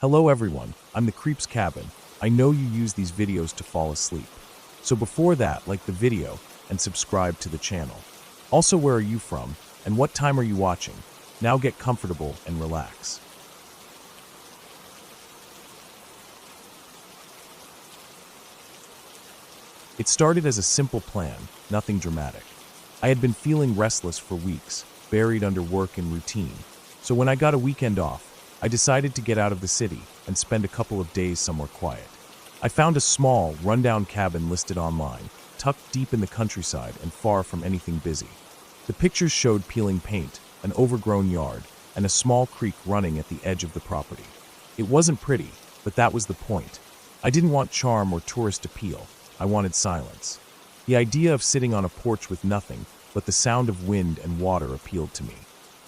Hello everyone, I'm the Creeps Cabin. I know you use these videos to fall asleep. So before that, like the video and subscribe to the channel. Also, where are you from and what time are you watching? Now get comfortable and relax. It started as a simple plan, nothing dramatic. I had been feeling restless for weeks, buried under work and routine. So when I got a weekend off, I decided to get out of the city and spend a couple of days somewhere quiet. I found a small, rundown cabin listed online, tucked deep in the countryside and far from anything busy. The pictures showed peeling paint, an overgrown yard, and a small creek running at the edge of the property. It wasn't pretty, but that was the point. I didn't want charm or tourist appeal. I wanted silence. The idea of sitting on a porch with nothing but the sound of wind and water appealed to me.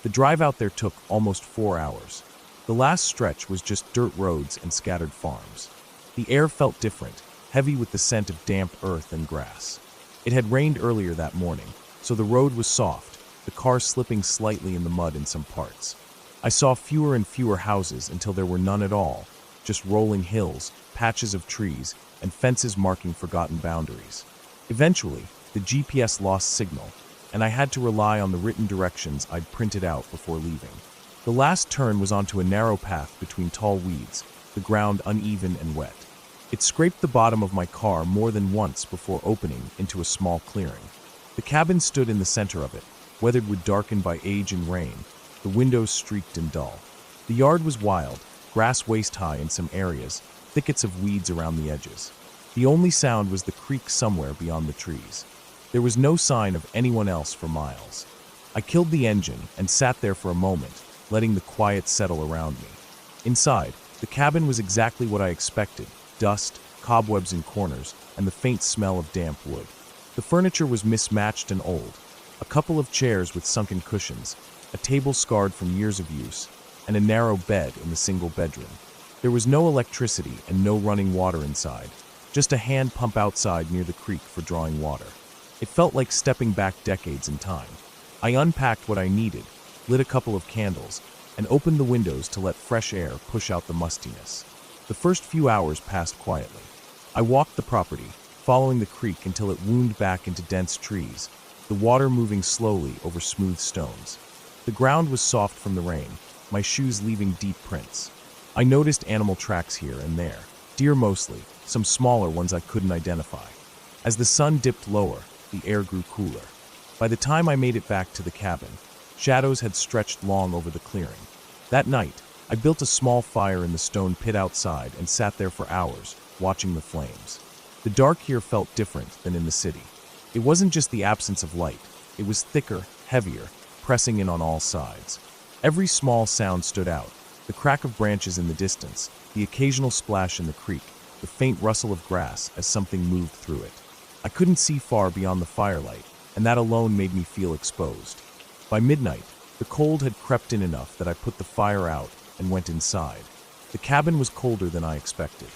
The drive out there took almost 4 hours. The last stretch was just dirt roads and scattered farms. The air felt different, heavy with the scent of damp earth and grass. It had rained earlier that morning, so the road was soft, the car slipping slightly in the mud in some parts. I saw fewer and fewer houses until there were none at all, just rolling hills, patches of trees, and fences marking forgotten boundaries. Eventually, the GPS lost signal, and I had to rely on the written directions I'd printed out before leaving. The last turn was onto a narrow path between tall weeds, the ground uneven and wet. It scraped the bottom of my car more than once before opening into a small clearing. The cabin stood in the center of it, weathered with darkened by age and rain, the windows streaked and dull. The yard was wild, grass waist-high in some areas, thickets of weeds around the edges. The only sound was the creek somewhere beyond the trees. There was no sign of anyone else for miles. I killed the engine and sat there for a moment, letting the quiet settle around me. Inside, the cabin was exactly what I expected: dust, cobwebs in corners, and the faint smell of damp wood. The furniture was mismatched and old. A couple of chairs with sunken cushions, a table scarred from years of use, and a narrow bed in the single bedroom. There was no electricity and no running water inside, just a hand pump outside near the creek for drawing water. It felt like stepping back decades in time. I unpacked what I needed, lit a couple of candles, and opened the windows to let fresh air push out the mustiness. The first few hours passed quietly. I walked the property, following the creek until it wound back into dense trees, the water moving slowly over smooth stones. The ground was soft from the rain, my shoes leaving deep prints. I noticed animal tracks here and there, deer mostly, some smaller ones I couldn't identify. As the sun dipped lower, the air grew cooler. By the time I made it back to the cabin, shadows had stretched long over the clearing. That night, I built a small fire in the stone pit outside and sat there for hours, watching the flames. The dark here felt different than in the city. It wasn't just the absence of light, it was thicker, heavier, pressing in on all sides. Every small sound stood out: the crack of branches in the distance, the occasional splash in the creek, the faint rustle of grass as something moved through it. I couldn't see far beyond the firelight, and that alone made me feel exposed. By midnight, the cold had crept in enough that I put the fire out and went inside. The cabin was colder than I expected.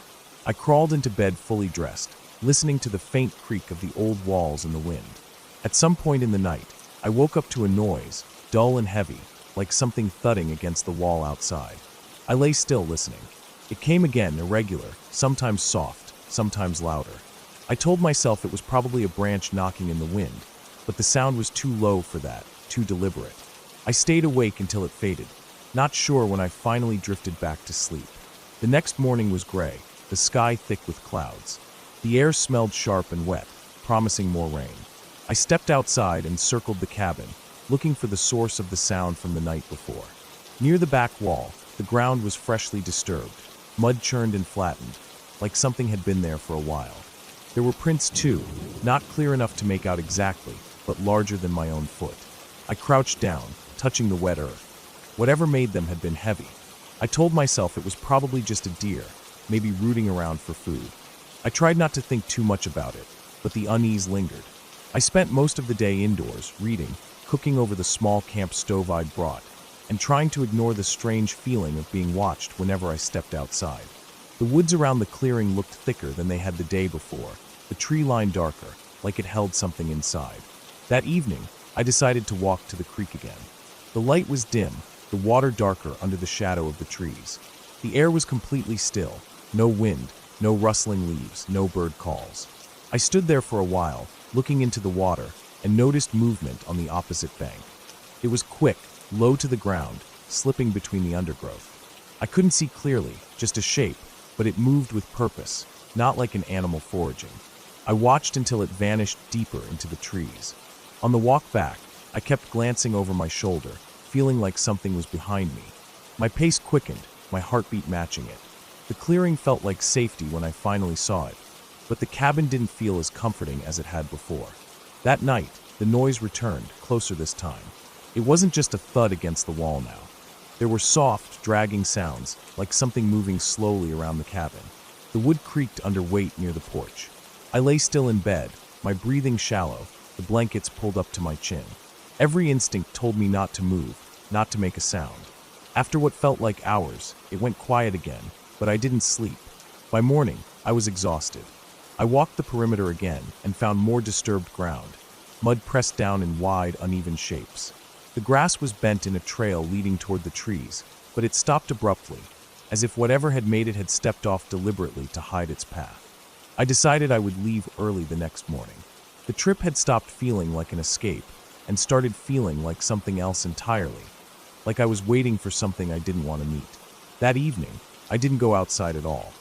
I crawled into bed fully dressed, listening to the faint creak of the old walls in the wind. At some point in the night, I woke up to a noise, dull and heavy, like something thudding against the wall outside. I lay still listening. It came again, irregular, sometimes soft, sometimes louder. I told myself it was probably a branch knocking in the wind, but the sound was too low for that, too deliberate. I stayed awake until it faded, not sure when I finally drifted back to sleep. The next morning was gray, the sky thick with clouds. The air smelled sharp and wet, promising more rain. I stepped outside and circled the cabin, looking for the source of the sound from the night before. Near the back wall, the ground was freshly disturbed, mud churned and flattened, like something had been there for a while. There were prints too, not clear enough to make out exactly, but larger than my own foot. I crouched down, touching the wet earth. Whatever made them had been heavy. I told myself it was probably just a deer, maybe rooting around for food. I tried not to think too much about it, but the unease lingered. I spent most of the day indoors, reading, cooking over the small camp stove I'd brought, and trying to ignore the strange feeling of being watched whenever I stepped outside. The woods around the clearing looked thicker than they had the day before, the tree line darker, like it held something inside. That evening, I decided to walk to the creek again. The light was dim, the water darker under the shadow of the trees. The air was completely still. No wind, no rustling leaves, no bird calls. I stood there for a while, looking into the water, and noticed movement on the opposite bank. It was quick, low to the ground, slipping between the undergrowth. I couldn't see clearly, just a shape, but it moved with purpose, not like an animal foraging. I watched until it vanished deeper into the trees. On the walk back, I kept glancing over my shoulder, feeling like something was behind me. My pace quickened, my heartbeat matching it. The clearing felt like safety when I finally saw it, but the cabin didn't feel as comforting as it had before. That night, the noise returned, closer this time. It wasn't just a thud against the wall now. There were soft, dragging sounds, like something moving slowly around the cabin. The wood creaked under weight near the porch. I lay still in bed, my breathing shallow, the blankets pulled up to my chin. Every instinct told me not to move, not to make a sound. After what felt like hours, it went quiet again, but I didn't sleep. By morning, I was exhausted. I walked the perimeter again and found more disturbed ground. Mud pressed down in wide, uneven shapes. The grass was bent in a trail leading toward the trees, but it stopped abruptly, as if whatever had made it had stepped off deliberately to hide its path. I decided I would leave early the next morning. The trip had stopped feeling like an escape and started feeling like something else entirely, like I was waiting for something I didn't want to meet. That evening, I didn't go outside at all.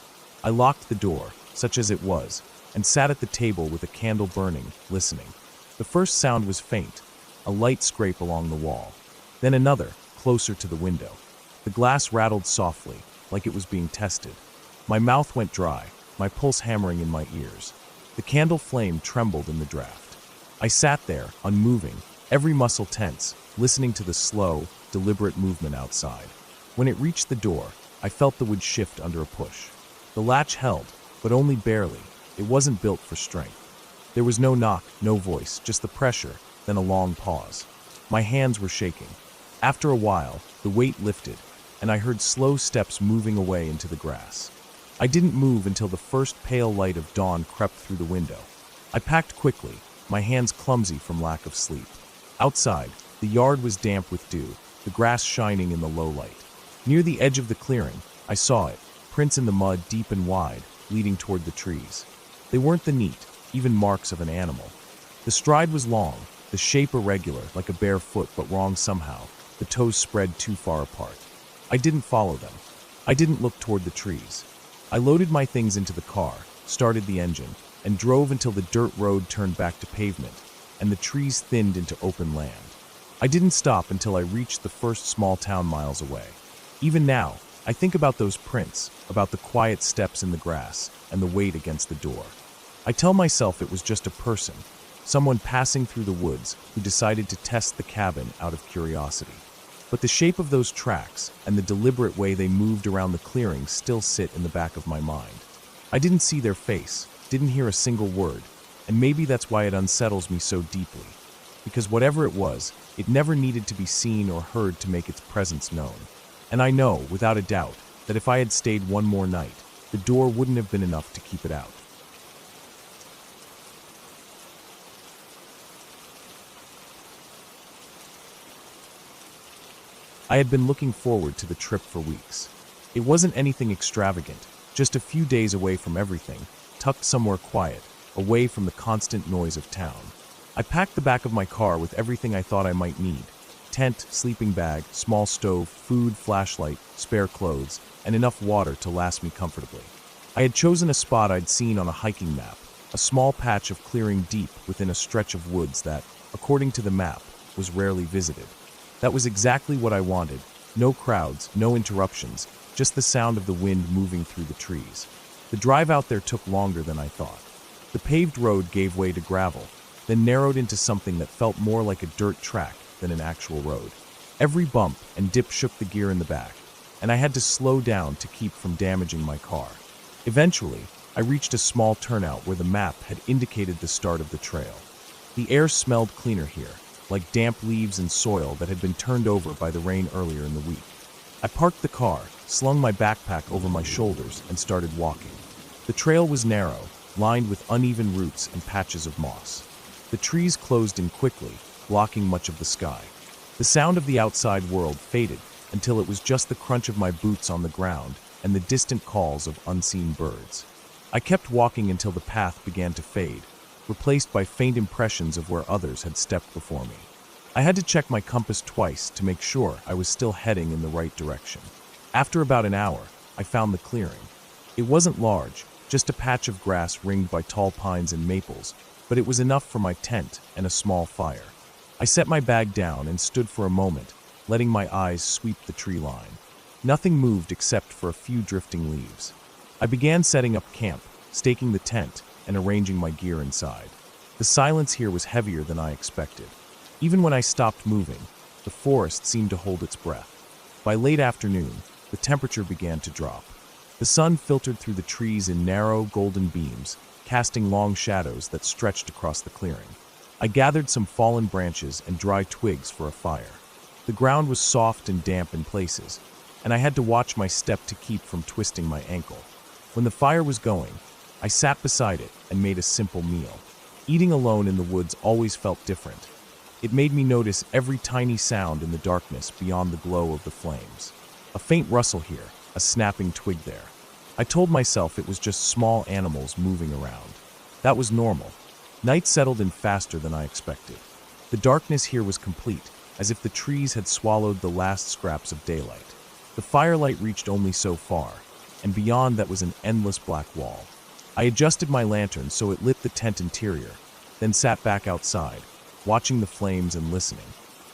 I locked the door, such as it was, and sat at the table with a candle burning, listening. The first sound was faint, a light scrape along the wall. Then another, closer to the window. The glass rattled softly, like it was being tested. My mouth went dry, my pulse hammering in my ears. The candle flame trembled in the draft. I sat there, unmoving, every muscle tense, listening to the slow, deliberate movement outside. When it reached the door, I felt the wood shift under a push. The latch held, but only barely. It wasn't built for strength. There was no knock, no voice, just the pressure, then a long pause. My hands were shaking. After a while, the weight lifted, and I heard slow steps moving away into the grass. I didn't move until the first pale light of dawn crept through the window. I packed quickly, my hands clumsy from lack of sleep. Outside, the yard was damp with dew, the grass shining in the low light. Near the edge of the clearing, I saw it, prints in the mud deep and wide, leading toward the trees. They weren't the neat, even marks of an animal. The stride was long, the shape irregular, like a bare foot, but wrong somehow, the toes spread too far apart. I didn't follow them. I didn't look toward the trees. I loaded my things into the car, started the engine, and drove until the dirt road turned back to pavement, and the trees thinned into open land. I didn't stop until I reached the first small town miles away. Even now, I think about those prints, about the quiet steps in the grass, and the weight against the door. I tell myself it was just a person, someone passing through the woods who decided to test the cabin out of curiosity. But the shape of those tracks and the deliberate way they moved around the clearing still sit in the back of my mind. I didn't see their face, didn't hear a single word, and maybe that's why it unsettles me so deeply. Because whatever it was, it never needed to be seen or heard to make its presence known. And I know, without a doubt, that if I had stayed one more night, the door wouldn't have been enough to keep it out. I had been looking forward to the trip for weeks. It wasn't anything extravagant, just a few days away from everything, tucked somewhere quiet, away from the constant noise of town. I packed the back of my car with everything I thought I might need: tent, sleeping bag, small stove, food, flashlight, spare clothes, and enough water to last me comfortably. I had chosen a spot I'd seen on a hiking map, a small patch of clearing deep within a stretch of woods that, according to the map, was rarely visited. That was exactly what I wanted. No crowds, no interruptions, just the sound of the wind moving through the trees. The drive out there took longer than I thought. The paved road gave way to gravel, then narrowed into something that felt more like a dirt track than an actual road. Every bump and dip shook the gear in the back, and I had to slow down to keep from damaging my car. Eventually, I reached a small turnout where the map had indicated the start of the trail. The air smelled cleaner here, like damp leaves and soil that had been turned over by the rain earlier in the week. I parked the car, slung my backpack over my shoulders, and started walking. The trail was narrow, lined with uneven roots and patches of moss. The trees closed in quickly, blocking much of the sky. The sound of the outside world faded until it was just the crunch of my boots on the ground and the distant calls of unseen birds. I kept walking until the path began to fade, replaced by faint impressions of where others had stepped before me. I had to check my compass twice to make sure I was still heading in the right direction. After about an hour, I found the clearing. It wasn't large, just a patch of grass ringed by tall pines and maples, but it was enough for my tent and a small fire. I set my bag down and stood for a moment, letting my eyes sweep the tree line. Nothing moved except for a few drifting leaves. I began setting up camp, staking the tent, and arranging my gear inside. The silence here was heavier than I expected. Even when I stopped moving, the forest seemed to hold its breath. By late afternoon, the temperature began to drop. The sun filtered through the trees in narrow, golden beams, casting long shadows that stretched across the clearing. I gathered some fallen branches and dry twigs for a fire. The ground was soft and damp in places, and I had to watch my step to keep from twisting my ankle. When the fire was going, I sat beside it and made a simple meal. Eating alone in the woods always felt different. It made me notice every tiny sound in the darkness beyond the glow of the flames. A faint rustle here, a snapping twig there. I told myself it was just small animals moving around. That was normal. Night settled in faster than I expected. The darkness here was complete, as if the trees had swallowed the last scraps of daylight. The firelight reached only so far, and beyond that was an endless black wall. I adjusted my lantern so it lit the tent interior, then sat back outside, watching the flames and listening.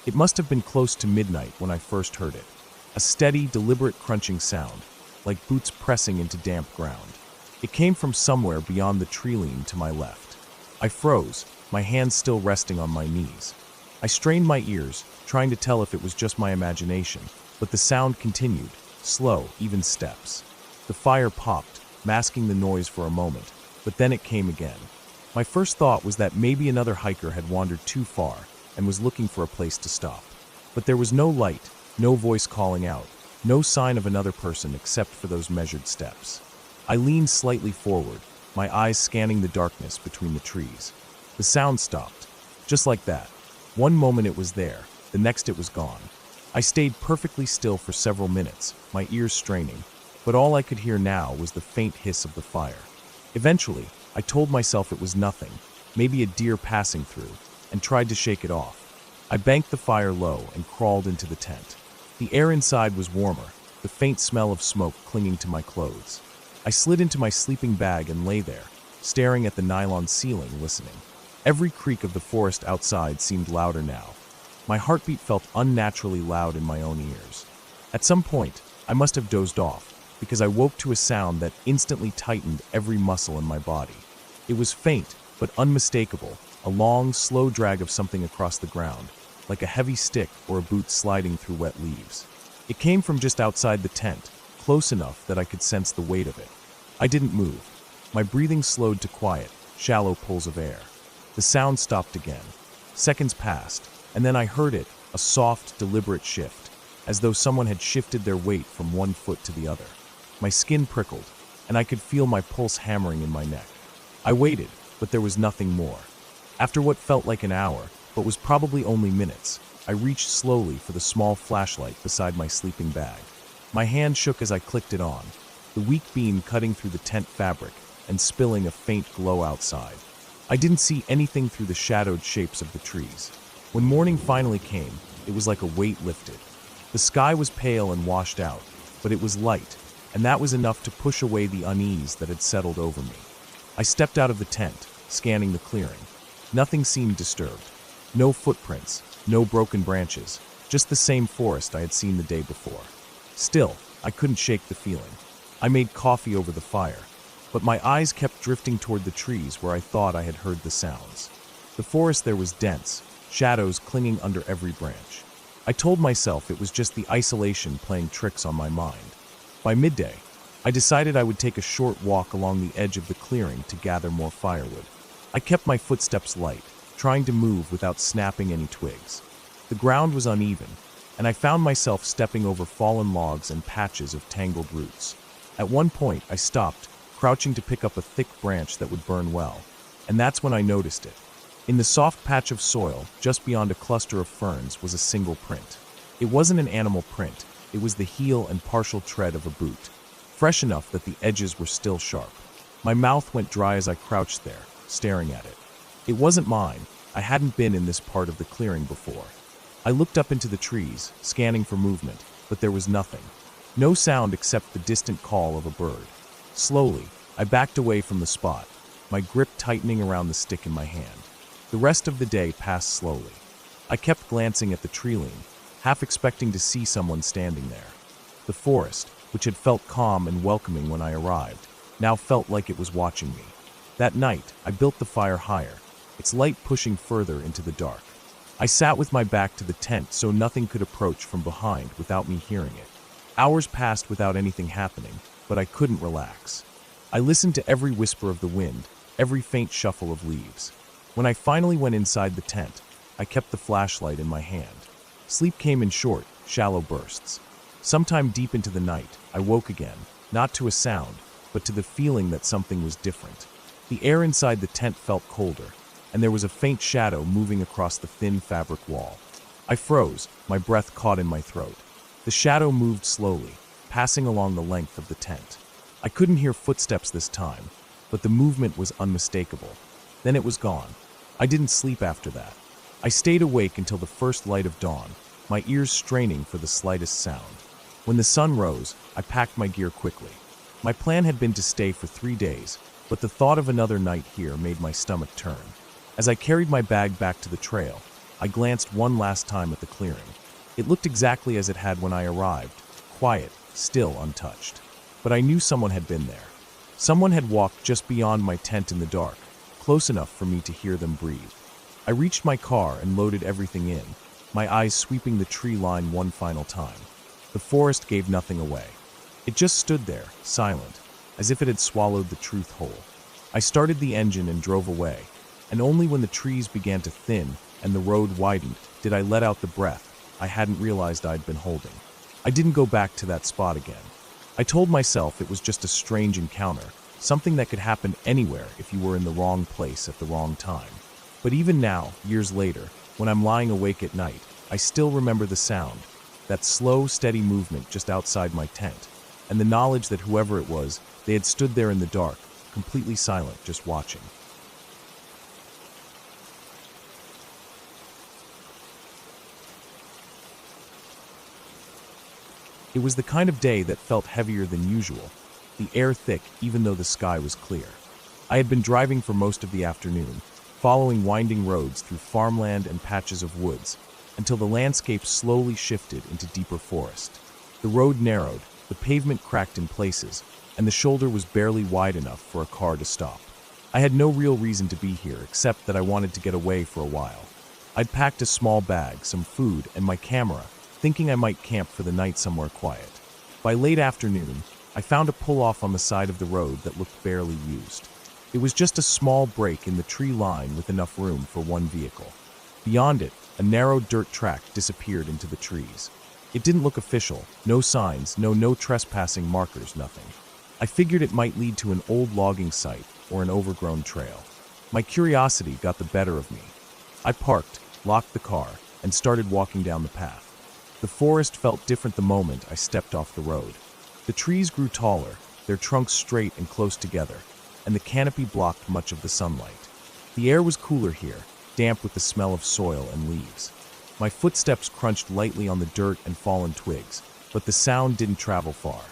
It must have been close to midnight when I first heard it. A steady, deliberate crunching sound, like boots pressing into damp ground. It came from somewhere beyond the tree line to my left. I froze, my hands still resting on my knees. I strained my ears, trying to tell if it was just my imagination, but the sound continued, slow, even steps. The fire popped, masking the noise for a moment, but then it came again. My first thought was that maybe another hiker had wandered too far and was looking for a place to stop. But there was no light, no voice calling out, no sign of another person except for those measured steps. I leaned slightly forward, my eyes scanning the darkness between the trees. The sound stopped, just like that. One moment it was there, the next it was gone. I stayed perfectly still for several minutes, my ears straining, but all I could hear now was the faint hiss of the fire. Eventually, I told myself it was nothing, maybe a deer passing through, and tried to shake it off. I banked the fire low and crawled into the tent. The air inside was warmer, the faint smell of smoke clinging to my clothes. I slid into my sleeping bag and lay there, staring at the nylon ceiling, listening. Every creak of the forest outside seemed louder now. My heartbeat felt unnaturally loud in my own ears. At some point, I must have dozed off, because I woke to a sound that instantly tightened every muscle in my body. It was faint, but unmistakable, a long, slow drag of something across the ground, like a heavy stick or a boot sliding through wet leaves. It came from just outside the tent, close enough that I could sense the weight of it. I didn't move. My breathing slowed to quiet, shallow pulls of air. The sound stopped again. Seconds passed, and then I heard it, a soft, deliberate shift, as though someone had shifted their weight from one foot to the other. My skin prickled, and I could feel my pulse hammering in my neck. I waited, but there was nothing more. After what felt like an hour, but was probably only minutes, I reached slowly for the small flashlight beside my sleeping bag. My hand shook as I clicked it on, the weak beam cutting through the tent fabric and spilling a faint glow outside. I didn't see anything through the shadowed shapes of the trees. When morning finally came, it was like a weight lifted. The sky was pale and washed out, but it was light, and that was enough to push away the unease that had settled over me. I stepped out of the tent, scanning the clearing. Nothing seemed disturbed. No footprints, no broken branches, just the same forest I had seen the day before. Still, I couldn't shake the feeling. I made coffee over the fire, but my eyes kept drifting toward the trees where I thought I had heard the sounds. The forest there was dense, shadows clinging under every branch. I told myself it was just the isolation playing tricks on my mind. By midday, I decided I would take a short walk along the edge of the clearing to gather more firewood. I kept my footsteps light, trying to move without snapping any twigs. The ground was uneven, and I found myself stepping over fallen logs and patches of tangled roots. At one point, I stopped, crouching to pick up a thick branch that would burn well, and that's when I noticed it. In the soft patch of soil, just beyond a cluster of ferns, was a single print. It wasn't an animal print, it was the heel and partial tread of a boot. fresh enough that the edges were still sharp. My mouth went dry as I crouched there, staring at it. It wasn't mine. I hadn't been in this part of the clearing before. I looked up into the trees, scanning for movement, but there was nothing. No sound except the distant call of a bird. Slowly, I backed away from the spot, my grip tightening around the stick in my hand. The rest of the day passed slowly. I kept glancing at the tree-line, half expecting to see someone standing there. The forest, which had felt calm and welcoming when I arrived, now felt like it was watching me. That night, I built the fire higher, its light pushing further into the dark. I sat with my back to the tent so nothing could approach from behind without me hearing it. Hours passed without anything happening, but I couldn't relax. I listened to every whisper of the wind, every faint shuffle of leaves. When I finally went inside the tent, I kept the flashlight in my hand. Sleep came in short, shallow bursts. Sometime deep into the night, I woke again, not to a sound, but to the feeling that something was different. The air inside the tent felt colder, and there was a faint shadow moving across the thin fabric wall. I froze, my breath caught in my throat. The shadow moved slowly, passing along the length of the tent. I couldn't hear footsteps this time, but the movement was unmistakable. Then it was gone. I didn't sleep after that. I stayed awake until the first light of dawn, my ears straining for the slightest sound. When the sun rose, I packed my gear quickly. My plan had been to stay for 3 days, but the thought of another night here made my stomach turn. As I carried my bag back to the trail, I glanced one last time at the clearing. It looked exactly as it had when I arrived, quiet, still untouched. But I knew someone had been there. Someone had walked just beyond my tent in the dark, close enough for me to hear them breathe. I reached my car and loaded everything in, my eyes sweeping the tree line one final time. The forest gave nothing away. It just stood there, silent, as if it had swallowed the truth whole. I started the engine and drove away, and only when the trees began to thin and the road widened did I let out the breath I hadn't realized I'd been holding. I didn't go back to that spot again. I told myself it was just a strange encounter, something that could happen anywhere if you were in the wrong place at the wrong time. But even now, years later, when I'm lying awake at night, I still remember the sound, that slow, steady movement just outside my tent, and the knowledge that whoever it was, they had stood there in the dark, completely silent, just watching. It was the kind of day that felt heavier than usual, the air thick even though the sky was clear. I had been driving for most of the afternoon, following winding roads through farmland and patches of woods, until the landscape slowly shifted into deeper forest. The road narrowed, the pavement cracked in places, and the shoulder was barely wide enough for a car to stop. I had no real reason to be here except that I wanted to get away for a while. I'd packed a small bag, some food, and my camera, thinking I might camp for the night somewhere quiet. By late afternoon, I found a pull-off on the side of the road that looked barely used. It was just a small break in the tree line with enough room for one vehicle. Beyond it, a narrow dirt track disappeared into the trees. It didn't look official, no signs, no trespassing markers, nothing. I figured it might lead to an old logging site or an overgrown trail. My curiosity got the better of me. I parked, locked the car, and started walking down the path. The forest felt different the moment I stepped off the road. The trees grew taller, their trunks straight and close together, and the canopy blocked much of the sunlight. The air was cooler here, damp with the smell of soil and leaves. My footsteps crunched lightly on the dirt and fallen twigs, but the sound didn't travel far.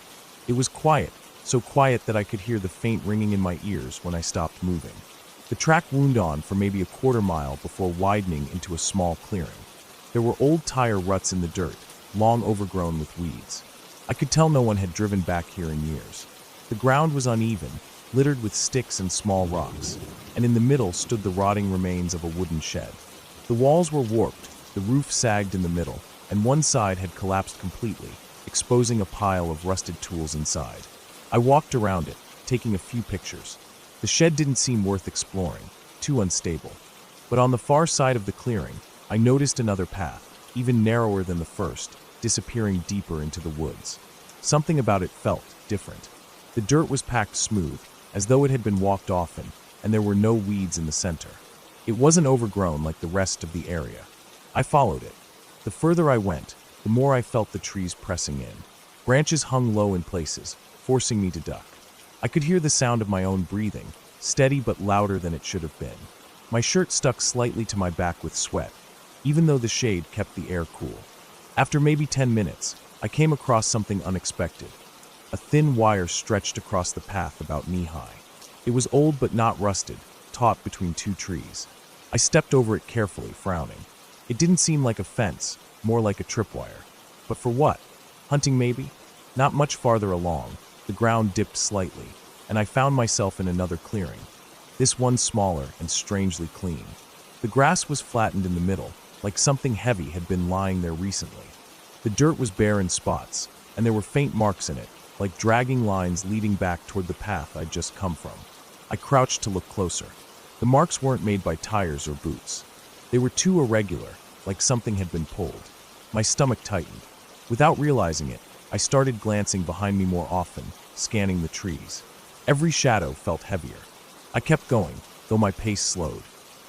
It was quiet, so quiet that I could hear the faint ringing in my ears when I stopped moving. The track wound on for maybe a quarter mile before widening into a small clearing. There were old tire ruts in the dirt, long overgrown with weeds. I could tell no one had driven back here in years. The ground was uneven, littered with sticks and small rocks, and in the middle stood the rotting remains of a wooden shed. The walls were warped, the roof sagged in the middle, and one side had collapsed completely, exposing a pile of rusted tools inside. I walked around it, taking a few pictures. The shed didn't seem worth exploring, too unstable. But on the far side of the clearing, I noticed another path, even narrower than the first, disappearing deeper into the woods. Something about it felt different. The dirt was packed smooth, as though it had been walked often, and there were no weeds in the center. It wasn't overgrown like the rest of the area. I followed it. The further I went, the more I felt the trees pressing in. Branches hung low in places, forcing me to duck. I could hear the sound of my own breathing, steady but louder than it should have been. My shirt stuck slightly to my back with sweat, even though the shade kept the air cool. After maybe 10 minutes, I came across something unexpected. A thin wire stretched across the path about knee-high. It was old but not rusted, taut between two trees. I stepped over it carefully, frowning. It didn't seem like a fence, more like a tripwire. But for what? Hunting maybe? Not much farther along, the ground dipped slightly, and I found myself in another clearing. This one smaller and strangely clean. The grass was flattened in the middle, like something heavy had been lying there recently. The dirt was bare in spots, and there were faint marks in it, like dragging lines leading back toward the path I'd just come from. I crouched to look closer. The marks weren't made by tires or boots. They were too irregular, like something had been pulled. My stomach tightened. Without realizing it, I started glancing behind me more often, scanning the trees. Every shadow felt heavier. I kept going, though my pace slowed.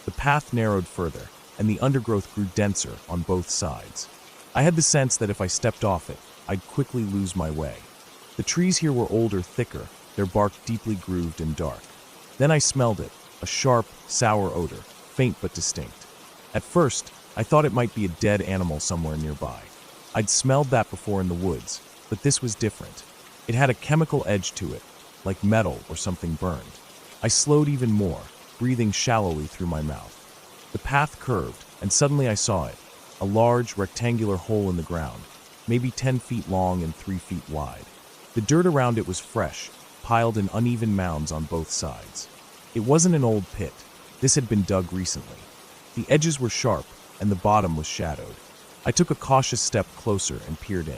The path narrowed further, and the undergrowth grew denser on both sides. I had the sense that if I stepped off it, I'd quickly lose my way. The trees here were older, thicker, their bark deeply grooved and dark. Then I smelled it, a sharp, sour odor, faint but distinct. At first, I thought it might be a dead animal somewhere nearby. I'd smelled that before in the woods, but this was different. It had a chemical edge to it, like metal or something burned. I slowed even more, breathing shallowly through my mouth. The path curved, and suddenly I saw it, a large, rectangular hole in the ground, maybe 10 feet long and 3 feet wide. The dirt around it was fresh, piled in uneven mounds on both sides. It wasn't an old pit. This had been dug recently. The edges were sharp, and the bottom was shadowed. I took a cautious step closer and peered in.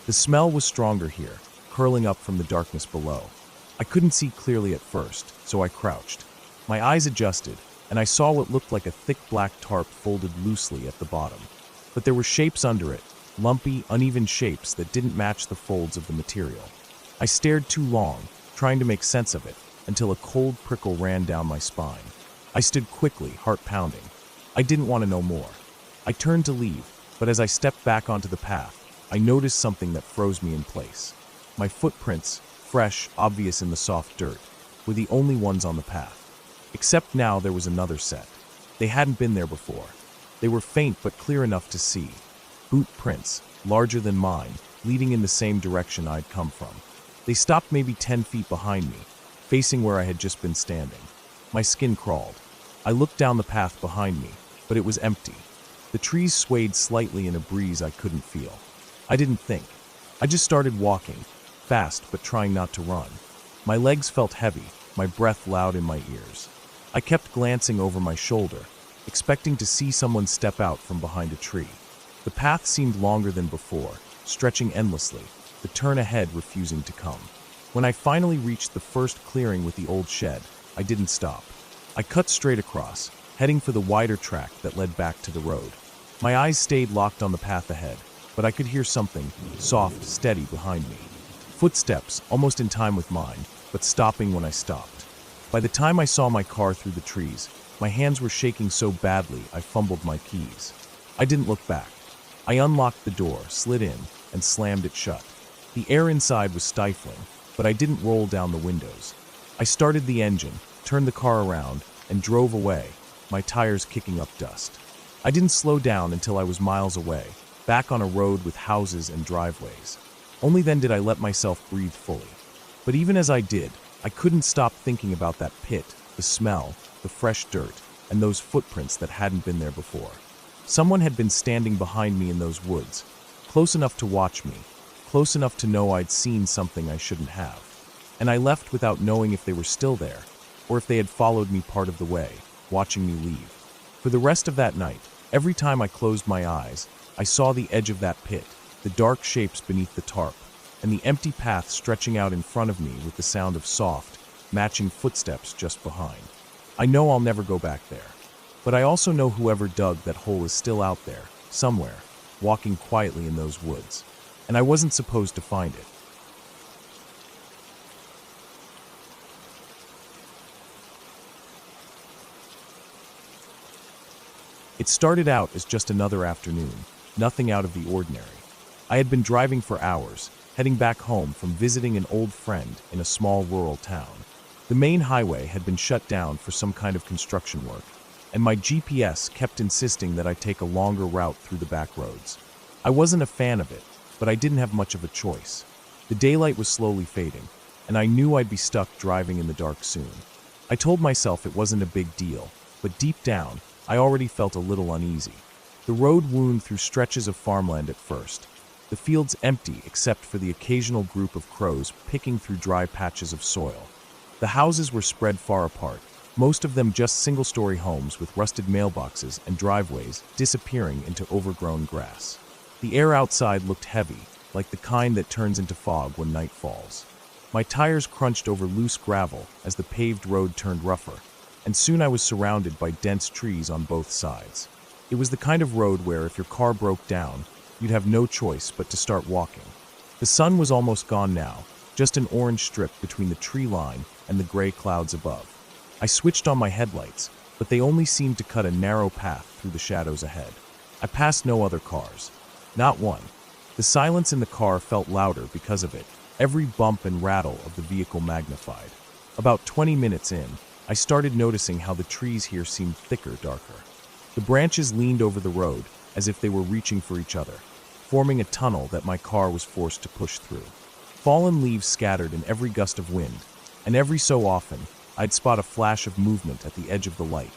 The smell was stronger here, curling up from the darkness below. I couldn't see clearly at first, so I crouched. My eyes adjusted, and I saw what looked like a thick black tarp folded loosely at the bottom. But there were shapes under it, lumpy, uneven shapes that didn't match the folds of the material. I stared too long, trying to make sense of it, until a cold prickle ran down my spine. I stood quickly, heart pounding. I didn't want to know more. I turned to leave, but as I stepped back onto the path, I noticed something that froze me in place. My footprints, fresh, obvious in the soft dirt, were the only ones on the path. Except now there was another set. They hadn't been there before. They were faint but clear enough to see. Boot prints, larger than mine, leading in the same direction I'd come from. They stopped maybe 10 feet behind me, facing where I had just been standing. My skin crawled. I looked down the path behind me, but it was empty. The trees swayed slightly in a breeze I couldn't feel. I didn't think. I just started walking, fast but trying not to run. My legs felt heavy, my breath loud in my ears. I kept glancing over my shoulder, expecting to see someone step out from behind a tree. The path seemed longer than before, stretching endlessly, the turn ahead refusing to come. When I finally reached the first clearing with the old shed, I didn't stop. I cut straight across, heading for the wider track that led back to the road. My eyes stayed locked on the path ahead, but I could hear something, soft, steady behind me. Footsteps, almost in time with mine, but stopping when I stopped. By the time I saw my car through the trees, my hands were shaking so badly I fumbled my keys. I didn't look back. I unlocked the door, slid in, and slammed it shut. The air inside was stifling, but I didn't roll down the windows. I started the engine, turned the car around, and drove away, my tires kicking up dust. I didn't slow down until I was miles away, back on a road with houses and driveways. Only then did I let myself breathe fully. But even as I did, I couldn't stop thinking about that pit, the smell, the fresh dirt, and those footprints that hadn't been there before. Someone had been standing behind me in those woods, close enough to watch me, close enough to know I'd seen something I shouldn't have. And I left without knowing if they were still there, or if they had followed me part of the way, watching me leave. For the rest of that night, every time I closed my eyes, I saw the edge of that pit, the dark shapes beneath the tarp, and the empty path stretching out in front of me with the sound of soft, matching footsteps just behind. I know I'll never go back there. But I also know whoever dug that hole is still out there, somewhere, walking quietly in those woods. And I wasn't supposed to find it. It started out as just another afternoon, nothing out of the ordinary. I had been driving for hours, heading back home from visiting an old friend in a small rural town. The main highway had been shut down for some kind of construction work, and my GPS kept insisting that I take a longer route through the back roads. I wasn't a fan of it, but I didn't have much of a choice. The daylight was slowly fading, and I knew I'd be stuck driving in the dark soon. I told myself it wasn't a big deal, but deep down, I already felt a little uneasy. The road wound through stretches of farmland at first, the fields empty except for the occasional group of crows picking through dry patches of soil. The houses were spread far apart, most of them just single-story homes with rusted mailboxes and driveways disappearing into overgrown grass. The air outside looked heavy, like the kind that turns into fog when night falls. My tires crunched over loose gravel as the paved road turned rougher, and soon I was surrounded by dense trees on both sides. It was the kind of road where if your car broke down, you'd have no choice but to start walking. The sun was almost gone now, just an orange strip between the tree line and the gray clouds above. I switched on my headlights, but they only seemed to cut a narrow path through the shadows ahead. I passed no other cars. Not one. The silence in the car felt louder because of it, every bump and rattle of the vehicle magnified. About 20 minutes in, I started noticing how the trees here seemed thicker, darker. The branches leaned over the road as if they were reaching for each other, forming a tunnel that my car was forced to push through. Fallen leaves scattered in every gust of wind, and every so often, I'd spot a flash of movement at the edge of the light.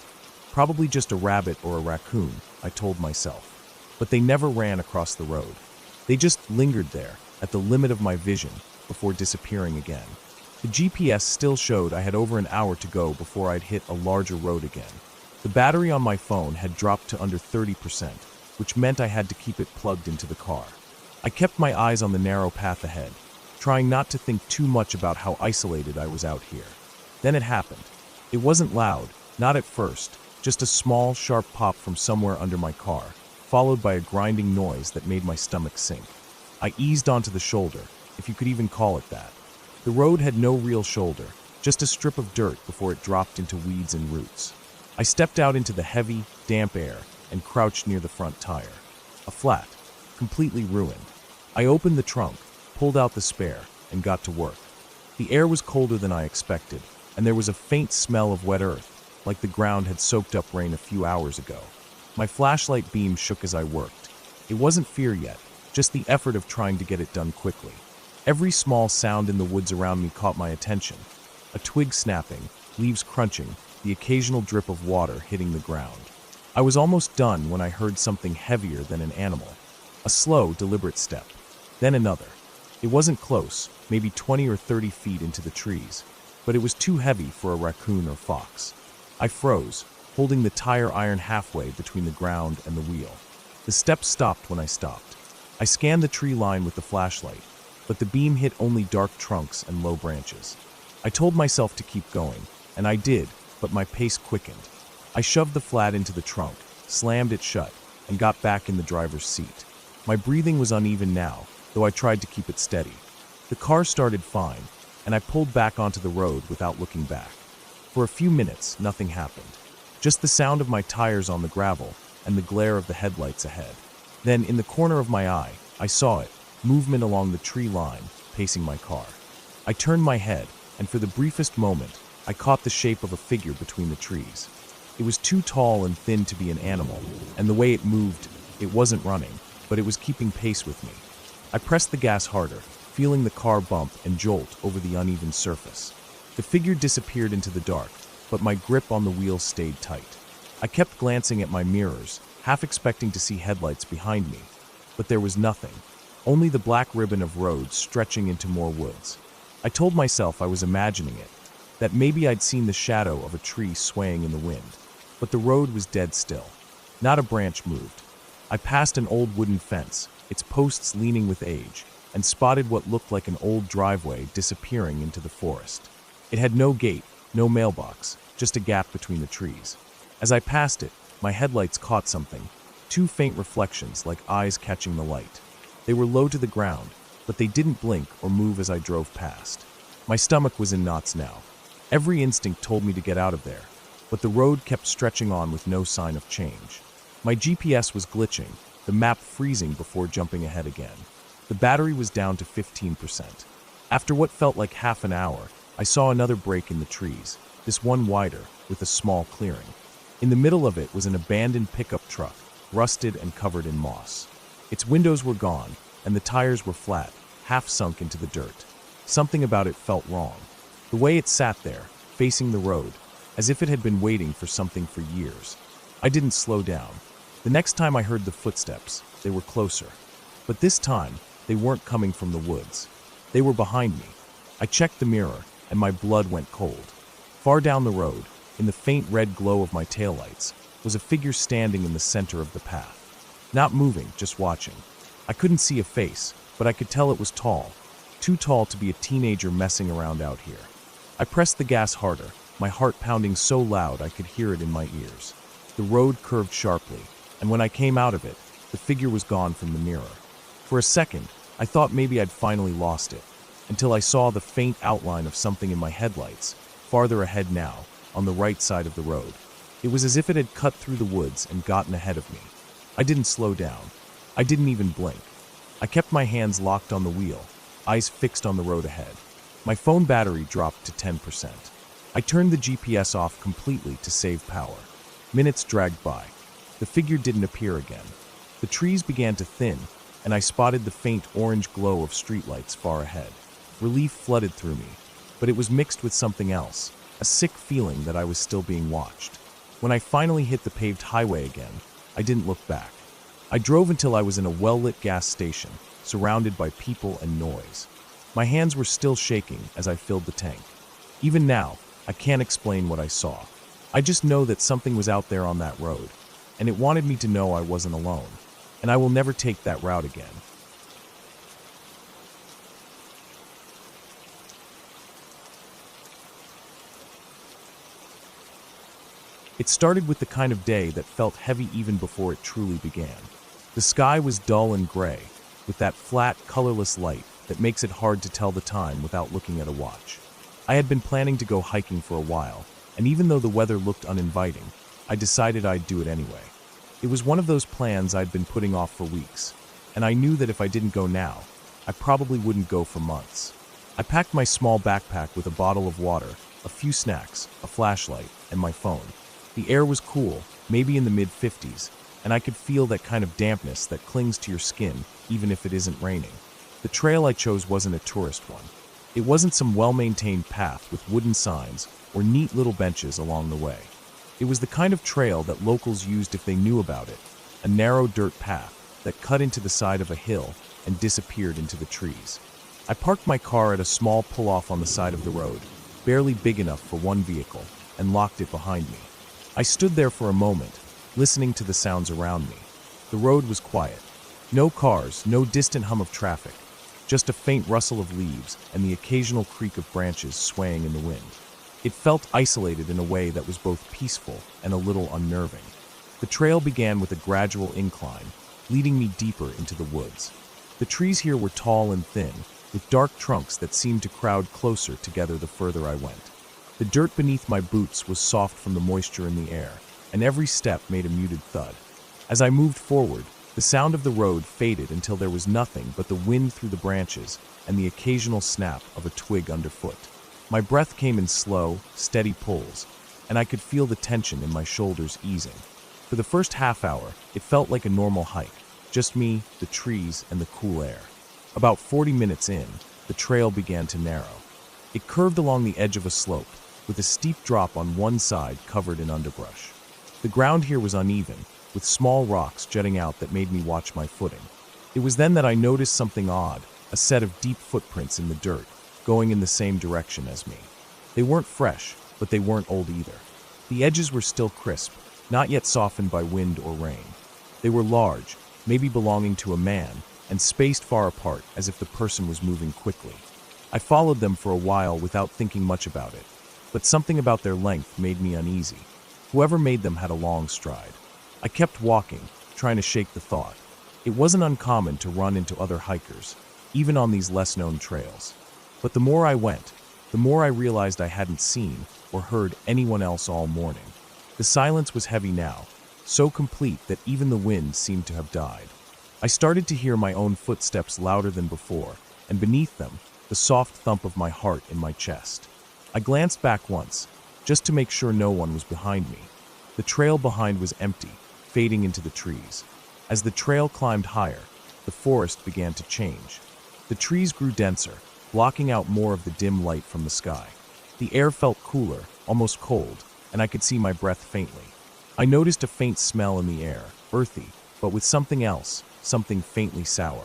Probably just a rabbit or a raccoon, I told myself. But they never ran across the road. They just lingered there, at the limit of my vision, before disappearing again. The GPS still showed I had over an hour to go before I'd hit a larger road again. The battery on my phone had dropped to under 30%, which meant I had to keep it plugged into the car. I kept my eyes on the narrow path ahead, trying not to think too much about how isolated I was out here. Then it happened. It wasn't loud, not at first, just a small, sharp pop from somewhere under my car, followed by a grinding noise that made my stomach sink. I eased onto the shoulder, if you could even call it that. The road had no real shoulder, just a strip of dirt before it dropped into weeds and roots. I stepped out into the heavy, damp air and crouched near the front tire. A flat, completely ruined. I opened the trunk, pulled out the spare, and got to work. The air was colder than I expected, and there was a faint smell of wet earth, like the ground had soaked up rain a few hours ago. My flashlight beam shook as I worked. It wasn't fear yet, just the effort of trying to get it done quickly. Every small sound in the woods around me caught my attention. A twig snapping, leaves crunching, the occasional drip of water hitting the ground. I was almost done when I heard something heavier than an animal. A slow, deliberate step. Then another. It wasn't close, maybe 20 or 30 feet into the trees, but it was too heavy for a raccoon or fox. I froze, holding the tire iron halfway between the ground and the wheel. The step stopped when I stopped. I scanned the tree line with the flashlight, but the beam hit only dark trunks and low branches. I told myself to keep going, and I did, but my pace quickened. I shoved the flat into the trunk, slammed it shut, and got back in the driver's seat. My breathing was uneven now, though I tried to keep it steady. The car started fine, and I pulled back onto the road without looking back. For a few minutes, nothing happened. Just the sound of my tires on the gravel and the glare of the headlights ahead. Then, in the corner of my eye, I saw it, movement along the tree line, pacing my car. I turned my head, and for the briefest moment, I caught the shape of a figure between the trees. It was too tall and thin to be an animal, and the way it moved, it wasn't running, but it was keeping pace with me. I pressed the gas harder, feeling the car bump and jolt over the uneven surface. The figure disappeared into the dark, but my grip on the wheel stayed tight. I kept glancing at my mirrors, half expecting to see headlights behind me, but there was nothing, only the black ribbon of road stretching into more woods. I told myself I was imagining it, that maybe I'd seen the shadow of a tree swaying in the wind, but the road was dead still. Not a branch moved. I passed an old wooden fence, its posts leaning with age, and spotted what looked like an old driveway disappearing into the forest. It had no gate, no mailbox, just a gap between the trees. As I passed it, my headlights caught something, two faint reflections like eyes catching the light. They were low to the ground, but they didn't blink or move as I drove past. My stomach was in knots now. Every instinct told me to get out of there, but the road kept stretching on with no sign of change. My GPS was glitching, the map freezing before jumping ahead again. The battery was down to 15%. After what felt like half an hour, I saw another break in the trees, this one wider, with a small clearing. In the middle of it was an abandoned pickup truck, rusted and covered in moss. Its windows were gone, and the tires were flat, half sunk into the dirt. Something about it felt wrong. The way it sat there, facing the road, as if it had been waiting for something for years. I didn't slow down. The next time I heard the footsteps, they were closer. But this time, they weren't coming from the woods. They were behind me. I checked the mirror, and my blood went cold. Far down the road, in the faint red glow of my taillights, was a figure standing in the center of the path. Not moving, just watching. I couldn't see a face, but I could tell it was tall. Too tall to be a teenager messing around out here. I pressed the gas harder, my heart pounding so loud I could hear it in my ears. The road curved sharply, and when I came out of it, the figure was gone from the mirror. For a second, I thought maybe I'd finally lost it, until I saw the faint outline of something in my headlights, farther ahead now, on the right side of the road. It was as if it had cut through the woods and gotten ahead of me. I didn't slow down. I didn't even blink. I kept my hands locked on the wheel, eyes fixed on the road ahead. My phone battery dropped to 10%. I turned the GPS off completely to save power. Minutes dragged by. The figure didn't appear again. The trees began to thin, and I spotted the faint orange glow of streetlights far ahead. Relief flooded through me, but it was mixed with something else, a sick feeling that I was still being watched. When I finally hit the paved highway again, I didn't look back. I drove until I was in a well-lit gas station, surrounded by people and noise. My hands were still shaking as I filled the tank. Even now, I can't explain what I saw. I just know that something was out there on that road, and it wanted me to know I wasn't alone, and I will never take that route again. It started with the kind of day that felt heavy even before it truly began. The sky was dull and gray, with that flat, colorless light that makes it hard to tell the time without looking at a watch. I had been planning to go hiking for a while, and even though the weather looked uninviting, I decided I'd do it anyway. It was one of those plans I'd been putting off for weeks, and I knew that if I didn't go now, I probably wouldn't go for months. I packed my small backpack with a bottle of water, a few snacks, a flashlight, and my phone. The air was cool, maybe in the mid-50s, and I could feel that kind of dampness that clings to your skin even if it isn't raining. The trail I chose wasn't a tourist one. It wasn't some well-maintained path with wooden signs or neat little benches along the way. It was the kind of trail that locals used if they knew about it, a narrow dirt path that cut into the side of a hill and disappeared into the trees. I parked my car at a small pull-off on the side of the road, barely big enough for one vehicle, and locked it behind me. I stood there for a moment, listening to the sounds around me. The road was quiet. No cars, no distant hum of traffic, just a faint rustle of leaves and the occasional creak of branches swaying in the wind. It felt isolated in a way that was both peaceful and a little unnerving. The trail began with a gradual incline, leading me deeper into the woods. The trees here were tall and thin, with dark trunks that seemed to crowd closer together the further I went. The dirt beneath my boots was soft from the moisture in the air, and every step made a muted thud. As I moved forward, the sound of the road faded until there was nothing but the wind through the branches and the occasional snap of a twig underfoot. My breath came in slow, steady pulls, and I could feel the tension in my shoulders easing. For the first half hour, it felt like a normal hike, just me, the trees, and the cool air. About 40 minutes in, the trail began to narrow. It curved along the edge of a slope, with a steep drop on one side covered in underbrush. The ground here was uneven, with small rocks jutting out that made me watch my footing. It was then that I noticed something odd, a set of deep footprints in the dirt, going in the same direction as me. They weren't fresh, but they weren't old either. The edges were still crisp, not yet softened by wind or rain. They were large, maybe belonging to a man, and spaced far apart as if the person was moving quickly. I followed them for a while without thinking much about it, but something about their length made me uneasy. Whoever made them had a long stride. I kept walking, trying to shake the thought. It wasn't uncommon to run into other hikers, even on these less-known trails. But the more I went, the more I realized I hadn't seen or heard anyone else all morning. The silence was heavy now, so complete that even the wind seemed to have died. I started to hear my own footsteps louder than before, and beneath them, the soft thump of my heart in my chest. I glanced back once, just to make sure no one was behind me. The trail behind was empty, fading into the trees. As the trail climbed higher, the forest began to change. The trees grew denser, blocking out more of the dim light from the sky. The air felt cooler, almost cold, and I could see my breath faintly. I noticed a faint smell in the air, earthy, but with something else, something faintly sour.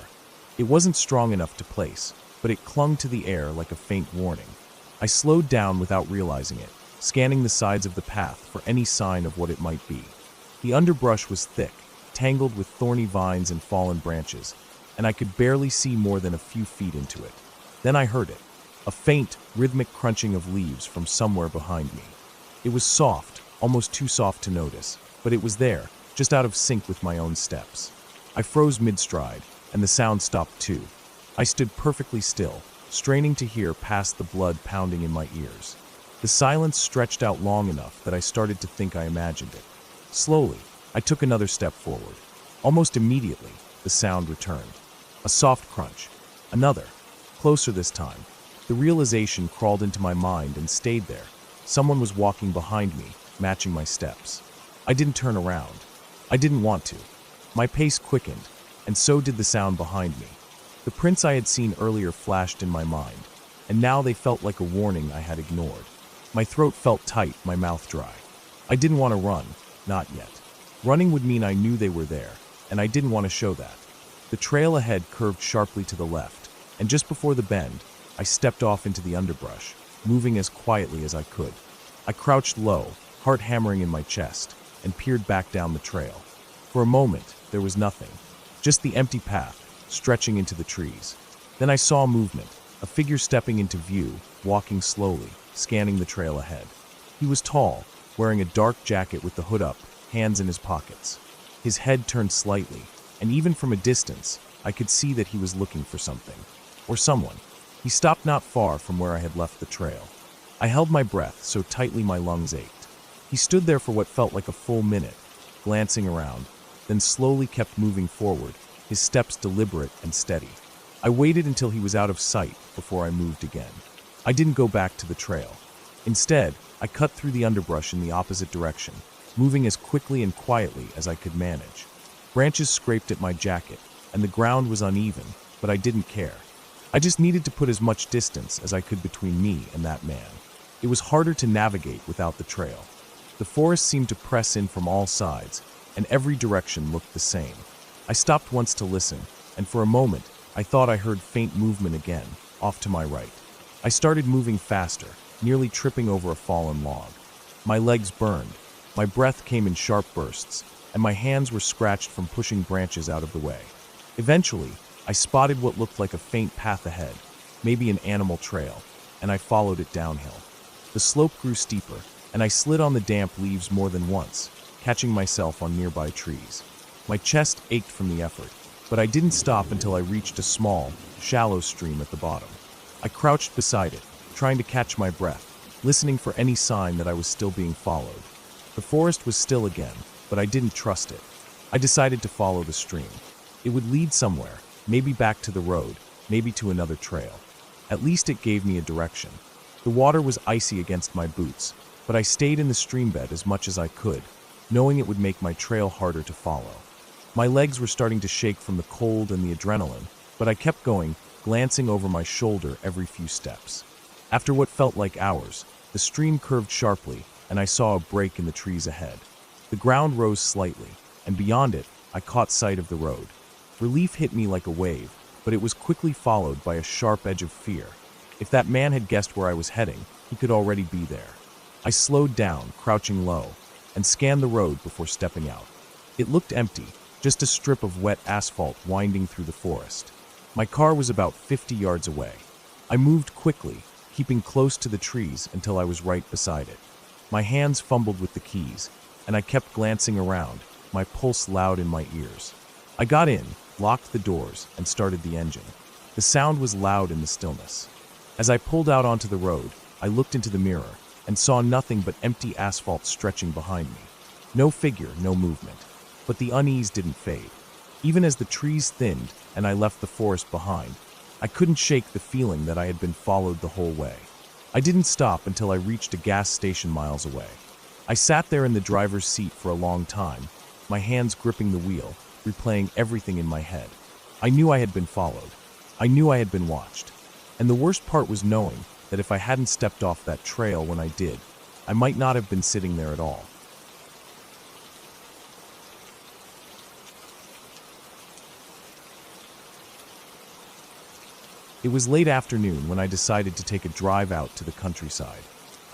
It wasn't strong enough to place, but it clung to the air like a faint warning. I slowed down without realizing it, scanning the sides of the path for any sign of what it might be. The underbrush was thick, tangled with thorny vines and fallen branches, and I could barely see more than a few feet into it. Then I heard it, a faint, rhythmic crunching of leaves from somewhere behind me. It was soft, almost too soft to notice, but it was there, just out of sync with my own steps. I froze mid-stride, and the sound stopped too. I stood perfectly still, straining to hear past the blood pounding in my ears. The silence stretched out long enough that I started to think I imagined it. Slowly, I took another step forward. Almost immediately, the sound returned. A soft crunch. Another. Closer this time. The realization crawled into my mind and stayed there. Someone was walking behind me, matching my steps. I didn't turn around. I didn't want to. My pace quickened, and so did the sound behind me. The prints I had seen earlier flashed in my mind, and now they felt like a warning I had ignored. My throat felt tight, my mouth dry. I didn't want to run, not yet. Running would mean I knew they were there, and I didn't want to show that. The trail ahead curved sharply to the left, and just before the bend, I stepped off into the underbrush, moving as quietly as I could. I crouched low, heart hammering in my chest, and peered back down the trail. For a moment, there was nothing, just the empty path, stretching into the trees. Then I saw movement, a figure stepping into view, walking slowly, scanning the trail ahead. He was tall, wearing a dark jacket with the hood up, hands in his pockets. His head turned slightly, and even from a distance, I could see that he was looking for something, or someone. He stopped not far from where I had left the trail. I held my breath so tightly my lungs ached. He stood there for what felt like a full minute, glancing around, then slowly kept moving forward, his steps deliberate and steady. I waited until he was out of sight before I moved again. I didn't go back to the trail. Instead, I cut through the underbrush in the opposite direction, moving as quickly and quietly as I could manage. Branches scraped at my jacket, and the ground was uneven, but I didn't care. I just needed to put as much distance as I could between me and that man. It was harder to navigate without the trail. The forest seemed to press in from all sides, and every direction looked the same. I stopped once to listen, and for a moment, I thought I heard faint movement again, off to my right. I started moving faster, nearly tripping over a fallen log. My legs burned, my breath came in sharp bursts, and my hands were scratched from pushing branches out of the way. Eventually, I spotted what looked like a faint path ahead, maybe an animal trail, and I followed it downhill. The slope grew steeper, and I slid on the damp leaves more than once, catching myself on nearby trees. My chest ached from the effort, but I didn't stop until I reached a small, shallow stream at the bottom. I crouched beside it, trying to catch my breath, listening for any sign that I was still being followed. The forest was still again, but I didn't trust it. I decided to follow the stream. It would lead somewhere, maybe back to the road, maybe to another trail. At least it gave me a direction. The water was icy against my boots, but I stayed in the stream bed as much as I could, knowing it would make my trail harder to follow. My legs were starting to shake from the cold and the adrenaline, but I kept going, glancing over my shoulder every few steps. After what felt like hours, the stream curved sharply, and I saw a break in the trees ahead. The ground rose slightly, and beyond it, I caught sight of the road. Relief hit me like a wave, but it was quickly followed by a sharp edge of fear. If that man had guessed where I was heading, he could already be there. I slowed down, crouching low, and scanned the road before stepping out. It looked empty, just a strip of wet asphalt winding through the forest. My car was about 50 yards away. I moved quickly, keeping close to the trees until I was right beside it. My hands fumbled with the keys, and I kept glancing around, my pulse loud in my ears. I got in, locked the doors, and started the engine. The sound was loud in the stillness. As I pulled out onto the road, I looked into the mirror and saw nothing but empty asphalt stretching behind me. No figure, no movement. But the unease didn't fade. Even as the trees thinned and I left the forest behind, I couldn't shake the feeling that I had been followed the whole way. I didn't stop until I reached a gas station miles away. I sat there in the driver's seat for a long time, my hands gripping the wheel, replaying everything in my head. I knew I had been followed. I knew I had been watched. And the worst part was knowing that if I hadn't stepped off that trail when I did, I might not have been sitting there at all. It was late afternoon when I decided to take a drive out to the countryside.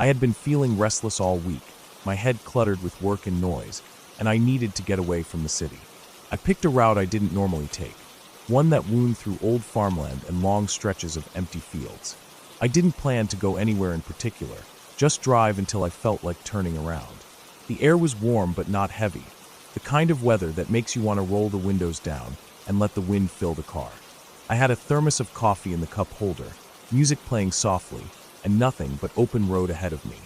I had been feeling restless all week, my head cluttered with work and noise, and I needed to get away from the city. I picked a route I didn't normally take, one that wound through old farmland and long stretches of empty fields. I didn't plan to go anywhere in particular, just drive until I felt like turning around. The air was warm but not heavy, the kind of weather that makes you want to roll the windows down and let the wind fill the car. I had a thermos of coffee in the cup holder, music playing softly, and nothing but open road ahead of me.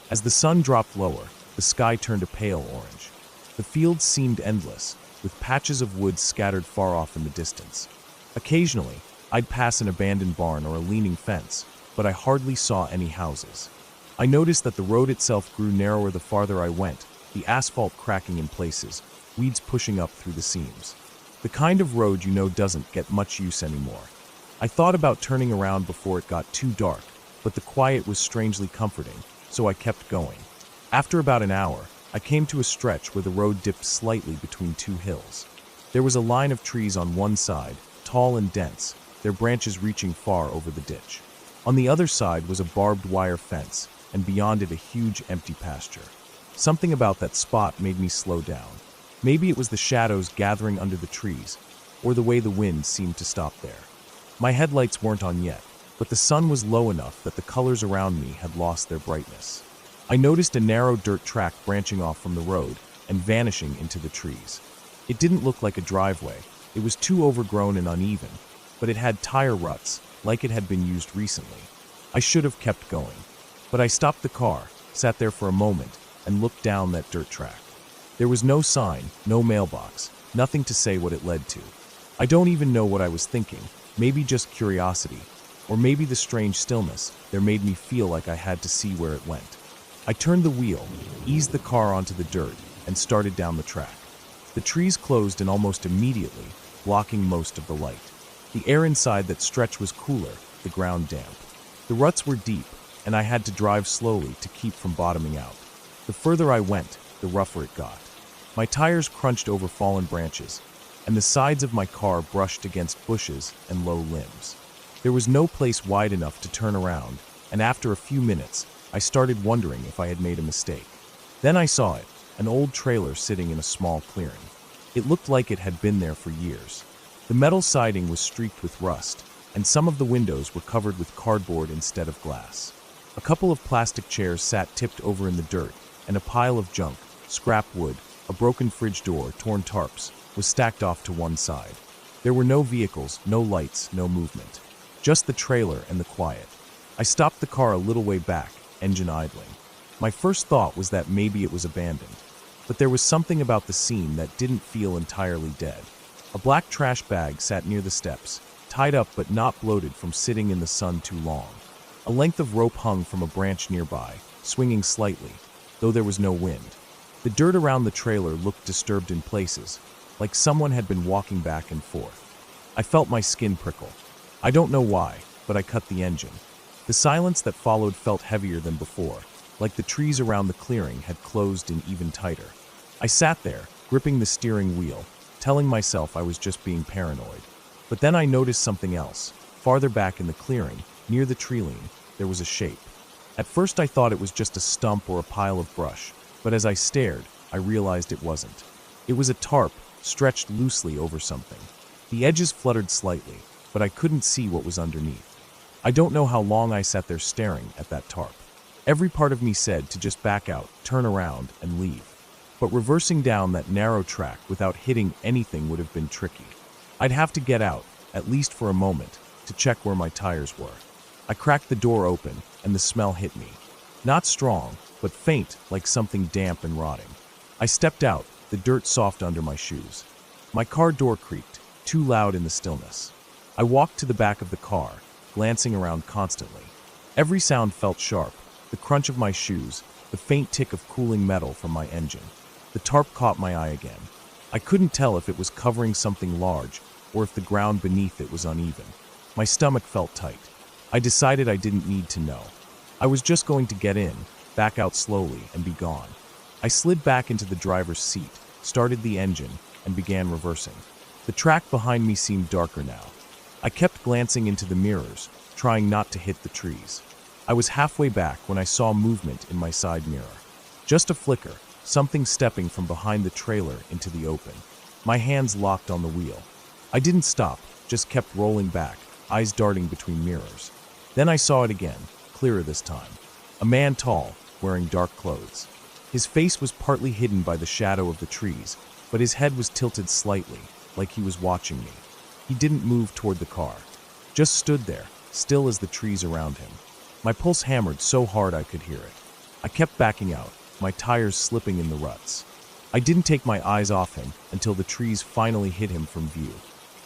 As the sun dropped lower, the sky turned a pale orange. The fields seemed endless, with patches of woods scattered far off in the distance. Occasionally, I'd pass an abandoned barn or a leaning fence, but I hardly saw any houses. I noticed that the road itself grew narrower the farther I went, the asphalt cracking in places, weeds pushing up through the seams. The kind of road you know doesn't get much use anymore. I thought about turning around before it got too dark, but the quiet was strangely comforting, so I kept going. After about an hour, I came to a stretch where the road dipped slightly between two hills. There was a line of trees on one side, tall and dense, their branches reaching far over the ditch. On the other side was a barbed wire fence, and beyond it a huge empty pasture. Something about that spot made me slow down. Maybe it was the shadows gathering under the trees, or the way the wind seemed to stop there. My headlights weren't on yet, but the sun was low enough that the colors around me had lost their brightness. I noticed a narrow dirt track branching off from the road and vanishing into the trees. It didn't look like a driveway. It was too overgrown and uneven, but it had tire ruts, like it had been used recently. I should have kept going, but I stopped the car, sat there for a moment, and looked down that dirt track. There was no sign, no mailbox, nothing to say what it led to. I don't even know what I was thinking, maybe just curiosity, or maybe the strange stillness there made me feel like I had to see where it went. I turned the wheel, eased the car onto the dirt, and started down the track. The trees closed in almost immediately, blocking most of the light. The air inside that stretch was cooler, the ground damp. The ruts were deep, and I had to drive slowly to keep from bottoming out. The further I went, the rougher it got. My tires crunched over fallen branches, and the sides of my car brushed against bushes and low limbs. There was no place wide enough to turn around, and after a few minutes, I started wondering if I had made a mistake. Then I saw it, an old trailer sitting in a small clearing. It looked like it had been there for years. The metal siding was streaked with rust, and some of the windows were covered with cardboard instead of glass. A couple of plastic chairs sat tipped over in the dirt, and a pile of junk, scrap wood, a broken fridge door, torn tarps, was stacked off to one side. There were no vehicles, no lights, no movement. Just the trailer and the quiet. I stopped the car a little way back, engine idling. My first thought was that maybe it was abandoned. But there was something about the scene that didn't feel entirely dead. A black trash bag sat near the steps, tied up but not bloated from sitting in the sun too long. A length of rope hung from a branch nearby, swinging slightly, though there was no wind. The dirt around the trailer looked disturbed in places, like someone had been walking back and forth. I felt my skin prickle. I don't know why, but I cut the engine. The silence that followed felt heavier than before, like the trees around the clearing had closed in even tighter. I sat there, gripping the steering wheel, telling myself I was just being paranoid. But then I noticed something else. Farther back in the clearing, near the tree line, there was a shape. At first I thought it was just a stump or a pile of brush, but as I stared, I realized it wasn't. It was a tarp, stretched loosely over something. The edges fluttered slightly, but I couldn't see what was underneath. I don't know how long I sat there staring at that tarp. Every part of me said to just back out, turn around, and leave. But reversing down that narrow track without hitting anything would have been tricky. I'd have to get out, at least for a moment, to check where my tires were. I cracked the door open, and the smell hit me. Not strong, but faint, like something damp and rotting. I stepped out, the dirt soft under my shoes. My car door creaked, too loud in the stillness. I walked to the back of the car, glancing around constantly. Every sound felt sharp, the crunch of my shoes, the faint tick of cooling metal from my engine. The tarp caught my eye again. I couldn't tell if it was covering something large or if the ground beneath it was uneven. My stomach felt tight. I decided I didn't need to know. I was just going to get in, back out slowly, and be gone. I slid back into the driver's seat, started the engine, and began reversing. The track behind me seemed darker now. I kept glancing into the mirrors, trying not to hit the trees. I was halfway back when I saw movement in my side mirror. Just a flicker, something stepping from behind the trailer into the open. My hands locked on the wheel. I didn't stop, just kept rolling back, eyes darting between mirrors. Then I saw it again, clearer this time. A man tall, wearing dark clothes. His face was partly hidden by the shadow of the trees, but his head was tilted slightly, like he was watching me. He didn't move toward the car, just stood there, still as the trees around him. My pulse hammered so hard I could hear it. I kept backing out, my tires slipping in the ruts. I didn't take my eyes off him until the trees finally hid him from view.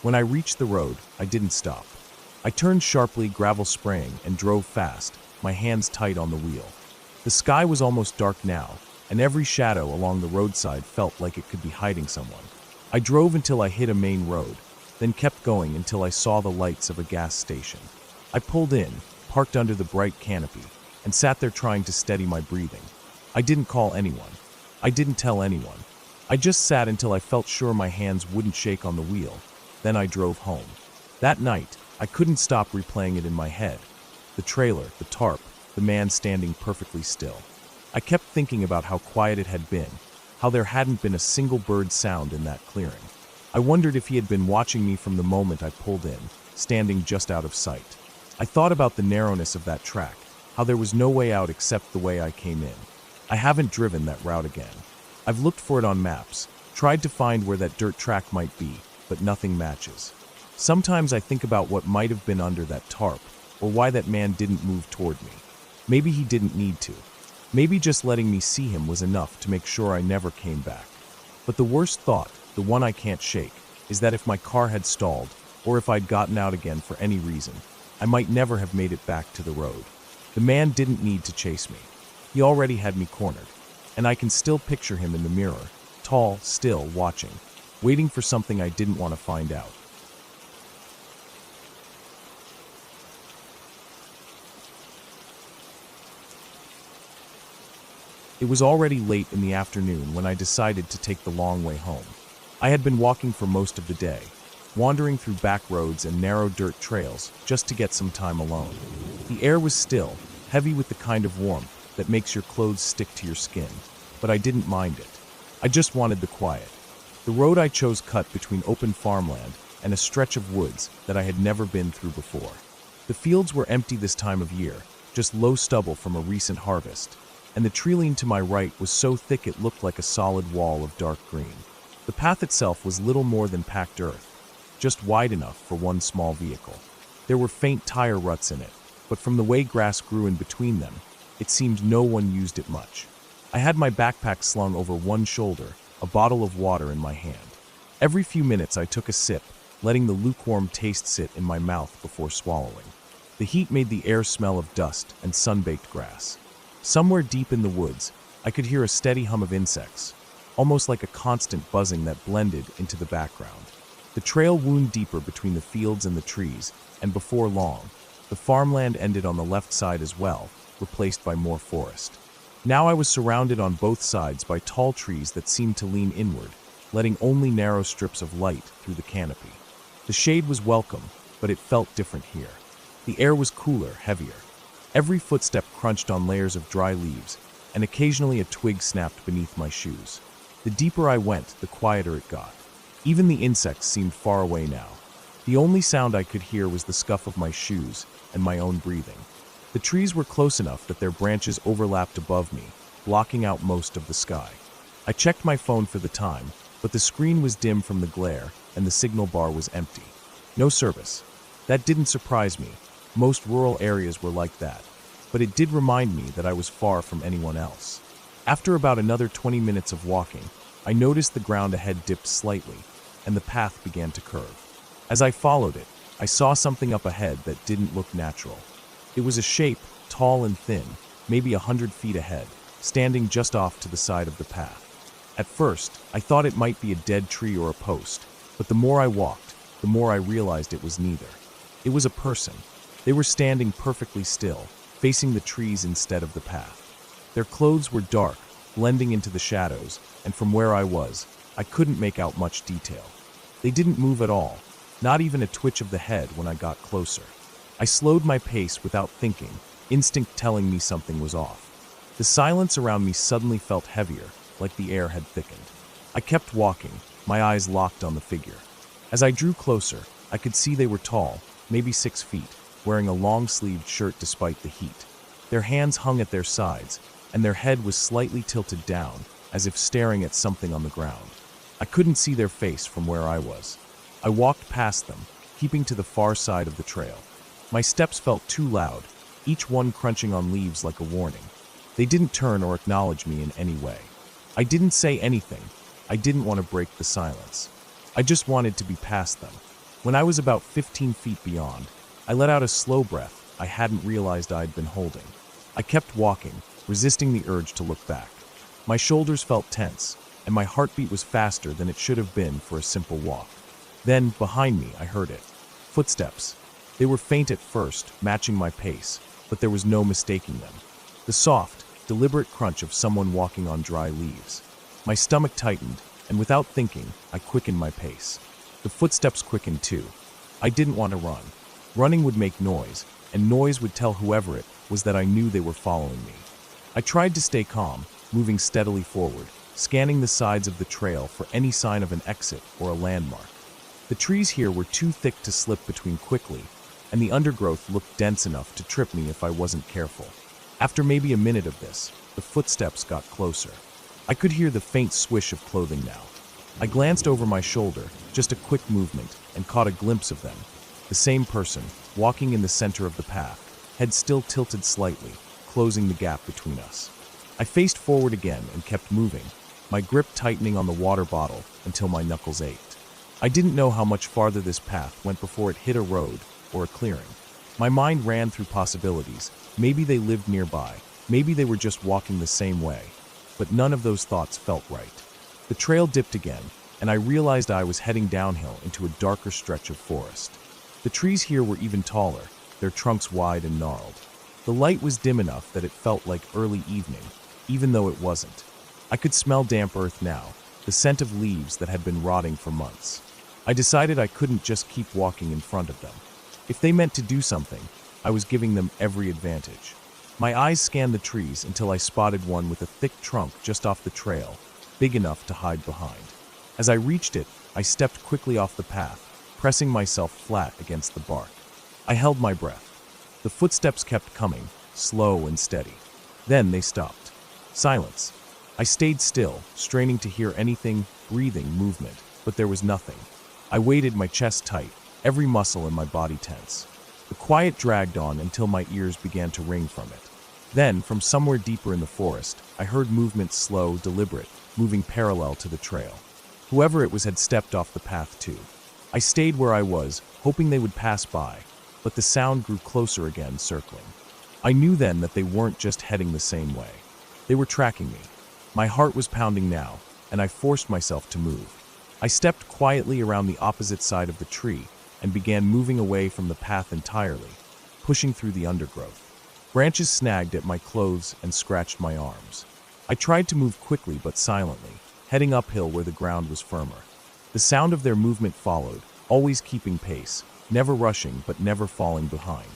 When I reached the road, I didn't stop. I turned sharply, gravel spraying, and drove fast, my hands tight on the wheel. The sky was almost dark now, and every shadow along the roadside felt like it could be hiding someone. I drove until I hit a main road, then kept going until I saw the lights of a gas station. I pulled in, parked under the bright canopy, and sat there trying to steady my breathing. I didn't call anyone. I didn't tell anyone. I just sat until I felt sure my hands wouldn't shake on the wheel. Then I drove home. That night, I couldn't stop replaying it in my head. The trailer, the tarp, the man standing perfectly still. I kept thinking about how quiet it had been, how there hadn't been a single bird sound in that clearing. I wondered if he had been watching me from the moment I pulled in, standing just out of sight. I thought about the narrowness of that track, how there was no way out except the way I came in. I haven't driven that route again. I've looked for it on maps, tried to find where that dirt track might be, but nothing matches. Sometimes I think about what might have been under that tarp, or why that man didn't move toward me. Maybe he didn't need to. Maybe just letting me see him was enough to make sure I never came back. But the worst thought, the one I can't shake, is that if my car had stalled, or if I'd gotten out again for any reason, I might never have made it back to the road. The man didn't need to chase me. He already had me cornered, and I can still picture him in the mirror, tall, still, watching, waiting for something I didn't want to find out. It was already late in the afternoon when I decided to take the long way home. I had been walking for most of the day, wandering through back roads and narrow dirt trails just to get some time alone. The air was still, heavy with the kind of warmth that makes your clothes stick to your skin, but I didn't mind it. I just wanted the quiet. The road I chose cut between open farmland and a stretch of woods that I had never been through before. The fields were empty this time of year, just low stubble from a recent harvest, and the treeline to my right was so thick it looked like a solid wall of dark green. The path itself was little more than packed earth, just wide enough for one small vehicle. There were faint tire ruts in it, but from the way grass grew in between them, it seemed no one used it much. I had my backpack slung over one shoulder, a bottle of water in my hand. Every few minutes I took a sip, letting the lukewarm taste sit in my mouth before swallowing. The heat made the air smell of dust and sun-baked grass. Somewhere deep in the woods, I could hear a steady hum of insects, almost like a constant buzzing that blended into the background. The trail wound deeper between the fields and the trees, and before long, the farmland ended on the left side as well, replaced by more forest. Now I was surrounded on both sides by tall trees that seemed to lean inward, letting only narrow strips of light through the canopy. The shade was welcome, but it felt different here. The air was cooler, heavier. Every footstep crunched on layers of dry leaves, and occasionally a twig snapped beneath my shoes. The deeper I went, the quieter it got. Even the insects seemed far away now. The only sound I could hear was the scuff of my shoes and my own breathing. The trees were close enough that their branches overlapped above me, blocking out most of the sky. I checked my phone for the time, but the screen was dim from the glare and the signal bar was empty. No service. That didn't surprise me. Most rural areas were like that, but it did remind me that I was far from anyone else. After about another 20 minutes of walking, I noticed the ground ahead dipped slightly, and the path began to curve. As I followed it, I saw something up ahead that didn't look natural. It was a shape, tall and thin, maybe 100 feet ahead, standing just off to the side of the path. At first, I thought it might be a dead tree or a post, but the more I walked, the more I realized it was neither. It was a person. They were standing perfectly still, facing the trees instead of the path. Their clothes were dark, blending into the shadows, and from where I was, I couldn't make out much detail. They didn't move at all, not even a twitch of the head when I got closer. I slowed my pace without thinking, instinct telling me something was off. The silence around me suddenly felt heavier, like the air had thickened. I kept walking, my eyes locked on the figure. As I drew closer, I could see they were tall, maybe 6 feet, wearing a long-sleeved shirt despite the heat. Their hands hung at their sides, and their head was slightly tilted down, as if staring at something on the ground. I couldn't see their face from where I was. I walked past them, keeping to the far side of the trail. My steps felt too loud, each one crunching on leaves like a warning. They didn't turn or acknowledge me in any way. I didn't say anything. I didn't want to break the silence. I just wanted to be past them. When I was about 15 feet beyond, I let out a slow breath I hadn't realized I'd been holding. I kept walking, resisting the urge to look back. My shoulders felt tense, and my heartbeat was faster than it should have been for a simple walk. Then, behind me, I heard it. Footsteps. They were faint at first, matching my pace, but there was no mistaking them. The soft, deliberate crunch of someone walking on dry leaves. My stomach tightened, and without thinking, I quickened my pace. The footsteps quickened too. I didn't want to run. Running would make noise, and noise would tell whoever it was that I knew they were following me. I tried to stay calm, moving steadily forward, scanning the sides of the trail for any sign of an exit or a landmark. The trees here were too thick to slip between quickly, and the undergrowth looked dense enough to trip me if I wasn't careful. After maybe a minute of this, the footsteps got closer. I could hear the faint swish of clothing now. I glanced over my shoulder, just a quick movement, and caught a glimpse of them. The same person, walking in the center of the path, head still tilted slightly, closing the gap between us. I faced forward again and kept moving, my grip tightening on the water bottle until my knuckles ached. I didn't know how much farther this path went before it hit a road or a clearing. My mind ran through possibilities. Maybe they lived nearby, maybe they were just walking the same way, but none of those thoughts felt right. The trail dipped again, and I realized I was heading downhill into a darker stretch of forest. The trees here were even taller, their trunks wide and gnarled. The light was dim enough that it felt like early evening, even though it wasn't. I could smell damp earth now, the scent of leaves that had been rotting for months. I decided I couldn't just keep walking in front of them. If they meant to do something, I was giving them every advantage. My eyes scanned the trees until I spotted one with a thick trunk just off the trail, big enough to hide behind. As I reached it, I stepped quickly off the path, pressing myself flat against the bark. I held my breath. The footsteps kept coming, slow and steady. Then they stopped. Silence. I stayed still, straining to hear anything, breathing, movement, but there was nothing. I waited, my chest tight, every muscle in my body tense. The quiet dragged on until my ears began to ring from it. Then, from somewhere deeper in the forest, I heard movement slow, deliberate, moving parallel to the trail. Whoever it was had stepped off the path too. I stayed where I was, hoping they would pass by, but the sound grew closer again, circling. I knew then that they weren't just heading the same way. They were tracking me. My heart was pounding now, and I forced myself to move. I stepped quietly around the opposite side of the tree and began moving away from the path entirely, pushing through the undergrowth. Branches snagged at my clothes and scratched my arms. I tried to move quickly but silently, heading uphill where the ground was firmer. The sound of their movement followed, always keeping pace, never rushing but never falling behind.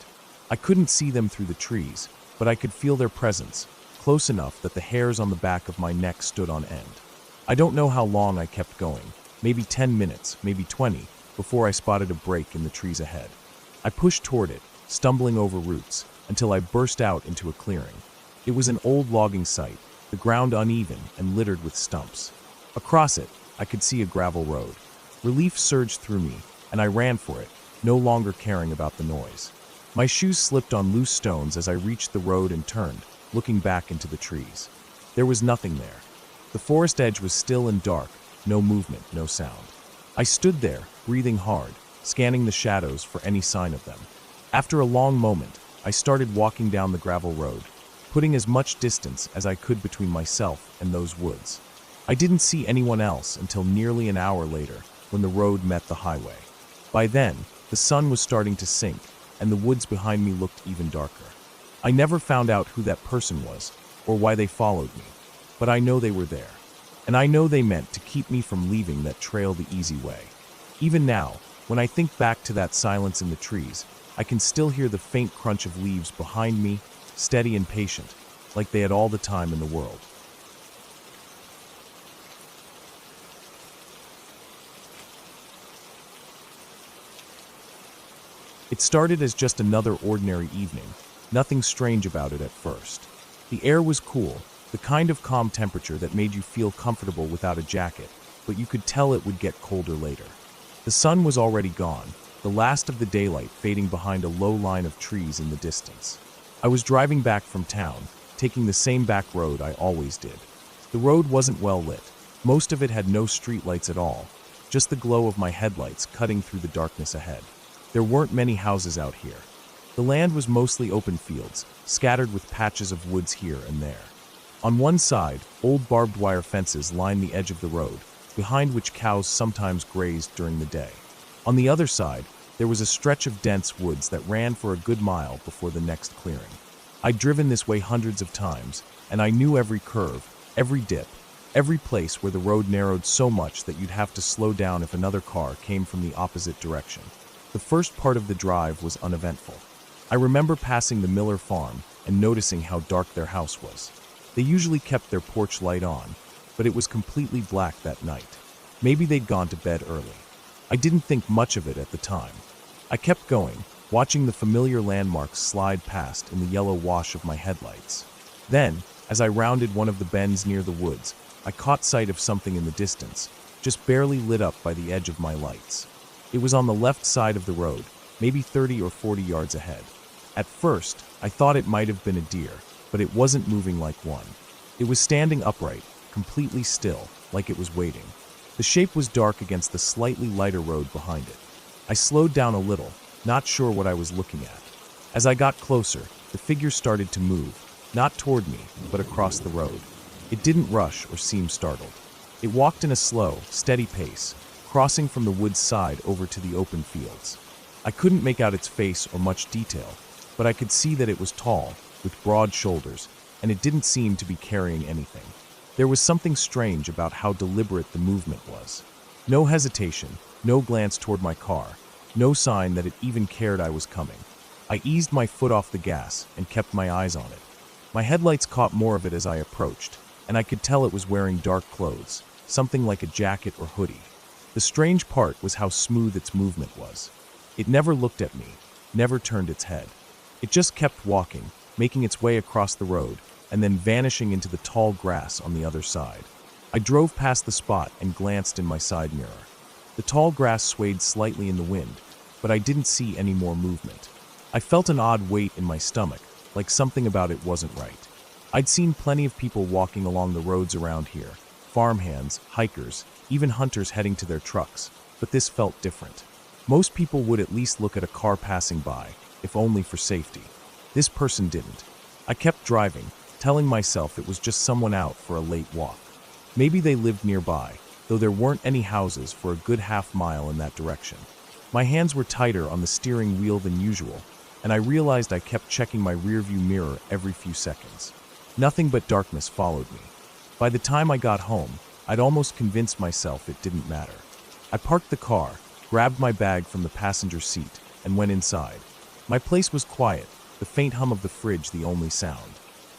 I couldn't see them through the trees, but I could feel their presence, close enough that the hairs on the back of my neck stood on end. I don't know how long I kept going, maybe 10 minutes, maybe 20, before I spotted a break in the trees ahead. I pushed toward it, stumbling over roots, until I burst out into a clearing. It was an old logging site, the ground uneven and littered with stumps. Across it, I could see a gravel road. Relief surged through me, and I ran for it, no longer caring about the noise. My shoes slipped on loose stones as I reached the road and turned, looking back into the trees. There was nothing there. The forest edge was still and dark, no movement, no sound. I stood there, breathing hard, scanning the shadows for any sign of them. After a long moment, I started walking down the gravel road, putting as much distance as I could between myself and those woods. I didn't see anyone else until nearly an hour later, when the road met the highway. By then, the sun was starting to sink, and the woods behind me looked even darker. I never found out who that person was, or why they followed me, but I know they were there. And I know they meant to keep me from leaving that trail the easy way. Even now, when I think back to that silence in the trees, I can still hear the faint crunch of leaves behind me, steady and patient, like they had all the time in the world. It started as just another ordinary evening, nothing strange about it at first. The air was cool, the kind of calm temperature that made you feel comfortable without a jacket, but you could tell it would get colder later. The sun was already gone, the last of the daylight fading behind a low line of trees in the distance. I was driving back from town, taking the same back road I always did. The road wasn't well lit. Most of it had no streetlights at all, just the glow of my headlights cutting through the darkness ahead. There weren't many houses out here. The land was mostly open fields, scattered with patches of woods here and there. On one side, old barbed wire fences lined the edge of the road, behind which cows sometimes grazed during the day. On the other side, there was a stretch of dense woods that ran for a good mile before the next clearing. I'd driven this way hundreds of times, and I knew every curve, every dip, every place where the road narrowed so much that you'd have to slow down if another car came from the opposite direction. The first part of the drive was uneventful. I remember passing the Miller farm and noticing how dark their house was. They usually kept their porch light on, but it was completely black that night. Maybe they'd gone to bed early. I didn't think much of it at the time. I kept going, watching the familiar landmarks slide past in the yellow wash of my headlights. Then, as I rounded one of the bends near the woods, I caught sight of something in the distance, just barely lit up by the edge of my lights. It was on the left side of the road, maybe 30 or 40 yards ahead. At first, I thought it might have been a deer, but it wasn't moving like one. It was standing upright, completely still, like it was waiting. The shape was dark against the slightly lighter road behind it. I slowed down a little, not sure what I was looking at. As I got closer, the figure started to move, not toward me, but across the road. It didn't rush or seem startled. It walked in a slow, steady pace, crossing from the wood's side over to the open fields. I couldn't make out its face or much detail, but I could see that it was tall, with broad shoulders, and it didn't seem to be carrying anything. There was something strange about how deliberate the movement was. No hesitation, no glance toward my car, no sign that it even cared I was coming. I eased my foot off the gas and kept my eyes on it. My headlights caught more of it as I approached, and I could tell it was wearing dark clothes, something like a jacket or hoodie. The strange part was how smooth its movement was. It never looked at me, never turned its head. It just kept walking, making its way across the road, and then vanishing into the tall grass on the other side. I drove past the spot and glanced in my side mirror. The tall grass swayed slightly in the wind, but I didn't see any more movement. I felt an odd weight in my stomach, like something about it wasn't right. I'd seen plenty of people walking along the roads around here, farmhands, hikers, even hunters heading to their trucks, but this felt different. Most people would at least look at a car passing by, if only for safety. This person didn't. I kept driving, telling myself it was just someone out for a late walk. Maybe they lived nearby, though there weren't any houses for a good half-mile in that direction. My hands were tighter on the steering wheel than usual, and I realized I kept checking my rearview mirror every few seconds. Nothing but darkness followed me. By the time I got home, I'd almost convinced myself it didn't matter. I parked the car, grabbed my bag from the passenger seat, and went inside. My place was quiet, the faint hum of the fridge the only sound.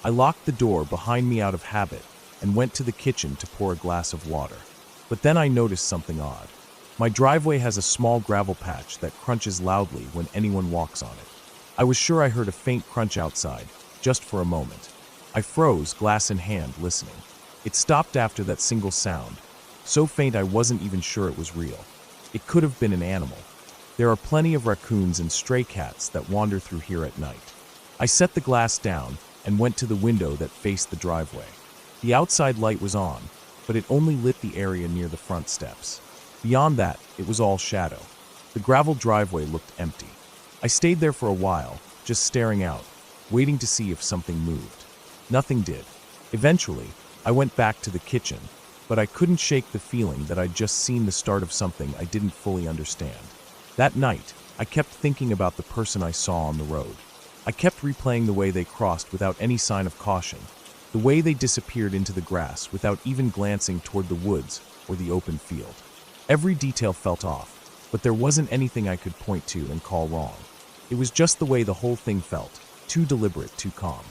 I locked the door behind me out of habit and went to the kitchen to pour a glass of water. But then I noticed something odd. My driveway has a small gravel patch that crunches loudly when anyone walks on it. I was sure I heard a faint crunch outside, just for a moment. I froze, glass in hand, listening. It stopped after that single sound, so faint I wasn't even sure it was real. It could have been an animal. There are plenty of raccoons and stray cats that wander through here at night. I set the glass down and went to the window that faced the driveway. The outside light was on, but it only lit the area near the front steps. Beyond that, it was all shadow. The gravel driveway looked empty. I stayed there for a while, just staring out, waiting to see if something moved. Nothing did. Eventually, I went back to the kitchen, but I couldn't shake the feeling that I'd just seen the start of something I didn't fully understand. That night, I kept thinking about the person I saw on the road. I kept replaying the way they crossed without any sign of caution, the way they disappeared into the grass without even glancing toward the woods or the open field. Every detail felt off, but there wasn't anything I could point to and call wrong. It was just the way the whole thing felt, too deliberate, too calm.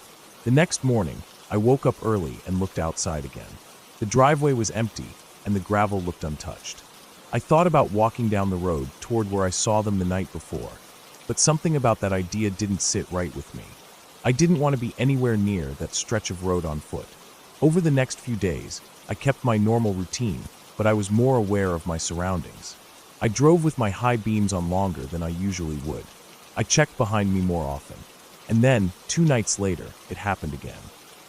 The next morning, I woke up early and looked outside again. The driveway was empty, and the gravel looked untouched. I thought about walking down the road toward where I saw them the night before, but something about that idea didn't sit right with me. I didn't want to be anywhere near that stretch of road on foot. Over the next few days, I kept my normal routine, but I was more aware of my surroundings. I drove with my high beams on longer than I usually would. I checked behind me more often. And then, 2 nights later, it happened again.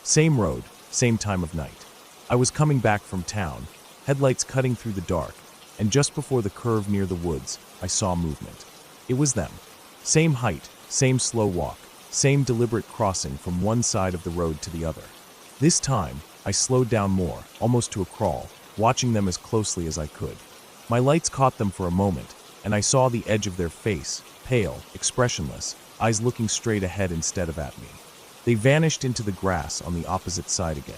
Same road, same time of night. I was coming back from town, headlights cutting through the dark, and just before the curve near the woods, I saw movement. It was them. Same height, same slow walk, same deliberate crossing from one side of the road to the other. This time, I slowed down more, almost to a crawl, watching them as closely as I could. My lights caught them for a moment, and I saw the edge of their face, pale, expressionless, eyes looking straight ahead instead of at me. They vanished into the grass on the opposite side again.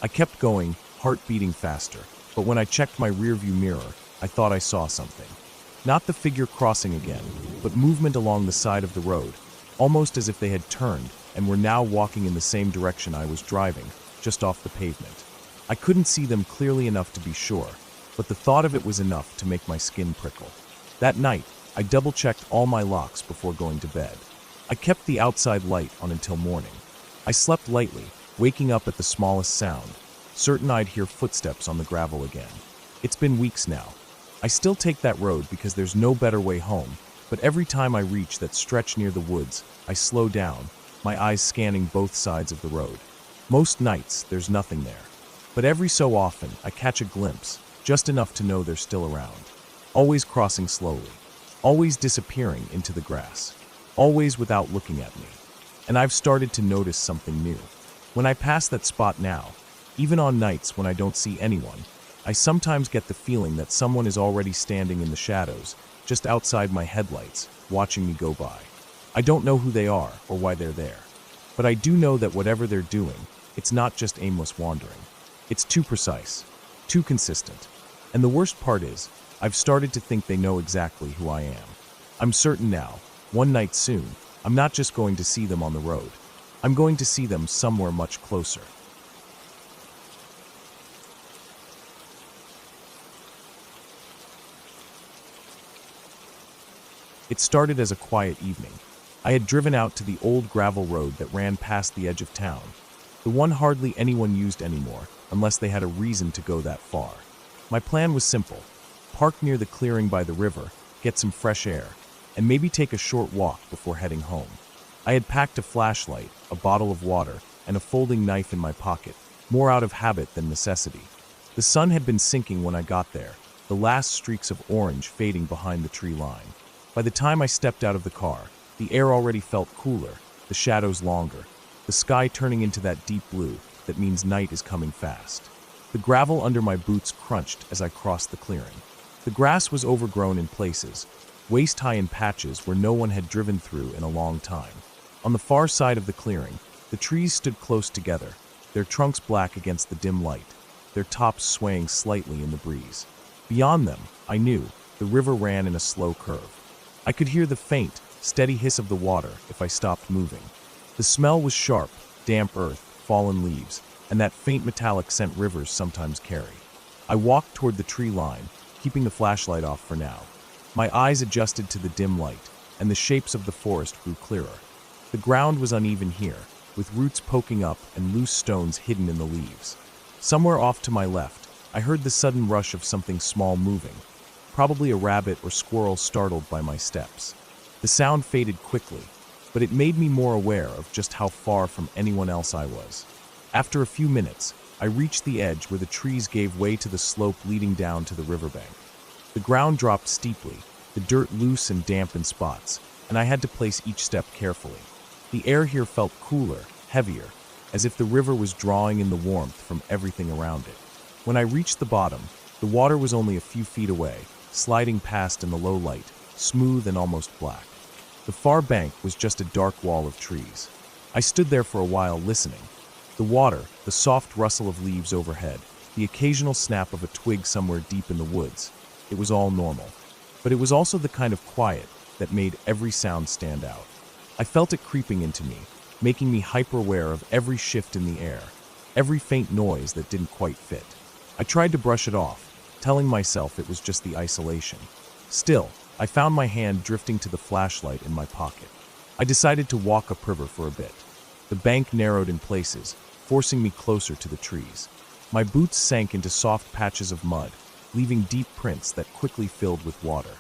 I kept going, heart beating faster, but when I checked my rearview mirror, I thought I saw something. Not the figure crossing again, but movement along the side of the road, almost as if they had turned and were now walking in the same direction I was driving, just off the pavement. I couldn't see them clearly enough to be sure, but the thought of it was enough to make my skin prickle. That night, I double-checked all my locks before going to bed. I kept the outside light on until morning. I slept lightly, waking up at the smallest sound, certain I'd hear footsteps on the gravel again. It's been weeks now. I still take that road because there's no better way home, but every time I reach that stretch near the woods, I slow down, my eyes scanning both sides of the road. Most nights, there's nothing there. But every so often, I catch a glimpse, just enough to know they're still around. Always crossing slowly. Always disappearing into the grass. Always without looking at me. And I've started to notice something new. When I pass that spot now, even on nights when I don't see anyone, I sometimes get the feeling that someone is already standing in the shadows, just outside my headlights, watching me go by. I don't know who they are or why they're there. But I do know that whatever they're doing, it's not just aimless wandering. It's too precise, too consistent. And the worst part is, I've started to think they know exactly who I am. I'm certain now, one night soon, I'm not just going to see them on the road. I'm going to see them somewhere much closer. It started as a quiet evening. I had driven out to the old gravel road that ran past the edge of town, the one hardly anyone used anymore, unless they had a reason to go that far. My plan was simple: park near the clearing by the river, get some fresh air, and maybe take a short walk before heading home. I had packed a flashlight, a bottle of water, and a folding knife in my pocket, more out of habit than necessity. The sun had been sinking when I got there, the last streaks of orange fading behind the tree line. By the time I stepped out of the car, the air already felt cooler, the shadows longer, the sky turning into that deep blue that means night is coming fast. The gravel under my boots crunched as I crossed the clearing. The grass was overgrown in places, waist-high in patches where no one had driven through in a long time. On the far side of the clearing, the trees stood close together, their trunks black against the dim light, their tops swaying slightly in the breeze. Beyond them, I knew, the river ran in a slow curve. I could hear the faint, steady hiss of the water if I stopped moving. The smell was sharp, damp earth, fallen leaves, and that faint metallic scent rivers sometimes carry. I walked toward the tree line, keeping the flashlight off for now. My eyes adjusted to the dim light, and the shapes of the forest grew clearer. The ground was uneven here, with roots poking up and loose stones hidden in the leaves. Somewhere off to my left, I heard the sudden rush of something small moving, probably a rabbit or squirrel startled by my steps. The sound faded quickly, but it made me more aware of just how far from anyone else I was. After a few minutes, I reached the edge where the trees gave way to the slope leading down to the riverbank. The ground dropped steeply, the dirt loose and damp in spots, and I had to place each step carefully. The air here felt cooler, heavier, as if the river was drawing in the warmth from everything around it. When I reached the bottom, the water was only a few feet away, sliding past in the low light, smooth and almost black. The far bank was just a dark wall of trees. I stood there for a while listening. The water, the soft rustle of leaves overhead, the occasional snap of a twig somewhere deep in the woods. It was all normal. But it was also the kind of quiet that made every sound stand out. I felt it creeping into me, making me hyper-aware of every shift in the air, every faint noise that didn't quite fit. I tried to brush it off, telling myself it was just the isolation. Still, I found my hand drifting to the flashlight in my pocket. I decided to walk upriver for a bit. The bank narrowed in places, forcing me closer to the trees. My boots sank into soft patches of mud, leaving deep prints that quickly filled with water.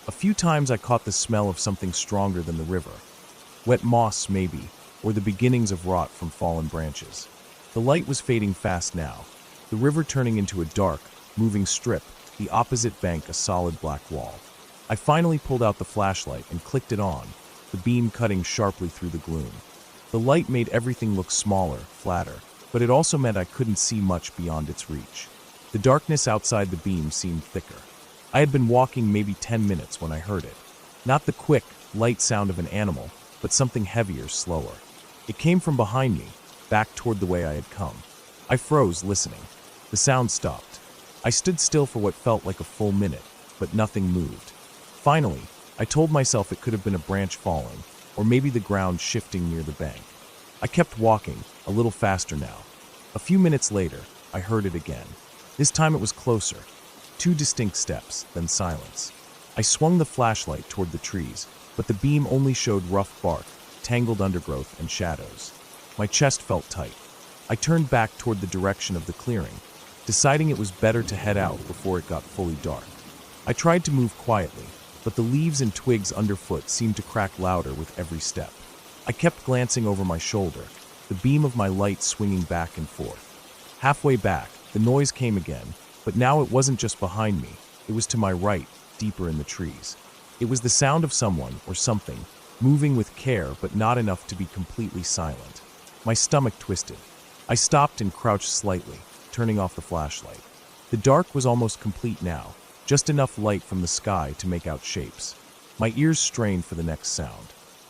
A few times I caught the smell of something stronger than the river. Wet moss, maybe, or the beginnings of rot from fallen branches. The light was fading fast now, the river turning into a dark, moving strip, the opposite bank a solid black wall. I finally pulled out the flashlight and clicked it on, the beam cutting sharply through the gloom. The light made everything look smaller, flatter, but it also meant I couldn't see much beyond its reach. The darkness outside the beam seemed thicker. I had been walking maybe 10 minutes when I heard it. Not the quick, light sound of an animal, but something heavier, slower. It came from behind me, back toward the way I had come. I froze, listening. The sound stopped. I stood still for what felt like a full minute, but nothing moved. Finally, I told myself it could have been a branch falling, or maybe the ground shifting near the bank. I kept walking, a little faster now. A few minutes later, I heard it again. This time it was closer. 2 distinct steps, then silence. I swung the flashlight toward the trees, but the beam only showed rough bark, tangled undergrowth, and shadows. My chest felt tight. I turned back toward the direction of the clearing, deciding it was better to head out before it got fully dark. I tried to move quietly, but the leaves and twigs underfoot seemed to crack louder with every step. I kept glancing over my shoulder, the beam of my light swinging back and forth. Halfway back, the noise came again, but now it wasn't just behind me, it was to my right, deeper in the trees. It was the sound of someone, or something, moving with care but not enough to be completely silent. My stomach twisted. I stopped and crouched slightly, turning off the flashlight. The dark was almost complete now, just enough light from the sky to make out shapes. My ears strained for the next sound.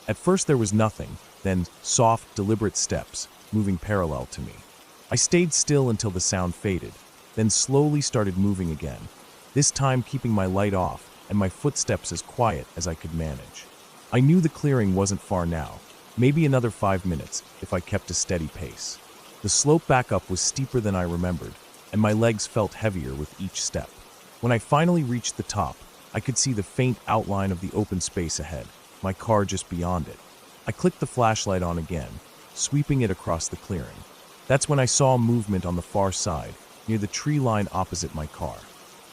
At first there was nothing, then soft, deliberate steps, moving parallel to me. I stayed still until the sound faded, then slowly started moving again, this time keeping my light off and my footsteps as quiet as I could manage. I knew the clearing wasn't far now, maybe another 5 minutes if I kept a steady pace. The slope back up was steeper than I remembered, and my legs felt heavier with each step. When I finally reached the top, I could see the faint outline of the open space ahead, my car just beyond it. I clicked the flashlight on again, sweeping it across the clearing. That's when I saw movement on the far side, near the tree line opposite my car.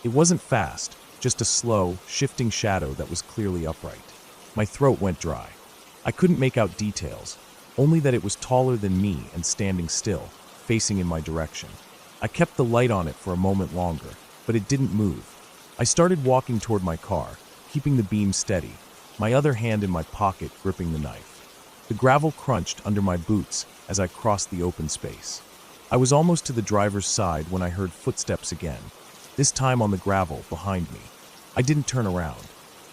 It wasn't fast, just a slow, shifting shadow that was clearly upright. My throat went dry. I couldn't make out details, only that it was taller than me and standing still, facing in my direction. I kept the light on it for a moment longer, but it didn't move. I started walking toward my car, keeping the beam steady, my other hand in my pocket gripping the knife. The gravel crunched under my boots as I crossed the open space. I was almost to the driver's side when I heard footsteps again, this time on the gravel behind me. I didn't turn around.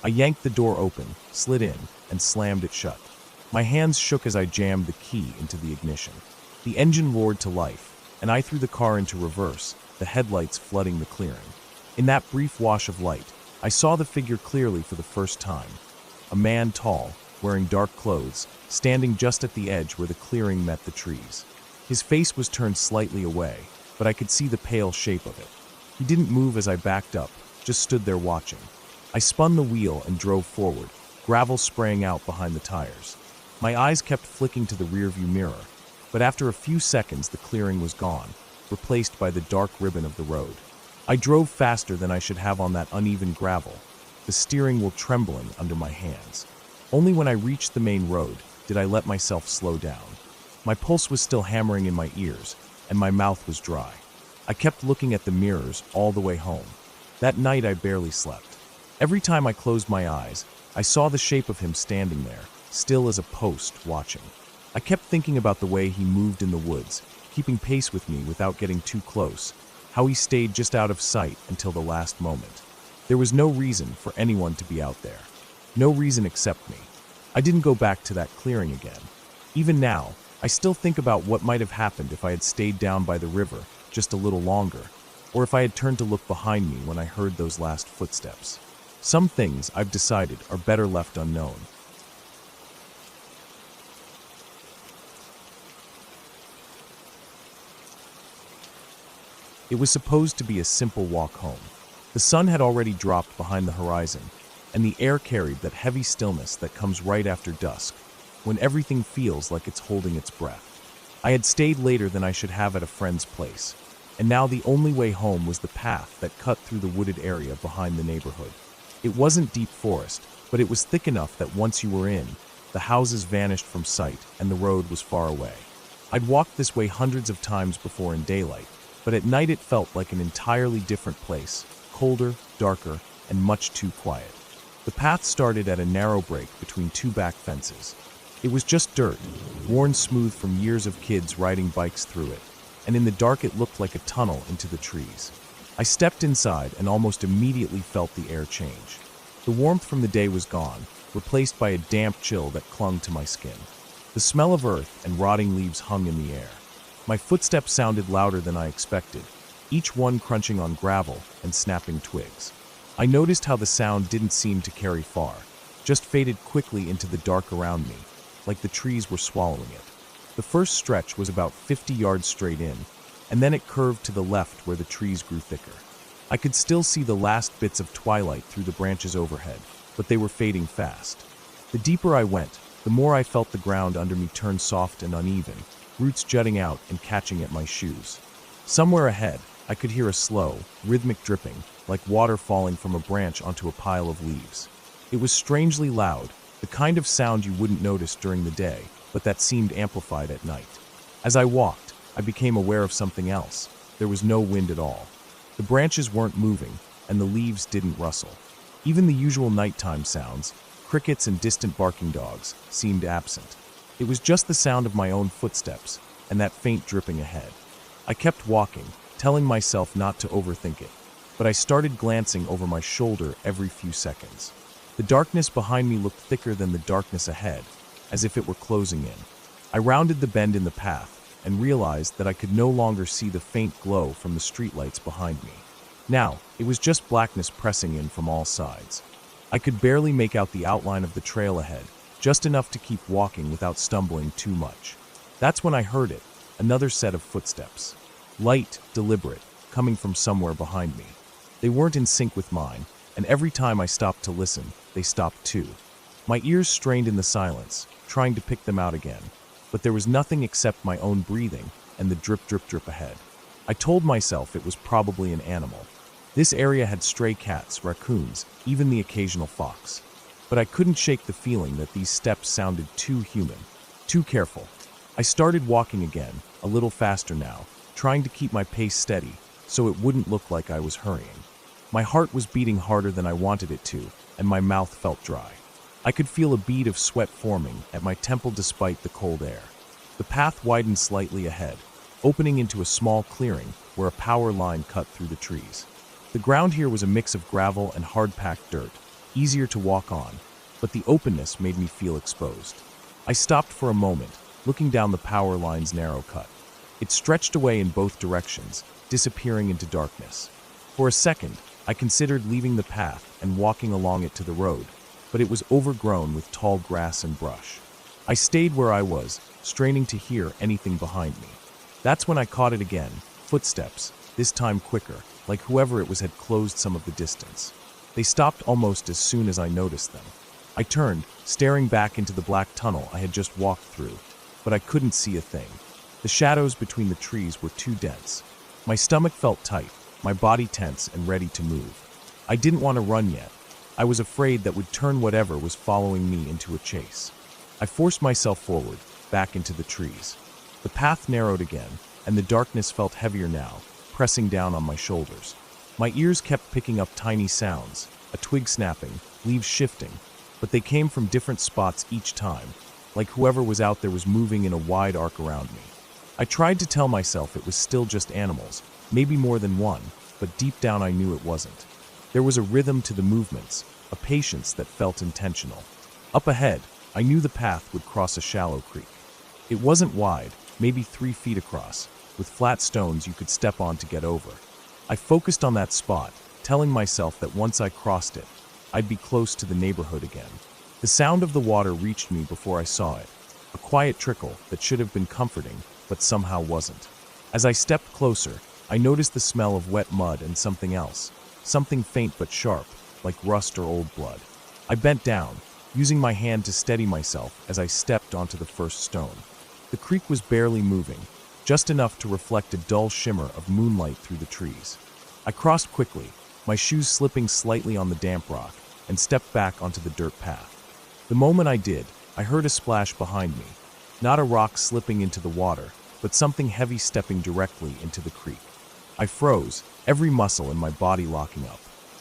I yanked the door open, slid in, and slammed it shut. My hands shook as I jammed the key into the ignition. The engine roared to life, and I threw the car into reverse, the headlights flooding the clearing. In that brief wash of light, I saw the figure clearly for the first time. A man tall, wearing dark clothes, standing just at the edge where the clearing met the trees. His face was turned slightly away, but I could see the pale shape of it. He didn't move as I backed up, just stood there watching. I spun the wheel and drove forward, gravel spraying out behind the tires. My eyes kept flicking to the rearview mirror, but after a few seconds the clearing was gone, replaced by the dark ribbon of the road. I drove faster than I should have on that uneven gravel, the steering wheel trembling under my hands. Only when I reached the main road did I let myself slow down. My pulse was still hammering in my ears, and my mouth was dry. I kept looking at the mirrors all the way home. That night I barely slept. Every time I closed my eyes, I saw the shape of him standing there, still as a post, watching. I kept thinking about the way he moved in the woods, keeping pace with me without getting too close, how he stayed just out of sight until the last moment. There was no reason for anyone to be out there. No reason except me. I didn't go back to that clearing again. Even now, I still think about what might have happened if I had stayed down by the river just a little longer, or if I had turned to look behind me when I heard those last footsteps. Some things, I've decided, are better left unknown. It was supposed to be a simple walk home. The sun had already dropped behind the horizon, and the air carried that heavy stillness that comes right after dusk, when everything feels like it's holding its breath. I had stayed later than I should have at a friend's place, and now the only way home was the path that cut through the wooded area behind the neighborhood. It wasn't deep forest, but it was thick enough that once you were in, the houses vanished from sight and the road was far away. I'd walked this way hundreds of times before in daylight, but at night it felt like an entirely different place, colder, darker, and much too quiet. The path started at a narrow break between two back fences. It was just dirt, worn smooth from years of kids riding bikes through it, and in the dark it looked like a tunnel into the trees. I stepped inside and almost immediately felt the air change. The warmth from the day was gone, replaced by a damp chill that clung to my skin. The smell of earth and rotting leaves hung in the air. My footsteps sounded louder than I expected, each one crunching on gravel and snapping twigs. I noticed how the sound didn't seem to carry far, just faded quickly into the dark around me, like the trees were swallowing it. The first stretch was about 50 yards straight in, and then it curved to the left where the trees grew thicker. I could still see the last bits of twilight through the branches overhead, but they were fading fast. The deeper I went, the more I felt the ground under me turn soft and uneven, roots jutting out and catching at my shoes. Somewhere ahead, I could hear a slow, rhythmic dripping, like water falling from a branch onto a pile of leaves. It was strangely loud, the kind of sound you wouldn't notice during the day, but that seemed amplified at night. As I walked, I became aware of something else. There was no wind at all. The branches weren't moving, and the leaves didn't rustle. Even the usual nighttime sounds, crickets and distant barking dogs, seemed absent. It was just the sound of my own footsteps, and that faint dripping ahead. I kept walking, telling myself not to overthink it, but I started glancing over my shoulder every few seconds. The darkness behind me looked thicker than the darkness ahead, as if it were closing in. I rounded the bend in the path, and realized that I could no longer see the faint glow from the streetlights behind me. Now, it was just blackness pressing in from all sides. I could barely make out the outline of the trail ahead, just enough to keep walking without stumbling too much. That's when I heard it, another set of footsteps. Light, deliberate, coming from somewhere behind me. They weren't in sync with mine, and every time I stopped to listen, they stopped too. My ears strained in the silence, trying to pick them out again, but there was nothing except my own breathing and the drip, drip, drip ahead. I told myself it was probably an animal. This area had stray cats, raccoons, even the occasional fox. But I couldn't shake the feeling that these steps sounded too human, too careful. I started walking again, a little faster now, trying to keep my pace steady so it wouldn't look like I was hurrying. My heart was beating harder than I wanted it to, and my mouth felt dry. I could feel a bead of sweat forming at my temple despite the cold air. The path widened slightly ahead, opening into a small clearing where a power line cut through the trees. The ground here was a mix of gravel and hard-packed dirt, easier to walk on, but the openness made me feel exposed. I stopped for a moment, looking down the power line's narrow cut. It stretched away in both directions, disappearing into darkness. For a second, I considered leaving the path and walking along it to the road, but it was overgrown with tall grass and brush. I stayed where I was, straining to hear anything behind me. That's when I caught it again, footsteps, this time quicker, like whoever it was had closed some of the distance. They stopped almost as soon as I noticed them. I turned, staring back into the black tunnel I had just walked through, but I couldn't see a thing. The shadows between the trees were too dense. My stomach felt tight, my body tense and ready to move. I didn't want to run yet. I was afraid that would turn whatever was following me into a chase. I forced myself forward, back into the trees. The path narrowed again, and the darkness felt heavier now, pressing down on my shoulders. My ears kept picking up tiny sounds, a twig snapping, leaves shifting, but they came from different spots each time, like whoever was out there was moving in a wide arc around me. I tried to tell myself it was still just animals, maybe more than one, but deep down I knew it wasn't. There was a rhythm to the movements, a patience that felt intentional. Up ahead, I knew the path would cross a shallow creek. It wasn't wide, maybe 3 feet across, with flat stones you could step on to get over. I focused on that spot, telling myself that once I crossed it, I'd be close to the neighborhood again. The sound of the water reached me before I saw it, a quiet trickle that should have been comforting, but somehow wasn't. As I stepped closer, I noticed the smell of wet mud and something else, something faint but sharp, like rust or old blood. I bent down, using my hand to steady myself as I stepped onto the first stone. The creek was barely moving, just enough to reflect a dull shimmer of moonlight through the trees. I crossed quickly, my shoes slipping slightly on the damp rock, and stepped back onto the dirt path. The moment I did, I heard a splash behind me, not a rock slipping into the water, but something heavy stepping directly into the creek. I froze, every muscle in my body locking up.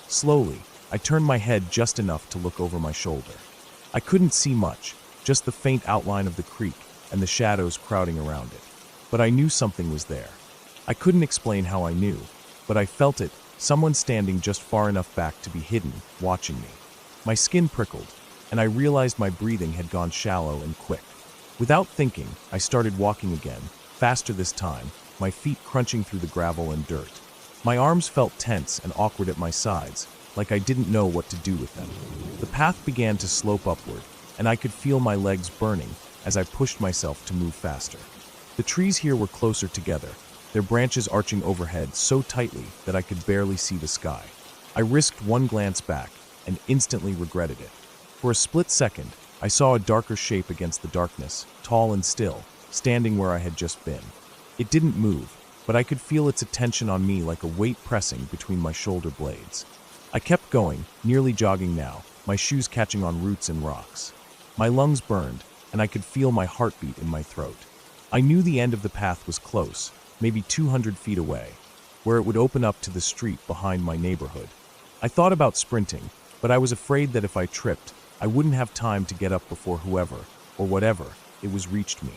Slowly, I turned my head just enough to look over my shoulder. I couldn't see much, just the faint outline of the creek and the shadows crowding around it. But I knew something was there. I couldn't explain how I knew, but I felt it, someone standing just far enough back to be hidden, watching me. My skin prickled, and I realized my breathing had gone shallow and quick. Without thinking, I started walking again, faster this time, my feet crunching through the gravel and dirt. My arms felt tense and awkward at my sides, like I didn't know what to do with them. The path began to slope upward, and I could feel my legs burning as I pushed myself to move faster. The trees here were closer together, their branches arching overhead so tightly that I could barely see the sky. I risked one glance back and instantly regretted it. For a split second, I saw a darker shape against the darkness, tall and still, standing where I had just been. It didn't move, but I could feel its attention on me like a weight pressing between my shoulder blades. I kept going, nearly jogging now, my shoes catching on roots and rocks. My lungs burned, and I could feel my heartbeat in my throat. I knew the end of the path was close, maybe 200 feet away, where it would open up to the street behind my neighborhood. I thought about sprinting, but I was afraid that if I tripped, I wouldn't have time to get up before whoever, or whatever, it was reached me.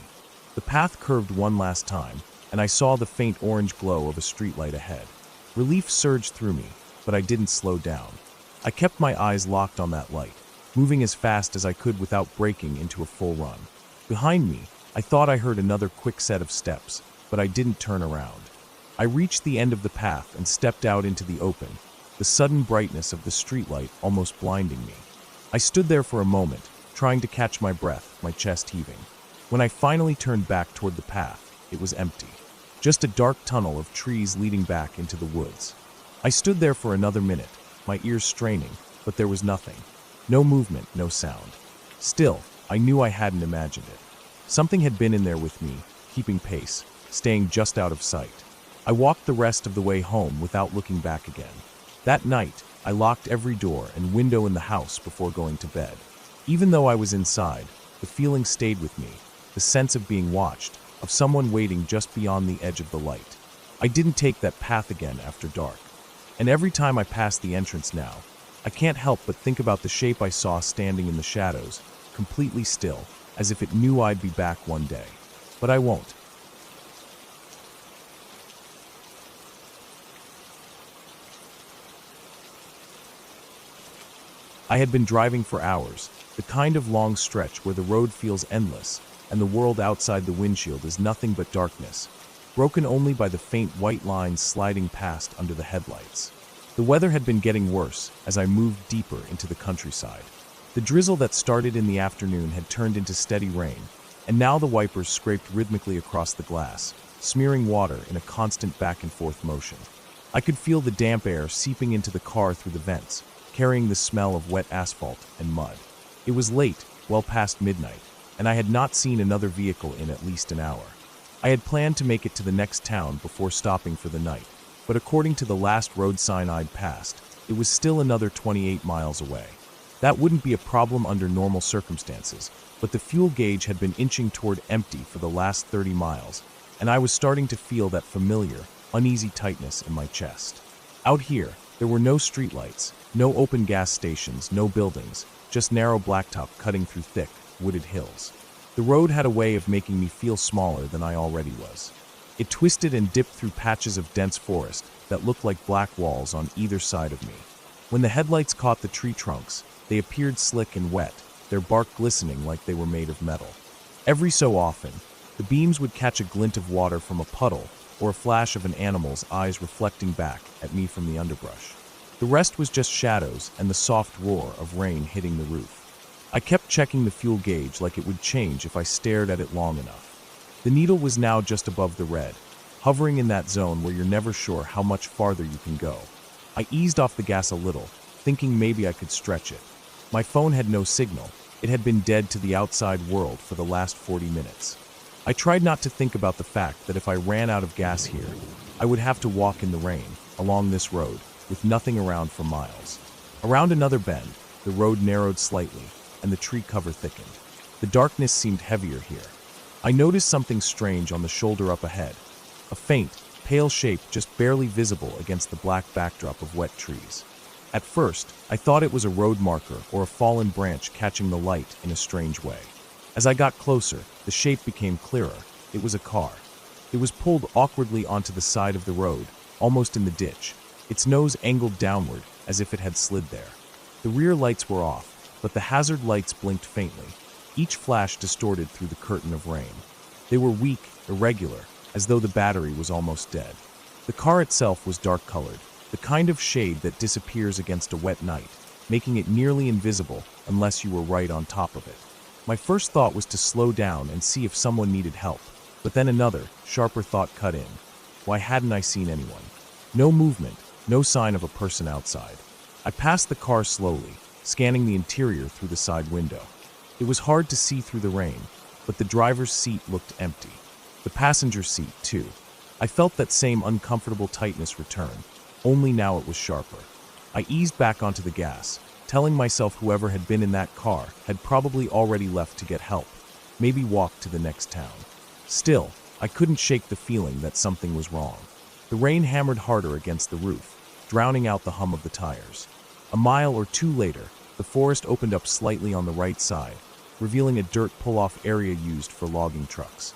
The path curved one last time, and I saw the faint orange glow of a streetlight ahead. Relief surged through me, but I didn't slow down. I kept my eyes locked on that light, moving as fast as I could without breaking into a full run. Behind me, I thought I heard another quick set of steps, but I didn't turn around. I reached the end of the path and stepped out into the open, the sudden brightness of the streetlight almost blinding me. I stood there for a moment, trying to catch my breath, my chest heaving. When I finally turned back toward the path, it was empty. Just a dark tunnel of trees leading back into the woods. I stood there for another minute, my ears straining, but there was nothing. No movement, no sound. Still, I knew I hadn't imagined it. Something had been in there with me, keeping pace, staying just out of sight. I walked the rest of the way home without looking back again. That night, I locked every door and window in the house before going to bed. Even though I was inside, the feeling stayed with me, the sense of being watched, of someone waiting just beyond the edge of the light. I didn't take that path again after dark. And every time I pass the entrance now, I can't help but think about the shape I saw standing in the shadows, completely still, as if it knew I'd be back one day. But I won't. I had been driving for hours, the kind of long stretch where the road feels endless, and the world outside the windshield is nothing but darkness, broken only by the faint white lines sliding past under the headlights. The weather had been getting worse as I moved deeper into the countryside. The drizzle that started in the afternoon had turned into steady rain, and now the wipers scraped rhythmically across the glass, smearing water in a constant back-and-forth motion. I could feel the damp air seeping into the car through the vents, carrying the smell of wet asphalt and mud. It was late, well past midnight, and I had not seen another vehicle in at least an hour. I had planned to make it to the next town before stopping for the night, but according to the last road sign I'd passed, it was still another 28 miles away. That wouldn't be a problem under normal circumstances, but the fuel gauge had been inching toward empty for the last 30 miles, and I was starting to feel that familiar, uneasy tightness in my chest. Out here, There were no streetlights, no open gas stations, no buildings, just narrow blacktop cutting through thick, wooded hills. The road had a way of making me feel smaller than I already was. It twisted and dipped through patches of dense forest that looked like black walls on either side of me. When the headlights caught the tree trunks, they appeared slick and wet, their bark glistening like they were made of metal. Every so often, the beams would catch a glint of water from a puddle or a flash of an animal's eyes reflecting back at me from the underbrush. The rest was just shadows and the soft roar of rain hitting the roof. I kept checking the fuel gauge like it would change if I stared at it long enough. The needle was now just above the red, hovering in that zone where you're never sure how much farther you can go. I eased off the gas a little, thinking maybe I could stretch it. My phone had no signal. It had been dead to the outside world for the last 40 minutes. I tried not to think about the fact that if I ran out of gas here, I would have to walk in the rain, along this road, with nothing around for miles. Around another bend, the road narrowed slightly, and the tree cover thickened. The darkness seemed heavier here. I noticed something strange on the shoulder up ahead, a faint, pale shape just barely visible against the black backdrop of wet trees. At first, I thought it was a road marker or a fallen branch catching the light in a strange way. As I got closer, the shape became clearer. It was a car. It was pulled awkwardly onto the side of the road, almost in the ditch, its nose angled downward as if it had slid there. The rear lights were off, but the hazard lights blinked faintly, each flash distorted through the curtain of rain. They were weak, irregular, as though the battery was almost dead. The car itself was dark-colored, the kind of shade that disappears against a wet night, making it nearly invisible unless you were right on top of it. My first thought was to slow down and see if someone needed help, but then another, sharper thought cut in. Why hadn't I seen anyone? No movement, no sign of a person outside. I passed the car slowly, scanning the interior through the side window. It was hard to see through the rain, but the driver's seat looked empty. The passenger seat, too. I felt that same uncomfortable tightness return, only now it was sharper. I eased back onto the gas, telling myself whoever had been in that car had probably already left to get help, maybe walked to the next town. Still, I couldn't shake the feeling that something was wrong. The rain hammered harder against the roof, drowning out the hum of the tires. A mile or two later, the forest opened up slightly on the right side, revealing a dirt pull-off area used for logging trucks.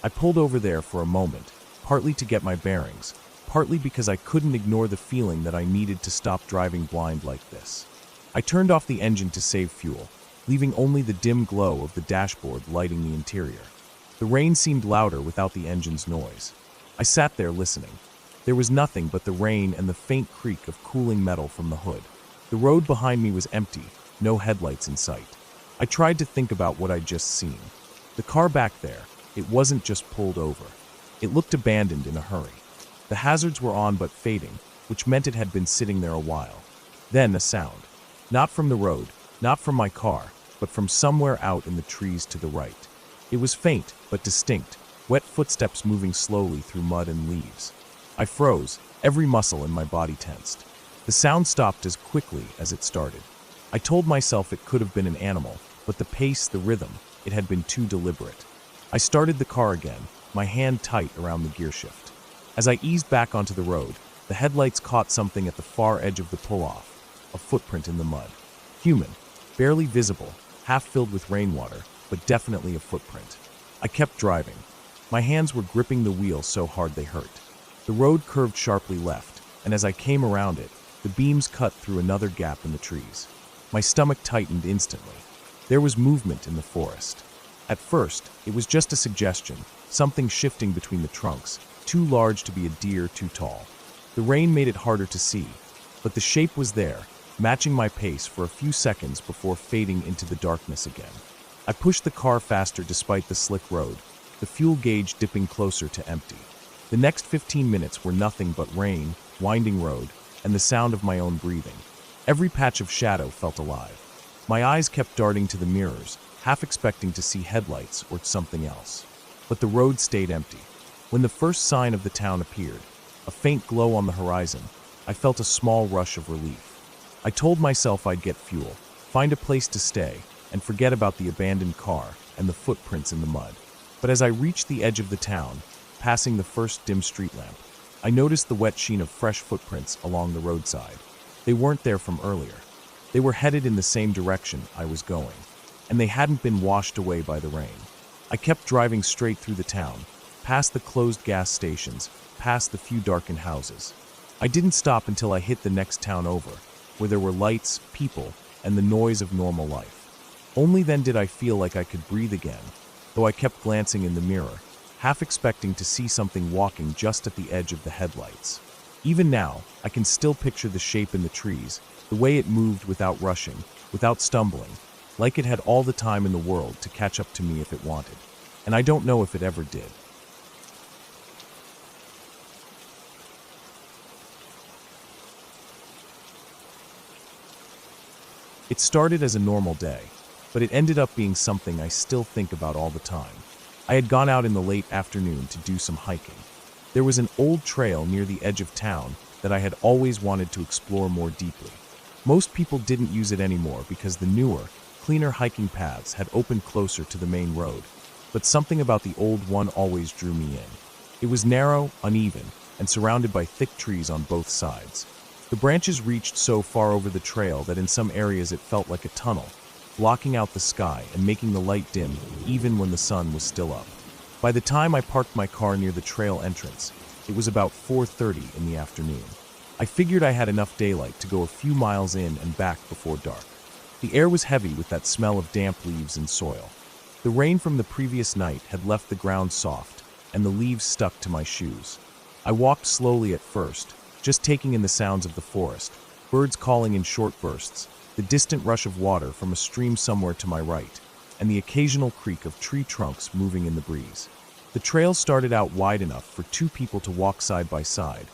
I pulled over there for a moment, partly to get my bearings, partly because I couldn't ignore the feeling that I needed to stop driving blind like this. I turned off the engine to save fuel, leaving only the dim glow of the dashboard lighting the interior. The rain seemed louder without the engine's noise. I sat there listening. There was nothing but the rain and the faint creak of cooling metal from the hood. The road behind me was empty, no headlights in sight. I tried to think about what I'd just seen. The car back there, it wasn't just pulled over. It looked abandoned in a hurry. The hazards were on but fading, which meant it had been sitting there a while. Then a sound. Not from the road, not from my car, but from somewhere out in the trees to the right. It was faint, but distinct, wet footsteps moving slowly through mud and leaves. I froze, every muscle in my body tensed. The sound stopped as quickly as it started. I told myself it could have been an animal, but the pace, the rhythm, it had been too deliberate. I started the car again, my hand tight around the gear shift. As I eased back onto the road, the headlights caught something at the far edge of the pull-off, a footprint in the mud. Human, barely visible, half filled with rainwater, but definitely a footprint. I kept driving. My hands were gripping the wheel so hard they hurt. The road curved sharply left, and as I came around it, the beams cut through another gap in the trees. My stomach tightened instantly. There was movement in the forest. At first, it was just a suggestion, something shifting between the trunks, too large to be a deer, too tall. The rain made it harder to see, but the shape was there, matching my pace for a few seconds before fading into the darkness again. I pushed the car faster despite the slick road, the fuel gauge dipping closer to empty. The next 15 minutes were nothing but rain, winding road, and the sound of my own breathing. Every patch of shadow felt alive. My eyes kept darting to the mirrors, half expecting to see headlights or something else. But the road stayed empty. When the first sign of the town appeared, a faint glow on the horizon, I felt a small rush of relief. I told myself I'd get fuel, find a place to stay, and forget about the abandoned car and the footprints in the mud. But as I reached the edge of the town, passing the first dim street lamp, I noticed the wet sheen of fresh footprints along the roadside. They weren't there from earlier. They were headed in the same direction I was going, and they hadn't been washed away by the rain. I kept driving straight through the town, past the closed gas stations, past the few darkened houses. I didn't stop until I hit the next town over, where there were lights, people, and the noise of normal life. Only then did I feel like I could breathe again, though I kept glancing in the mirror, half expecting to see something walking just at the edge of the headlights. Even now, I can still picture the shape in the trees, the way it moved without rushing, without stumbling, like it had all the time in the world to catch up to me if it wanted. And I don't know if it ever did. It started as a normal day, but it ended up being something I still think about all the time. I had gone out in the late afternoon to do some hiking. There was an old trail near the edge of town that I had always wanted to explore more deeply. Most people didn't use it anymore because the newer, cleaner hiking paths had opened closer to the main road, but something about the old one always drew me in. It was narrow, uneven, and surrounded by thick trees on both sides. The branches reached so far over the trail that in some areas it felt like a tunnel, blocking out the sky and making the light dim even when the sun was still up. By the time I parked my car near the trail entrance, it was about 4:30 in the afternoon. I figured I had enough daylight to go a few miles in and back before dark. The air was heavy with that smell of damp leaves and soil. The rain from the previous night had left the ground soft, and the leaves stuck to my shoes. I walked slowly at first, just taking in the sounds of the forest, birds calling in short bursts, the distant rush of water from a stream somewhere to my right, and the occasional creak of tree trunks moving in the breeze. The trail started out wide enough for two people to walk side by side,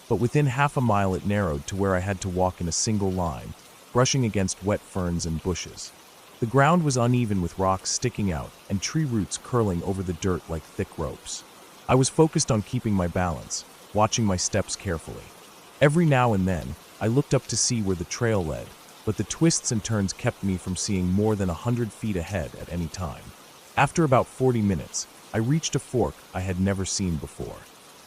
but within half a mile it narrowed to where I had to walk in a single line, brushing against wet ferns and bushes. The ground was uneven with rocks sticking out and tree roots curling over the dirt like thick ropes. I was focused on keeping my balance, watching my steps carefully. Every now and then, I looked up to see where the trail led, but the twists and turns kept me from seeing more than 100 feet ahead at any time. After about 40 minutes, I reached a fork I had never seen before.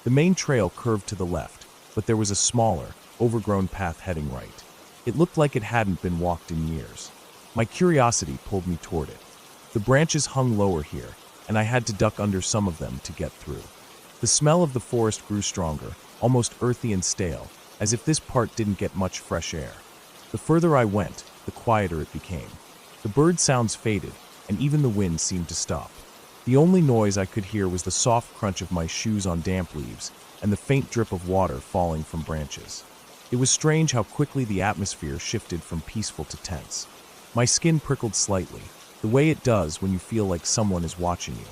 The main trail curved to the left, but there was a smaller, overgrown path heading right. It looked like it hadn't been walked in years. My curiosity pulled me toward it. The branches hung lower here, and I had to duck under some of them to get through. The smell of the forest grew stronger, almost earthy and stale, as if this part didn't get much fresh air. The further I went, the quieter it became. The bird sounds faded, and even the wind seemed to stop. The only noise I could hear was the soft crunch of my shoes on damp leaves and the faint drip of water falling from branches. It was strange how quickly the atmosphere shifted from peaceful to tense. My skin prickled slightly, the way it does when you feel like someone is watching you.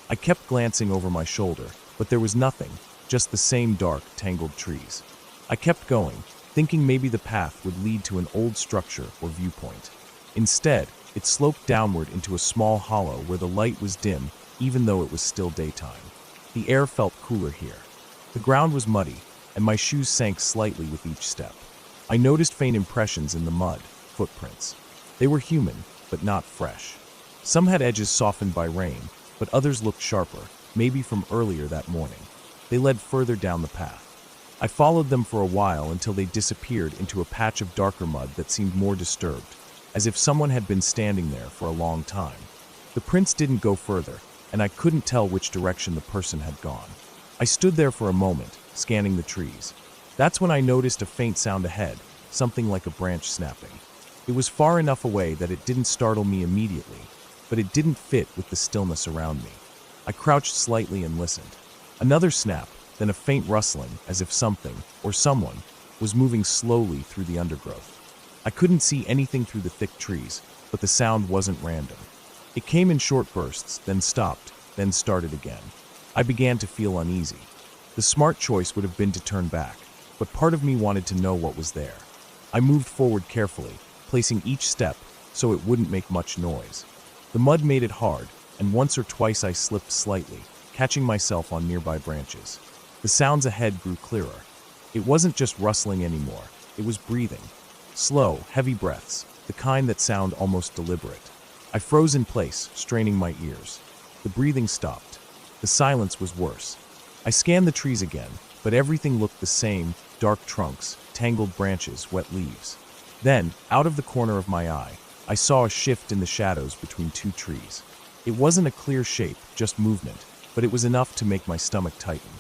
I kept glancing over my shoulder, but there was nothing, just the same dark, tangled trees. I kept going, thinking maybe the path would lead to an old structure or viewpoint. Instead, it sloped downward into a small hollow where the light was dim, even though it was still daytime. The air felt cooler here. The ground was muddy, and my shoes sank slightly with each step. I noticed faint impressions in the mud, footprints. They were human, but not fresh. Some had edges softened by rain, but others looked sharper, maybe from earlier that morning. They led further down the path. I followed them for a while until they disappeared into a patch of darker mud that seemed more disturbed, as if someone had been standing there for a long time. The prints didn't go further, and I couldn't tell which direction the person had gone. I stood there for a moment, scanning the trees. That's when I noticed a faint sound ahead, something like a branch snapping. It was far enough away that it didn't startle me immediately, but it didn't fit with the stillness around me. I crouched slightly and listened. Another snap, then a faint rustling, as if something, or someone, was moving slowly through the undergrowth. I couldn't see anything through the thick trees, but the sound wasn't random. It came in short bursts, then stopped, then started again. I began to feel uneasy. The smart choice would have been to turn back, but part of me wanted to know what was there. I moved forward carefully, placing each step so it wouldn't make much noise. The mud made it hard, and once or twice I slipped slightly, catching myself on nearby branches. The sounds ahead grew clearer. It wasn't just rustling anymore, it was breathing. Slow, heavy breaths, the kind that sound almost deliberate. I froze in place, straining my ears. The breathing stopped. The silence was worse. I scanned the trees again, but everything looked the same: dark trunks, tangled branches, wet leaves. Then, out of the corner of my eye, I saw a shift in the shadows between two trees. It wasn't a clear shape, just movement, but it was enough to make my stomach tighten.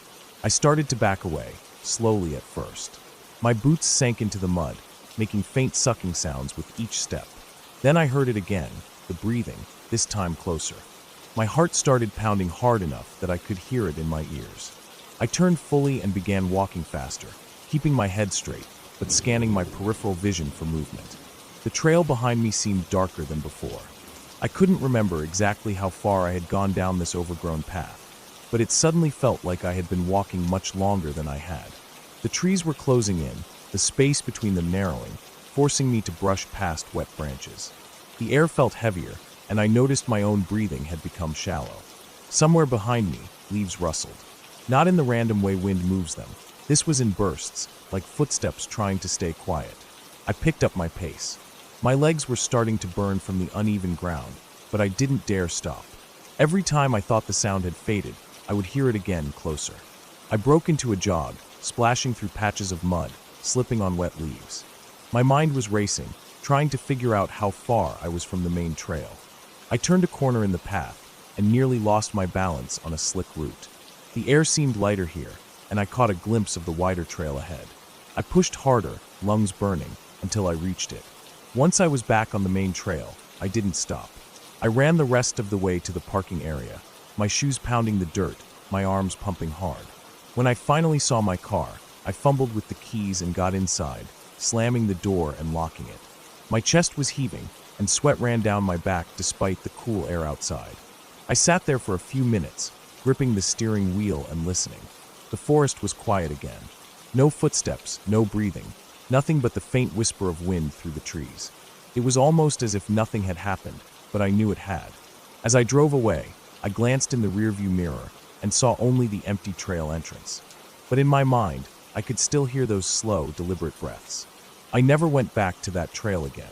I started to back away, slowly at first. My boots sank into the mud, making faint sucking sounds with each step. Then I heard it again, the breathing, this time closer. My heart started pounding hard enough that I could hear it in my ears. I turned fully and began walking faster, keeping my head straight, but scanning my peripheral vision for movement. The trail behind me seemed darker than before. I couldn't remember exactly how far I had gone down this overgrown path, but it suddenly felt like I had been walking much longer than I had. The trees were closing in, the space between them narrowing, forcing me to brush past wet branches. The air felt heavier, and I noticed my own breathing had become shallow. Somewhere behind me, leaves rustled. Not in the random way wind moves them. This was in bursts, like footsteps trying to stay quiet. I picked up my pace. My legs were starting to burn from the uneven ground, but I didn't dare stop. Every time I thought the sound had faded, I would hear it again, closer. I broke into a jog, splashing through patches of mud, slipping on wet leaves. My mind was racing, trying to figure out how far I was from the main trail. I turned a corner in the path and nearly lost my balance on a slick route. The air seemed lighter here, and I caught a glimpse of the wider trail ahead. I pushed harder, lungs burning, until I reached it. Once I was back on the main trail, I didn't stop. I ran the rest of the way to the parking area, my shoes pounding the dirt, my arms pumping hard. When I finally saw my car, I fumbled with the keys and got inside, slamming the door and locking it. My chest was heaving, and sweat ran down my back despite the cool air outside. I sat there for a few minutes, gripping the steering wheel and listening. The forest was quiet again. No footsteps, no breathing, nothing but the faint whisper of wind through the trees. It was almost as if nothing had happened, but I knew it had. As I drove away, I glanced in the rearview mirror and saw only the empty trail entrance. But in my mind, I could still hear those slow, deliberate breaths. I never went back to that trail again.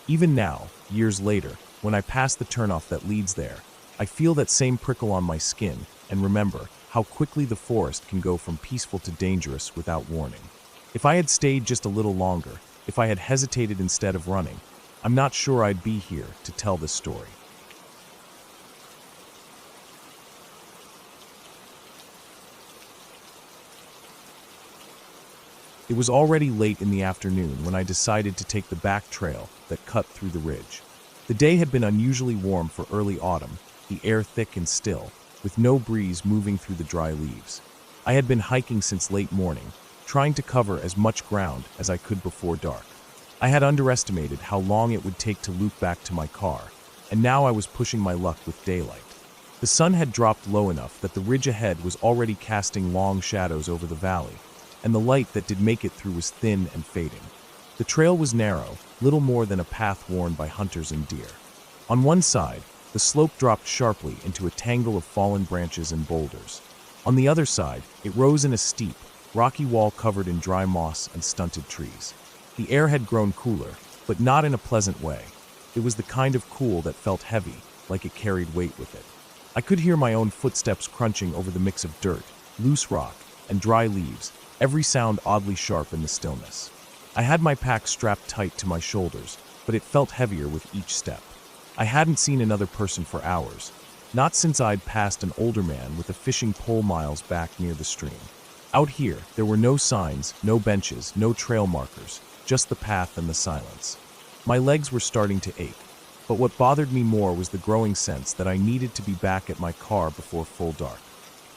Even now, years later, when I pass the turnoff that leads there, I feel that same prickle on my skin and remember how quickly the forest can go from peaceful to dangerous without warning. If I had stayed just a little longer, if I had hesitated instead of running, I'm not sure I'd be here to tell this story. It was already late in the afternoon when I decided to take the back trail that cut through the ridge. The day had been unusually warm for early autumn, the air thick and still, with no breeze moving through the dry leaves. I had been hiking since late morning, trying to cover as much ground as I could before dark. I had underestimated how long it would take to loop back to my car, and now I was pushing my luck with daylight. The sun had dropped low enough that the ridge ahead was already casting long shadows over the valley, and the light that did make it through was thin and fading. The trail was narrow, little more than a path worn by hunters and deer. On one side, the slope dropped sharply into a tangle of fallen branches and boulders. On the other side, it rose in a steep, rocky wall covered in dry moss and stunted trees. The air had grown cooler, but not in a pleasant way. It was the kind of cool that felt heavy, like it carried weight with it. I could hear my own footsteps crunching over the mix of dirt, loose rock, and dry leaves, every sound oddly sharp in the stillness. I had my pack strapped tight to my shoulders, but it felt heavier with each step. I hadn't seen another person for hours, not since I'd passed an older man with a fishing pole miles back near the stream. Out here, there were no signs, no benches, no trail markers, just the path and the silence. My legs were starting to ache, but what bothered me more was the growing sense that I needed to be back at my car before full dark.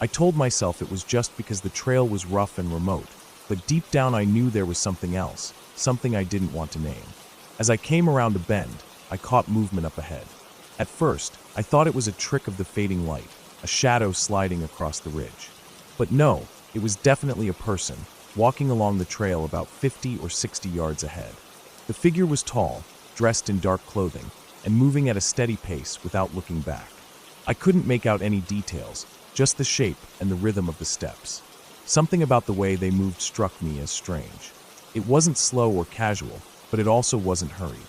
I told myself it was just because the trail was rough and remote, but deep down I knew there was something else, something I didn't want to name. As I came around a bend, I caught movement up ahead. At first, I thought it was a trick of the fading light, a shadow sliding across the ridge. But no, it was definitely a person, walking along the trail about 50 or 60 yards ahead. The figure was tall, dressed in dark clothing, and moving at a steady pace without looking back. I couldn't make out any details, just the shape and the rhythm of the steps. Something about the way they moved struck me as strange. It wasn't slow or casual, but it also wasn't hurried.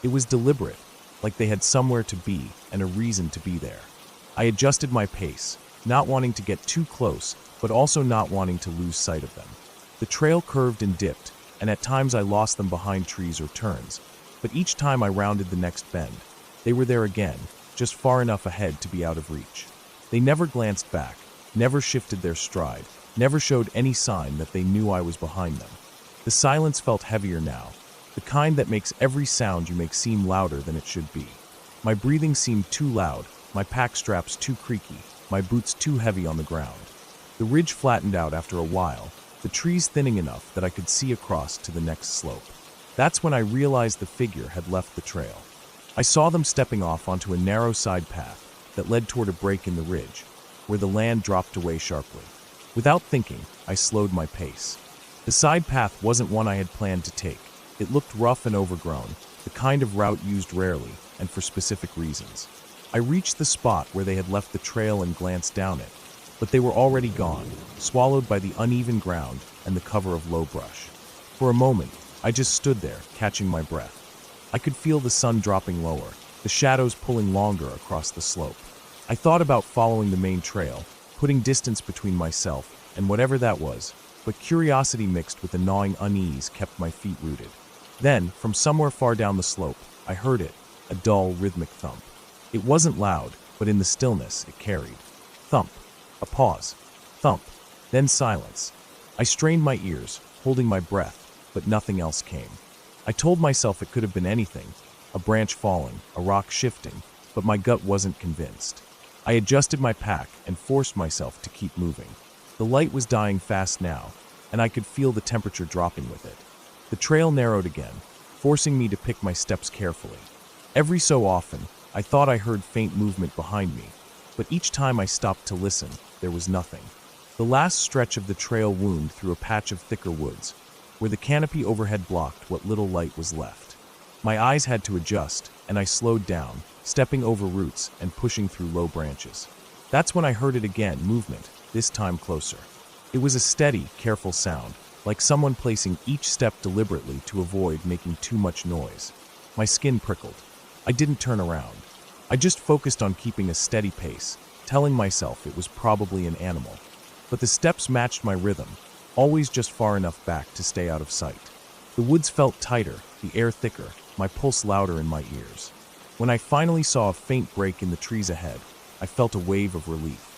It was deliberate, like they had somewhere to be and a reason to be there. I adjusted my pace, not wanting to get too close, but also not wanting to lose sight of them. The trail curved and dipped, and at times I lost them behind trees or turns, but each time I rounded the next bend, they were there again, just far enough ahead to be out of reach. They never glanced back, never shifted their stride, never showed any sign that they knew I was behind them. The silence felt heavier now, the kind that makes every sound you make seem louder than it should be. My breathing seemed too loud, my pack straps too creaky, my boots too heavy on the ground. The ridge flattened out after a while, the trees thinning enough that I could see across to the next slope. That's when I realized the figure had left the trail. I saw them stepping off onto a narrow side path that led toward a break in the ridge, where the land dropped away sharply. Without thinking, I slowed my pace. The side path wasn't one I had planned to take. It looked rough and overgrown, the kind of route used rarely and for specific reasons. I reached the spot where they had left the trail and glanced down it, but they were already gone, swallowed by the uneven ground and the cover of low brush. For a moment, I just stood there, catching my breath. I could feel the sun dropping lower, the shadows pulling longer across the slope. I thought about following the main trail, putting distance between myself and whatever that was, but curiosity mixed with a gnawing unease kept my feet rooted. Then, from somewhere far down the slope, I heard it, a dull, rhythmic thump. It wasn't loud, but in the stillness it carried. Thump, a pause, thump, then silence. I strained my ears, holding my breath, but nothing else came. I told myself it could have been anything, a branch falling, a rock shifting, but my gut wasn't convinced. I adjusted my pack and forced myself to keep moving. The light was dying fast now, and I could feel the temperature dropping with it. The trail narrowed again, forcing me to pick my steps carefully. Every so often, I thought I heard faint movement behind me, but each time I stopped to listen, there was nothing. The last stretch of the trail wound through a patch of thicker woods, where the canopy overhead blocked what little light was left. My eyes had to adjust, and I slowed down, stepping over roots and pushing through low branches. That's when I heard it again, movement, this time closer. It was a steady, careful sound, like someone placing each step deliberately to avoid making too much noise. My skin prickled. I didn't turn around. I just focused on keeping a steady pace, telling myself it was probably an animal. But the steps matched my rhythm, always just far enough back to stay out of sight. The woods felt tighter, the air thicker, my pulse louder in my ears. When I finally saw a faint break in the trees ahead, I felt a wave of relief.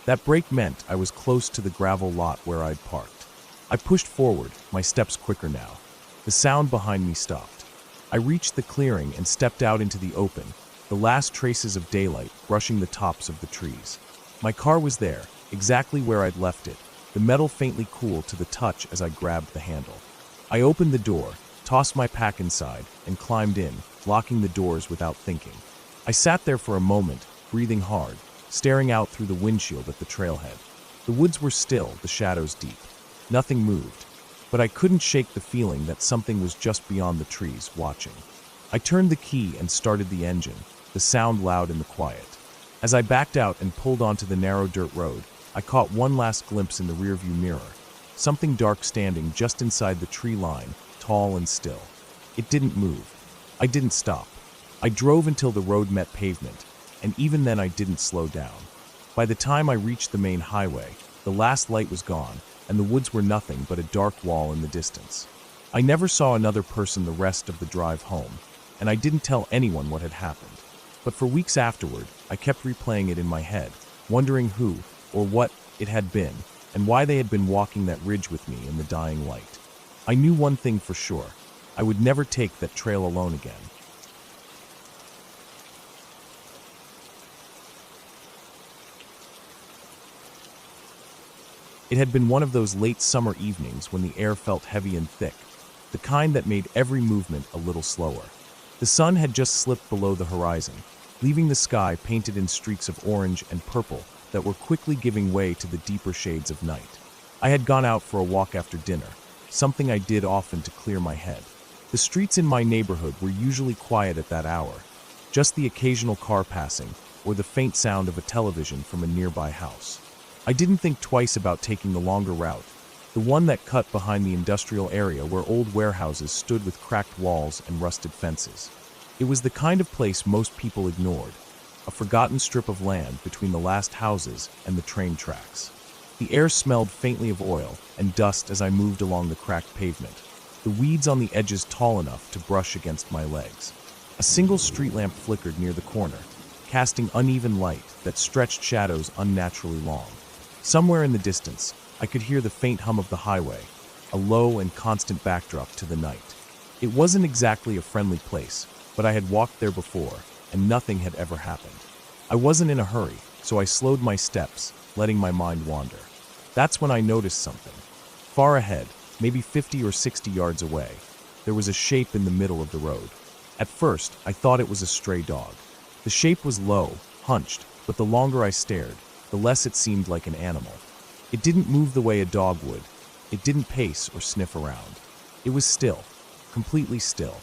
That break meant I was close to the gravel lot where I'd parked. I pushed forward, my steps quicker now. The sound behind me stopped. I reached the clearing and stepped out into the open, the last traces of daylight brushing the tops of the trees. My car was there, exactly where I'd left it, the metal faintly cool to the touch as I grabbed the handle. I opened the door, tossed my pack inside, and climbed in, locking the doors without thinking. I sat there for a moment, breathing hard, staring out through the windshield at the trailhead. The woods were still, the shadows deep. Nothing moved, but I couldn't shake the feeling that something was just beyond the trees, watching. I turned the key and started the engine, the sound loud in the quiet. As I backed out and pulled onto the narrow dirt road, I caught one last glimpse in the rearview mirror. Something dark standing just inside the tree line, tall and still. It didn't move. I didn't stop. I drove until the road met pavement, and even then I didn't slow down. By the time I reached the main highway, the last light was gone, and the woods were nothing but a dark wall in the distance. I never saw another person the rest of the drive home, and I didn't tell anyone what had happened. But for weeks afterward, I kept replaying it in my head, wondering who, or what, it had been, and why they had been walking that ridge with me in the dying light. I knew one thing for sure. I would never take that trail alone again. It had been one of those late summer evenings when the air felt heavy and thick, the kind that made every movement a little slower. The sun had just slipped below the horizon, leaving the sky painted in streaks of orange and purple that were quickly giving way to the deeper shades of night. I had gone out for a walk after dinner, something I did often to clear my head. The streets in my neighborhood were usually quiet at that hour, just the occasional car passing or the faint sound of a television from a nearby house. I didn't think twice about taking the longer route, the one that cut behind the industrial area where old warehouses stood with cracked walls and rusted fences. It was the kind of place most people ignored, a forgotten strip of land between the last houses and the train tracks. The air smelled faintly of oil and dust as I moved along the cracked pavement, the weeds on the edges tall enough to brush against my legs. A single street lamp flickered near the corner, casting uneven light that stretched shadows unnaturally long. Somewhere in the distance, I could hear the faint hum of the highway, a low and constant backdrop to the night. It wasn't exactly a friendly place, but I had walked there before, and nothing had ever happened. I wasn't in a hurry, so I slowed my steps, letting my mind wander. That's when I noticed something. Far ahead, maybe 50 or 60 yards away, there was a shape in the middle of the road. At first, I thought it was a stray dog. The shape was low, hunched, but the longer I stared, the less it seemed like an animal. It didn't move the way a dog would. It didn't pace or sniff around. It was still, completely still.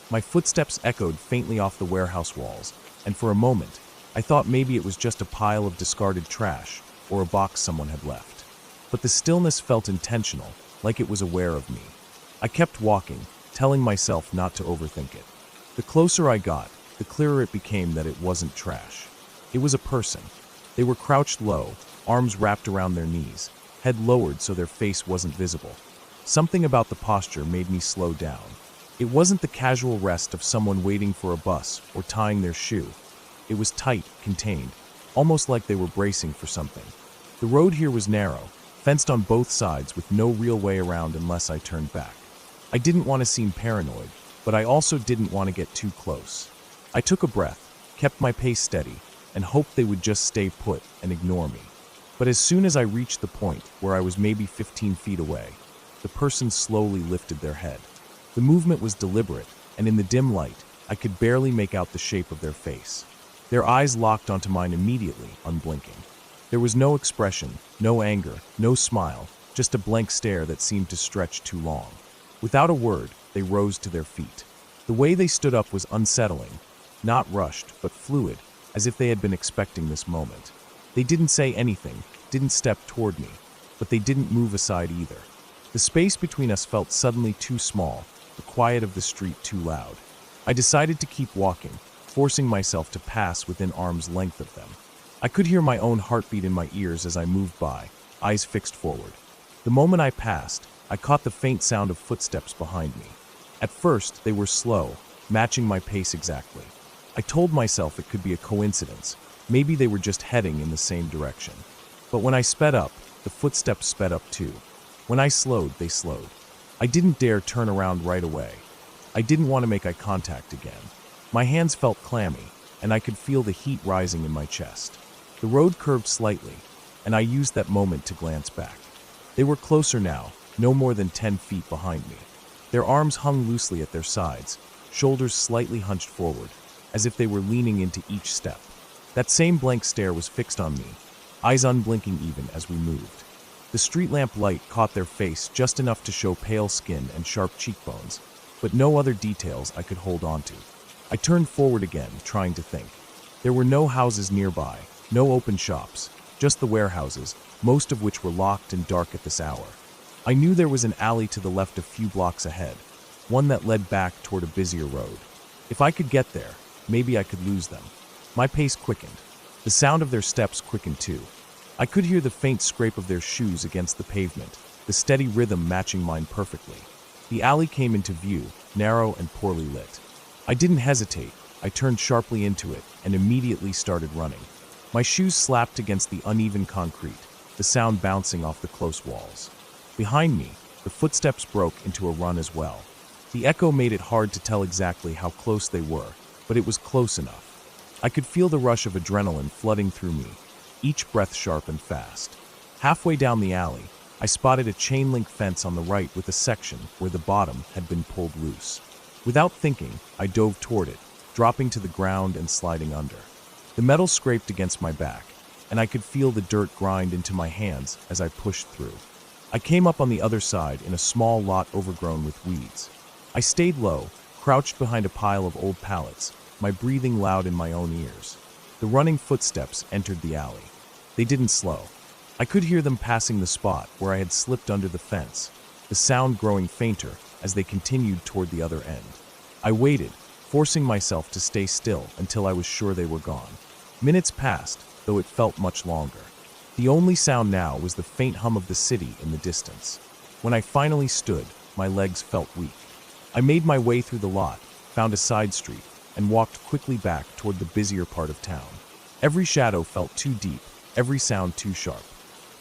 My footsteps echoed faintly off the warehouse walls, and for a moment, I thought maybe it was just a pile of discarded trash or a box someone had left. But the stillness felt intentional, like it was aware of me. I kept walking, telling myself not to overthink it. The closer I got, the clearer it became that it wasn't trash. It was a person. They were crouched low, arms wrapped around their knees, head lowered so their face wasn't visible. Something about the posture made me slow down. It wasn't the casual rest of someone waiting for a bus or tying their shoe. It was tight, contained, almost like they were bracing for something. The road here was narrow, fenced on both sides with no real way around unless I turned back. I didn't want to seem paranoid, but I also didn't want to get too close. I took a breath, kept my pace steady, and hoped they would just stay put and ignore me. But as soon as I reached the point where I was maybe 15 feet away, the person slowly lifted their head. The movement was deliberate, and in the dim light, I could barely make out the shape of their face. Their eyes locked onto mine immediately, unblinking. There was no expression, no anger, no smile, just a blank stare that seemed to stretch too long. Without a word, they rose to their feet. The way they stood up was unsettling, not rushed, but fluid, as if they had been expecting this moment. They didn't say anything, didn't step toward me, but they didn't move aside either. The space between us felt suddenly too small, the quiet of the street too loud. I decided to keep walking, forcing myself to pass within arm's length of them. I could hear my own heartbeat in my ears as I moved by, eyes fixed forward. The moment I passed, I caught the faint sound of footsteps behind me. At first, they were slow, matching my pace exactly. I told myself it could be a coincidence. Maybe they were just heading in the same direction. But when I sped up, the footsteps sped up too. When I slowed, they slowed. I didn't dare turn around right away. I didn't want to make eye contact again. My hands felt clammy, and I could feel the heat rising in my chest. The road curved slightly, and I used that moment to glance back. They were closer now, no more than 10 feet behind me. Their arms hung loosely at their sides, shoulders slightly hunched forward, as if they were leaning into each step. That same blank stare was fixed on me, eyes unblinking even as we moved. The street lamp light caught their face just enough to show pale skin and sharp cheekbones, but no other details I could hold on to. I turned forward again, trying to think. There were no houses nearby, no open shops, just the warehouses, most of which were locked and dark at this hour. I knew there was an alley to the left a few blocks ahead, one that led back toward a busier road. If I could get there, maybe I could lose them. My pace quickened. The sound of their steps quickened too. I could hear the faint scrape of their shoes against the pavement, the steady rhythm matching mine perfectly. The alley came into view, narrow and poorly lit. I didn't hesitate. I turned sharply into it and immediately started running. My shoes slapped against the uneven concrete, the sound bouncing off the close walls. Behind me, the footsteps broke into a run as well. The echo made it hard to tell exactly how close they were, but it was close enough. I could feel the rush of adrenaline flooding through me, each breath sharp and fast. Halfway down the alley, I spotted a chain-link fence on the right with a section where the bottom had been pulled loose. Without thinking, I dove toward it, dropping to the ground and sliding under. The metal scraped against my back, and I could feel the dirt grind into my hands as I pushed through. I came up on the other side in a small lot overgrown with weeds. I stayed low, crouched behind a pile of old pallets, my breathing loud in my own ears. The running footsteps entered the alley. They didn't slow. I could hear them passing the spot where I had slipped under the fence, the sound growing fainter as they continued toward the other end. I waited, forcing myself to stay still until I was sure they were gone. Minutes passed, though it felt much longer. The only sound now was the faint hum of the city in the distance. When I finally stood, my legs felt weak. I made my way through the lot, found a side street, and walked quickly back toward the busier part of town. Every shadow felt too deep, every sound too sharp.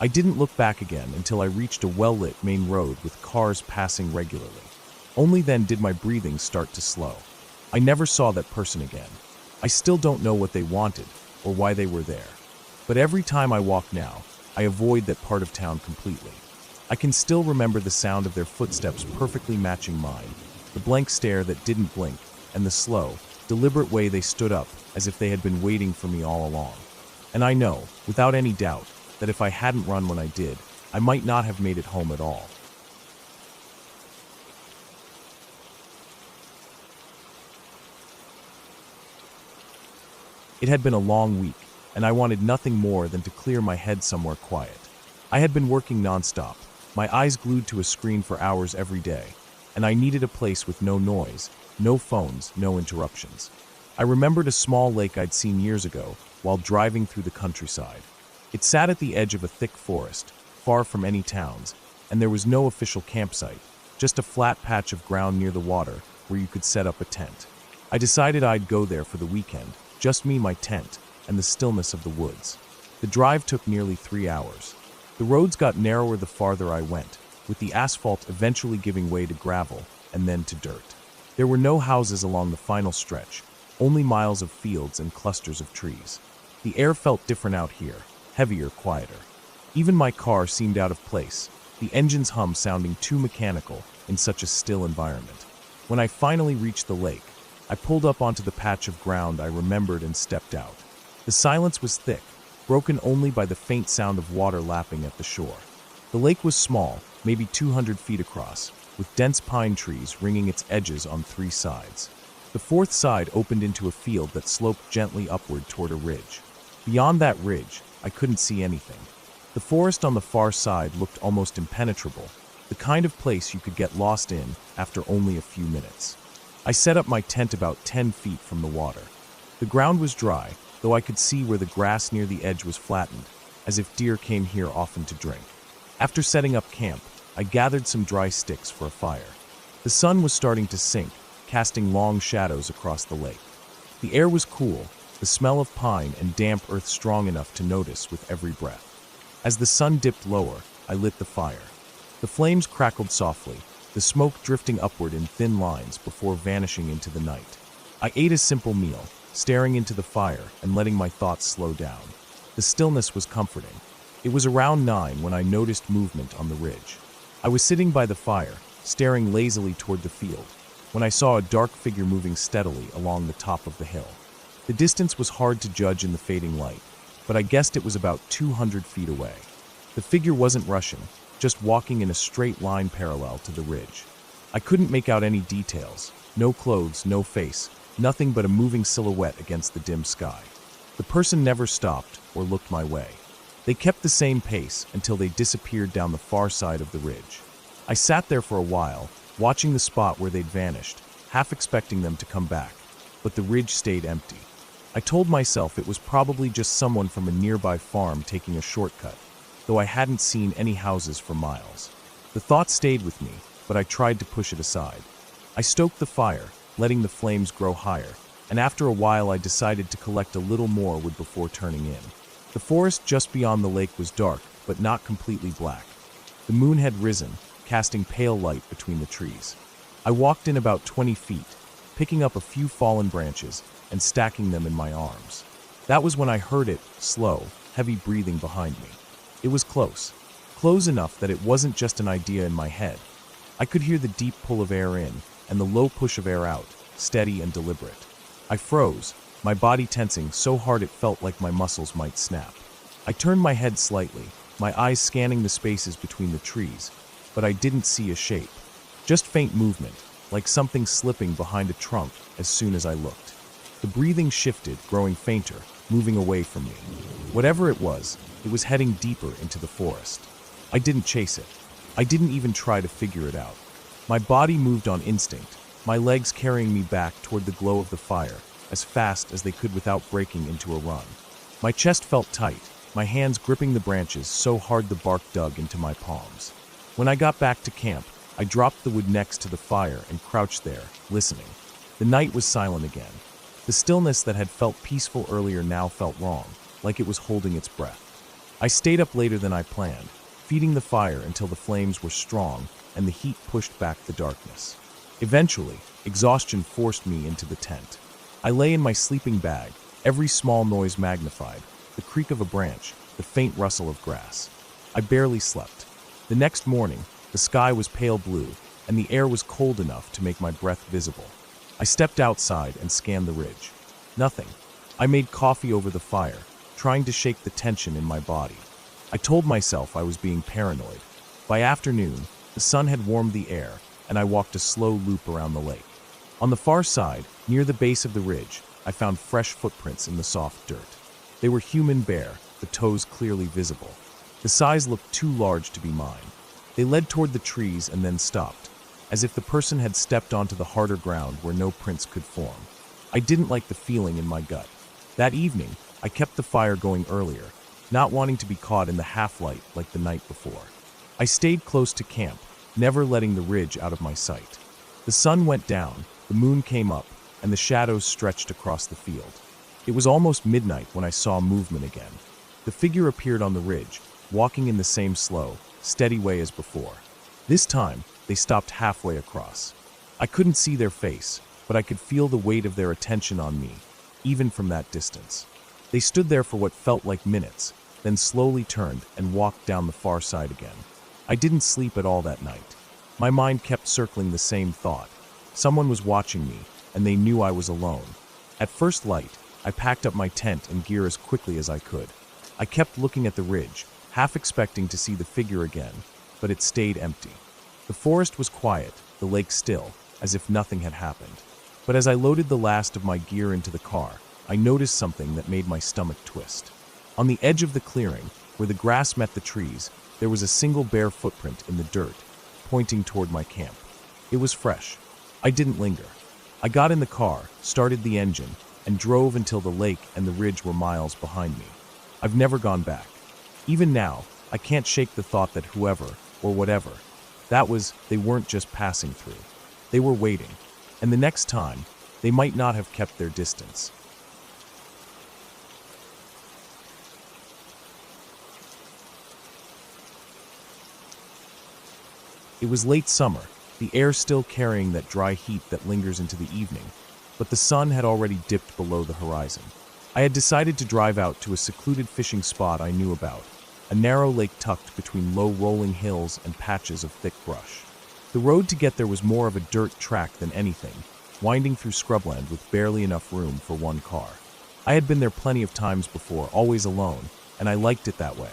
I didn't look back again until I reached a well-lit main road with cars passing regularly. Only then did my breathing start to slow. I never saw that person again. I still don't know what they wanted or why they were there. But every time I walk now, I avoid that part of town completely. I can still remember the sound of their footsteps perfectly matching mine, the blank stare that didn't blink, and the slow, deliberate way they stood up as if they had been waiting for me all along. And I know, without any doubt, that if I hadn't run when I did, I might not have made it home at all. It had been a long week, and I wanted nothing more than to clear my head somewhere quiet. I had been working nonstop, my eyes glued to a screen for hours every day, and I needed a place with no noise, no phones, no interruptions. I remembered a small lake I'd seen years ago while driving through the countryside. It sat at the edge of a thick forest, far from any towns, and there was no official campsite, just a flat patch of ground near the water where you could set up a tent. I decided I'd go there for the weekend, just me, my tent, and the stillness of the woods. The drive took nearly 3 hours. The roads got narrower the farther I went, with the asphalt eventually giving way to gravel and then to dirt. There were no houses along the final stretch, only miles of fields and clusters of trees. The air felt different out here, heavier, quieter. Even my car seemed out of place, the engine's hum sounding too mechanical in such a still environment. When I finally reached the lake, I pulled up onto the patch of ground I remembered and stepped out. The silence was thick, broken only by the faint sound of water lapping at the shore. The lake was small, maybe 200 feet across, with dense pine trees ringing its edges on 3 sides. The 4th side opened into a field that sloped gently upward toward a ridge. Beyond that ridge, I couldn't see anything. The forest on the far side looked almost impenetrable, the kind of place you could get lost in after only a few minutes. I set up my tent about 10 feet from the water. The ground was dry, though I could see where the grass near the edge was flattened, as if deer came here often to drink. After setting up camp, I gathered some dry sticks for a fire. The sun was starting to sink, casting long shadows across the lake. The air was cool, the smell of pine and damp earth strong enough to notice with every breath. As the sun dipped lower, I lit the fire. The flames crackled softly, the smoke drifting upward in thin lines before vanishing into the night. I ate a simple meal, staring into the fire and letting my thoughts slow down. The stillness was comforting. It was around 9 when I noticed movement on the ridge. I was sitting by the fire, staring lazily toward the field, when I saw a dark figure moving steadily along the top of the hill. The distance was hard to judge in the fading light, but I guessed it was about 200 feet away. The figure wasn't rushing, just walking in a straight line parallel to the ridge. I couldn't make out any details, no clothes, no face, nothing but a moving silhouette against the dim sky. The person never stopped or looked my way. They kept the same pace until they disappeared down the far side of the ridge. I sat there for a while, watching the spot where they'd vanished, half expecting them to come back, but the ridge stayed empty. I told myself it was probably just someone from a nearby farm taking a shortcut, though I hadn't seen any houses for miles. The thought stayed with me, but I tried to push it aside. I stoked the fire, letting the flames grow higher, and after a while I decided to collect a little more wood before turning in. The forest just beyond the lake was dark, but not completely black. The moon had risen, casting pale light between the trees. I walked in about 20 feet, picking up a few fallen branches and stacking them in my arms. That was when I heard it, slow, heavy breathing behind me. It was close enough that it wasn't just an idea in my head. I could hear the deep pull of air in and the low push of air out, steady and deliberate. I froze, my body tensing so hard it felt like my muscles might snap. I turned my head slightly, my eyes scanning the spaces between the trees, but I didn't see a shape. Just faint movement, like something slipping behind a trunk as soon as I looked. The breathing shifted, growing fainter, moving away from me. Whatever it was heading deeper into the forest. I didn't chase it. I didn't even try to figure it out. My body moved on instinct, my legs carrying me back toward the glow of the fire, as fast as they could without breaking into a run. My chest felt tight, my hands gripping the branches so hard the bark dug into my palms. When I got back to camp, I dropped the wood next to the fire and crouched there, listening. The night was silent again. The stillness that had felt peaceful earlier now felt wrong, like it was holding its breath. I stayed up later than I planned, feeding the fire until the flames were strong and the heat pushed back the darkness. Eventually, exhaustion forced me into the tent. I lay in my sleeping bag, every small noise magnified, the creak of a branch, the faint rustle of grass. I barely slept. The next morning, the sky was pale blue, and the air was cold enough to make my breath visible. I stepped outside and scanned the ridge. Nothing. I made coffee over the fire, trying to shake the tension in my body. I told myself I was being paranoid. By afternoon, the sun had warmed the air, and I walked a slow loop around the lake. On the far side, near the base of the ridge, I found fresh footprints in the soft dirt. They were human bare, the toes clearly visible. The size looked too large to be mine. They led toward the trees and then stopped, as if the person had stepped onto the harder ground where no prints could form. I didn't like the feeling in my gut. That evening, I kept the fire going earlier, not wanting to be caught in the half-light like the night before. I stayed close to camp, never letting the ridge out of my sight. The sun went down, the moon came up, and the shadows stretched across the field. It was almost midnight when I saw movement again. The figure appeared on the ridge, walking in the same slow, steady way as before. This time, they stopped halfway across. I couldn't see their face, but I could feel the weight of their attention on me, even from that distance. They stood there for what felt like minutes, then slowly turned and walked down the far side again. I didn't sleep at all that night. My mind kept circling the same thought. Someone was watching me, and they knew I was alone. At first light, I packed up my tent and gear as quickly as I could. I kept looking at the ridge, half expecting to see the figure again, but it stayed empty. The forest was quiet, the lake still, as if nothing had happened. But as I loaded the last of my gear into the car, I noticed something that made my stomach twist. On the edge of the clearing, where the grass met the trees, there was a single bare footprint in the dirt, pointing toward my camp. It was fresh. I didn't linger. I got in the car, started the engine, and drove until the lake and the ridge were miles behind me. I've never gone back. Even now, I can't shake the thought that whoever, or whatever, they weren't just passing through. They were waiting, and the next time, they might not have kept their distance. It was late summer, the air still carrying that dry heat that lingers into the evening, but the sun had already dipped below the horizon. I had decided to drive out to a secluded fishing spot I knew about, a narrow lake tucked between low rolling hills and patches of thick brush. The road to get there was more of a dirt track than anything, winding through scrubland with barely enough room for one car. I had been there plenty of times before, always alone, and I liked it that way.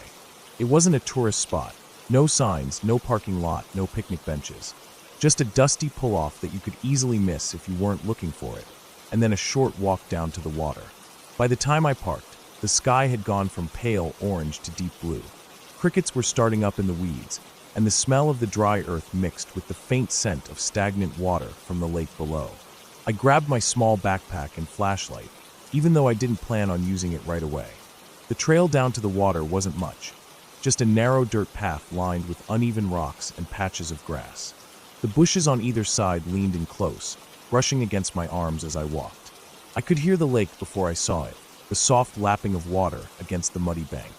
It wasn't a tourist spot. No signs, no parking lot, no picnic benches. Just a dusty pull-off that you could easily miss if you weren't looking for it, and then a short walk down to the water. By the time I parked, the sky had gone from pale orange to deep blue. Crickets were starting up in the weeds, and the smell of the dry earth mixed with the faint scent of stagnant water from the lake below. I grabbed my small backpack and flashlight, even though I didn't plan on using it right away. The trail down to the water wasn't much, just a narrow dirt path lined with uneven rocks and patches of grass. The bushes on either side leaned in close, brushing against my arms as I walked. I could hear the lake before I saw it, the soft lapping of water against the muddy bank.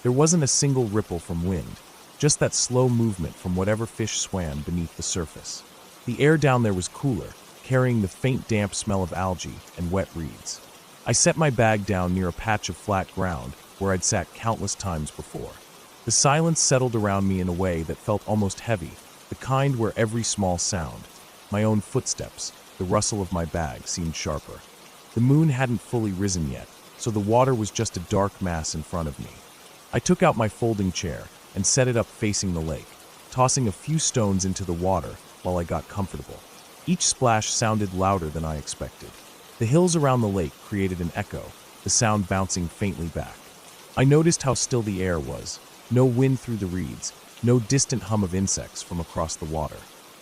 There wasn't a single ripple from wind, just that slow movement from whatever fish swam beneath the surface. The air down there was cooler, carrying the faint damp smell of algae and wet reeds. I set my bag down near a patch of flat ground where I'd sat countless times before. The silence settled around me in a way that felt almost heavy, the kind where every small sound, my own footsteps, the rustle of my bag seemed sharper. The moon hadn't fully risen yet, so the water was just a dark mass in front of me. I took out my folding chair and set it up facing the lake, tossing a few stones into the water while I got comfortable. Each splash sounded louder than I expected. The hills around the lake created an echo, the sound bouncing faintly back. I noticed how still the air was, no wind through the reeds, no distant hum of insects from across the water.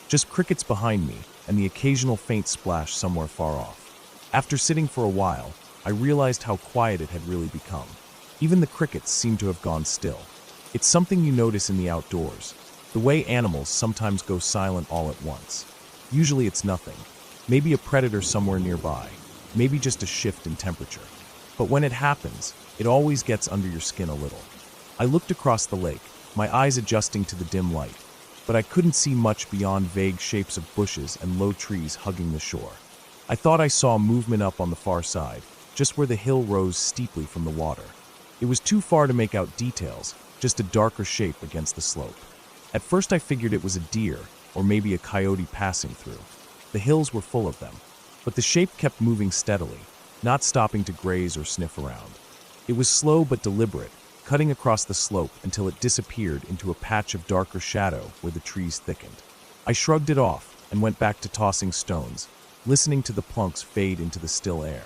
Just crickets behind me and the occasional faint splash somewhere far off. After sitting for a while, I realized how quiet it had really become. Even the crickets seemed to have gone still. It's something you notice in the outdoors, the way animals sometimes go silent all at once. Usually it's nothing, maybe a predator somewhere nearby, maybe just a shift in temperature. But when it happens, it always gets under your skin a little. I looked across the lake, my eyes adjusting to the dim light, but I couldn't see much beyond vague shapes of bushes and low trees hugging the shore. I thought I saw movement up on the far side, just where the hill rose steeply from the water. It was too far to make out details, just a darker shape against the slope. At first I figured it was a deer, or maybe a coyote passing through. The hills were full of them, but the shape kept moving steadily, not stopping to graze or sniff around. It was slow but deliberate, cutting across the slope until it disappeared into a patch of darker shadow where the trees thickened. I shrugged it off and went back to tossing stones, listening to the plunks fade into the still air.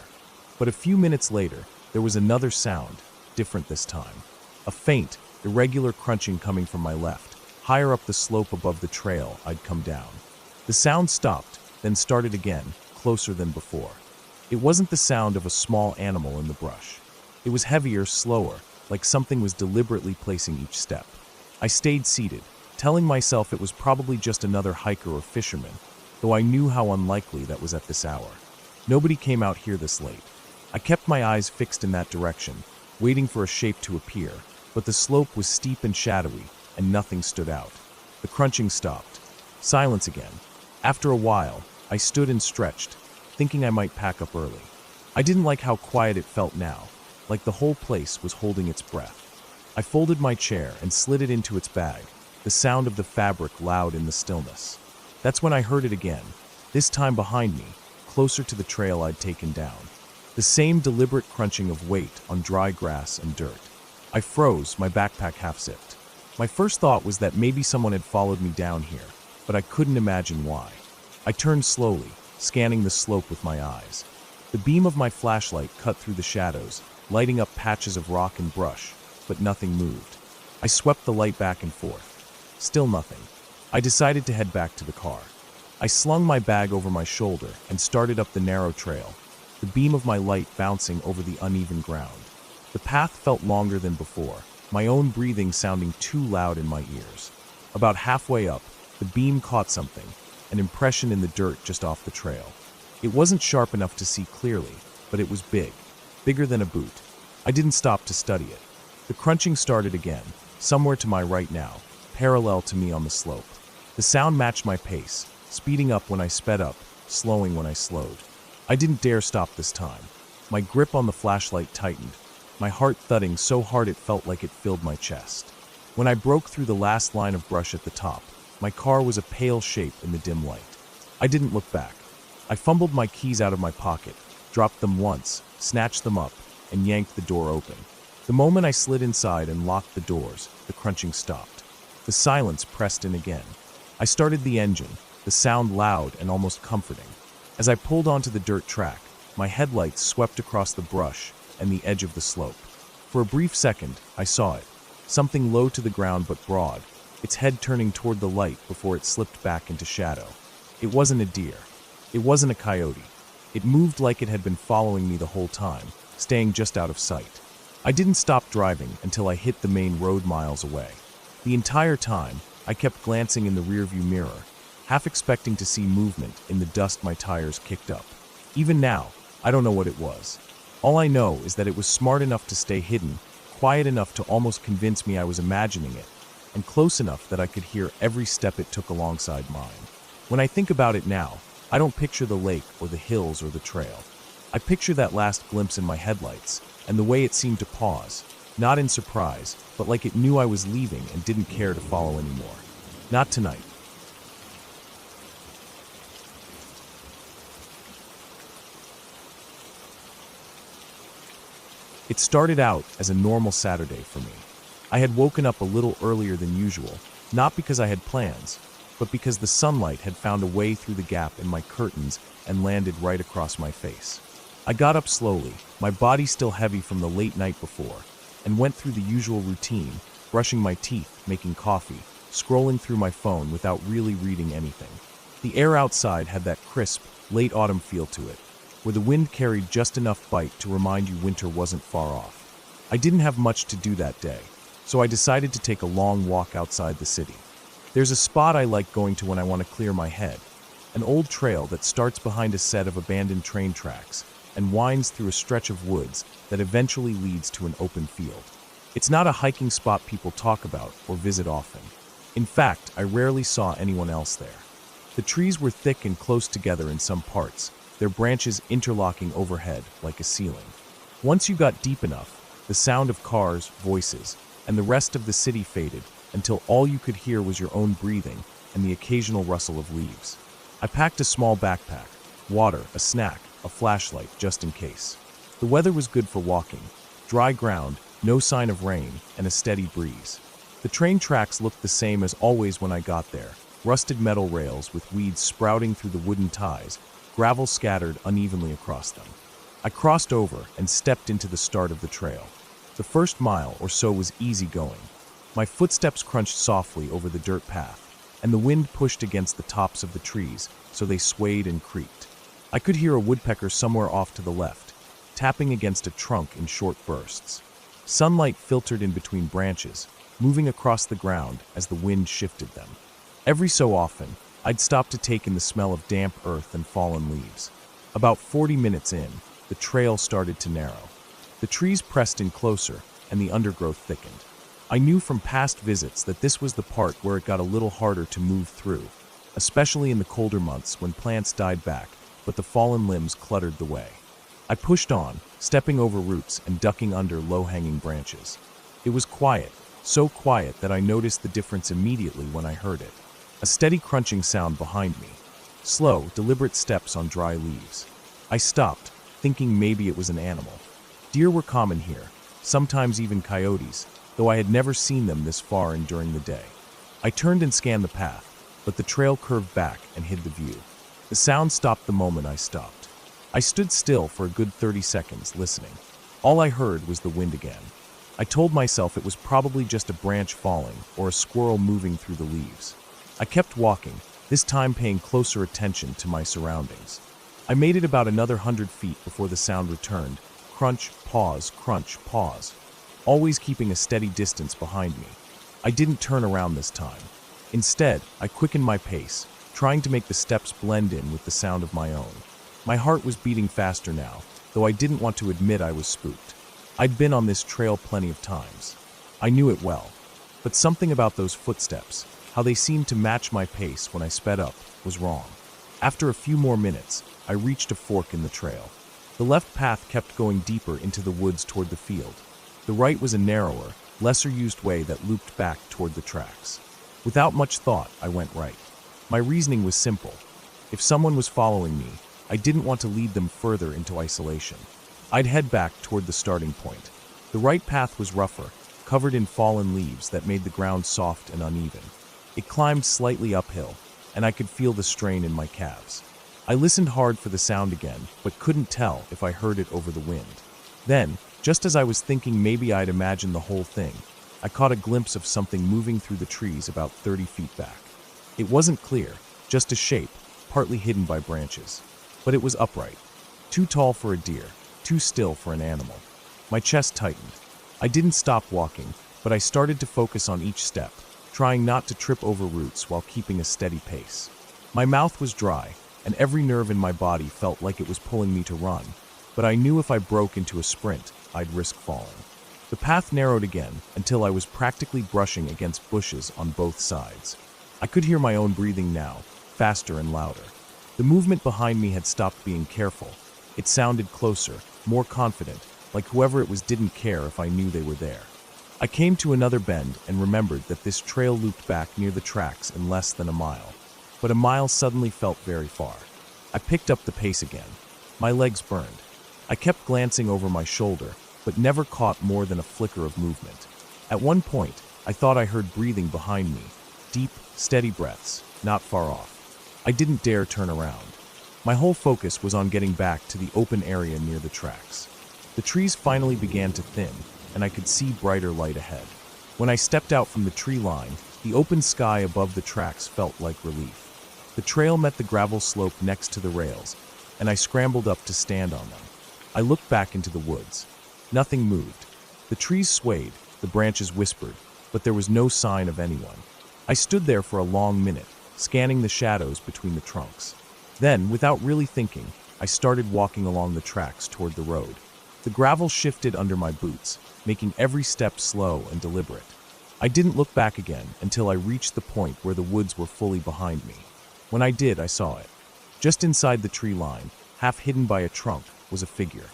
But a few minutes later, there was another sound, different this time. A faint, irregular crunching coming from my left, higher up the slope above the trail I'd come down. The sound stopped, then started again, closer than before. It wasn't the sound of a small animal in the brush. It was heavier, slower, like something was deliberately placing each step. I stayed seated, telling myself it was probably just another hiker or fisherman, though I knew how unlikely that was at this hour. Nobody came out here this late. I kept my eyes fixed in that direction, waiting for a shape to appear, but the slope was steep and shadowy, and nothing stood out. The crunching stopped. Silence again. After a while, I stood and stretched, thinking I might pack up early. I didn't like how quiet it felt now, like the whole place was holding its breath. I folded my chair and slid it into its bag, the sound of the fabric loud in the stillness. That's when I heard it again, this time behind me, closer to the trail I'd taken down. The same deliberate crunching of weight on dry grass and dirt. I froze, my backpack half-zipped. My first thought was that maybe someone had followed me down here, but I couldn't imagine why. I turned slowly, scanning the slope with my eyes. The beam of my flashlight cut through the shadows, lighting up patches of rock and brush, but nothing moved. I swept the light back and forth. Still nothing. I decided to head back to the car. I slung my bag over my shoulder and started up the narrow trail, the beam of my light bouncing over the uneven ground. The path felt longer than before, my own breathing sounding too loud in my ears. About halfway up, the beam caught something, an impression in the dirt just off the trail. It wasn't sharp enough to see clearly, but it was big, bigger than a boot. I didn't stop to study it. The crunching started again, somewhere to my right now, parallel to me on the slope. The sound matched my pace, speeding up when I sped up, slowing when I slowed. I didn't dare stop this time. My grip on the flashlight tightened, my heart thudding so hard it felt like it filled my chest. When I broke through the last line of brush at the top, my car was a pale shape in the dim light. I didn't look back. I fumbled my keys out of my pocket, dropped them once, snatched them up, and yanked the door open. The moment I slid inside and locked the doors, the crunching stopped. The silence pressed in again. I started the engine, the sound loud and almost comforting. As I pulled onto the dirt track, my headlights swept across the brush and the edge of the slope. For a brief second, I saw it, something low to the ground but broad, its head turning toward the light before it slipped back into shadow. It wasn't a deer. It wasn't a coyote. It moved like it had been following me the whole time, staying just out of sight. I didn't stop driving until I hit the main road miles away. The entire time, I kept glancing in the rearview mirror, half expecting to see movement in the dust my tires kicked up. Even now, I don't know what it was. All I know is that it was smart enough to stay hidden, quiet enough to almost convince me I was imagining it, and close enough that I could hear every step it took alongside mine. When I think about it now, I don't picture the lake or the hills or the trail. I picture that last glimpse in my headlights, and the way it seemed to pause, not in surprise, but like it knew I was leaving and didn't care to follow anymore. Not tonight. It started out as a normal Saturday for me. I had woken up a little earlier than usual, not because I had plans, but because the sunlight had found a way through the gap in my curtains and landed right across my face. I got up slowly, my body still heavy from the late night before, and went through the usual routine, brushing my teeth, making coffee, scrolling through my phone without really reading anything. The air outside had that crisp, late autumn feel to it, where the wind carried just enough bite to remind you winter wasn't far off. I didn't have much to do that day, so I decided to take a long walk outside the city. There's a spot I like going to when I want to clear my head, an old trail that starts behind a set of abandoned train tracks and winds through a stretch of woods that eventually leads to an open field. It's not a hiking spot people talk about or visit often. In fact, I rarely saw anyone else there. The trees were thick and close together in some parts, their branches interlocking overhead like a ceiling. Once you got deep enough, the sound of cars, voices, and the rest of the city faded until all you could hear was your own breathing and the occasional rustle of leaves. I packed a small backpack, water, a snack, a flashlight, just in case. The weather was good for walking. Dry ground, no sign of rain, and a steady breeze. The train tracks looked the same as always when I got there. Rusted metal rails with weeds sprouting through the wooden ties, gravel scattered unevenly across them. I crossed over and stepped into the start of the trail. The first mile or so was easy going. My footsteps crunched softly over the dirt path, and the wind pushed against the tops of the trees, so they swayed and creaked. I could hear a woodpecker somewhere off to the left, tapping against a trunk in short bursts. Sunlight filtered in between branches, moving across the ground as the wind shifted them. Every so often, I'd stop to take in the smell of damp earth and fallen leaves. About 40 minutes in, the trail started to narrow. The trees pressed in closer, and the undergrowth thickened. I knew from past visits that this was the part where it got a little harder to move through, especially in the colder months when plants died back, but the fallen limbs cluttered the way. I pushed on, stepping over roots and ducking under low-hanging branches. It was quiet, so quiet that I noticed the difference immediately when I heard it. A steady crunching sound behind me. Slow, deliberate steps on dry leaves. I stopped, thinking maybe it was an animal. Deer were common here, sometimes even coyotes, though I had never seen them this far and during the day. I turned and scanned the path, but the trail curved back and hid the view. The sound stopped the moment I stopped. I stood still for a good 30 seconds, listening. All I heard was the wind again. I told myself it was probably just a branch falling or a squirrel moving through the leaves. I kept walking, this time paying closer attention to my surroundings. I made it about another 100 feet before the sound returned. Crunch, pause, always keeping a steady distance behind me. I didn't turn around this time. Instead, I quickened my pace, trying to make the steps blend in with the sound of my own. My heart was beating faster now, though I didn't want to admit I was spooked. I'd been on this trail plenty of times. I knew it well. But something about those footsteps, how they seemed to match my pace when I sped up, was wrong. After a few more minutes, I reached a fork in the trail. The left path kept going deeper into the woods toward the field. The right was a narrower, lesser-used way that looped back toward the tracks. Without much thought, I went right. My reasoning was simple. If someone was following me, I didn't want to lead them further into isolation. I'd head back toward the starting point. The right path was rougher, covered in fallen leaves that made the ground soft and uneven. It climbed slightly uphill, and I could feel the strain in my calves. I listened hard for the sound again, but couldn't tell if I heard it over the wind. Then, just as I was thinking maybe I'd imagined the whole thing, I caught a glimpse of something moving through the trees about 30 feet back. It wasn't clear, just a shape, partly hidden by branches. But it was upright. Too tall for a deer, too still for an animal. My chest tightened. I didn't stop walking, but I started to focus on each step, trying not to trip over roots while keeping a steady pace. My mouth was dry, and every nerve in my body felt like it was pulling me to run, but I knew if I broke into a sprint, I'd risk falling. The path narrowed again until I was practically brushing against bushes on both sides. I could hear my own breathing now, faster and louder. The movement behind me had stopped being careful. It sounded closer, more confident, like whoever it was didn't care if I knew they were there. I came to another bend and remembered that this trail looped back near the tracks in less than a mile. But a mile suddenly felt very far. I picked up the pace again. My legs burned. I kept glancing over my shoulder, but never caught more than a flicker of movement. At one point, I thought I heard breathing behind me, deep, steady breaths, not far off. I didn't dare turn around. My whole focus was on getting back to the open area near the tracks. The trees finally began to thin, and I could see brighter light ahead. When I stepped out from the tree line, the open sky above the tracks felt like relief. The trail met the gravel slope next to the rails, and I scrambled up to stand on them. I looked back into the woods. Nothing moved. The trees swayed, the branches whispered, but there was no sign of anyone. I stood there for a long minute, scanning the shadows between the trunks. Then, without really thinking, I started walking along the tracks toward the road. The gravel shifted under my boots, making every step slow and deliberate. I didn't look back again until I reached the point where the woods were fully behind me. When I did, I saw it. Just inside the tree line, half hidden by a trunk, was a figure.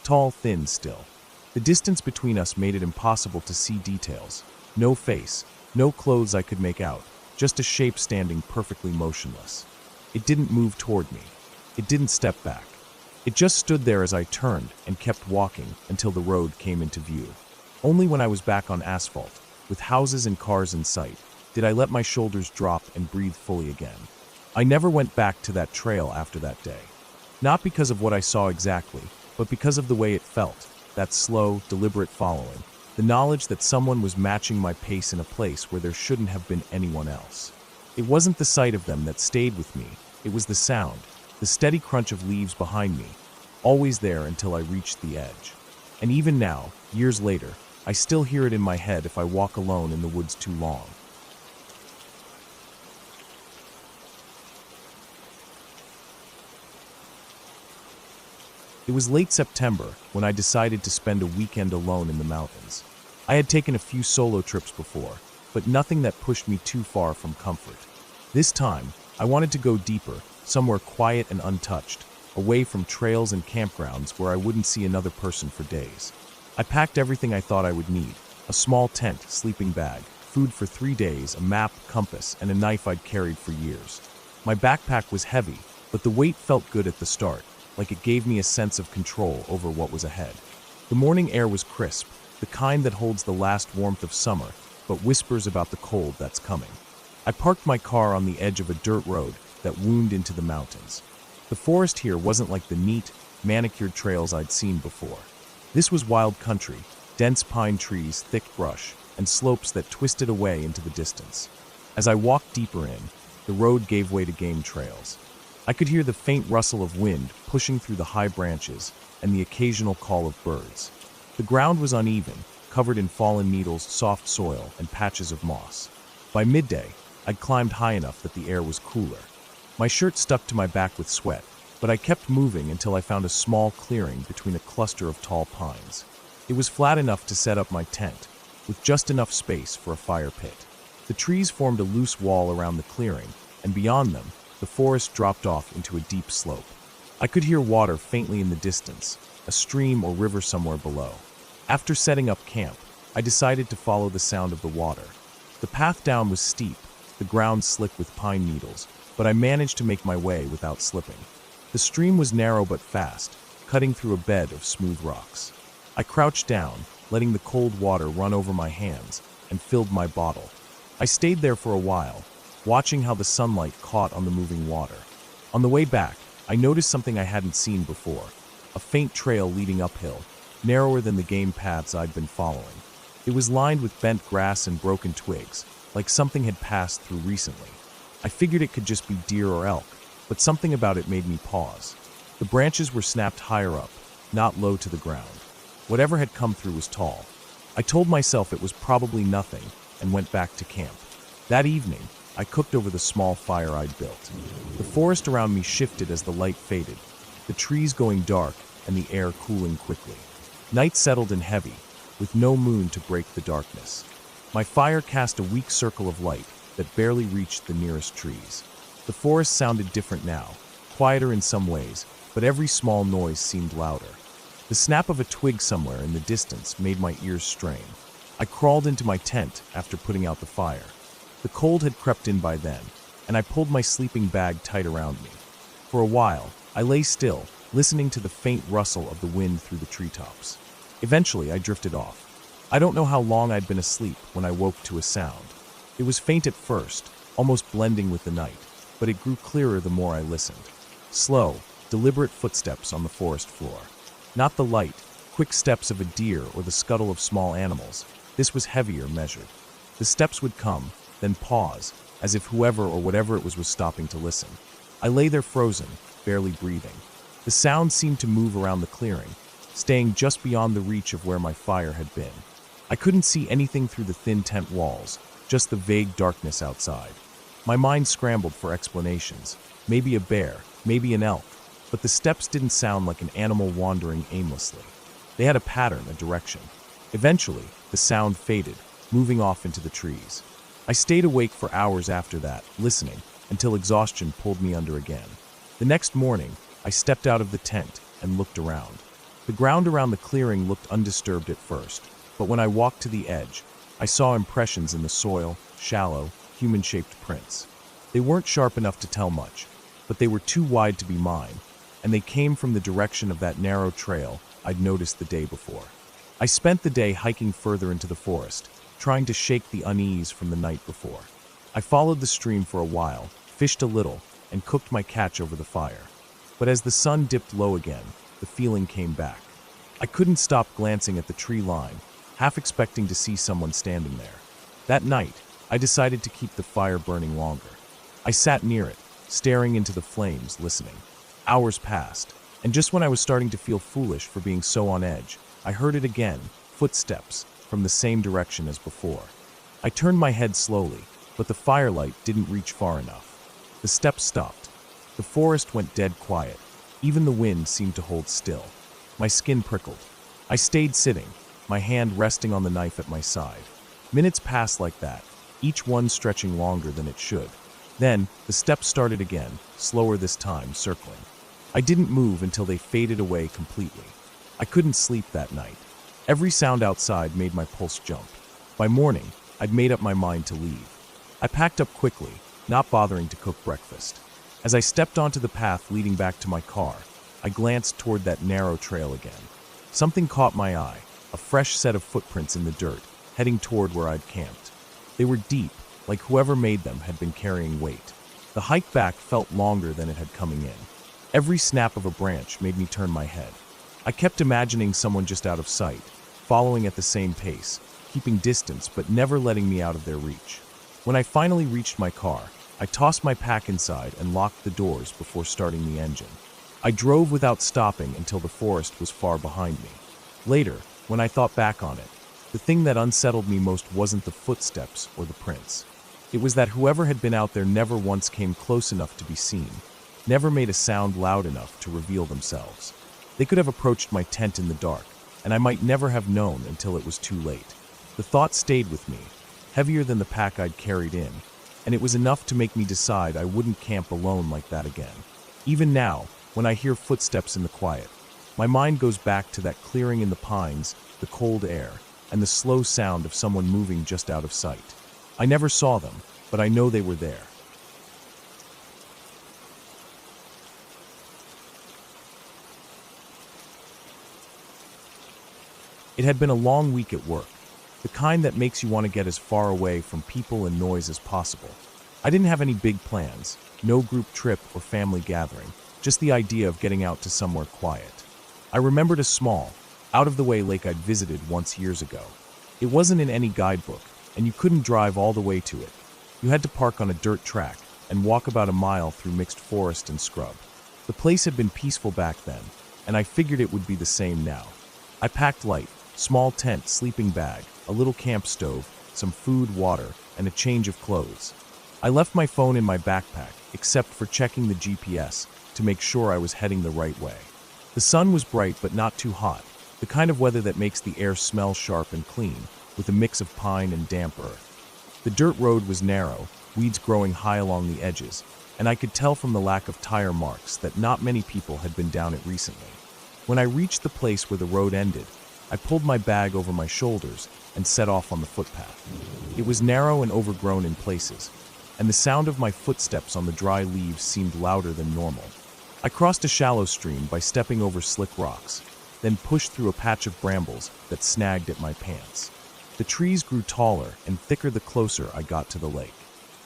Tall, thin still. The distance between us made it impossible to see details. No face, no clothes I could make out, just a shape standing perfectly motionless. It didn't move toward me. It didn't step back. It just stood there as I turned and kept walking until the road came into view. Only when I was back on asphalt, with houses and cars in sight, did I let my shoulders drop and breathe fully again. I never went back to that trail after that day. Not because of what I saw exactly, but because of the way it felt, that slow, deliberate following, the knowledge that someone was matching my pace in a place where there shouldn't have been anyone else. It wasn't the sight of them that stayed with me, it was the sound, the steady crunch of leaves behind me, always there until I reached the edge. And even now, years later, I still hear it in my head if I walk alone in the woods too long. It was late September when I decided to spend a weekend alone in the mountains. I had taken a few solo trips before, but nothing that pushed me too far from comfort. This time, I wanted to go deeper, somewhere quiet and untouched, away from trails and campgrounds where I wouldn't see another person for days. I packed everything I thought I would need: a small tent, sleeping bag, food for 3 days, a map, compass, and a knife I'd carried for years. My backpack was heavy, but the weight felt good at the start, like it gave me a sense of control over what was ahead. The morning air was crisp, the kind that holds the last warmth of summer, but whispers about the cold that's coming. I parked my car on the edge of a dirt road that wound into the mountains. The forest here wasn't like the neat, manicured trails I'd seen before. This was wild country, dense pine trees, thick brush, and slopes that twisted away into the distance. As I walked deeper in, the road gave way to game trails. I could hear the faint rustle of wind pushing through the high branches and the occasional call of birds. The ground was uneven, covered in fallen needles, soft soil, and patches of moss. By midday, I'd climbed high enough that the air was cooler. My shirt stuck to my back with sweat, but I kept moving until I found a small clearing between a cluster of tall pines. It was flat enough to set up my tent, with just enough space for a fire pit. The trees formed a loose wall around the clearing, and beyond them, the forest dropped off into a deep slope. I could hear water faintly in the distance, a stream or river somewhere below. After setting up camp, I decided to follow the sound of the water. The path down was steep, the ground slick with pine needles, but I managed to make my way without slipping. The stream was narrow but fast, cutting through a bed of smooth rocks. I crouched down, letting the cold water run over my hands, and filled my bottle. I stayed there for a while, watching how the sunlight caught on the moving water. On the way back, I noticed something I hadn't seen before: a faint trail leading uphill, narrower than the game paths I'd been following. It was lined with bent grass and broken twigs, like something had passed through recently. I figured it could just be deer or elk, but something about it made me pause. The branches were snapped higher up, not low to the ground. Whatever had come through was tall. I told myself it was probably nothing and went back to camp. That evening, I cooked over the small fire I'd built. The forest around me shifted as the light faded, the trees going dark and the air cooling quickly. Night settled in heavy, with no moon to break the darkness. My fire cast a weak circle of light that barely reached the nearest trees. The forest sounded different now, quieter in some ways, but every small noise seemed louder. The snap of a twig somewhere in the distance made my ears strain. I crawled into my tent after putting out the fire. The cold had crept in by then, and I pulled my sleeping bag tight around me. For a while, I lay still, listening to the faint rustle of the wind through the treetops. Eventually, I drifted off. I don't know how long I'd been asleep when I woke to a sound. It was faint at first, almost blending with the night, but it grew clearer the more I listened. Slow, deliberate footsteps on the forest floor. Not the light, quick steps of a deer or the scuttle of small animals. This was heavier, measured. The steps would come, then pause, as if whoever or whatever it was stopping to listen. I lay there frozen, barely breathing. The sound seemed to move around the clearing, staying just beyond the reach of where my fire had been. I couldn't see anything through the thin tent walls, just the vague darkness outside. My mind scrambled for explanations. Maybe a bear, maybe an elk, but the steps didn't sound like an animal wandering aimlessly. They had a pattern, a direction. Eventually, the sound faded, moving off into the trees. I stayed awake for hours after that, listening, until exhaustion pulled me under again. The next morning, I stepped out of the tent and looked around. The ground around the clearing looked undisturbed at first, but when I walked to the edge, I saw impressions in the soil, shallow, human-shaped prints. They weren't sharp enough to tell much, but they were too wide to be mine, and they came from the direction of that narrow trail I'd noticed the day before. I spent the day hiking further into the forest, trying to shake the unease from the night before. I followed the stream for a while, fished a little, and cooked my catch over the fire. But as the sun dipped low again, the feeling came back. I couldn't stop glancing at the tree line, half expecting to see someone standing there. That night, I decided to keep the fire burning longer. I sat near it, staring into the flames, listening. Hours passed, and just when I was starting to feel foolish for being so on edge, I heard it again, footsteps, from the same direction as before. I turned my head slowly, but the firelight didn't reach far enough. The steps stopped. The forest went dead quiet. Even the wind seemed to hold still. My skin prickled. I stayed sitting, my hand resting on the knife at my side. Minutes passed like that, each one stretching longer than it should. Then, the steps started again, slower this time, circling. I didn't move until they faded away completely. I couldn't sleep that night. Every sound outside made my pulse jump. By morning, I'd made up my mind to leave. I packed up quickly, not bothering to cook breakfast. As I stepped onto the path leading back to my car, I glanced toward that narrow trail again. Something caught my eye, a fresh set of footprints in the dirt, heading toward where I'd camped. They were deep, like whoever made them had been carrying weight. The hike back felt longer than it had coming in. Every snap of a branch made me turn my head. I kept imagining someone just out of sight, following at the same pace, keeping distance but never letting me out of their reach. When I finally reached my car, I tossed my pack inside and locked the doors before starting the engine. I drove without stopping until the forest was far behind me. Later, when I thought back on it, the thing that unsettled me most wasn't the footsteps or the prints. It was that whoever had been out there never once came close enough to be seen, never made a sound loud enough to reveal themselves. They could have approached my tent in the dark, and I might never have known until it was too late. The thought stayed with me, heavier than the pack I'd carried in, and it was enough to make me decide I wouldn't camp alone like that again. Even now, when I hear footsteps in the quiet, my mind goes back to that clearing in the pines, the cold air, and the slow sound of someone moving just out of sight. I never saw them, but I know they were there. It had been a long week at work, the kind that makes you want to get as far away from people and noise as possible. I didn't have any big plans, no group trip or family gathering, just the idea of getting out to somewhere quiet. I remembered a small, out-of-the-way lake I'd visited once years ago. It wasn't in any guidebook, and you couldn't drive all the way to it. You had to park on a dirt track and walk about a mile through mixed forest and scrub. The place had been peaceful back then, and I figured it would be the same now. I packed light, small tent, sleeping bag, a little camp stove, some food, water, and a change of clothes. I left my phone in my backpack, except for checking the GPS to make sure I was heading the right way. The sun was bright but not too hot, the kind of weather that makes the air smell sharp and clean, with a mix of pine and damp earth. The dirt road was narrow, weeds growing high along the edges, and I could tell from the lack of tire marks that not many people had been down it recently. When I reached the place where the road ended, I pulled my bag over my shoulders and set off on the footpath. It was narrow and overgrown in places, and the sound of my footsteps on the dry leaves seemed louder than normal. I crossed a shallow stream by stepping over slick rocks, then pushed through a patch of brambles that snagged at my pants. The trees grew taller and thicker the closer I got to the lake.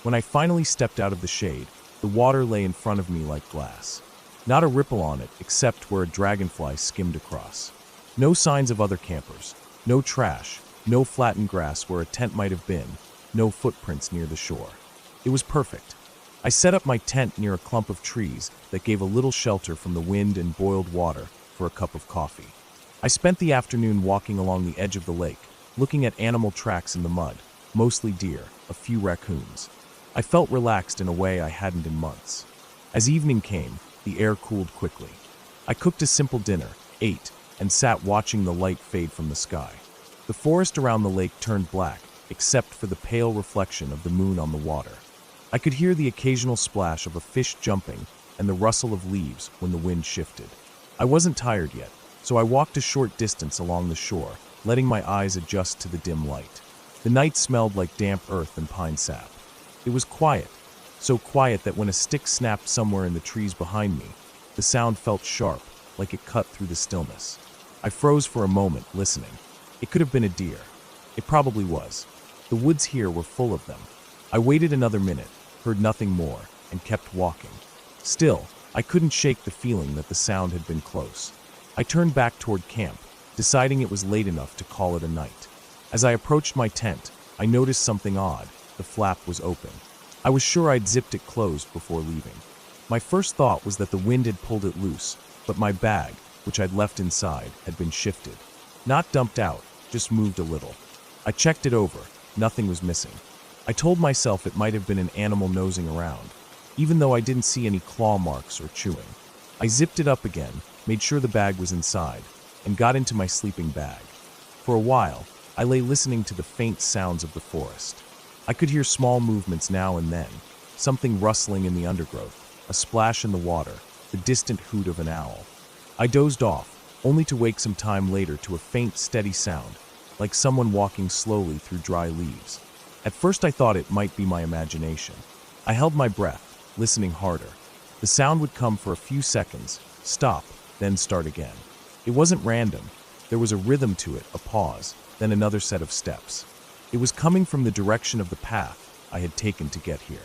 When I finally stepped out of the shade, the water lay in front of me like glass. Not a ripple on it except where a dragonfly skimmed across. No signs of other campers, no trash, no flattened grass where a tent might have been, no footprints near the shore. It was perfect. I set up my tent near a clump of trees that gave a little shelter from the wind and boiled water for a cup of coffee. I spent the afternoon walking along the edge of the lake, looking at animal tracks in the mud, mostly deer, a few raccoons. I felt relaxed in a way I hadn't in months. As evening came, the air cooled quickly. I cooked a simple dinner, ate, and sat watching the light fade from the sky. The forest around the lake turned black, except for the pale reflection of the moon on the water. I could hear the occasional splash of a fish jumping and the rustle of leaves when the wind shifted. I wasn't tired yet, so I walked a short distance along the shore, letting my eyes adjust to the dim light. The night smelled like damp earth and pine sap. It was quiet, so quiet that when a stick snapped somewhere in the trees behind me, the sound felt sharp, like it cut through the stillness. I froze for a moment, listening. It could have been a deer. It probably was. The woods here were full of them. I waited another minute, heard nothing more, and kept walking. Still, I couldn't shake the feeling that the sound had been close. I turned back toward camp, deciding it was late enough to call it a night. As I approached my tent, I noticed something odd. The flap was open. I was sure I'd zipped it closed before leaving. My first thought was that the wind had pulled it loose, but my bag, which I'd left inside, had been shifted. Not dumped out, just moved a little. I checked it over. Nothing was missing. I told myself it might have been an animal nosing around, even though I didn't see any claw marks or chewing. I zipped it up again, made sure the bag was inside, and got into my sleeping bag. For a while, I lay listening to the faint sounds of the forest. I could hear small movements now and then, something rustling in the undergrowth, a splash in the water, the distant hoot of an owl. I dozed off, only to wake some time later to a faint, steady sound, like someone walking slowly through dry leaves. At first I thought it might be my imagination. I held my breath, listening harder. The sound would come for a few seconds, stop, then start again. It wasn't random. There was a rhythm to it, a pause, then another set of steps. It was coming from the direction of the path I had taken to get here.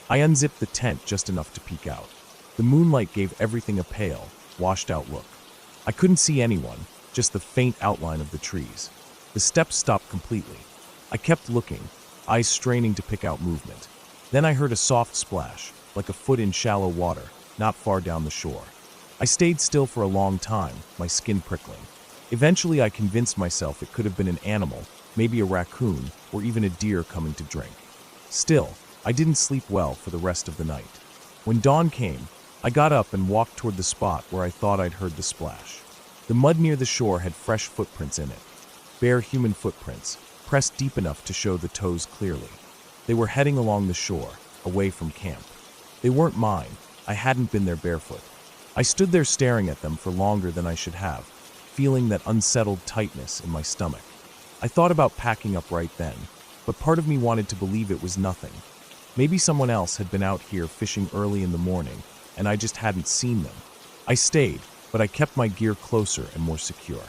I unzipped the tent just enough to peek out. The moonlight gave everything a pale, washed-out look. I couldn't see anyone, just the faint outline of the trees. The steps stopped completely. I kept looking, eyes straining to pick out movement. Then I heard a soft splash, like a foot in shallow water, not far down the shore. I stayed still for a long time, my skin prickling. Eventually I convinced myself it could have been an animal, maybe a raccoon, or even a deer coming to drink. Still, I didn't sleep well for the rest of the night. When dawn came, I got up and walked toward the spot where I thought I'd heard the splash. The mud near the shore had fresh footprints in it. Bare human footprints, pressed deep enough to show the toes clearly. They were heading along the shore, away from camp. They weren't mine. I hadn't been there barefoot. I stood there staring at them for longer than I should have, feeling that unsettled tightness in my stomach. I thought about packing up right then, but part of me wanted to believe it was nothing. Maybe someone else had been out here fishing early in the morning, and I just hadn't seen them. I stayed, but I kept my gear closer and more secure.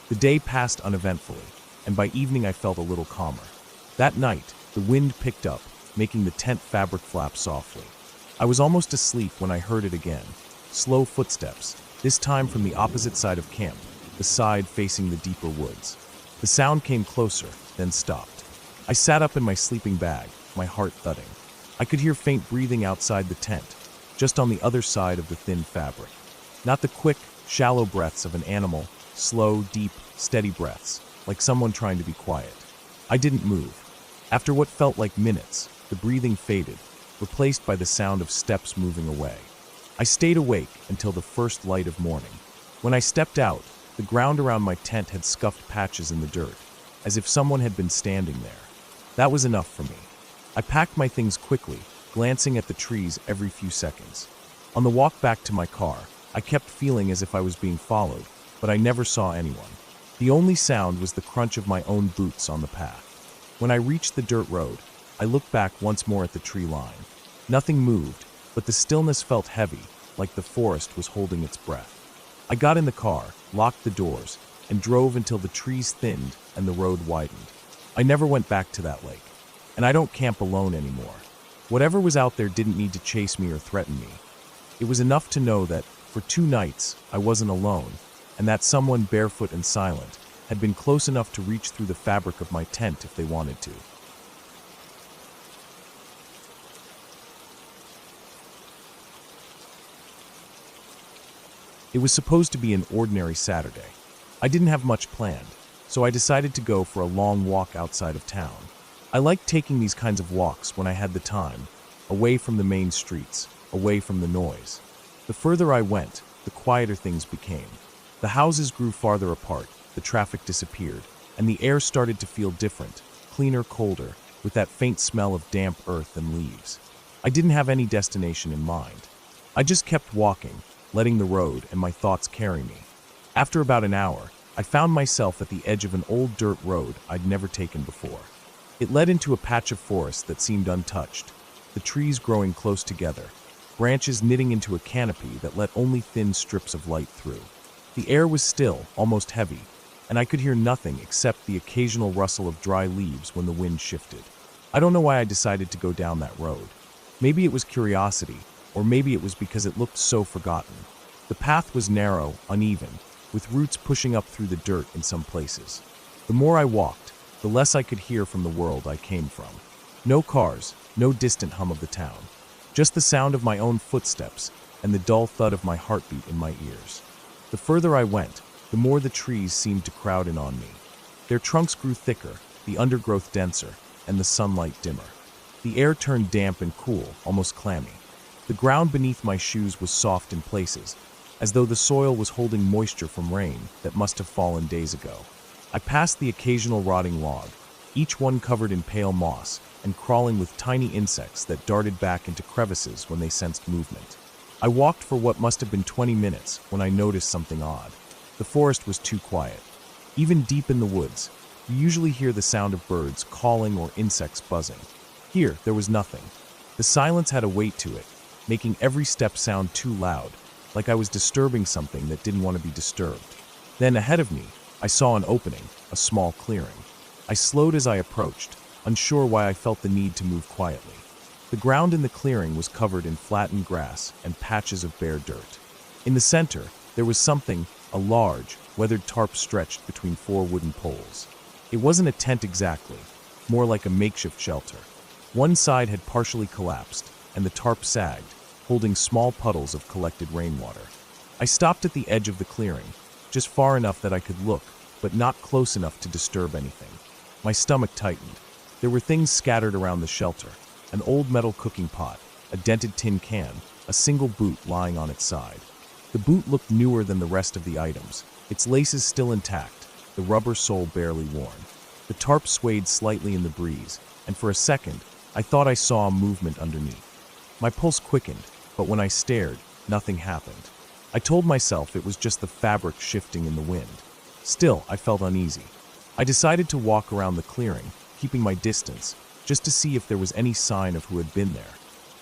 The day passed uneventfully, and by evening I felt a little calmer. That night, the wind picked up, making the tent fabric flap softly. I was almost asleep when I heard it again. Slow footsteps, this time from the opposite side of camp, the side facing the deeper woods. The sound came closer, then stopped. I sat up in my sleeping bag, my heart thudding. I could hear faint breathing outside the tent, just on the other side of the thin fabric. Not the quick, shallow breaths of an animal, slow, deep, steady breaths, like someone trying to be quiet. I didn't move. After what felt like minutes, the breathing faded, replaced by the sound of steps moving away. I stayed awake until the first light of morning. When I stepped out, the ground around my tent had scuffed patches in the dirt, as if someone had been standing there. That was enough for me. I packed my things quickly, glancing at the trees every few seconds. On the walk back to my car, I kept feeling as if I was being followed, but I never saw anyone. The only sound was the crunch of my own boots on the path. When I reached the dirt road, I looked back once more at the tree line. Nothing moved, but the stillness felt heavy, like the forest was holding its breath. I got in the car, locked the doors, and drove until the trees thinned and the road widened. I never went back to that lake, and I don't camp alone anymore. Whatever was out there didn't need to chase me or threaten me. It was enough to know that, for 2 nights, I wasn't alone, and that someone barefoot and silent had been close enough to reach through the fabric of my tent if they wanted to. It was supposed to be an ordinary Saturday. I didn't have much planned, so I decided to go for a long walk outside of town. I liked taking these kinds of walks when I had the time, away from the main streets, away from the noise. The further I went, the quieter things became. The houses grew farther apart, the traffic disappeared, and the air started to feel different, cleaner, colder, with that faint smell of damp earth and leaves. I didn't have any destination in mind. I just kept walking, letting the road and my thoughts carry me. After about an hour, I found myself at the edge of an old dirt road I'd never taken before. It led into a patch of forest that seemed untouched, the trees growing close together, branches knitting into a canopy that let only thin strips of light through. The air was still, almost heavy, and I could hear nothing except the occasional rustle of dry leaves when the wind shifted. I don't know why I decided to go down that road. Maybe it was curiosity, or maybe it was because it looked so forgotten. The path was narrow, uneven, with roots pushing up through the dirt in some places. The more I walked, the less I could hear from the world I came from. No cars, no distant hum of the town. Just the sound of my own footsteps and the dull thud of my heartbeat in my ears. The further I went, the more the trees seemed to crowd in on me. Their trunks grew thicker, the undergrowth denser, and the sunlight dimmer. The air turned damp and cool, almost clammy. The ground beneath my shoes was soft in places, as though the soil was holding moisture from rain that must have fallen days ago. I passed the occasional rotting log, each one covered in pale moss and crawling with tiny insects that darted back into crevices when they sensed movement. I walked for what must have been 20 minutes when I noticed something odd. The forest was too quiet. Even deep in the woods, you usually hear the sound of birds calling or insects buzzing. Here, there was nothing. The silence had a weight to it, making every step sound too loud, like I was disturbing something that didn't want to be disturbed. Then ahead of me, I saw an opening, a small clearing. I slowed as I approached, unsure why I felt the need to move quietly. The ground in the clearing was covered in flattened grass and patches of bare dirt. In the center, there was something, a large, weathered tarp stretched between 4 wooden poles. It wasn't a tent exactly, more like a makeshift shelter. One side had partially collapsed, and the tarp sagged, holding small puddles of collected rainwater. I stopped at the edge of the clearing, just far enough that I could look, but not close enough to disturb anything. My stomach tightened. There were things scattered around the shelter. An old metal cooking pot, a dented tin can, a single boot lying on its side. The boot looked newer than the rest of the items, its laces still intact, the rubber sole barely worn. The tarp swayed slightly in the breeze, and for a second, I thought I saw a movement underneath. My pulse quickened, but when I stared, nothing happened. I told myself it was just the fabric shifting in the wind. Still, I felt uneasy. I decided to walk around the clearing, keeping my distance, just to see if there was any sign of who had been there.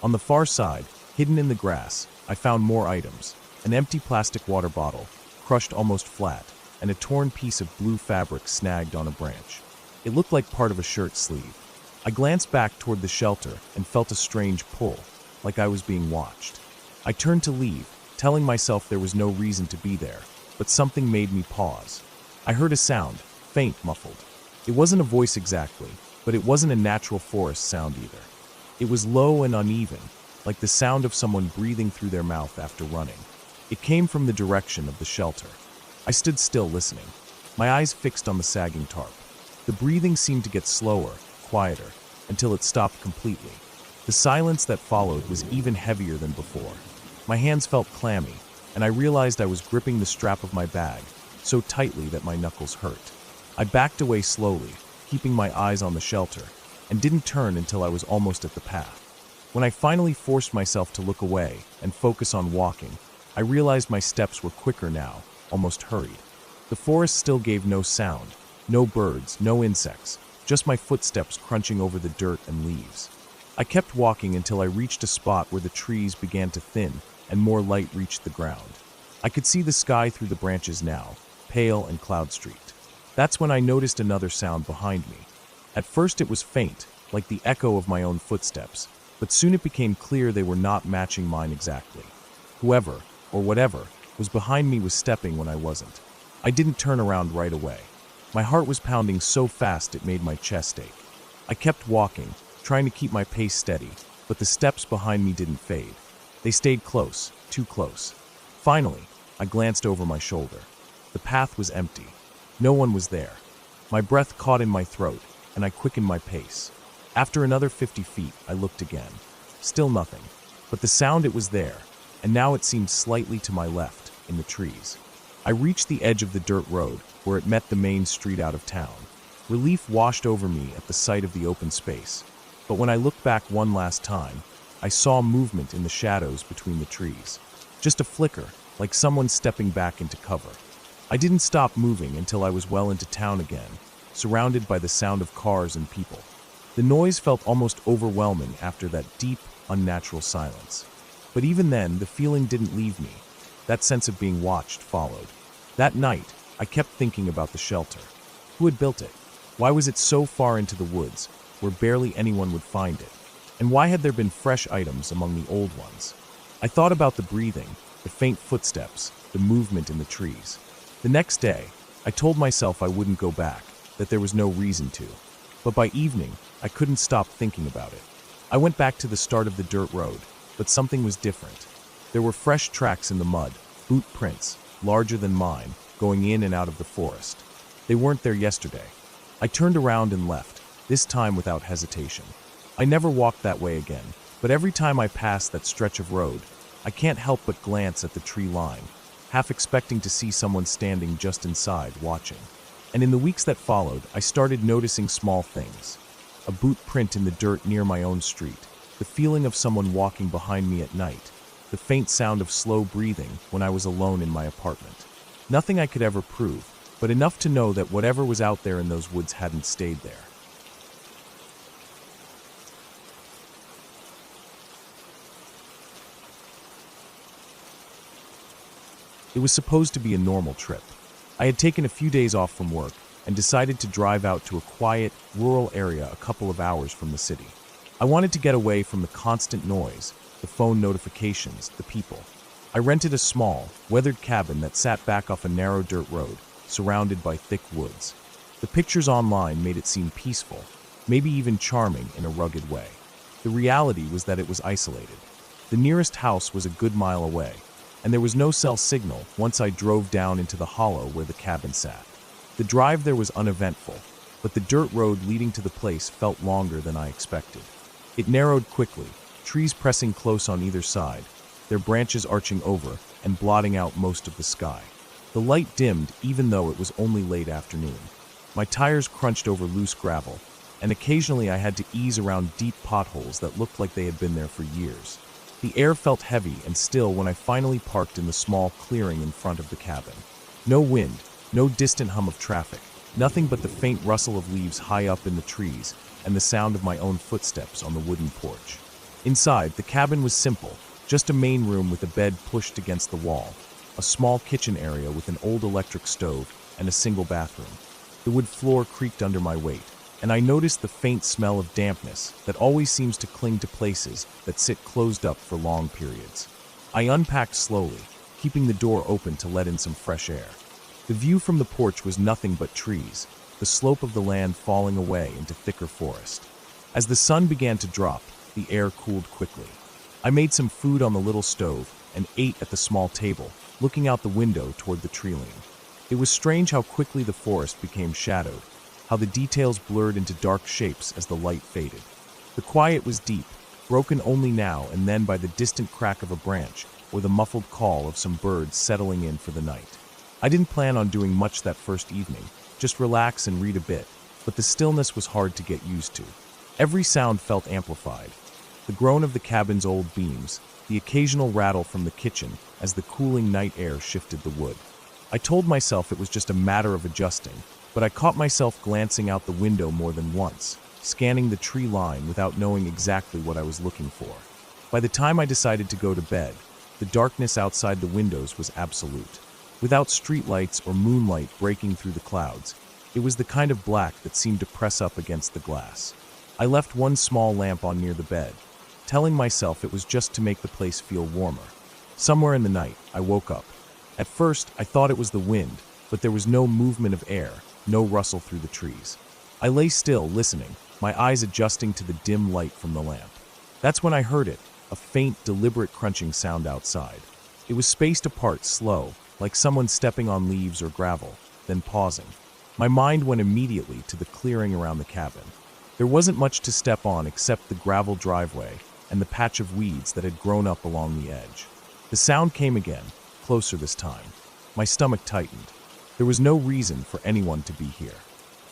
On the far side, hidden in the grass, I found more items: an empty plastic water bottle, crushed almost flat, and a torn piece of blue fabric snagged on a branch. It looked like part of a shirt sleeve. I glanced back toward the shelter and felt a strange pull, like I was being watched. I turned to leave, telling myself there was no reason to be there, but something made me pause. I heard a sound, faint, muffled. It wasn't a voice exactly, but it wasn't a natural forest sound either. It was low and uneven, like the sound of someone breathing through their mouth after running. It came from the direction of the shelter. I stood still listening, my eyes fixed on the sagging tarp. The breathing seemed to get slower, quieter, until it stopped completely. The silence that followed was even heavier than before. My hands felt clammy, and I realized I was gripping the strap of my bag so tightly that my knuckles hurt. I backed away slowly, keeping my eyes on the shelter, and didn't turn until I was almost at the path. When I finally forced myself to look away and focus on walking, I realized my steps were quicker now, almost hurried. The forest still gave no sound, no birds, no insects, just my footsteps crunching over the dirt and leaves. I kept walking until I reached a spot where the trees began to thin and more light reached the ground. I could see the sky through the branches now, pale and cloud-streaked. That's when I noticed another sound behind me. At first it was faint, like the echo of my own footsteps, but soon it became clear they were not matching mine exactly. Whoever, or whatever, was behind me was stepping when I wasn't. I didn't turn around right away. My heart was pounding so fast it made my chest ache. I kept walking, trying to keep my pace steady, but the steps behind me didn't fade. They stayed close, too close. Finally, I glanced over my shoulder. The path was empty. No one was there. My breath caught in my throat, and I quickened my pace. After another 50 feet, I looked again. Still nothing. But the sound, it was there, and now it seemed slightly to my left, in the trees. I reached the edge of the dirt road, where it met the main street out of town. Relief washed over me at the sight of the open space. But when I looked back one last time, I saw movement in the shadows between the trees. Just a flicker, like someone stepping back into cover. I didn't stop moving until I was well into town again, surrounded by the sound of cars and people. The noise felt almost overwhelming after that deep, unnatural silence. But even then, the feeling didn't leave me. That sense of being watched followed. That night, I kept thinking about the shelter. Who had built it? Why was it so far into the woods, where barely anyone would find it? And why had there been fresh items among the old ones? I thought about the breathing, the faint footsteps, the movement in the trees. The next day, I told myself I wouldn't go back, that there was no reason to. But by evening, I couldn't stop thinking about it. I went back to the start of the dirt road, but something was different. There were fresh tracks in the mud, boot prints, larger than mine, going in and out of the forest. They weren't there yesterday. I turned around and left, this time without hesitation. I never walked that way again, but every time I pass that stretch of road, I can't help but glance at the tree line, half expecting to see someone standing just inside, watching. And in the weeks that followed, I started noticing small things. A boot print in the dirt near my own street, the feeling of someone walking behind me at night, the faint sound of slow breathing when I was alone in my apartment. Nothing I could ever prove, but enough to know that whatever was out there in those woods hadn't stayed there. It was supposed to be a normal trip. I had taken a few days off from work and decided to drive out to a quiet, rural area a couple of hours from the city. I wanted to get away from the constant noise, the phone notifications, the people. I rented a small, weathered cabin that sat back off a narrow dirt road, surrounded by thick woods. The pictures online made it seem peaceful, maybe even charming in a rugged way. The reality was that it was isolated. The nearest house was a good mile away, and there was no cell signal once I drove down into the hollow where the cabin sat. The drive there was uneventful, but the dirt road leading to the place felt longer than I expected. It narrowed quickly, trees pressing close on either side, their branches arching over and blotting out most of the sky. The light dimmed even though it was only late afternoon. My tires crunched over loose gravel, and occasionally I had to ease around deep potholes that looked like they had been there for years. The air felt heavy and still when I finally parked in the small clearing in front of the cabin. No wind, no distant hum of traffic, nothing but the faint rustle of leaves high up in the trees and the sound of my own footsteps on the wooden porch. Inside, the cabin was simple, just a main room with a bed pushed against the wall, a small kitchen area with an old electric stove and a single bathroom. The wood floor creaked under my weight, and I noticed the faint smell of dampness that always seems to cling to places that sit closed up for long periods. I unpacked slowly, keeping the door open to let in some fresh air. The view from the porch was nothing but trees, the slope of the land falling away into thicker forest. As the sun began to drop, the air cooled quickly. I made some food on the little stove and ate at the small table, looking out the window toward the tree line. It was strange how quickly the forest became shadowed, how the details blurred into dark shapes as the light faded. The quiet was deep, broken only now and then by the distant crack of a branch or the muffled call of some birds settling in for the night. I didn't plan on doing much that first evening, just relax and read a bit, but the stillness was hard to get used to. Every sound felt amplified. The groan of the cabin's old beams, the occasional rattle from the kitchen as the cooling night air shifted the wood. I told myself it was just a matter of adjusting, but I caught myself glancing out the window more than once, scanning the tree line without knowing exactly what I was looking for. By the time I decided to go to bed, the darkness outside the windows was absolute. Without streetlights or moonlight breaking through the clouds, it was the kind of black that seemed to press up against the glass. I left one small lamp on near the bed, telling myself it was just to make the place feel warmer. Somewhere in the night, I woke up. At first, I thought it was the wind, but there was no movement of air, no rustle through the trees. I lay still, listening, my eyes adjusting to the dim light from the lamp. That's when I heard it, a faint, deliberate crunching sound outside. It was spaced apart, slow, like someone stepping on leaves or gravel, then pausing. My mind went immediately to the clearing around the cabin. There wasn't much to step on except the gravel driveway and the patch of weeds that had grown up along the edge. The sound came again, closer this time. My stomach tightened. There was no reason for anyone to be here.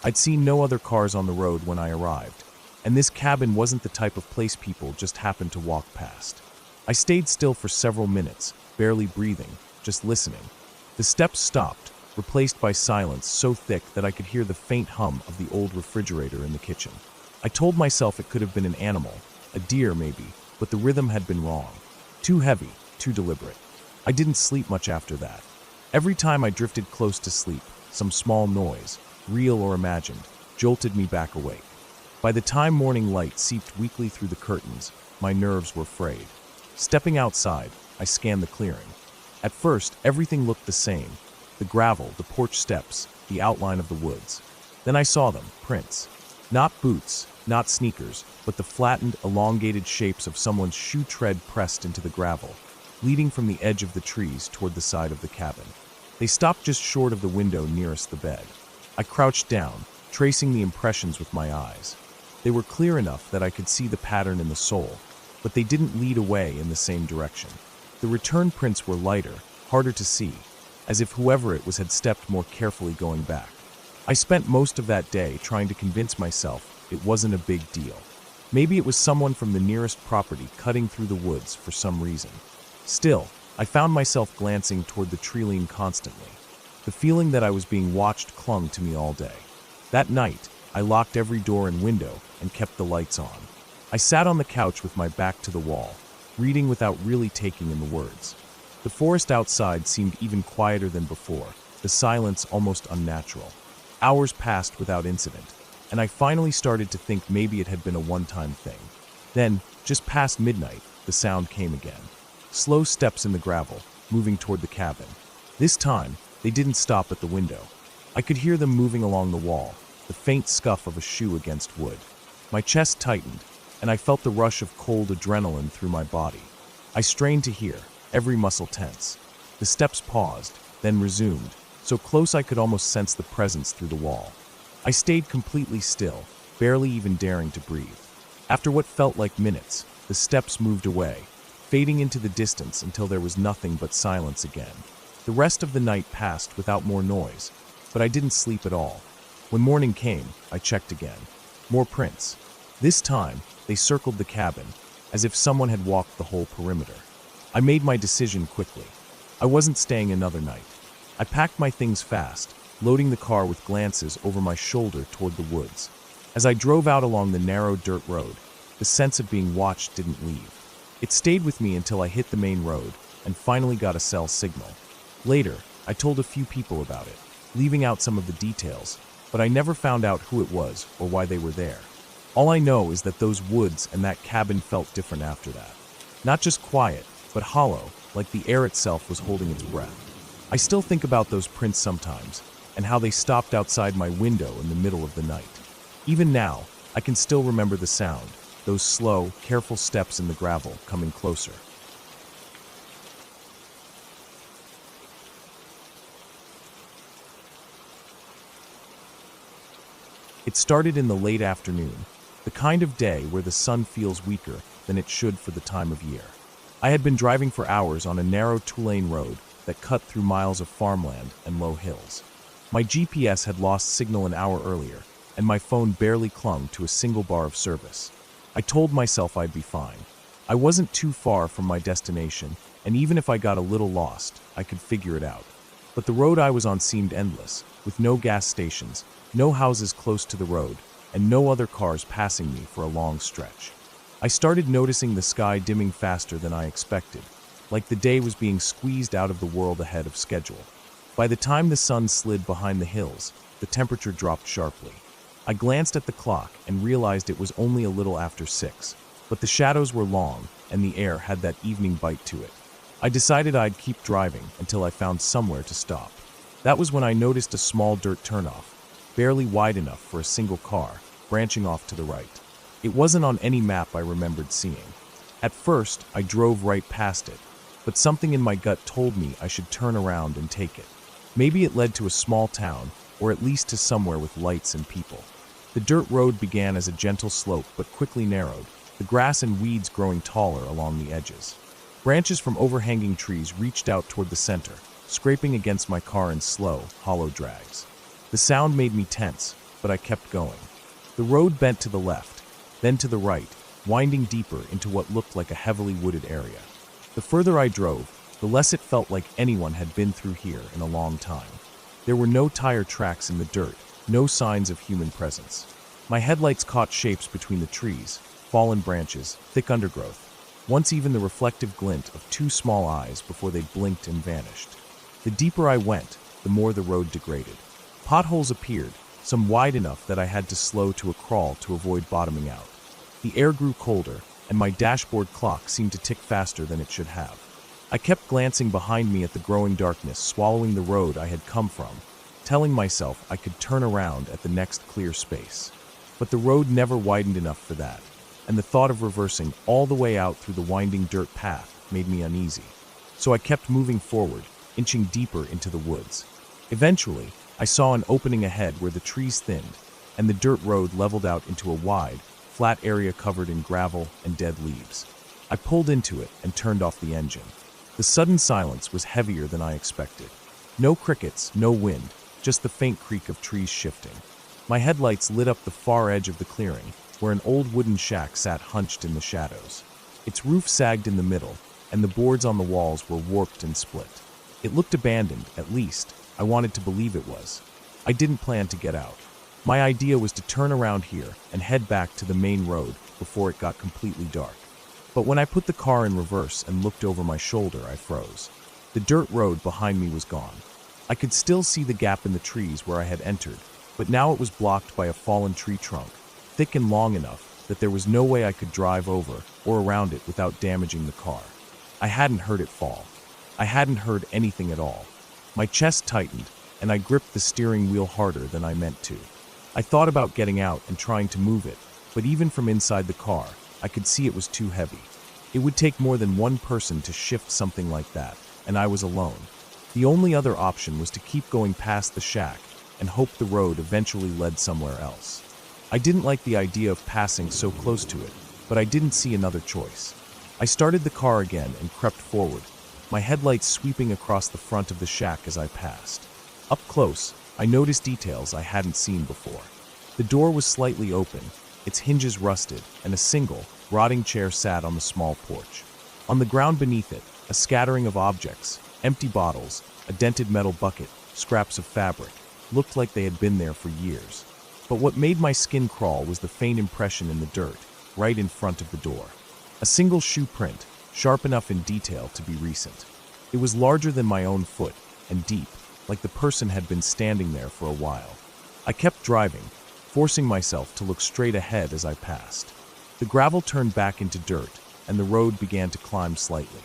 I'd seen no other cars on the road when I arrived, and this cabin wasn't the type of place people just happened to walk past. I stayed still for several minutes, barely breathing, just listening. The steps stopped, replaced by silence so thick that I could hear the faint hum of the old refrigerator in the kitchen. I told myself it could have been an animal, a deer maybe, but the rhythm had been wrong. Too heavy, too deliberate. I didn't sleep much after that. Every time I drifted close to sleep, some small noise, real or imagined, jolted me back awake. By the time morning light seeped weakly through the curtains, my nerves were frayed. Stepping outside, I scanned the clearing. At first, everything looked the same. The gravel, the porch steps, the outline of the woods. Then I saw them, prints. Not boots, not sneakers, but the flattened, elongated shapes of someone's shoe tread pressed into the gravel, leading from the edge of the trees toward the side of the cabin. They stopped just short of the window nearest the bed. I crouched down, tracing the impressions with my eyes. They were clear enough that I could see the pattern in the sole, but they didn't lead away in the same direction. The return prints were lighter, harder to see, as if whoever it was had stepped more carefully going back. I spent most of that day trying to convince myself it wasn't a big deal. Maybe it was someone from the nearest property cutting through the woods for some reason. Still, I found myself glancing toward the tree line constantly. The feeling that I was being watched clung to me all day. That night, I locked every door and window and kept the lights on. I sat on the couch with my back to the wall, reading without really taking in the words. The forest outside seemed even quieter than before, the silence almost unnatural. Hours passed without incident, and I finally started to think maybe it had been a one-time thing. Then, just past midnight, the sound came again. Slow steps in the gravel, moving toward the cabin. This time, they didn't stop at the window. I could hear them moving along the wall, the faint scuff of a shoe against wood. My chest tightened, and I felt the rush of cold adrenaline through my body. I strained to hear, every muscle tense. The steps paused, then resumed, so close I could almost sense the presence through the wall. I stayed completely still, barely even daring to breathe. After what felt like minutes, the steps moved away, fading into the distance until there was nothing but silence again. The rest of the night passed without more noise, but I didn't sleep at all. When morning came, I checked again. More prints. This time, they circled the cabin, as if someone had walked the whole perimeter. I made my decision quickly. I wasn't staying another night. I packed my things fast, loading the car with glances over my shoulder toward the woods. As I drove out along the narrow dirt road, the sense of being watched didn't leave. It stayed with me until I hit the main road and finally got a cell signal. Later, I told a few people about it, leaving out some of the details, but I never found out who it was or why they were there. All I know is that those woods and that cabin felt different after that. Not just quiet, but hollow, like the air itself was holding its breath. I still think about those prints sometimes, and how they stopped outside my window in the middle of the night. Even now, I can still remember the sound, those slow, careful steps in the gravel coming closer. It started in the late afternoon, the kind of day where the sun feels weaker than it should for the time of year. I had been driving for hours on a narrow two-lane road that cut through miles of farmland and low hills. My GPS had lost signal an hour earlier, and my phone barely clung to a single bar of service. I told myself I'd be fine. I wasn't too far from my destination, and even if I got a little lost, I could figure it out. But the road I was on seemed endless, with no gas stations, no houses close to the road, and no other cars passing me for a long stretch. I started noticing the sky dimming faster than I expected, like the day was being squeezed out of the world ahead of schedule. By the time the sun slid behind the hills, the temperature dropped sharply. I glanced at the clock and realized it was only a little after 6, but the shadows were long and the air had that evening bite to it. I decided I'd keep driving until I found somewhere to stop. That was when I noticed a small dirt turnoff, barely wide enough for a single car, branching off to the right. It wasn't on any map I remembered seeing. At first, I drove right past it, but something in my gut told me I should turn around and take it. Maybe it led to a small town, or at least to somewhere with lights and people. The dirt road began as a gentle slope but quickly narrowed, the grass and weeds growing taller along the edges. Branches from overhanging trees reached out toward the center, scraping against my car in slow, hollow drags. The sound made me tense, but I kept going. The road bent to the left, then to the right, winding deeper into what looked like a heavily wooded area. The further I drove, the less it felt like anyone had been through here in a long time. There were no tire tracks in the dirt, no signs of human presence. My headlights caught shapes between the trees, fallen branches, thick undergrowth, once even the reflective glint of two small eyes before they blinked and vanished. The deeper I went, the more the road degraded. Potholes appeared, some wide enough that I had to slow to a crawl to avoid bottoming out. The air grew colder, and my dashboard clock seemed to tick faster than it should have. I kept glancing behind me at the growing darkness swallowing the road I had come from, telling myself I could turn around at the next clear space. But the road never widened enough for that, and the thought of reversing all the way out through the winding dirt path made me uneasy. So I kept moving forward, inching deeper into the woods. Eventually, I saw an opening ahead where the trees thinned, and the dirt road leveled out into a wide, flat area covered in gravel and dead leaves. I pulled into it and turned off the engine. The sudden silence was heavier than I expected. No crickets, no wind, just the faint creak of trees shifting. My headlights lit up the far edge of the clearing, where an old wooden shack sat hunched in the shadows. Its roof sagged in the middle, and the boards on the walls were warped and split. It looked abandoned, at least. I wanted to believe it was. I didn't plan to get out. My idea was to turn around here and head back to the main road before it got completely dark. But when I put the car in reverse and looked over my shoulder, I froze. The dirt road behind me was gone. I could still see the gap in the trees where I had entered, but now it was blocked by a fallen tree trunk, thick and long enough that there was no way I could drive over or around it without damaging the car. I hadn't heard it fall. I hadn't heard anything at all. My chest tightened, and I gripped the steering wheel harder than I meant to. I thought about getting out and trying to move it, but even from inside the car, I could see it was too heavy. It would take more than one person to shift something like that, and I was alone. The only other option was to keep going past the shack and hope the road eventually led somewhere else. I didn't like the idea of passing so close to it, but I didn't see another choice. I started the car again and crept forward, my headlights sweeping across the front of the shack as I passed. Up close, I noticed details I hadn't seen before. The door was slightly open, its hinges rusted, and a single, rotting chair sat on the small porch. On the ground beneath it, a scattering of objects, empty bottles, a dented metal bucket, scraps of fabric, looked like they had been there for years. But what made my skin crawl was the faint impression in the dirt, right in front of the door. A single shoe print, sharp enough in detail to be recent. It was larger than my own foot, and deep, like the person had been standing there for a while. I kept driving, forcing myself to look straight ahead as I passed. The gravel turned back into dirt, and the road began to climb slightly.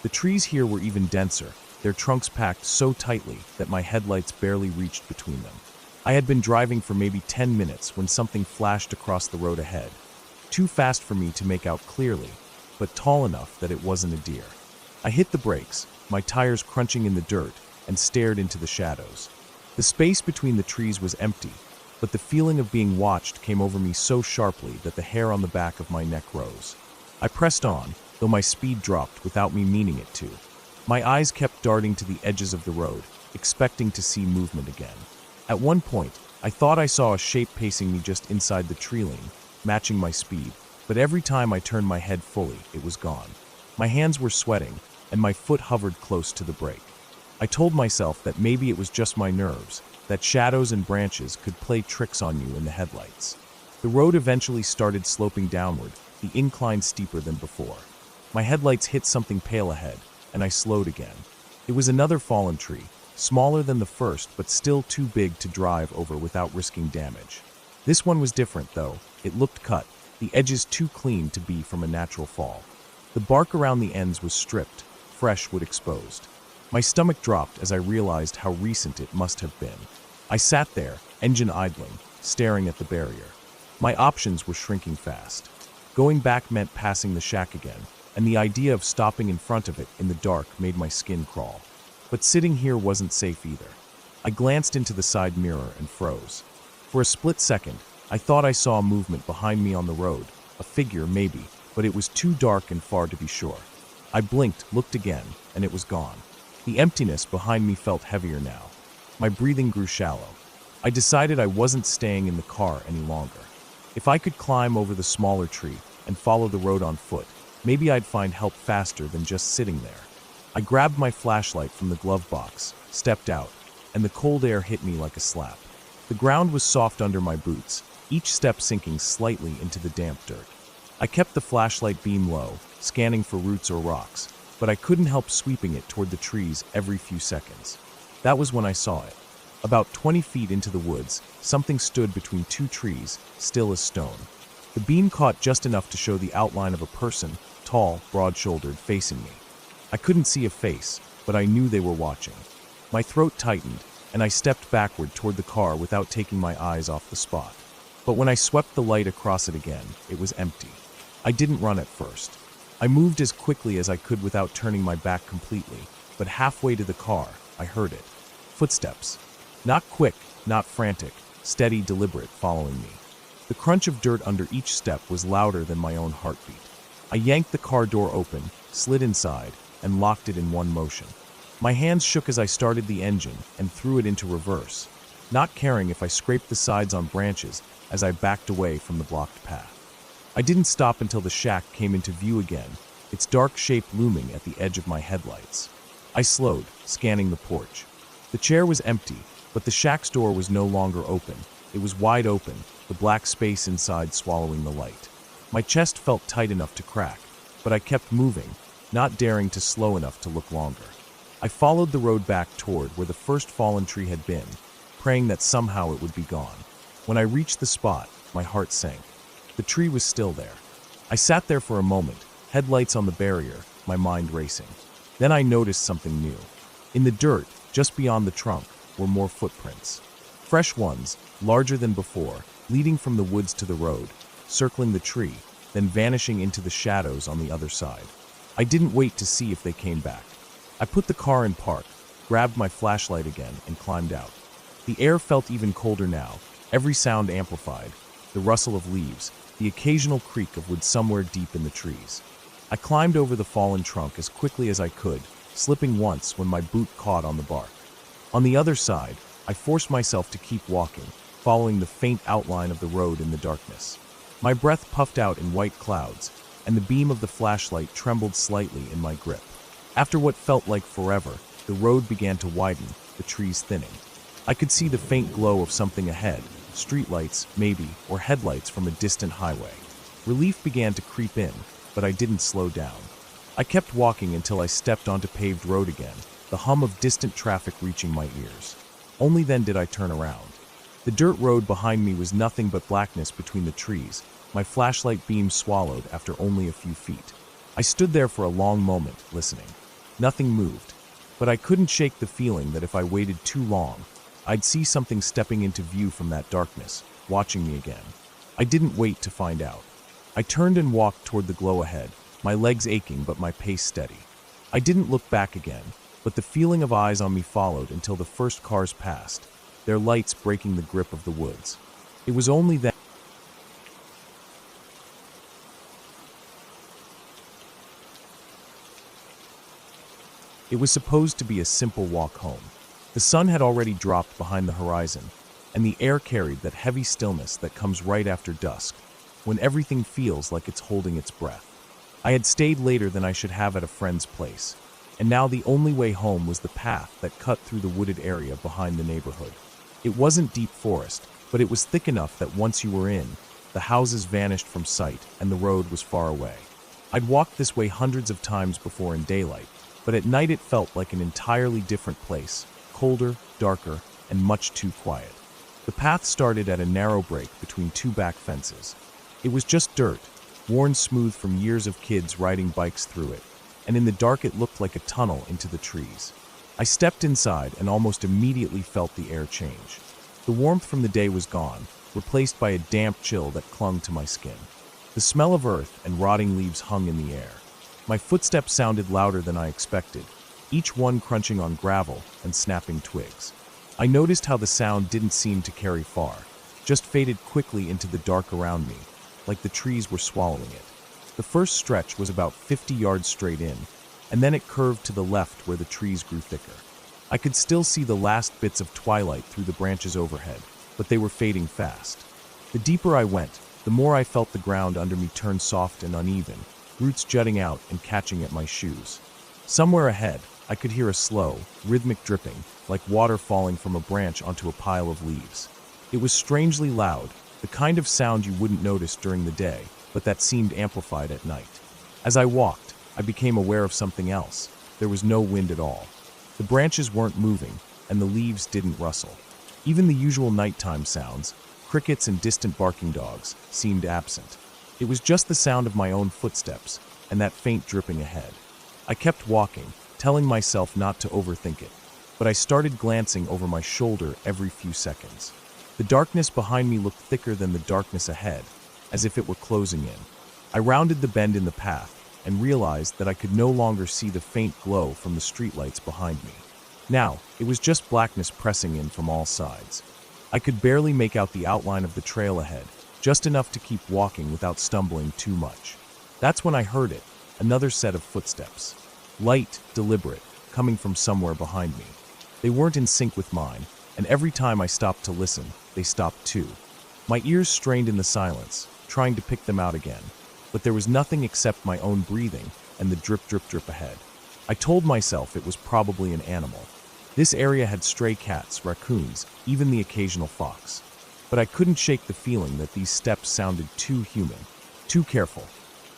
The trees here were even denser, their trunks packed so tightly that my headlights barely reached between them. I had been driving for maybe 10 minutes when something flashed across the road ahead. Too fast for me to make out clearly, but tall enough that it wasn't a deer. I hit the brakes, my tires crunching in the dirt, and stared into the shadows. The space between the trees was empty, but the feeling of being watched came over me so sharply that the hair on the back of my neck rose. I pressed on, though my speed dropped without me meaning it to. My eyes kept darting to the edges of the road, expecting to see movement again. At one point, I thought I saw a shape pacing me just inside the tree line, matching my speed, but every time I turned my head fully, it was gone. My hands were sweating, and my foot hovered close to the brake. I told myself that maybe it was just my nerves, that shadows and branches could play tricks on you in the headlights. The road eventually started sloping downward, the incline steeper than before. My headlights hit something pale ahead, and I slowed again. It was another fallen tree, smaller than the first but still too big to drive over without risking damage. This one was different, though. It looked cut, the edges too clean to be from a natural fall. The bark around the ends was stripped, fresh wood exposed. My stomach dropped as I realized how recent it must have been. I sat there, engine idling, staring at the barrier. My options were shrinking fast. Going back meant passing the shack again, and the idea of stopping in front of it in the dark made my skin crawl. But sitting here wasn't safe either. I glanced into the side mirror and froze. For a split second, I thought I saw a movement behind me on the road, a figure maybe, but it was too dark and far to be sure. I blinked, looked again, and it was gone. The emptiness behind me felt heavier now. My breathing grew shallow. I decided I wasn't staying in the car any longer. If I could climb over the smaller tree and follow the road on foot, maybe I'd find help faster than just sitting there. I grabbed my flashlight from the glove box, stepped out, and the cold air hit me like a slap. The ground was soft under my boots, each step sinking slightly into the damp dirt. I kept the flashlight beam low, scanning for roots or rocks, but I couldn't help sweeping it toward the trees every few seconds. That was when I saw it. About 20 feet into the woods, something stood between two trees, still as stone. The beam caught just enough to show the outline of a person, tall, broad-shouldered, facing me. I couldn't see a face, but I knew they were watching. My throat tightened, and I stepped backward toward the car without taking my eyes off the spot. But when I swept the light across it again, it was empty. I didn't run at first. I moved as quickly as I could without turning my back completely, but halfway to the car, I heard it. Footsteps. Not quick, not frantic, steady, deliberate, following me. The crunch of dirt under each step was louder than my own heartbeat. I yanked the car door open, slid inside, and locked it in one motion. My hands shook as I started the engine and threw it into reverse, not caring if I scraped the sides on branches as I backed away from the blocked path. I didn't stop until the shack came into view again, its dark shape looming at the edge of my headlights. I slowed, scanning the porch. The chair was empty, but the shack's door was no longer open. It was wide open, the black space inside swallowing the light. My chest felt tight enough to crack, but I kept moving, not daring to slow enough to look longer. I followed the road back toward where the first fallen tree had been, praying that somehow it would be gone. When I reached the spot, my heart sank. The tree was still there. I sat there for a moment, headlights on the barrier, my mind racing. Then I noticed something new. In the dirt, just beyond the trunk, were more footprints. Fresh ones, larger than before, leading from the woods to the road, circling the tree, then vanishing into the shadows on the other side. I didn't wait to see if they came back. I put the car in park, grabbed my flashlight again, and climbed out. The air felt even colder now, every sound amplified, the rustle of leaves, the occasional creak of wood somewhere deep in the trees. I climbed over the fallen trunk as quickly as I could, slipping once when my boot caught on the bark. On the other side, I forced myself to keep walking, following the faint outline of the road in the darkness. My breath puffed out in white clouds, and the beam of the flashlight trembled slightly in my grip. After what felt like forever, the road began to widen, the trees thinning. I could see the faint glow of something ahead, streetlights, maybe, or headlights from a distant highway. Relief began to creep in, but I didn't slow down. I kept walking until I stepped onto paved road again, the hum of distant traffic reaching my ears. Only then did I turn around. The dirt road behind me was nothing but blackness between the trees, my flashlight beam swallowed after only a few feet. I stood there for a long moment, listening. Nothing moved, but I couldn't shake the feeling that if I waited too long, I'd see something stepping into view from that darkness, watching me again. I didn't wait to find out. I turned and walked toward the glow ahead, my legs aching but my pace steady. I didn't look back again, but the feeling of eyes on me followed until the first cars passed, their lights breaking the grip of the woods. It was only then it was supposed to be a simple walk home. The sun had already dropped behind the horizon, and the air carried that heavy stillness that comes right after dusk, when everything feels like it's holding its breath. I had stayed later than I should have at a friend's place, and now the only way home was the path that cut through the wooded area behind the neighborhood. It wasn't deep forest, but it was thick enough that once you were in, the houses vanished from sight and the road was far away. I'd walked this way hundreds of times before in daylight, but at night it felt like an entirely different place, colder, darker, and much too quiet. The path started at a narrow break between two back fences. It was just dirt, worn smooth from years of kids riding bikes through it, and in the dark it looked like a tunnel into the trees. I stepped inside and almost immediately felt the air change. The warmth from the day was gone, replaced by a damp chill that clung to my skin. The smell of earth and rotting leaves hung in the air. My footsteps sounded louder than I expected, each one crunching on gravel and snapping twigs. I noticed how the sound didn't seem to carry far, just faded quickly into the dark around me, like the trees were swallowing it. The first stretch was about 50 yards straight in, and then it curved to the left where the trees grew thicker. I could still see the last bits of twilight through the branches overhead, but they were fading fast. The deeper I went, the more I felt the ground under me turn soft and uneven, roots jutting out and catching at my shoes. Somewhere ahead, I could hear a slow, rhythmic dripping, like water falling from a branch onto a pile of leaves. It was strangely loud, the kind of sound you wouldn't notice during the day, but that seemed amplified at night. As I walked, I became aware of something else. There was no wind at all. The branches weren't moving, and the leaves didn't rustle. Even the usual nighttime sounds, crickets and distant barking dogs, seemed absent. It was just the sound of my own footsteps, and that faint dripping ahead. I kept walking, telling myself not to overthink it, but I started glancing over my shoulder every few seconds. The darkness behind me looked thicker than the darkness ahead, as if it were closing in. I rounded the bend in the path and realized that I could no longer see the faint glow from the streetlights behind me. Now, it was just blackness pressing in from all sides. I could barely make out the outline of the trail ahead, just enough to keep walking without stumbling too much. That's when I heard it, another set of footsteps. Light, deliberate, coming from somewhere behind me. They weren't in sync with mine, and every time I stopped to listen, they stopped too. My ears strained in the silence, trying to pick them out again, but there was nothing except my own breathing and the drip, drip, drip ahead. I told myself it was probably an animal. This area had stray cats, raccoons, even the occasional fox. But I couldn't shake the feeling that these steps sounded too human, too careful.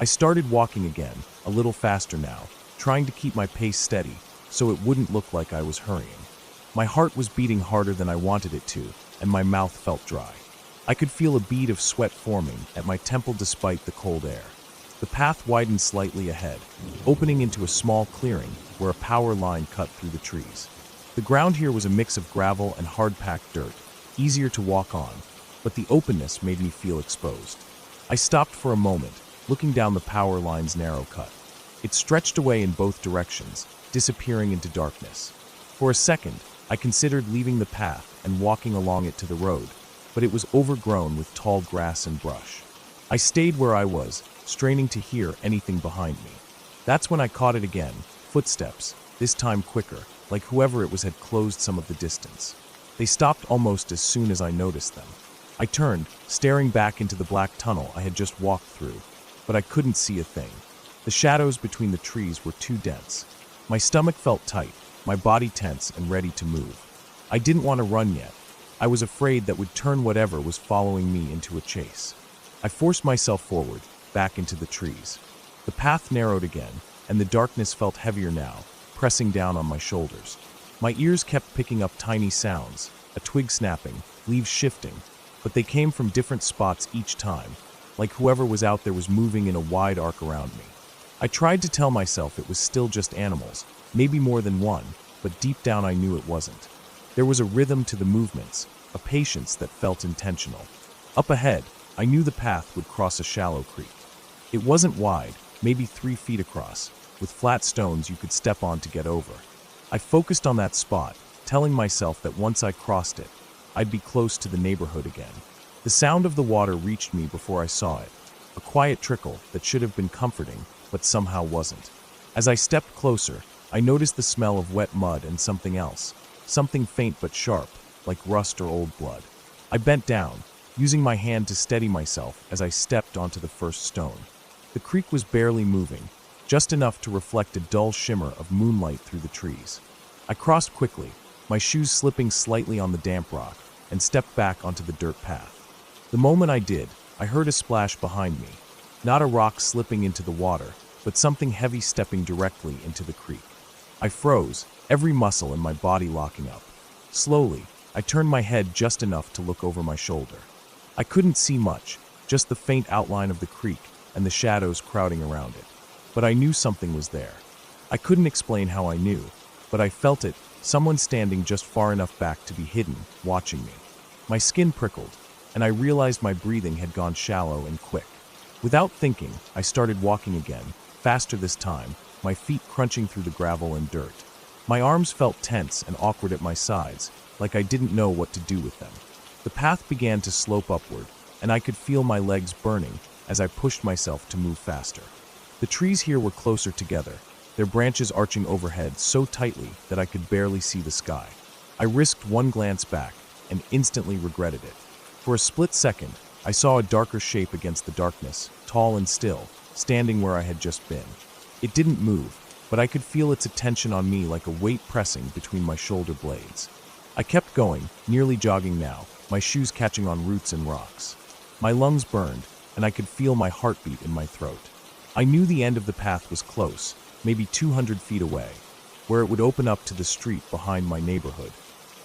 I started walking again, a little faster now, trying to keep my pace steady so it wouldn't look like I was hurrying. My heart was beating harder than I wanted it to, and my mouth felt dry. I could feel a bead of sweat forming at my temple despite the cold air. The path widened slightly ahead, opening into a small clearing where a power line cut through the trees. The ground here was a mix of gravel and hard-packed dirt, easier to walk on, but the openness made me feel exposed. I stopped for a moment, looking down the power line's narrow cut. It stretched away in both directions, disappearing into darkness. For a second, I considered leaving the path and walking along it to the road, but it was overgrown with tall grass and brush. I stayed where I was, straining to hear anything behind me. That's when I caught it again, footsteps, this time quicker, like whoever it was had closed some of the distance. They stopped almost as soon as I noticed them. I turned, staring back into the black tunnel I had just walked through, but I couldn't see a thing. The shadows between the trees were too dense. My stomach felt tight, my body tense and ready to move. I didn't want to run yet. I was afraid that would turn whatever was following me into a chase. I forced myself forward, back into the trees. The path narrowed again, and the darkness felt heavier now, pressing down on my shoulders. My ears kept picking up tiny sounds, a twig snapping, leaves shifting, but they came from different spots each time, like whoever was out there was moving in a wide arc around me. I tried to tell myself it was still just animals, maybe more than one, but deep down I knew it wasn't. There was a rhythm to the movements, a patience that felt intentional. Up ahead, I knew the path would cross a shallow creek. It wasn't wide, maybe 3 feet across, with flat stones you could step on to get over. I focused on that spot, telling myself that once I crossed it, I'd be close to the neighborhood again. The sound of the water reached me before I saw it, a quiet trickle that should have been comforting, but somehow wasn't. As I stepped closer, I noticed the smell of wet mud and something else, something faint but sharp, like rust or old blood. I bent down, using my hand to steady myself as I stepped onto the first stone. The creek was barely moving, just enough to reflect a dull shimmer of moonlight through the trees. I crossed quickly, my shoes slipping slightly on the damp rock, and stepped back onto the dirt path. The moment I did, I heard a splash behind me. Not a rock slipping into the water, but something heavy stepping directly into the creek. I froze, every muscle in my body locking up. Slowly, I turned my head just enough to look over my shoulder. I couldn't see much, just the faint outline of the creek and the shadows crowding around it. But I knew something was there. I couldn't explain how I knew, but I felt it, someone standing just far enough back to be hidden, watching me. My skin prickled, and I realized my breathing had gone shallow and quick. Without thinking, I started walking again, faster this time, my feet crunching through the gravel and dirt. My arms felt tense and awkward at my sides, like I didn't know what to do with them. The path began to slope upward, and I could feel my legs burning as I pushed myself to move faster. The trees here were closer together, their branches arching overhead so tightly that I could barely see the sky. I risked one glance back and instantly regretted it. For a split second, I saw a darker shape against the darkness, tall and still, standing where I had just been. It didn't move, but I could feel its attention on me like a weight pressing between my shoulder blades. I kept going, nearly jogging now, my shoes catching on roots and rocks. My lungs burned, and I could feel my heartbeat in my throat. I knew the end of the path was close, maybe 200 feet away, where it would open up to the street behind my neighborhood.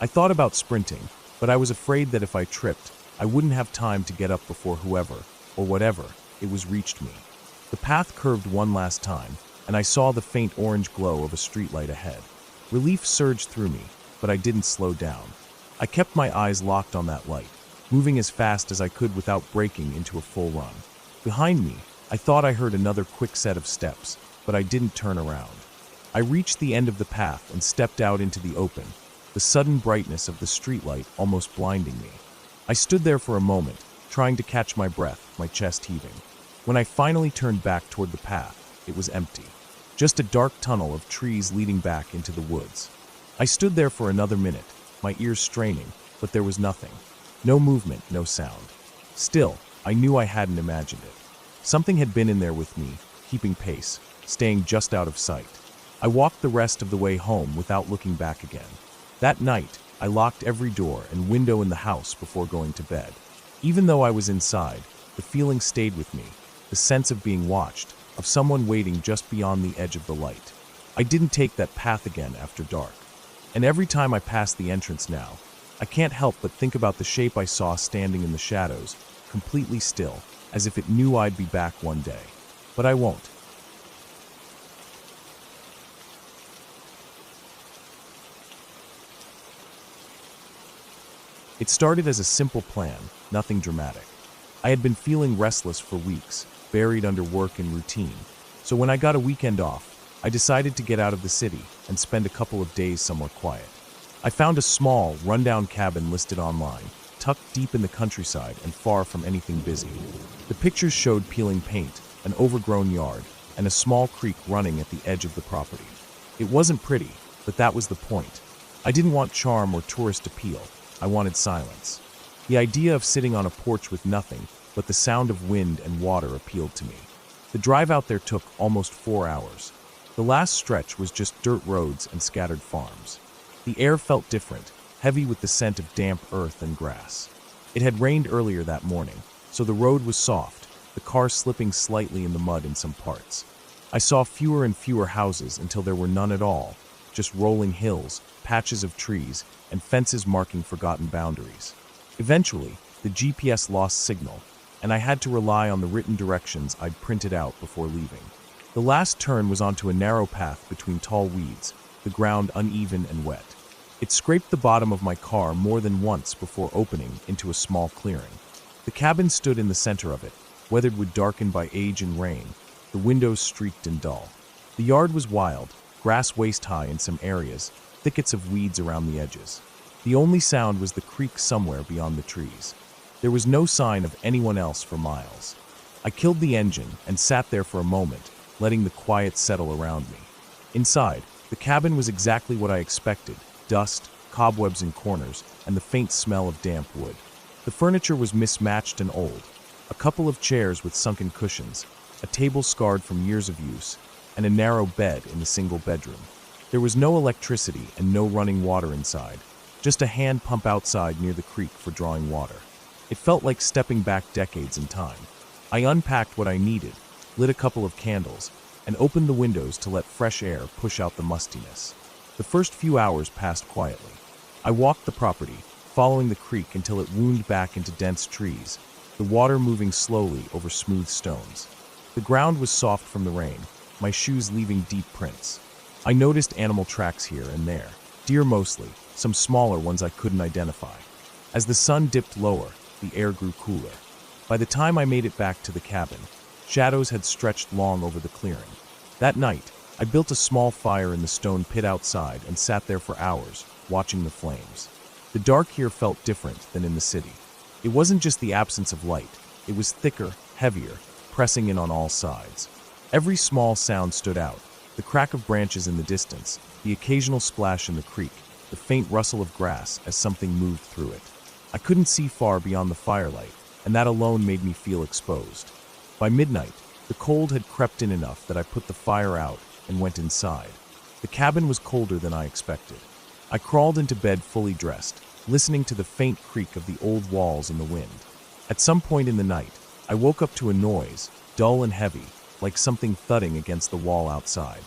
I thought about sprinting, but I was afraid that if I tripped, I wouldn't have time to get up before whoever, or whatever, it was reached me. The path curved one last time, and I saw the faint orange glow of a streetlight ahead. Relief surged through me, but I didn't slow down. I kept my eyes locked on that light, moving as fast as I could without breaking into a full run. Behind me, I thought I heard another quick set of steps, but I didn't turn around. I reached the end of the path and stepped out into the open, the sudden brightness of the streetlight almost blinding me. I stood there for a moment, trying to catch my breath, my chest heaving. When I finally turned back toward the path, it was empty. Just a dark tunnel of trees leading back into the woods. I stood there for another minute, my ears straining, but there was nothing. No movement, no sound. Still, I knew I hadn't imagined it. Something had been in there with me, keeping pace, staying just out of sight. I walked the rest of the way home without looking back again. That night, I locked every door and window in the house before going to bed. Even though I was inside, the feeling stayed with me, the sense of being watched, of someone waiting just beyond the edge of the light. I didn't take that path again after dark. And every time I pass the entrance now, I can't help but think about the shape I saw standing in the shadows, completely still, as if it knew I'd be back one day. But I won't. It started as a simple plan, nothing dramatic. I had been feeling restless for weeks, buried under work and routine. So when I got a weekend off, I decided to get out of the city and spend a couple of days somewhere quiet. I found a small, rundown cabin listed online, tucked deep in the countryside and far from anything busy. The pictures showed peeling paint, an overgrown yard, and a small creek running at the edge of the property. It wasn't pretty, but that was the point. I didn't want charm or tourist appeal. I wanted silence. The idea of sitting on a porch with nothing but the sound of wind and water appealed to me. The drive out there took almost 4 hours. The last stretch was just dirt roads and scattered farms. The air felt different, heavy with the scent of damp earth and grass. It had rained earlier that morning, so the road was soft, the car slipping slightly in the mud in some parts. I saw fewer and fewer houses until there were none at all, just rolling hills, patches of trees, and fences marking forgotten boundaries. Eventually, the GPS lost signal, and I had to rely on the written directions I'd printed out before leaving. The last turn was onto a narrow path between tall weeds, the ground uneven and wet. It scraped the bottom of my car more than once before opening into a small clearing. The cabin stood in the center of it, weathered with darkened by age and rain, the windows streaked and dull. The yard was wild, grass waist-high in some areas, thickets of weeds around the edges. The only sound was the creek somewhere beyond the trees. There was no sign of anyone else for miles. I killed the engine and sat there for a moment, letting the quiet settle around me. Inside, the cabin was exactly what I expected: dust, cobwebs in corners, and the faint smell of damp wood. The furniture was mismatched and old. A couple of chairs with sunken cushions, a table scarred from years of use, and a narrow bed in the single bedroom. There was no electricity and no running water inside, just a hand pump outside near the creek for drawing water. It felt like stepping back decades in time. I unpacked what I needed, lit a couple of candles, and opened the windows to let fresh air push out the mustiness. The first few hours passed quietly. I walked the property, following the creek until it wound back into dense trees, the water moving slowly over smooth stones. The ground was soft from the rain, my shoes leaving deep prints. I noticed animal tracks here and there, deer mostly, some smaller ones I couldn't identify. As the sun dipped lower, the air grew cooler. By the time I made it back to the cabin, shadows had stretched long over the clearing. That night, I built a small fire in the stone pit outside and sat there for hours, watching the flames. The dark here felt different than in the city. It wasn't just the absence of light, it was thicker, heavier, pressing in on all sides. Every small sound stood out: the crack of branches in the distance, the occasional splash in the creek, the faint rustle of grass as something moved through it. I couldn't see far beyond the firelight, and that alone made me feel exposed. By midnight, the cold had crept in enough that I put the fire out and went inside. The cabin was colder than I expected. I crawled into bed fully dressed, listening to the faint creak of the old walls in the wind. At some point in the night, I woke up to a noise, dull and heavy, like something thudding against the wall outside.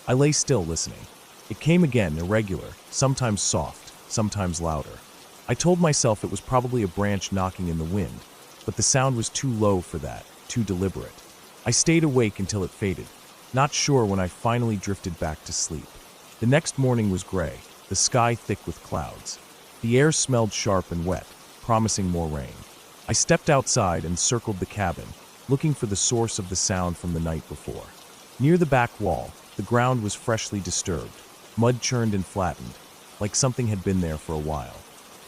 I lay still listening. It came again, irregular, sometimes soft, sometimes louder. I told myself it was probably a branch knocking in the wind, but the sound was too low for that, too deliberate. I stayed awake until it faded, not sure when I finally drifted back to sleep. The next morning was gray, the sky thick with clouds. The air smelled sharp and wet, promising more rain. I stepped outside and circled the cabin, looking for the source of the sound from the night before. Near the back wall, the ground was freshly disturbed, mud churned and flattened, like something had been there for a while.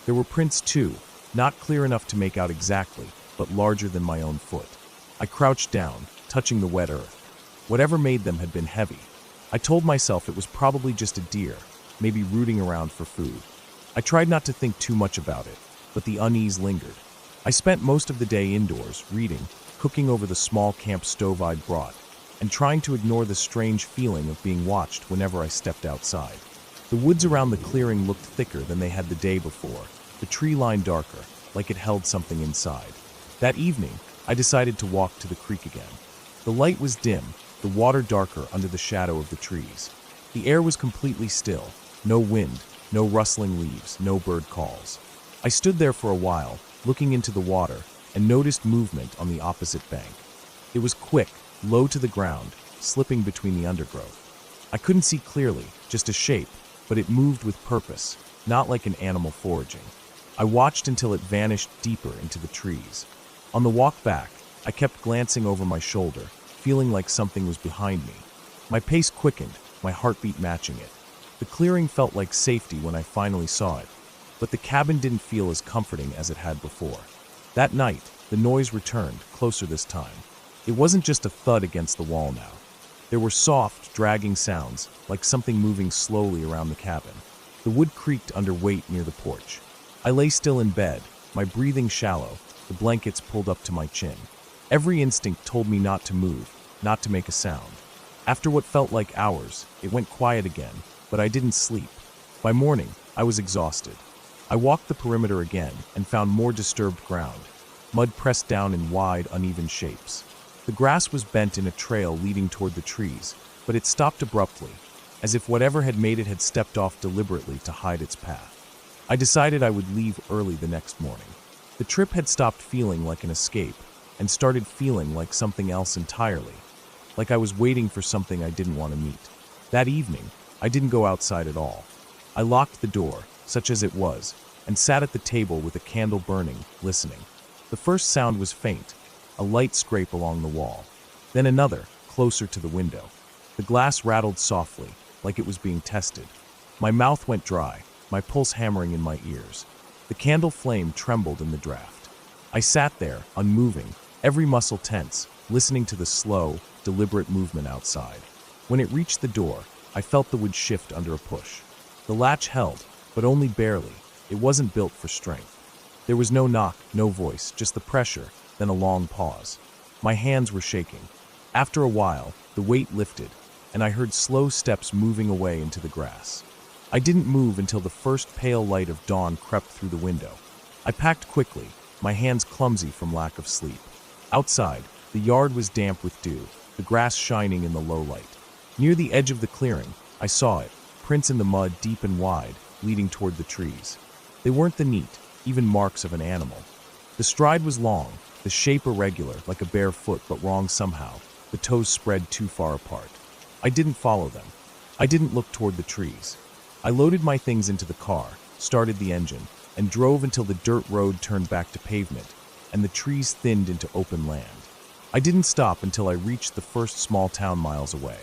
There were prints too, not clear enough to make out exactly, but larger than my own foot. I crouched down, touching the wet earth. Whatever made them had been heavy. I told myself it was probably just a deer, maybe rooting around for food. I tried not to think too much about it, but the unease lingered. I spent most of the day indoors, reading, cooking over the small camp stove I'd brought, and trying to ignore the strange feeling of being watched whenever I stepped outside. The woods around the clearing looked thicker than they had the day before, the tree line darker, like it held something inside. That evening, I decided to walk to the creek again. The light was dim, the water darker under the shadow of the trees. The air was completely still, no wind, no rustling leaves, no bird calls. I stood there for a while, looking into the water, and noticed movement on the opposite bank. It was quick, low to the ground, slipping between the undergrowth. I couldn't see clearly, just a shape, but it moved with purpose, not like an animal foraging. I watched until it vanished deeper into the trees. On the walk back, I kept glancing over my shoulder, feeling like something was behind me. My pace quickened, my heartbeat matching it. The clearing felt like safety when I finally saw it, but the cabin didn't feel as comforting as it had before. That night, the noise returned, closer this time. It wasn't just a thud against the wall now. There were soft, dragging sounds, like something moving slowly around the cabin. The wood creaked under weight near the porch. I lay still in bed, my breathing shallow, the blankets pulled up to my chin. Every instinct told me not to move, not to make a sound. After what felt like hours, it went quiet again, but I didn't sleep. By morning, I was exhausted. I walked the perimeter again and found more disturbed ground, mud pressed down in wide, uneven shapes. The grass was bent in a trail leading toward the trees, but it stopped abruptly, as if whatever had made it had stepped off deliberately to hide its path. I decided I would leave early the next morning. The trip had stopped feeling like an escape and started feeling like something else entirely, like I was waiting for something I didn't want to meet. That evening, I didn't go outside at all. I locked the door, such as it was, and sat at the table with a candle burning, listening. The first sound was faint, a light scrape along the wall. Then another, closer to the window. The glass rattled softly, like it was being tested. My mouth went dry, my pulse hammering in my ears. The candle flame trembled in the draft. I sat there, unmoving, every muscle tense, listening to the slow, deliberate movement outside. When it reached the door, I felt the wood shift under a push. The latch held, but only barely. It wasn't built for strength. There was no knock, no voice, just the pressure, then a long pause. My hands were shaking. After a while, the weight lifted, and I heard slow steps moving away into the grass. I didn't move until the first pale light of dawn crept through the window. I packed quickly, my hands clumsy from lack of sleep. Outside, the yard was damp with dew, the grass shining in the low light. Near the edge of the clearing, I saw it, prints in the mud deep and wide, leading toward the trees. They weren't the neat, even marks of an animal. The stride was long, the shape irregular, like a bare foot, but wrong somehow, the toes spread too far apart. I didn't follow them. I didn't look toward the trees. I loaded my things into the car, started the engine, and drove until the dirt road turned back to pavement, and the trees thinned into open land. I didn't stop until I reached the first small town miles away.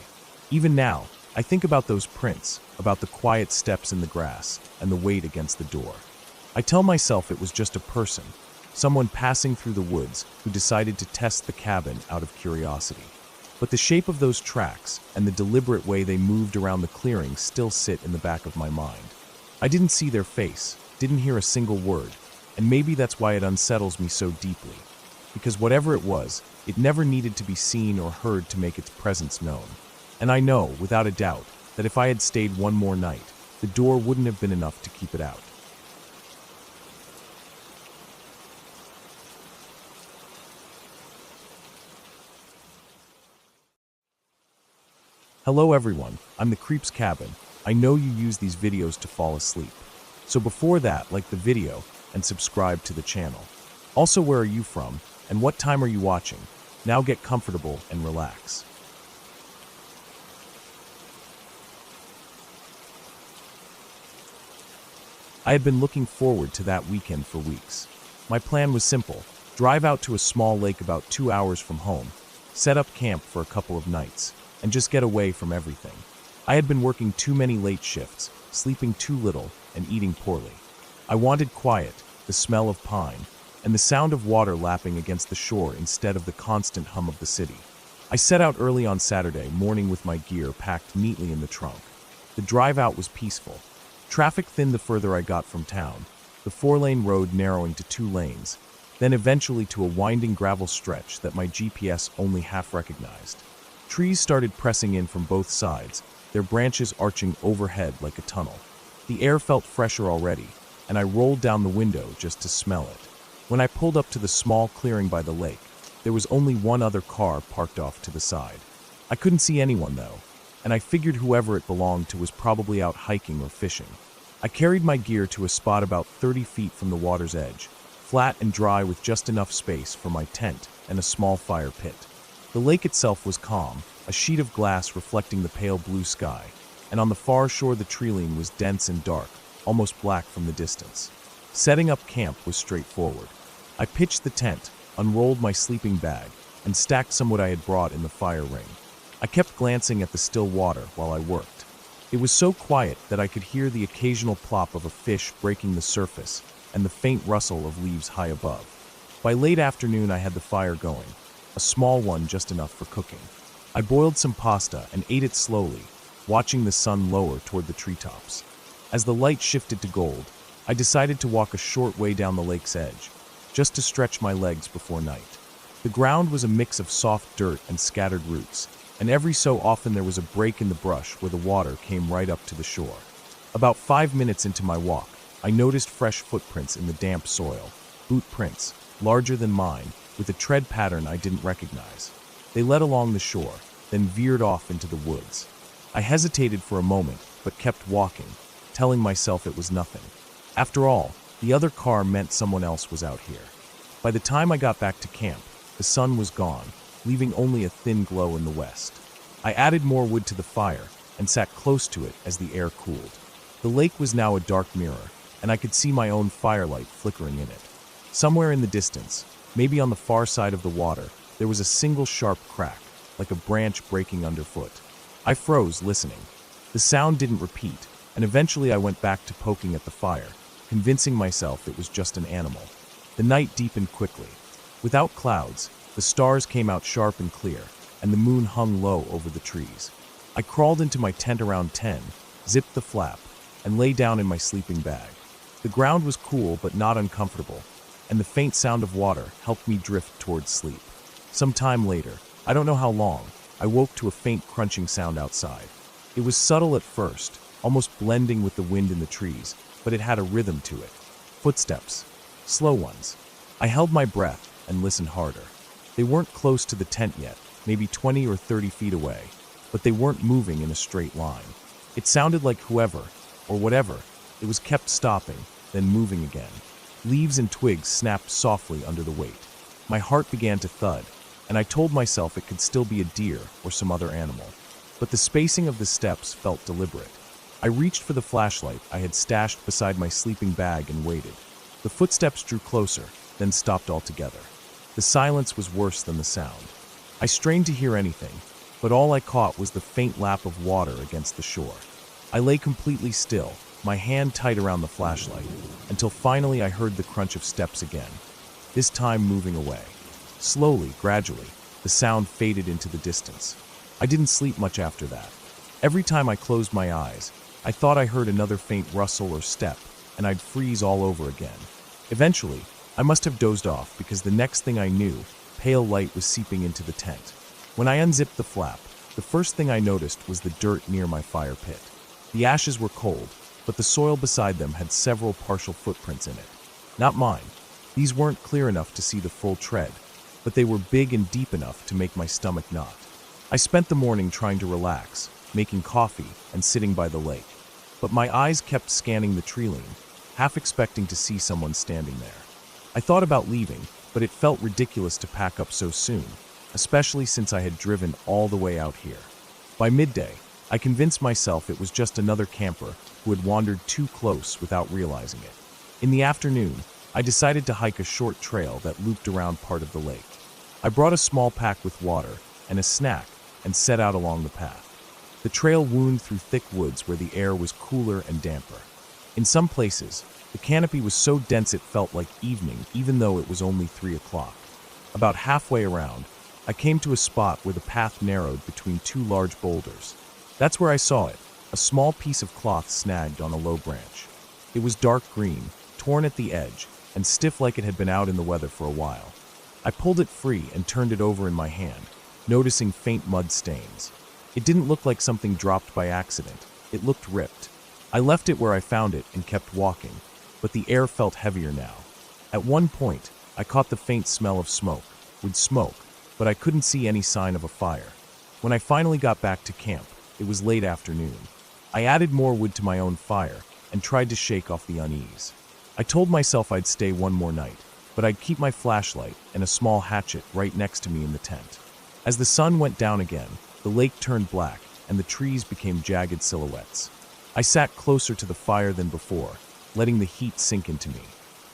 Even now, I think about those prints, about the quiet steps in the grass and the weight against the door. I tell myself it was just a person, someone passing through the woods who decided to test the cabin out of curiosity. But the shape of those tracks and the deliberate way they moved around the clearing still sit in the back of my mind. I didn't see their face, didn't hear a single word, and maybe that's why it unsettles me so deeply. Because whatever it was, it never needed to be seen or heard to make its presence known. And I know, without a doubt, that if I had stayed one more night, the door wouldn't have been enough to keep it out. Hello everyone, I'm the Creep's Cabin. I know you use these videos to fall asleep. So before that, like the video and subscribe to the channel. Also, where are you from and what time are you watching? Now get comfortable and relax. I had been looking forward to that weekend for weeks. My plan was simple: drive out to a small lake about 2 hours from home, set up camp for a couple of nights, and just get away from everything. I had been working too many late shifts, sleeping too little, and eating poorly. I wanted quiet, the smell of pine, and the sound of water lapping against the shore instead of the constant hum of the city. I set out early on Saturday morning with my gear packed neatly in the trunk. The drive out was peaceful. Traffic thinned the further I got from town, the 4-lane road narrowing to 2 lanes, then eventually to a winding gravel stretch that my GPS only half recognized. Trees started pressing in from both sides, their branches arching overhead like a tunnel. The air felt fresher already, and I rolled down the window just to smell it. When I pulled up to the small clearing by the lake, there was only one other car parked off to the side. I couldn't see anyone though, and I figured whoever it belonged to was probably out hiking or fishing. I carried my gear to a spot about 30 feet from the water's edge, flat and dry with just enough space for my tent and a small fire pit. The lake itself was calm, a sheet of glass reflecting the pale blue sky, and on the far shore the treeline was dense and dark, almost black from the distance. Setting up camp was straightforward. I pitched the tent, unrolled my sleeping bag, and stacked some wood I had brought in the fire ring. I kept glancing at the still water while I worked. It was so quiet that I could hear the occasional plop of a fish breaking the surface and the faint rustle of leaves high above. By late afternoon I had the fire going, a small one just enough for cooking. I boiled some pasta and ate it slowly, watching the sun lower toward the treetops. As the light shifted to gold, I decided to walk a short way down the lake's edge, just to stretch my legs before night. The ground was a mix of soft dirt and scattered roots, and every so often there was a break in the brush where the water came right up to the shore. About 5 minutes into my walk, I noticed fresh footprints in the damp soil, boot prints, larger than mine, with a tread pattern I didn't recognize. They led along the shore, then veered off into the woods. I hesitated for a moment, but kept walking, telling myself it was nothing. After all, the other car meant someone else was out here. By the time I got back to camp, the sun was gone, leaving only a thin glow in the west. I added more wood to the fire and sat close to it as the air cooled. The lake was now a dark mirror, and I could see my own firelight flickering in it. Somewhere in the distance, maybe on the far side of the water, there was a single sharp crack, like a branch breaking underfoot. I froze, listening. The sound didn't repeat, and eventually I went back to poking at the fire, convincing myself it was just an animal. The night deepened quickly. Without clouds, the stars came out sharp and clear, and the moon hung low over the trees. I crawled into my tent around 10, zipped the flap, and lay down in my sleeping bag. The ground was cool but not uncomfortable, and the faint sound of water helped me drift towards sleep. Some time later, I don't know how long, I woke to a faint crunching sound outside. It was subtle at first, almost blending with the wind in the trees, but it had a rhythm to it. Footsteps. Slow ones. I held my breath and listened harder. They weren't close to the tent yet, maybe 20 or 30 feet away, but they weren't moving in a straight line. It sounded like whoever, or whatever, it was kept stopping, then moving again. Leaves and twigs snapped softly under the weight. My heart began to thud, and I told myself it could still be a deer or some other animal. But the spacing of the steps felt deliberate. I reached for the flashlight I had stashed beside my sleeping bag and waited. The footsteps drew closer, then stopped altogether. The silence was worse than the sound. I strained to hear anything, but all I caught was the faint lap of water against the shore. I lay completely still, my hand tight around the flashlight, until finally I heard the crunch of steps again, this time moving away. Slowly, gradually, the sound faded into the distance. I didn't sleep much after that. Every time I closed my eyes, I thought I heard another faint rustle or step, and I'd freeze all over again. Eventually, I must have dozed off because the next thing I knew, pale light was seeping into the tent. When I unzipped the flap, the first thing I noticed was the dirt near my fire pit. The ashes were cold, but the soil beside them had several partial footprints in it. Not mine. These weren't clear enough to see the full tread, but they were big and deep enough to make my stomach knot. I spent the morning trying to relax, making coffee and sitting by the lake. But my eyes kept scanning the tree-line, half expecting to see someone standing there. I thought about leaving, but it felt ridiculous to pack up so soon, especially since I had driven all the way out here. By midday, I convinced myself it was just another camper who had wandered too close without realizing it. In the afternoon, I decided to hike a short trail that looped around part of the lake. I brought a small pack with water and a snack and set out along the path. The trail wound through thick woods where the air was cooler and damper. In some places, the canopy was so dense it felt like evening even though it was only 3 o'clock. About halfway around, I came to a spot where the path narrowed between two large boulders. That's where I saw it, a small piece of cloth snagged on a low branch. It was dark green, torn at the edge, and stiff like it had been out in the weather for a while. I pulled it free and turned it over in my hand, noticing faint mud stains. It didn't look like something dropped by accident. It looked ripped. I left it where I found it and kept walking, but the air felt heavier now. At one point, I caught the faint smell of smoke, but I couldn't see any sign of a fire. When I finally got back to camp, it was late afternoon. I added more wood to my own fire and tried to shake off the unease. I told myself I'd stay one more night, but I'd keep my flashlight and a small hatchet right next to me in the tent. As the sun went down again, the lake turned black and the trees became jagged silhouettes. I sat closer to the fire than before, letting the heat sink into me.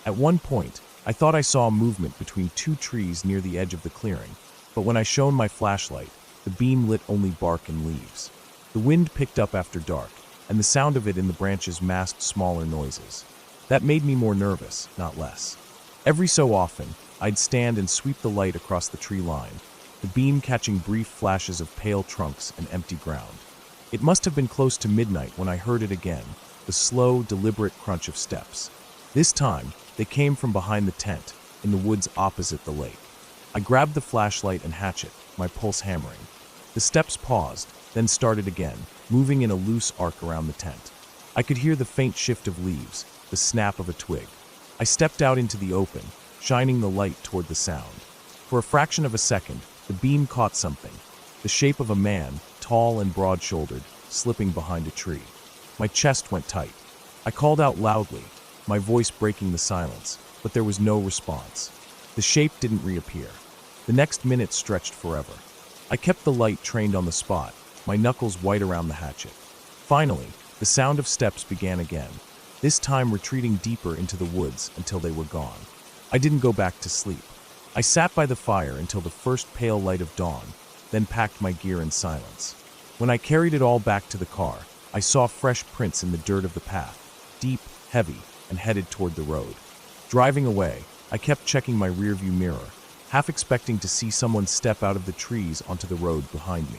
At one point, I thought I saw a movement between two trees near the edge of the clearing, but when I shone my flashlight, the beam lit only bark and leaves. The wind picked up after dark, and the sound of it in the branches masked smaller noises. That made me more nervous, not less. Every so often, I'd stand and sweep the light across the tree line, the beam catching brief flashes of pale trunks and empty ground. It must have been close to midnight when I heard it again, the slow, deliberate crunch of steps. This time, they came from behind the tent, in the woods opposite the lake. I grabbed the flashlight and hatchet, my pulse hammering. The steps paused, then started again, moving in a loose arc around the tent. I could hear the faint shift of leaves, the snap of a twig. I stepped out into the open, shining the light toward the sound. For a fraction of a second, the beam caught something, the shape of a man, tall and broad-shouldered, slipping behind a tree. My chest went tight. I called out loudly, my voice breaking the silence, but there was no response. The shape didn't reappear. The next minute stretched forever. I kept the light trained on the spot, my knuckles white around the hatchet. Finally, the sound of steps began again, this time retreating deeper into the woods until they were gone. I didn't go back to sleep. I sat by the fire until the first pale light of dawn, then packed my gear in silence. When I carried it all back to the car, I saw fresh prints in the dirt of the path, deep, heavy, and headed toward the road. Driving away, I kept checking my rearview mirror, half expecting to see someone step out of the trees onto the road behind me.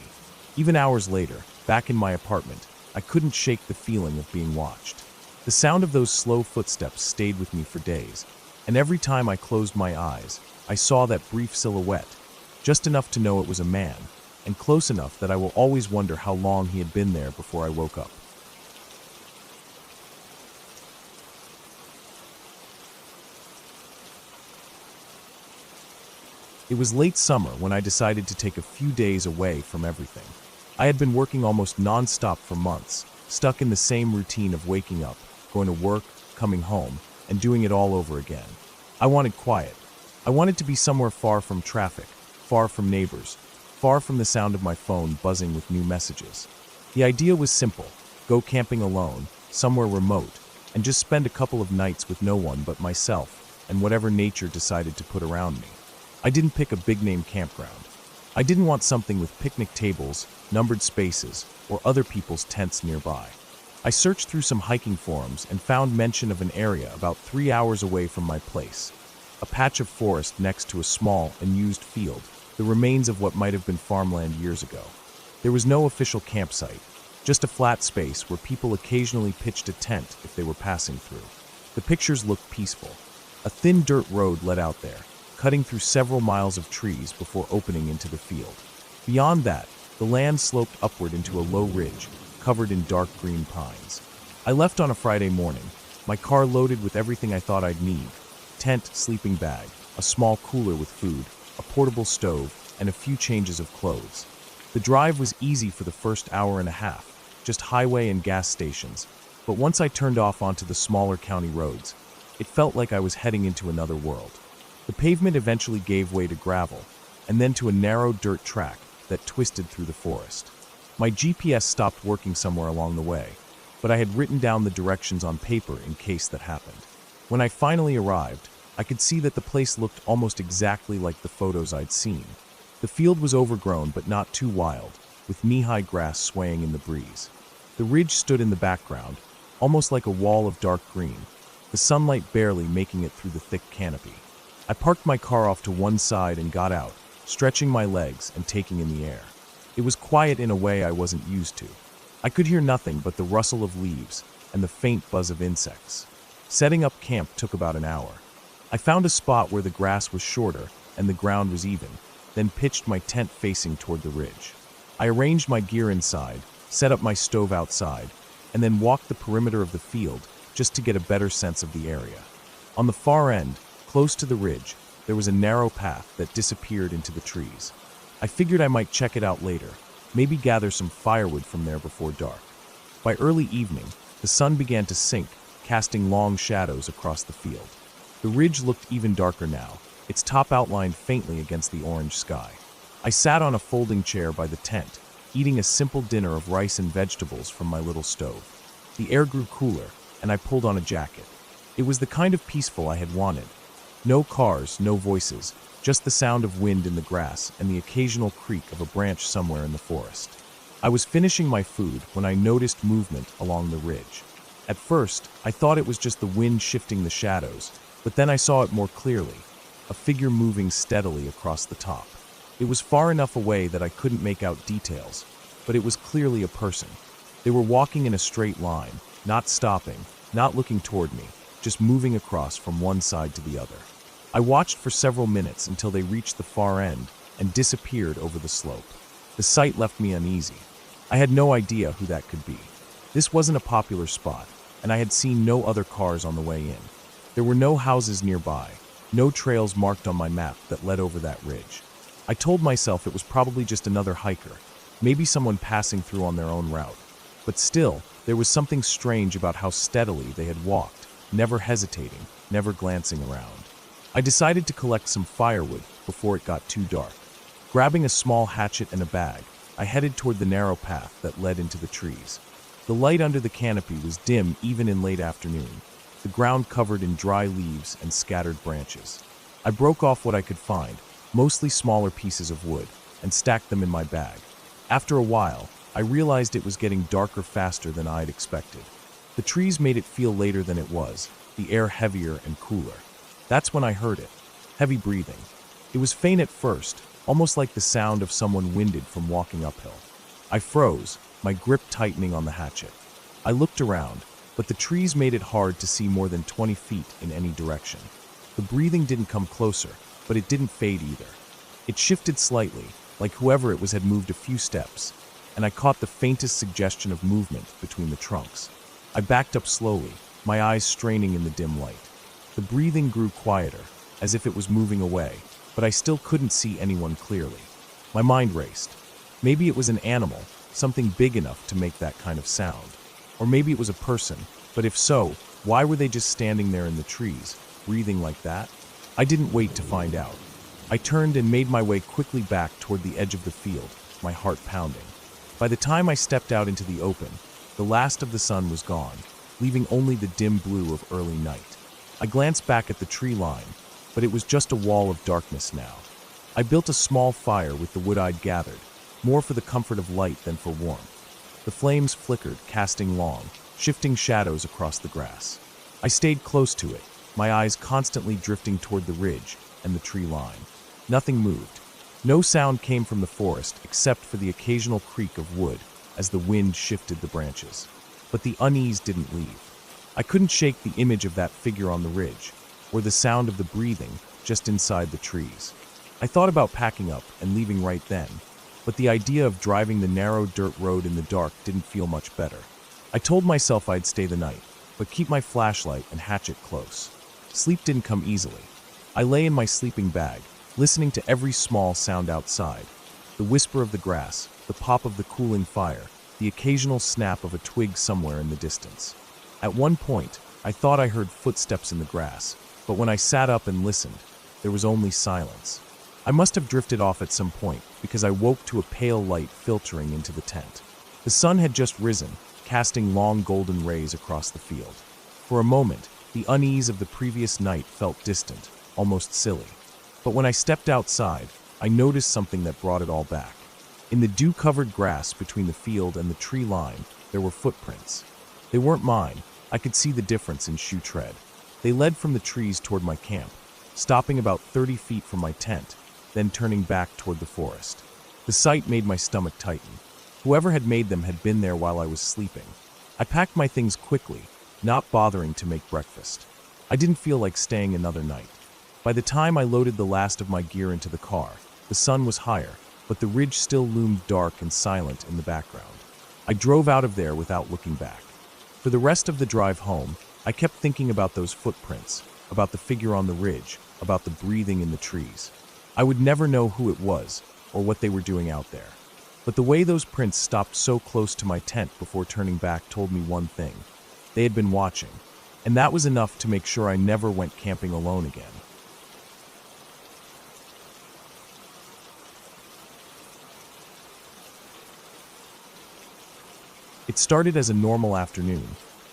Even hours later, back in my apartment, I couldn't shake the feeling of being watched. The sound of those slow footsteps stayed with me for days, and every time I closed my eyes, I saw that brief silhouette, just enough to know it was a man, and close enough that I will always wonder how long he had been there before I woke up. It was late summer when I decided to take a few days away from everything. I had been working almost non-stop for months, stuck in the same routine of waking up, going to work, coming home, and doing it all over again. I wanted quiet. I wanted to be somewhere far from traffic, far from neighbors, far from the sound of my phone buzzing with new messages. The idea was simple: go camping alone, somewhere remote, and just spend a couple of nights with no one but myself and whatever nature decided to put around me. I didn't pick a big-name campground. I didn't want something with picnic tables, numbered spaces, or other people's tents nearby. I searched through some hiking forums and found mention of an area about 3 hours away from my place. A patch of forest next to a small, unused field, the remains of what might have been farmland years ago. There was no official campsite, just a flat space where people occasionally pitched a tent if they were passing through. The pictures looked peaceful. A thin dirt road led out there, cutting through several miles of trees before opening into the field. Beyond that, the land sloped upward into a low ridge, covered in dark green pines. I left on a Friday morning, my car loaded with everything I thought I'd need: tent, sleeping bag, a small cooler with food, a portable stove, and a few changes of clothes. The drive was easy for the first hour and a half, just highway and gas stations, but once I turned off onto the smaller county roads, it felt like I was heading into another world. The pavement eventually gave way to gravel, and then to a narrow dirt track that twisted through the forest. My GPS stopped working somewhere along the way, but I had written down the directions on paper in case that happened. When I finally arrived, I could see that the place looked almost exactly like the photos I'd seen. The field was overgrown but not too wild, with knee-high grass swaying in the breeze. The ridge stood in the background, almost like a wall of dark green, the sunlight barely making it through the thick canopy. I parked my car off to one side and got out, stretching my legs and taking in the air. It was quiet in a way I wasn't used to. I could hear nothing but the rustle of leaves and the faint buzz of insects. Setting up camp took about an hour. I found a spot where the grass was shorter and the ground was even, then pitched my tent facing toward the ridge. I arranged my gear inside, set up my stove outside, and then walked the perimeter of the field just to get a better sense of the area. On the far end, close to the ridge, there was a narrow path that disappeared into the trees. I figured I might check it out later, maybe gather some firewood from there before dark. By early evening, the sun began to sink, casting long shadows across the field. The ridge looked even darker now, its top outlined faintly against the orange sky. I sat on a folding chair by the tent, eating a simple dinner of rice and vegetables from my little stove. The air grew cooler, and I pulled on a jacket. It was the kind of peaceful I had wanted. No cars, no voices, just the sound of wind in the grass and the occasional creak of a branch somewhere in the forest. I was finishing my food when I noticed movement along the ridge. At first, I thought it was just the wind shifting the shadows, but then I saw it more clearly, a figure moving steadily across the top. It was far enough away that I couldn't make out details, but it was clearly a person. They were walking in a straight line, not stopping, not looking toward me, just moving across from one side to the other. I watched for several minutes until they reached the far end and disappeared over the slope. The sight left me uneasy. I had no idea who that could be. This wasn't a popular spot, and I had seen no other cars on the way in. There were no houses nearby, no trails marked on my map that led over that ridge. I told myself it was probably just another hiker, maybe someone passing through on their own route. But still, there was something strange about how steadily they had walked, never hesitating, never glancing around. I decided to collect some firewood before it got too dark. Grabbing a small hatchet and a bag, I headed toward the narrow path that led into the trees. The light under the canopy was dim even in late afternoon, the ground covered in dry leaves and scattered branches. I broke off what I could find, mostly smaller pieces of wood, and stacked them in my bag. After a while, I realized it was getting darker faster than I'd expected. The trees made it feel later than it was, the air heavier and cooler. That's when I heard it, heavy breathing. It was faint at first, almost like the sound of someone winded from walking uphill. I froze, my grip tightening on the hatchet. I looked around, but the trees made it hard to see more than 20 feet in any direction. The breathing didn't come closer, but it didn't fade either. It shifted slightly, like whoever it was had moved a few steps, and I caught the faintest suggestion of movement between the trunks. I backed up slowly, my eyes straining in the dim light. The breathing grew quieter, as if it was moving away, but I still couldn't see anyone clearly. My mind raced. Maybe it was an animal, something big enough to make that kind of sound. Or maybe it was a person, but if so, why were they just standing there in the trees, breathing like that? I didn't wait to find out. I turned and made my way quickly back toward the edge of the field, my heart pounding. By the time I stepped out into the open, the last of the sun was gone, leaving only the dim blue of early night. I glanced back at the tree line, but it was just a wall of darkness now. I built a small fire with the wood I'd gathered, more for the comfort of light than for warmth. The flames flickered, casting long, shifting shadows across the grass. I stayed close to it, my eyes constantly drifting toward the ridge and the tree line. Nothing moved. No sound came from the forest except for the occasional creak of wood as the wind shifted the branches. But the unease didn't leave. I couldn't shake the image of that figure on the ridge, or the sound of the breathing just inside the trees. I thought about packing up and leaving right then, but the idea of driving the narrow dirt road in the dark didn't feel much better. I told myself I'd stay the night, but keep my flashlight and hatchet close. Sleep didn't come easily. I lay in my sleeping bag, listening to every small sound outside. The whisper of the grass, the pop of the cooling fire, the occasional snap of a twig somewhere in the distance. At one point, I thought I heard footsteps in the grass, but when I sat up and listened, there was only silence. I must have drifted off at some point because I woke to a pale light filtering into the tent. The sun had just risen, casting long golden rays across the field. For a moment, the unease of the previous night felt distant, almost silly. But when I stepped outside, I noticed something that brought it all back. In the dew-covered grass between the field and the tree line, there were footprints. They weren't mine. I could see the difference in shoe tread. They led from the trees toward my camp, stopping about 30 feet from my tent, then turning back toward the forest. The sight made my stomach tighten. Whoever had made them had been there while I was sleeping. I packed my things quickly, not bothering to make breakfast. I didn't feel like staying another night. By the time I loaded the last of my gear into the car, the sun was higher, but the ridge still loomed dark and silent in the background. I drove out of there without looking back. For the rest of the drive home, I kept thinking about those footprints, about the figure on the ridge, about the breathing in the trees. I would never know who it was or what they were doing out there. But the way those prints stopped so close to my tent before turning back told me one thing. They had been watching, and that was enough to make sure I never went camping alone again. It started as a normal afternoon,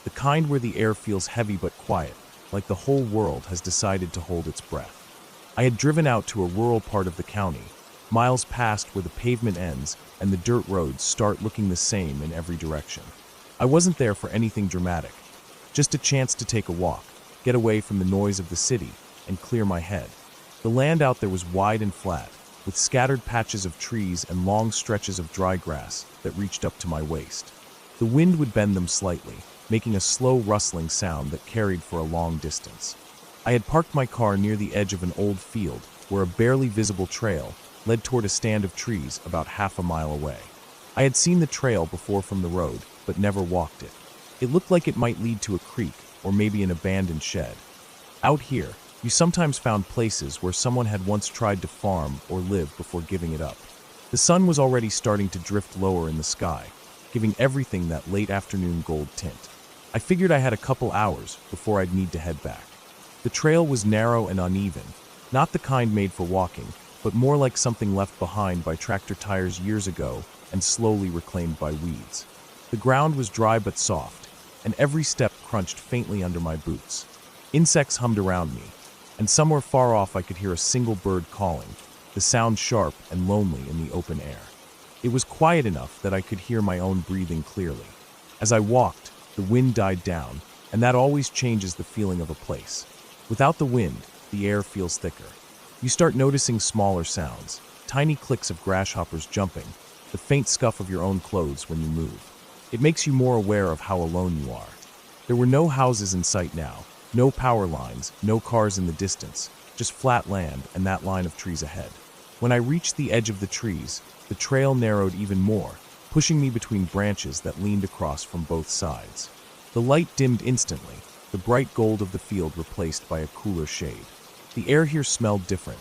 the kind where the air feels heavy but quiet, like the whole world has decided to hold its breath. I had driven out to a rural part of the county, miles past where the pavement ends and the dirt roads start looking the same in every direction. I wasn't there for anything dramatic, just a chance to take a walk, get away from the noise of the city, and clear my head. The land out there was wide and flat, with scattered patches of trees and long stretches of dry grass that reached up to my waist. The wind would bend them slightly, making a slow rustling sound that carried for a long distance. I had parked my car near the edge of an old field where a barely visible trail led toward a stand of trees about half a mile away. I had seen the trail before from the road, but never walked it. It looked like it might lead to a creek or maybe an abandoned shed. Out here, you sometimes found places where someone had once tried to farm or live before giving it up. The sun was already starting to drift lower in the sky, giving everything that late afternoon gold tint. I figured I had a couple hours before I'd need to head back. The trail was narrow and uneven, not the kind made for walking, but more like something left behind by tractor tires years ago and slowly reclaimed by weeds. The ground was dry but soft, and every step crunched faintly under my boots. Insects hummed around me, and somewhere far off I could hear a single bird calling, the sound sharp and lonely in the open air. It was quiet enough that I could hear my own breathing clearly. As I walked, the wind died down, and that always changes the feeling of a place. Without the wind, the air feels thicker. You start noticing smaller sounds, tiny clicks of grasshoppers jumping, the faint scuff of your own clothes when you move. It makes you more aware of how alone you are. There were no houses in sight now, no power lines, no cars in the distance, just flat land and that line of trees ahead. When I reached the edge of the trees, the trail narrowed even more, pushing me between branches that leaned across from both sides. The light dimmed instantly, the bright gold of the field replaced by a cooler shade. The air here smelled different,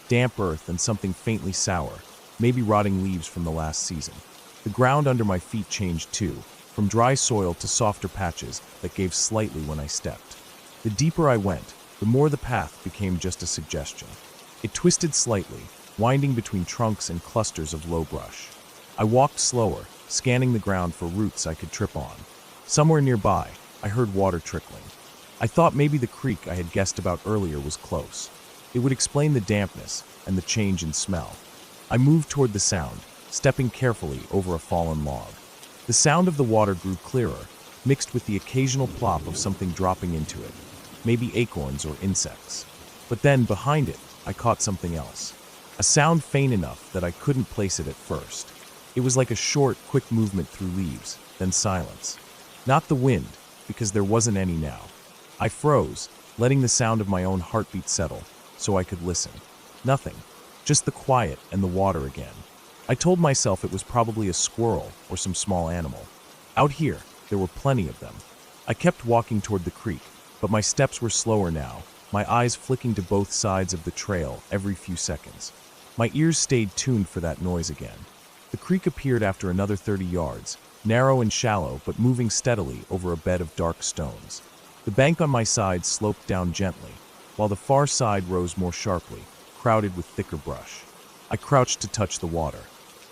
damp earth and something faintly sour, maybe rotting leaves from the last season. The ground under my feet changed too, from dry soil to softer patches that gave slightly when I stepped. The deeper I went, the more the path became just a suggestion. It twisted slightly, winding between trunks and clusters of low brush. I walked slower, scanning the ground for roots I could trip on. Somewhere nearby, I heard water trickling. I thought maybe the creek I had guessed about earlier was close. It would explain the dampness and the change in smell. I moved toward the sound, stepping carefully over a fallen log. The sound of the water grew clearer, mixed with the occasional plop of something dropping into it, maybe acorns or insects. But then, behind it, I caught something else. A sound faint enough that I couldn't place it at first. It was like a short, quick movement through leaves, then silence. Not the wind, because there wasn't any now. I froze, letting the sound of my own heartbeat settle, so I could listen. Nothing, just the quiet and the water again. I told myself it was probably a squirrel or some small animal. Out here, there were plenty of them. I kept walking toward the creek, but my steps were slower now, my eyes flicking to both sides of the trail every few seconds. My ears stayed tuned for that noise again. The creek appeared after another 30 yards, narrow and shallow but moving steadily over a bed of dark stones. The bank on my side sloped down gently, while the far side rose more sharply, crowded with thicker brush. I crouched to touch the water.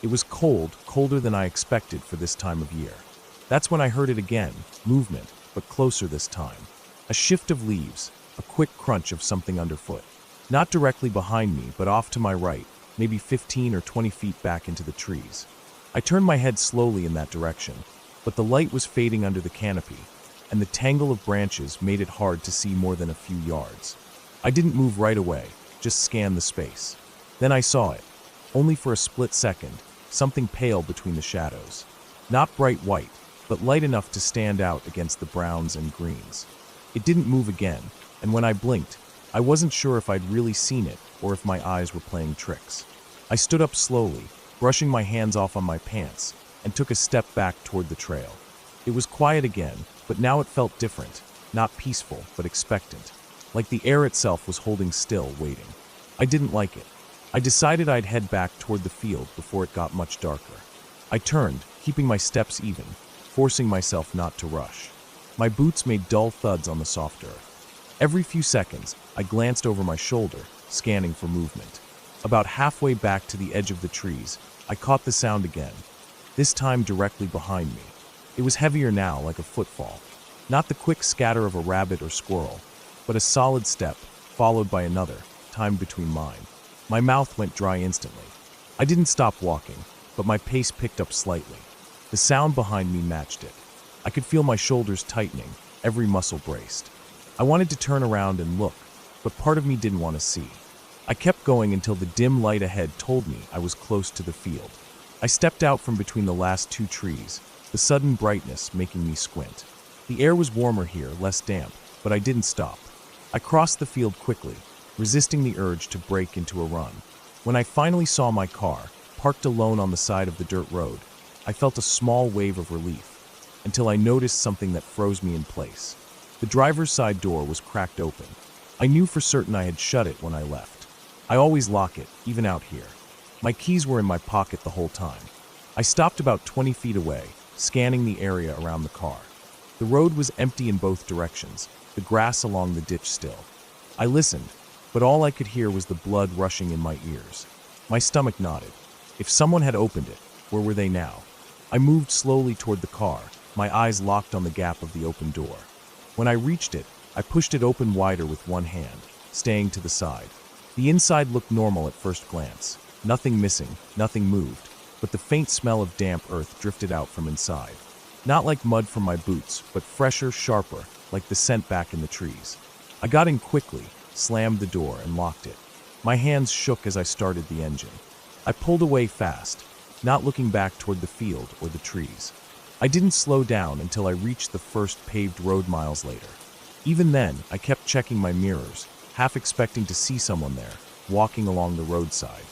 It was cold, colder than I expected for this time of year. That's when I heard it again, movement, but closer this time. A shift of leaves, a quick crunch of something underfoot. Not directly behind me, but off to my right, maybe 15 or 20 feet back into the trees. I turned my head slowly in that direction, but the light was fading under the canopy, and the tangle of branches made it hard to see more than a few yards. I didn't move right away, just scanned the space. Then I saw it, only for a split second, something pale between the shadows. Not bright white, but light enough to stand out against the browns and greens. It didn't move again, and when I blinked, I wasn't sure if I'd really seen it or if my eyes were playing tricks. I stood up slowly, brushing my hands off on my pants, and took a step back toward the trail. It was quiet again, but now it felt different, not peaceful, but expectant, like the air itself was holding still, waiting. I didn't like it. I decided I'd head back toward the field before it got much darker. I turned, keeping my steps even, forcing myself not to rush. My boots made dull thuds on the soft earth. Every few seconds, I glanced over my shoulder, scanning for movement. About halfway back to the edge of the trees, I caught the sound again, this time directly behind me. It was heavier now, like a footfall. Not the quick scatter of a rabbit or squirrel, but a solid step, followed by another, timed between mine. My mouth went dry instantly. I didn't stop walking, but my pace picked up slightly. The sound behind me matched it. I could feel my shoulders tightening, every muscle braced. I wanted to turn around and look, but part of me didn't want to see. I kept going until the dim light ahead told me I was close to the field. I stepped out from between the last two trees, the sudden brightness making me squint. The air was warmer here, less damp, but I didn't stop. I crossed the field quickly, resisting the urge to break into a run. When I finally saw my car, parked alone on the side of the dirt road, I felt a small wave of relief, until I noticed something that froze me in place. The driver's side door was cracked open. I knew for certain I had shut it when I left. I always lock it, even out here. My keys were in my pocket the whole time. I stopped about 20 feet away, scanning the area around the car. The road was empty in both directions, the grass along the ditch still. I listened, but all I could hear was the blood rushing in my ears. My stomach knotted. If someone had opened it, where were they now? I moved slowly toward the car, my eyes locked on the gap of the open door. When I reached it, I pushed it open wider with one hand, staying to the side. The inside looked normal at first glance. Nothing missing, nothing moved, but the faint smell of damp earth drifted out from inside. Not like mud from my boots, but fresher, sharper, like the scent back in the trees. I got in quickly, slammed the door, and locked it. My hands shook as I started the engine. I pulled away fast, not looking back toward the field or the trees. I didn't slow down until I reached the first paved road miles later. Even then, I kept checking my mirrors, half expecting to see someone there, walking along the roadside.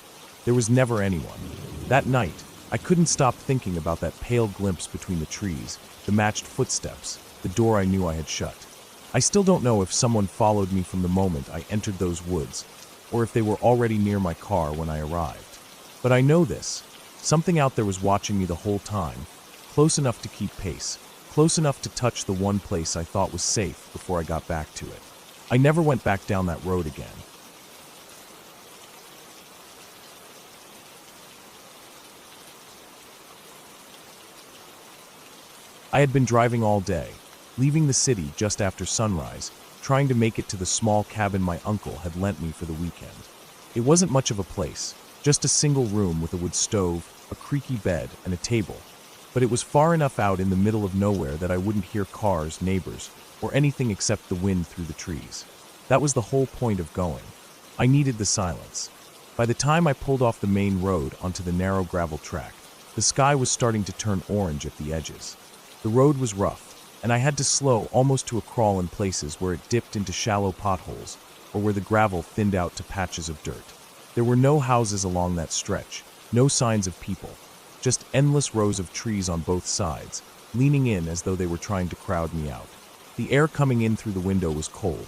There was never anyone. That night, I couldn't stop thinking about that pale glimpse between the trees, the matched footsteps, the door I knew I had shut. I still don't know if someone followed me from the moment I entered those woods, or if they were already near my car when I arrived. But I know this. Something out there was watching me the whole time, close enough to keep pace, close enough to touch the one place I thought was safe before I got back to it. I never went back down that road again. I had been driving all day, Leaving the city just after sunrise, trying to make it to the small cabin my uncle had lent me for the weekend. It wasn't much of a place, just a single room with a wood stove, a creaky bed, and a table. But it was far enough out in the middle of nowhere that I wouldn't hear cars, neighbors, or anything except the wind through the trees. That was the whole point of going. I needed the silence. By the time I pulled off the main road onto the narrow gravel track, the sky was starting to turn orange at the edges. The road was rough, and I had to slow almost to a crawl in places where it dipped into shallow potholes or where the gravel thinned out to patches of dirt. There were no houses along that stretch, no signs of people, just endless rows of trees on both sides, leaning in as though they were trying to crowd me out. The air coming in through the window was cold,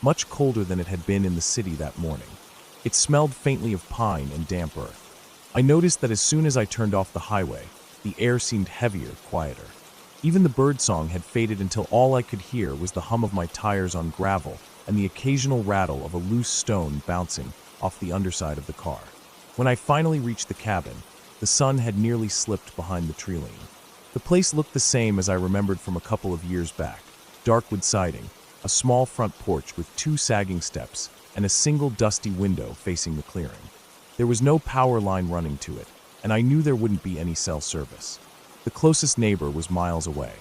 much colder than it had been in the city that morning. It smelled faintly of pine and damp earth. I noticed that as soon as I turned off the highway, the air seemed heavier, quieter. Even the birdsong had faded until all I could hear was the hum of my tires on gravel and the occasional rattle of a loose stone bouncing off the underside of the car. When I finally reached the cabin, the sun had nearly slipped behind the tree line. The place looked the same as I remembered from a couple of years back. Dark wood siding, a small front porch with 2 sagging steps, and a single dusty window facing the clearing. There was no power line running to it, and I knew there wouldn't be any cell service. The closest neighbor was miles away.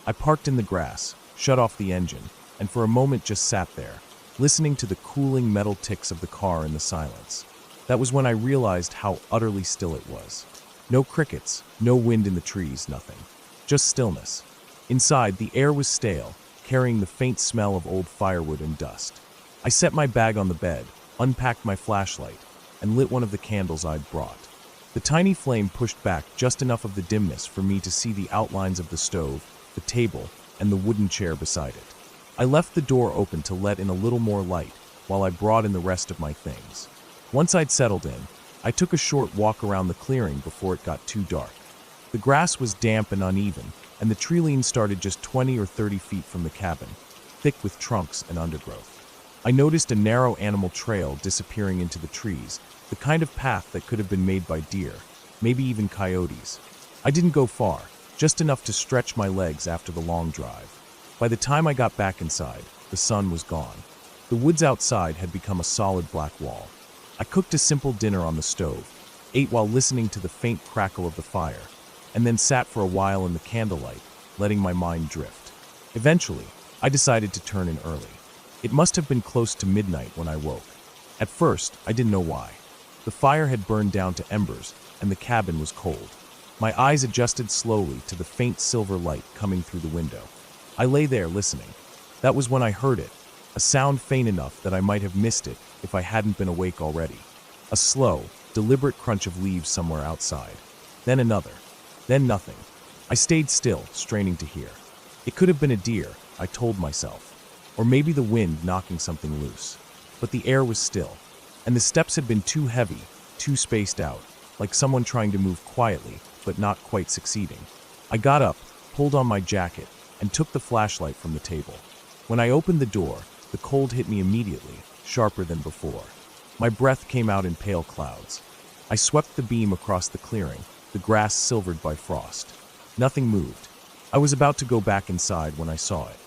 I parked in the grass, shut off the engine, and for a moment just sat there, listening to the cooling metal ticks of the car in the silence. That was when I realized how utterly still it was. No crickets, no wind in the trees, nothing. Just stillness. Inside, the air was stale, carrying the faint smell of old firewood and dust. I set my bag on the bed, unpacked my flashlight, and lit one of the candles I'd brought. The tiny flame pushed back just enough of the dimness for me to see the outlines of the stove, the table, and the wooden chair beside it. I left the door open to let in a little more light while I brought in the rest of my things. Once I'd settled in, I took a short walk around the clearing before it got too dark. The grass was damp and uneven, and the tree line started just 20 or 30 feet from the cabin, thick with trunks and undergrowth. I noticed a narrow animal trail disappearing into the trees, the kind of path that could have been made by deer, maybe even coyotes. I didn't go far, just enough to stretch my legs after the long drive. By the time I got back inside, the sun was gone. The woods outside had become a solid black wall. I cooked a simple dinner on the stove, ate while listening to the faint crackle of the fire, and then sat for a while in the candlelight, letting my mind drift. Eventually, I decided to turn in early. It must have been close to midnight when I woke. At first, I didn't know why. The fire had burned down to embers, and the cabin was cold. My eyes adjusted slowly to the faint silver light coming through the window. I lay there listening. That was when I heard it, a sound faint enough that I might have missed it if I hadn't been awake already. A slow, deliberate crunch of leaves somewhere outside. Then another. Then nothing. I stayed still, straining to hear. It could have been a deer, I told myself. Or maybe the wind knocking something loose. But the air was still, and the steps had been too heavy, too spaced out, like someone trying to move quietly, but not quite succeeding. I got up, pulled on my jacket, and took the flashlight from the table. When I opened the door, the cold hit me immediately, sharper than before. My breath came out in pale clouds. I swept the beam across the clearing, the grass silvered by frost. Nothing moved. I was about to go back inside when I saw it.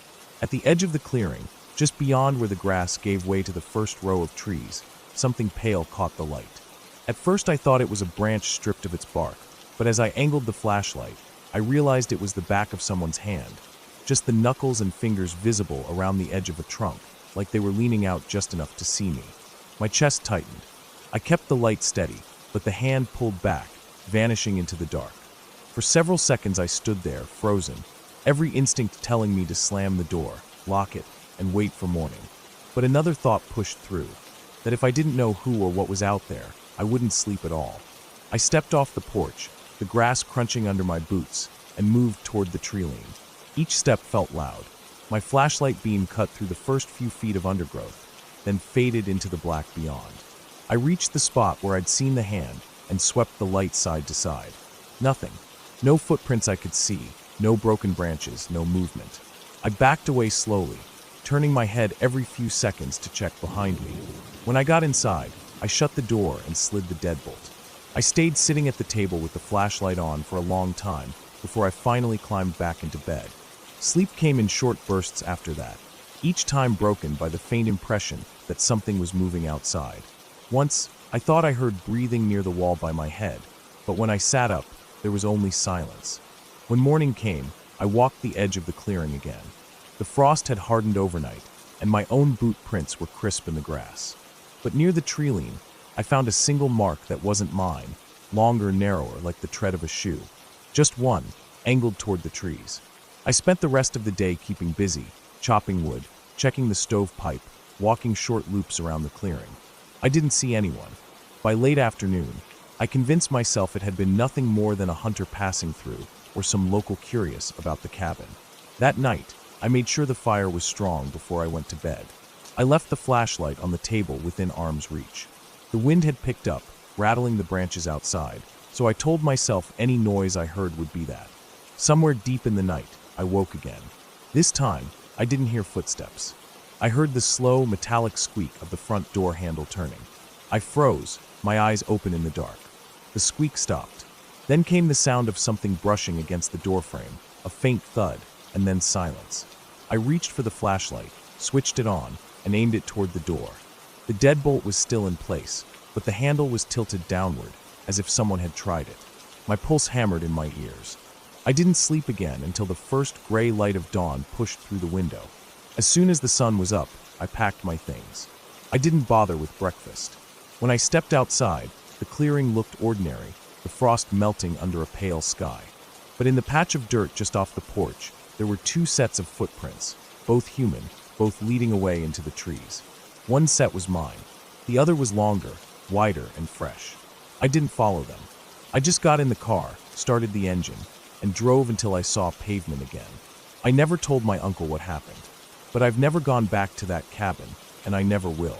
At the edge of the clearing, just beyond where the grass gave way to the first row of trees, something pale caught the light. At first I thought it was a branch stripped of its bark, but as I angled the flashlight, I realized it was the back of someone's hand, just the knuckles and fingers visible around the edge of a trunk, like they were leaning out just enough to see me. My chest tightened. I kept the light steady, but the hand pulled back, vanishing into the dark. For several seconds I stood there, frozen, every instinct telling me to slam the door, lock it, and wait for morning. But another thought pushed through, that if I didn't know who or what was out there, I wouldn't sleep at all. I stepped off the porch, the grass crunching under my boots, and moved toward the tree line. Each step felt loud. My flashlight beam cut through the first few feet of undergrowth, then faded into the black beyond. I reached the spot where I'd seen the hand and swept the light side to side. Nothing. No footprints I could see, no broken branches, no movement. I backed away slowly, turning my head every few seconds to check behind me. When I got inside, I shut the door and slid the deadbolt. I stayed sitting at the table with the flashlight on for a long time before I finally climbed back into bed. Sleep came in short bursts after that, each time broken by the faint impression that something was moving outside. Once, I thought I heard breathing near the wall by my head, but when I sat up, there was only silence. When morning came, I walked the edge of the clearing again. The frost had hardened overnight, and my own boot prints were crisp in the grass. But near the tree-line, I found a single mark that wasn't mine, longer, narrower, like the tread of a shoe. Just one, angled toward the trees. I spent the rest of the day keeping busy, chopping wood, checking the stovepipe, walking short loops around the clearing. I didn't see anyone. By late afternoon, I convinced myself it had been nothing more than a hunter passing through, or some local curious about the cabin. That night, I made sure the fire was strong before I went to bed. I left the flashlight on the table within arm's reach. The wind had picked up, rattling the branches outside, so I told myself any noise I heard would be that. Somewhere deep in the night, I woke again. This time, I didn't hear footsteps. I heard the slow, metallic squeak of the front door handle turning. I froze, my eyes open in the dark. The squeak stopped. Then came the sound of something brushing against the doorframe, a faint thud, and then silence. I reached for the flashlight, switched it on, and aimed it toward the door. The deadbolt was still in place, but the handle was tilted downward, as if someone had tried it. My pulse hammered in my ears. I didn't sleep again until the first gray light of dawn pushed through the window. As soon as the sun was up, I packed my things. I didn't bother with breakfast. When I stepped outside, the clearing looked ordinary, the frost melting under a pale sky. But in the patch of dirt just off the porch, there were two sets of footprints, both human, both leading away into the trees. One set was mine. The other was longer, wider, and fresh. I didn't follow them. I just got in the car, started the engine, and drove until I saw pavement again. I never told my uncle what happened, but I've never gone back to that cabin, and I never will.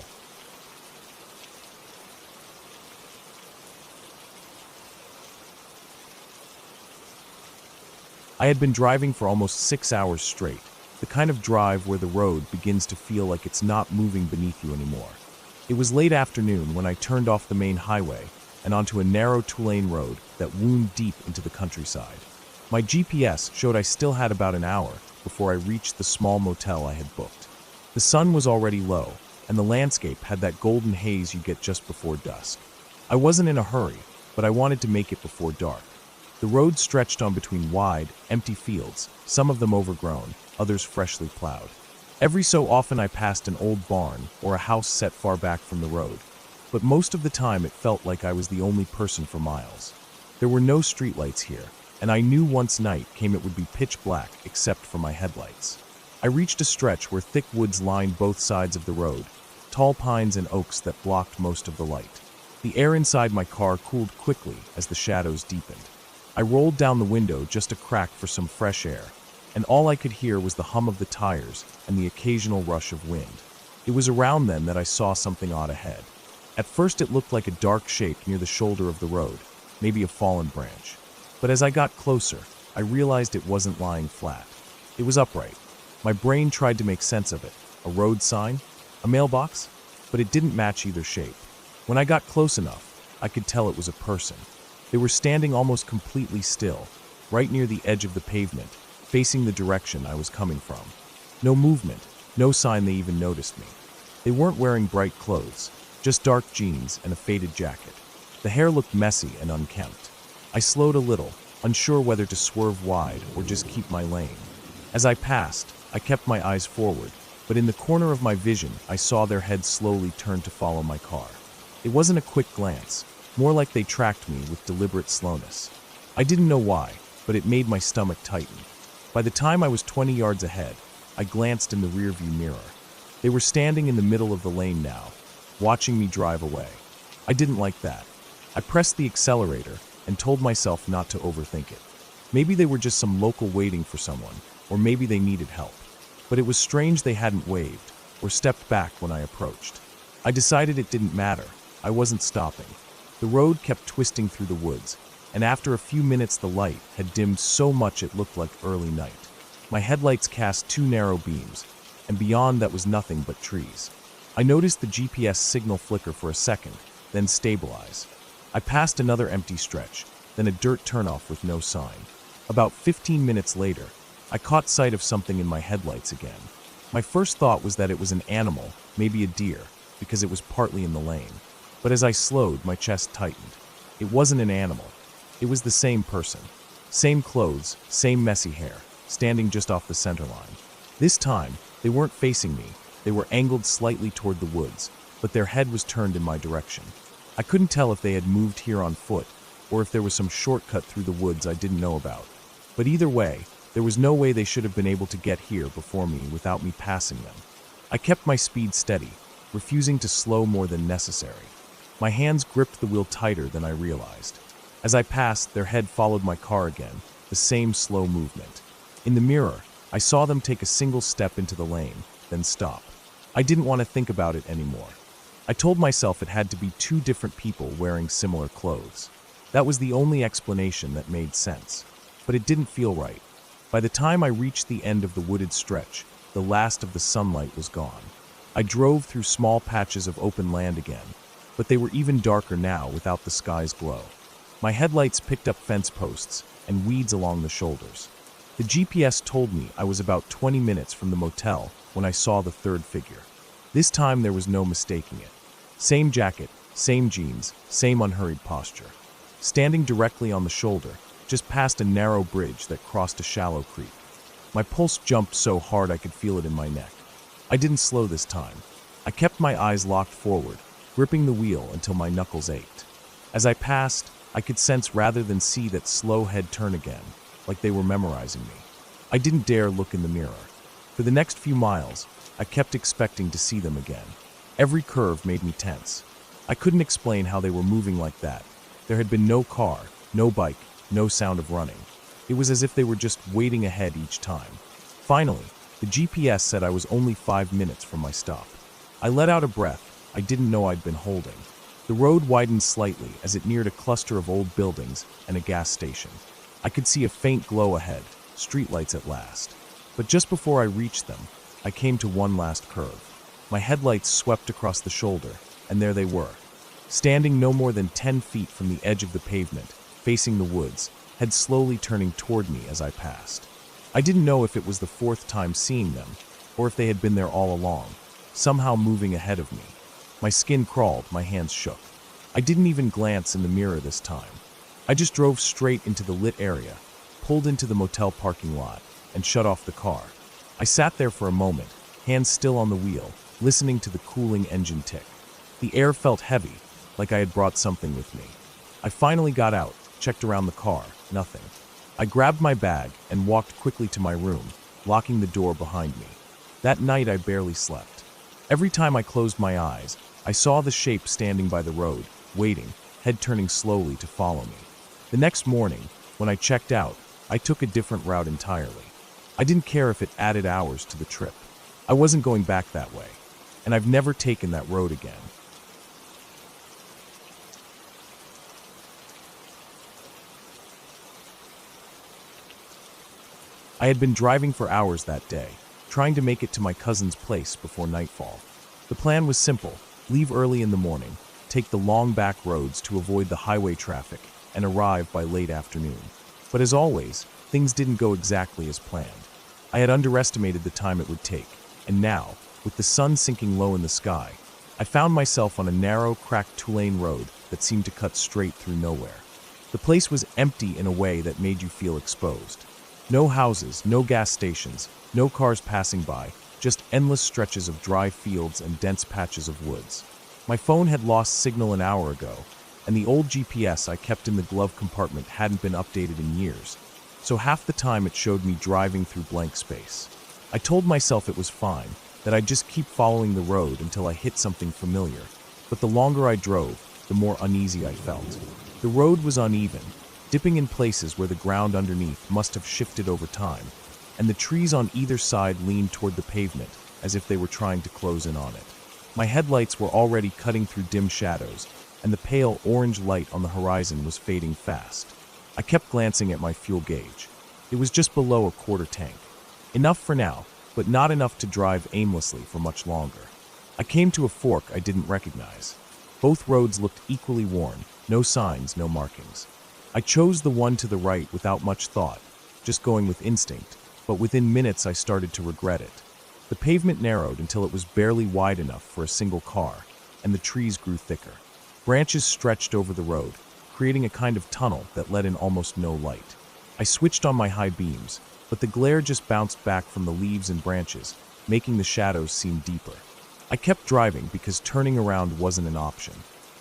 I had been driving for almost 6 hours straight, the kind of drive where the road begins to feel like it's not moving beneath you anymore. It was late afternoon when I turned off the main highway and onto a narrow two-lane road that wound deep into the countryside. My GPS showed I still had about an hour before I reached the small motel I had booked. The sun was already low, and the landscape had that golden haze you get just before dusk. I wasn't in a hurry, but I wanted to make it before dark. The road stretched on between wide, empty fields, some of them overgrown, others freshly plowed. Every so often I passed an old barn or a house set far back from the road, but most of the time it felt like I was the only person for miles. There were no streetlights here, and I knew once night came it would be pitch black except for my headlights. I reached a stretch where thick woods lined both sides of the road, tall pines and oaks that blocked most of the light. The air inside my car cooled quickly as the shadows deepened. I rolled down the window just a crack for some fresh air, and all I could hear was the hum of the tires and the occasional rush of wind. It was around then that I saw something odd ahead. At first it looked like a dark shape near the shoulder of the road, maybe a fallen branch. But as I got closer, I realized it wasn't lying flat. It was upright. My brain tried to make sense of it. A road sign? A mailbox? But it didn't match either shape. When I got close enough, I could tell it was a person. They were standing almost completely still, right near the edge of the pavement, facing the direction I was coming from. No movement, no sign they even noticed me. They weren't wearing bright clothes, just dark jeans and a faded jacket. The hair looked messy and unkempt. I slowed a little, unsure whether to swerve wide or just keep my lane. As I passed, I kept my eyes forward, but in the corner of my vision, I saw their heads slowly turn to follow my car. It wasn't a quick glance, more like they tracked me with deliberate slowness. I didn't know why, but it made my stomach tighten. By the time I was 20 yards ahead, I glanced in the rearview mirror. They were standing in the middle of the lane now, watching me drive away. I didn't like that. I pressed the accelerator and told myself not to overthink it. Maybe they were just some local waiting for someone, or maybe they needed help. But it was strange they hadn't waved, or stepped back when I approached. I decided it didn't matter. I wasn't stopping. The road kept twisting through the woods, and after a few minutes the light had dimmed so much it looked like early night. My headlights cast two narrow beams, and beyond that was nothing but trees. I noticed the GPS signal flicker for a second, then stabilize. I passed another empty stretch, then a dirt turnoff with no sign. About 15 minutes later, I caught sight of something in my headlights again. My first thought was that it was an animal, maybe a deer, because it was partly in the lane. But as I slowed, my chest tightened. It wasn't an animal. It was the same person. Same clothes, same messy hair, standing just off the center line. This time, they weren't facing me. They were angled slightly toward the woods, but their head was turned in my direction. I couldn't tell if they had moved here on foot, or if there was some shortcut through the woods I didn't know about. But either way, there was no way they should have been able to get here before me without me passing them. I kept my speed steady, refusing to slow more than necessary. My hands gripped the wheel tighter than I realized. As I passed, their head followed my car again, the same slow movement. In the mirror, I saw them take a single step into the lane, then stop. I didn't want to think about it anymore. I told myself it had to be two different people wearing similar clothes. That was the only explanation that made sense. But it didn't feel right. By the time I reached the end of the wooded stretch, the last of the sunlight was gone. I drove through small patches of open land again, but they were even darker now without the sky's glow. My headlights picked up fence posts and weeds along the shoulders. The GPS told me I was about 20 minutes from the motel when I saw the third figure. This time there was no mistaking it. Same jacket, same jeans, same unhurried posture. Standing directly on the shoulder, just past a narrow bridge that crossed a shallow creek. My pulse jumped so hard I could feel it in my neck. I didn't slow this time. I kept my eyes locked forward, gripping the wheel until my knuckles ached. As I passed, I could sense rather than see that slow head turn again, like they were memorizing me. I didn't dare look in the mirror. For the next few miles, I kept expecting to see them again. Every curve made me tense. I couldn't explain how they were moving like that. There had been no car, no bike, no sound of running. It was as if they were just waiting ahead each time. Finally, the GPS said I was only 5 minutes from my stop. I let out a breath I didn't know I'd been holding. The road widened slightly as it neared a cluster of old buildings and a gas station. I could see a faint glow ahead, streetlights at last. But just before I reached them, I came to one last curve. My headlights swept across the shoulder, and there they were. Standing no more than 10 feet from the edge of the pavement, facing the woods, head slowly turning toward me as I passed. I didn't know if it was the fourth time seeing them, or if they had been there all along, somehow moving ahead of me. My skin crawled, my hands shook. I didn't even glance in the mirror this time. I just drove straight into the lit area, pulled into the motel parking lot, and shut off the car. I sat there for a moment, hands still on the wheel, listening to the cooling engine tick. The air felt heavy, like I had brought something with me. I finally got out, checked around the car, nothing. I grabbed my bag and walked quickly to my room, locking the door behind me. That night I barely slept. Every time I closed my eyes, I saw the shape standing by the road, waiting, head turning slowly to follow me. The next morning, when I checked out, I took a different route entirely. I didn't care if it added hours to the trip. I wasn't going back that way, and I've never taken that road again. I had been driving for hours that day, trying to make it to my cousin's place before nightfall. The plan was simple: leave early in the morning, take the long back roads to avoid the highway traffic, and arrive by late afternoon. But as always, things didn't go exactly as planned. I had underestimated the time it would take, and now, with the sun sinking low in the sky, I found myself on a narrow, cracked two-lane road that seemed to cut straight through nowhere. The place was empty in a way that made you feel exposed. No houses, no gas stations, no cars passing by, just endless stretches of dry fields and dense patches of woods. My phone had lost signal an hour ago, and the old GPS I kept in the glove compartment hadn't been updated in years, so half the time it showed me driving through blank space. I told myself it was fine, that I'd just keep following the road until I hit something familiar, but the longer I drove, the more uneasy I felt. The road was uneven, dipping in places where the ground underneath must have shifted over time, and the trees on either side leaned toward the pavement as if they were trying to close in on it. My headlights were already cutting through dim shadows, and the pale orange light on the horizon was fading fast. I kept glancing at my fuel gauge. It was just below a quarter tank. Enough for now, but not enough to drive aimlessly for much longer. I came to a fork I didn't recognize. Both roads looked equally worn, no signs, no markings. I chose the one to the right without much thought, just going with instinct, but within minutes I started to regret it. The pavement narrowed until it was barely wide enough for a single car, and the trees grew thicker. Branches stretched over the road, creating a kind of tunnel that let in almost no light. I switched on my high beams, but the glare just bounced back from the leaves and branches, making the shadows seem deeper. I kept driving because turning around wasn't an option.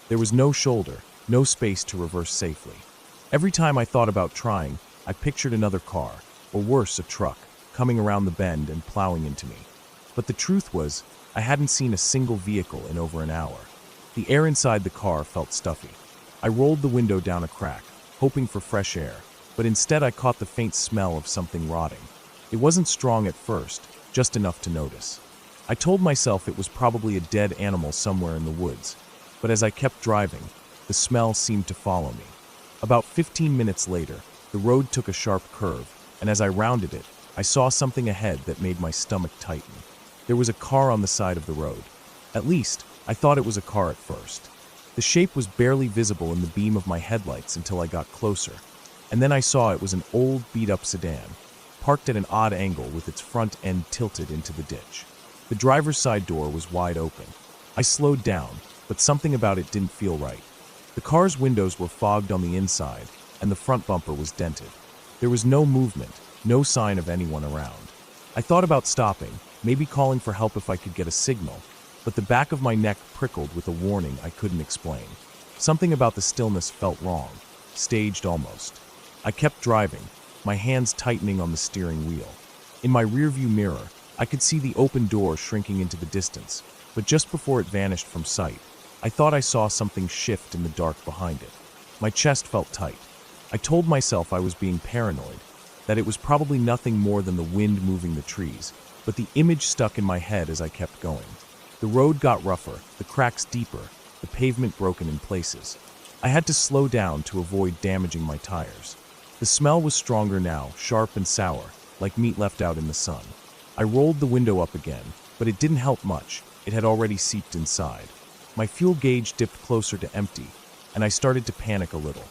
There was no shoulder, no space to reverse safely. Every time I thought about trying, I pictured another car, or worse, a truck, coming around the bend and plowing into me. But the truth was, I hadn't seen a single vehicle in over an hour. The air inside the car felt stuffy. I rolled the window down a crack, hoping for fresh air, but instead I caught the faint smell of something rotting. It wasn't strong at first, just enough to notice. I told myself it was probably a dead animal somewhere in the woods, but as I kept driving, the smell seemed to follow me. About 15 minutes later, the road took a sharp curve, and as I rounded it, I saw something ahead that made my stomach tighten. There was a car on the side of the road. At least, I thought it was a car at first. The shape was barely visible in the beam of my headlights until I got closer, and then I saw it was an old, beat-up sedan, parked at an odd angle with its front end tilted into the ditch. The driver's side door was wide open. I slowed down, but something about it didn't feel right. The car's windows were fogged on the inside, and the front bumper was dented. There was no movement, no sign of anyone around. I thought about stopping, maybe calling for help if I could get a signal, but the back of my neck prickled with a warning I couldn't explain. Something about the stillness felt wrong, staged almost. I kept driving, my hands tightening on the steering wheel. In my rearview mirror, I could see the open door shrinking into the distance, but just before it vanished from sight, I thought I saw something shift in the dark behind it. My chest felt tight. I told myself I was being paranoid, that it was probably nothing more than the wind moving the trees, but the image stuck in my head as I kept going. The road got rougher, the cracks deeper, the pavement broken in places. I had to slow down to avoid damaging my tires. The smell was stronger now, sharp and sour, like meat left out in the sun. I rolled the window up again, but it didn't help much. It had already seeped inside. My fuel gauge dipped closer to empty, and I started to panic a little.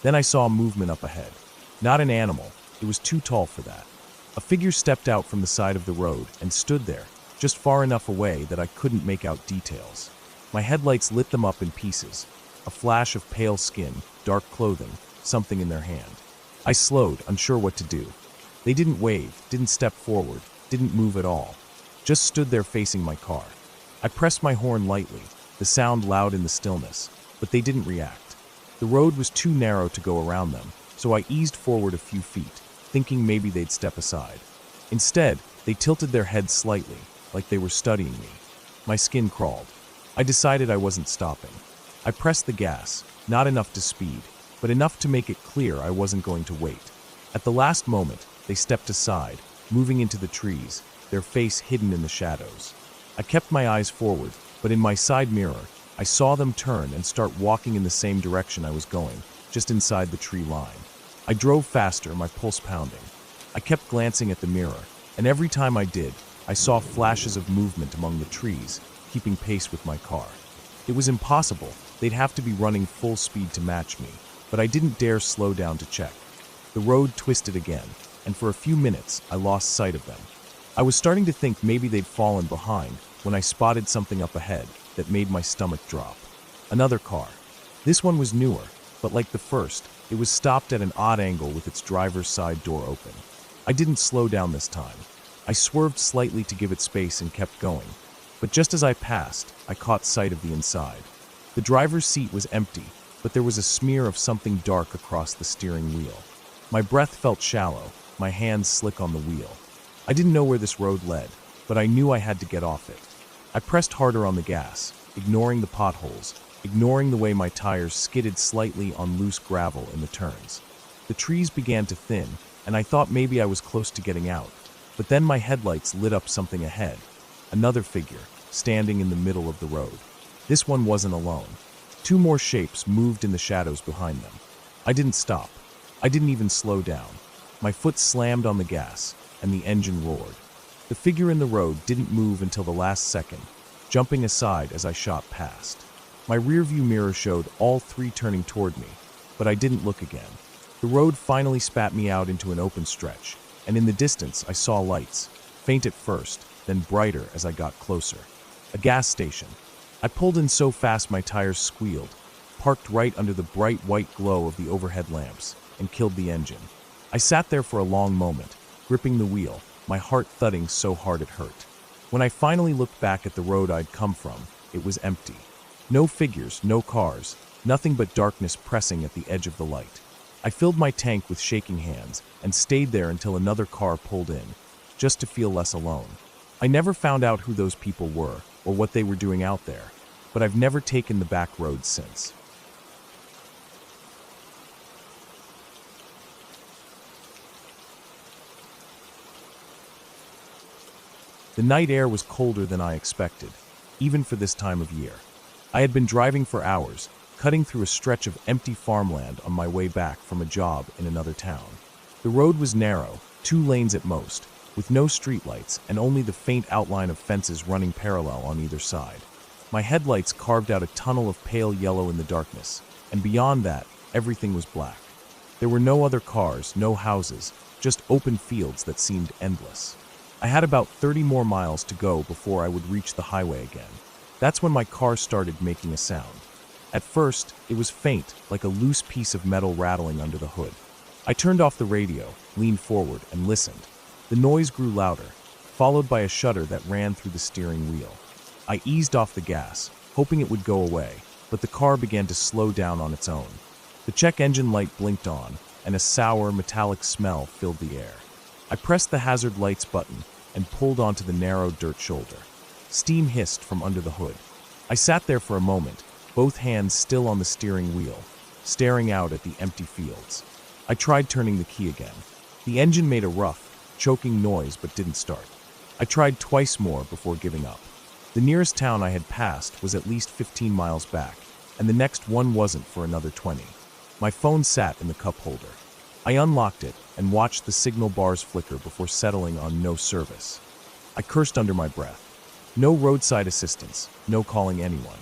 Then I saw movement up ahead. Not an animal, it was too tall for that. A figure stepped out from the side of the road and stood there, just far enough away that I couldn't make out details. My headlights lit them up in pieces. A flash of pale skin, dark clothing, something in their hand. I slowed, unsure what to do. They didn't wave, didn't step forward, didn't move at all. Just stood there facing my car. I pressed my horn lightly, the sound loud in the stillness, but they didn't react. The road was too narrow to go around them, so I eased forward a few feet, thinking maybe they'd step aside. Instead, they tilted their heads slightly, like they were studying me. My skin crawled. I decided I wasn't stopping. I pressed the gas, not enough to speed, but enough to make it clear I wasn't going to wait. At the last moment, they stepped aside, moving into the trees, their face hidden in the shadows. I kept my eyes forward, but in my side mirror, I saw them turn and start walking in the same direction I was going, just inside the tree line. I drove faster, my pulse pounding. I kept glancing at the mirror, and every time I did, I saw flashes of movement among the trees, keeping pace with my car. It was impossible. They'd have to be running full speed to match me, but I didn't dare slow down to check. The road twisted again, and for a few minutes, I lost sight of them. I was starting to think maybe they'd fallen behind when I spotted something up ahead that made my stomach drop. Another car. This one was newer, but like the first, it was stopped at an odd angle with its driver's side door open. I didn't slow down this time. I swerved slightly to give it space and kept going, but just as I passed, I caught sight of the inside. The driver's seat was empty, but there was a smear of something dark across the steering wheel. My breath felt shallow, my hands slick on the wheel. I didn't know where this road led, but I knew I had to get off it. I pressed harder on the gas, ignoring the potholes, ignoring the way my tires skidded slightly on loose gravel in the turns. The trees began to thin, and I thought maybe I was close to getting out, but then my headlights lit up something ahead. Another figure, standing in the middle of the road. This one wasn't alone. Two more shapes moved in the shadows behind them. I didn't stop. I didn't even slow down. My foot slammed on the gas, and the engine roared. The figure in the road didn't move until the last second, jumping aside as I shot past. My rearview mirror showed all three turning toward me, but I didn't look again. The road finally spat me out into an open stretch, and in the distance I saw lights, faint at first, then brighter as I got closer. A gas station. I pulled in so fast my tires squealed, parked right under the bright white glow of the overhead lamps, and killed the engine. I sat there for a long moment, gripping the wheel, my heart thudding so hard it hurt. When I finally looked back at the road I'd come from, it was empty. No figures, no cars, nothing but darkness pressing at the edge of the light. I filled my tank with shaking hands and stayed there until another car pulled in, just to feel less alone. I never found out who those people were or what they were doing out there, but I've never taken the back roads since. The night air was colder than I expected, even for this time of year. I had been driving for hours, cutting through a stretch of empty farmland on my way back from a job in another town. The road was narrow, 2 lanes at most, with no streetlights and only the faint outline of fences running parallel on either side. My headlights carved out a tunnel of pale yellow in the darkness, and beyond that, everything was black. There were no other cars, no houses, just open fields that seemed endless. I had about 30 more miles to go before I would reach the highway again. That's when my car started making a sound. At first, it was faint, like a loose piece of metal rattling under the hood. I turned off the radio, leaned forward, and listened. The noise grew louder, followed by a shudder that ran through the steering wheel. I eased off the gas, hoping it would go away, but the car began to slow down on its own. The check engine light blinked on, and a sour, metallic smell filled the air. I pressed the hazard lights button and pulled onto the narrow dirt shoulder. Steam hissed from under the hood. I sat there for a moment, both hands still on the steering wheel, staring out at the empty fields. I tried turning the key again. The engine made a rough, choking noise but didn't start. I tried twice more before giving up. The nearest town I had passed was at least 15 miles back, and the next one wasn't for another 20. My phone sat in the cup holder. I unlocked it and watched the signal bars flicker before settling on no service. I cursed under my breath. No roadside assistance, no calling anyone.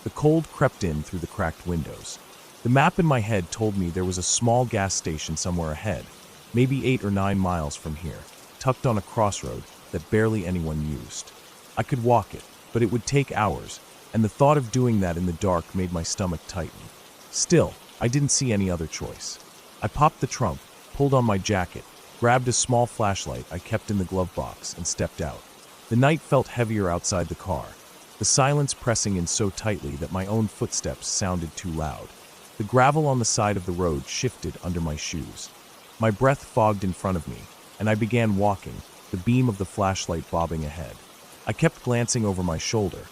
The cold crept in through the cracked windows. The map in my head told me there was a small gas station somewhere ahead, maybe 8 or 9 miles from here, tucked on a crossroad that barely anyone used. I could walk it, but it would take hours, and the thought of doing that in the dark made my stomach tighten. Still, I didn't see any other choice. I popped the trunk, pulled on my jacket, grabbed a small flashlight I kept in the glove box, and stepped out. The night felt heavier outside the car, the silence pressing in so tightly that my own footsteps sounded too loud. The gravel on the side of the road shifted under my shoes. My breath fogged in front of me, and I began walking, the beam of the flashlight bobbing ahead. I kept glancing over my shoulder,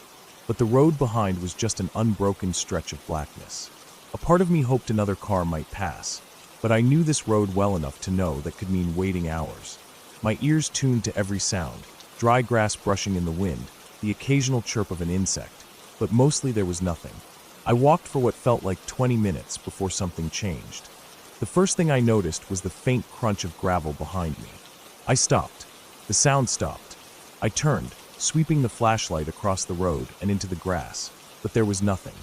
but the road behind was just an unbroken stretch of blackness. A part of me hoped another car might pass, but I knew this road well enough to know that could mean waiting hours. My ears tuned to every sound, dry grass brushing in the wind, the occasional chirp of an insect, but mostly there was nothing. I walked for what felt like 20 minutes before something changed. The first thing I noticed was the faint crunch of gravel behind me. I stopped. The sound stopped. I turned, sweeping the flashlight across the road and into the grass, but there was nothing.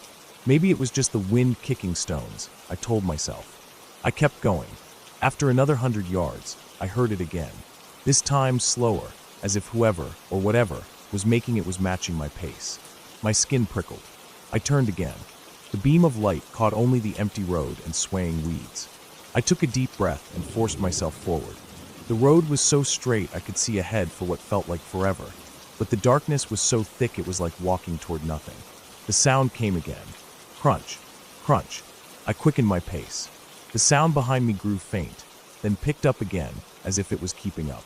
Maybe it was just the wind kicking stones, I told myself. I kept going. After another 100 yards, I heard it again. This time slower, as if whoever, or whatever, was making it was matching my pace. My skin prickled. I turned again. The beam of light caught only the empty road and swaying weeds. I took a deep breath and forced myself forward. The road was so straight I could see ahead for what felt like forever, but the darkness was so thick it was like walking toward nothing. The sound came again. Crunch, crunch. I quickened my pace. The sound behind me grew faint, then picked up again, as if it was keeping up.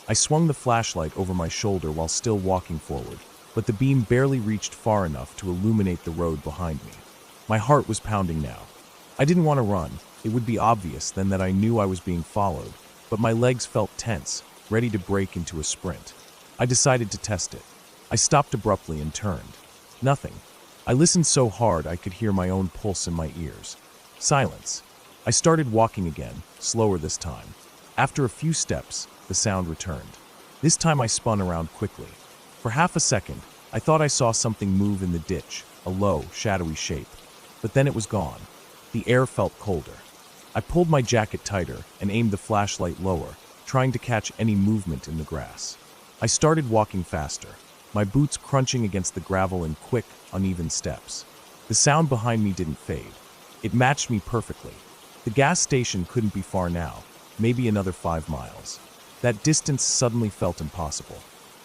I swung the flashlight over my shoulder while still walking forward, but the beam barely reached far enough to illuminate the road behind me. My heart was pounding now. I didn't want to run. It would be obvious then that I knew I was being followed, but my legs felt tense, ready to break into a sprint. I decided to test it. I stopped abruptly and turned. Nothing. I listened so hard I could hear my own pulse in my ears. Silence. I started walking again, slower this time. After a few steps, the sound returned. This time I spun around quickly. For half a second, I thought I saw something move in the ditch, a low, shadowy shape. But then it was gone. The air felt colder. I pulled my jacket tighter and aimed the flashlight lower, trying to catch any movement in the grass. I started walking faster, my boots crunching against the gravel in quick, uneven steps. The sound behind me didn't fade. It matched me perfectly. The gas station couldn't be far now, maybe another 5 miles. That distance suddenly felt impossible.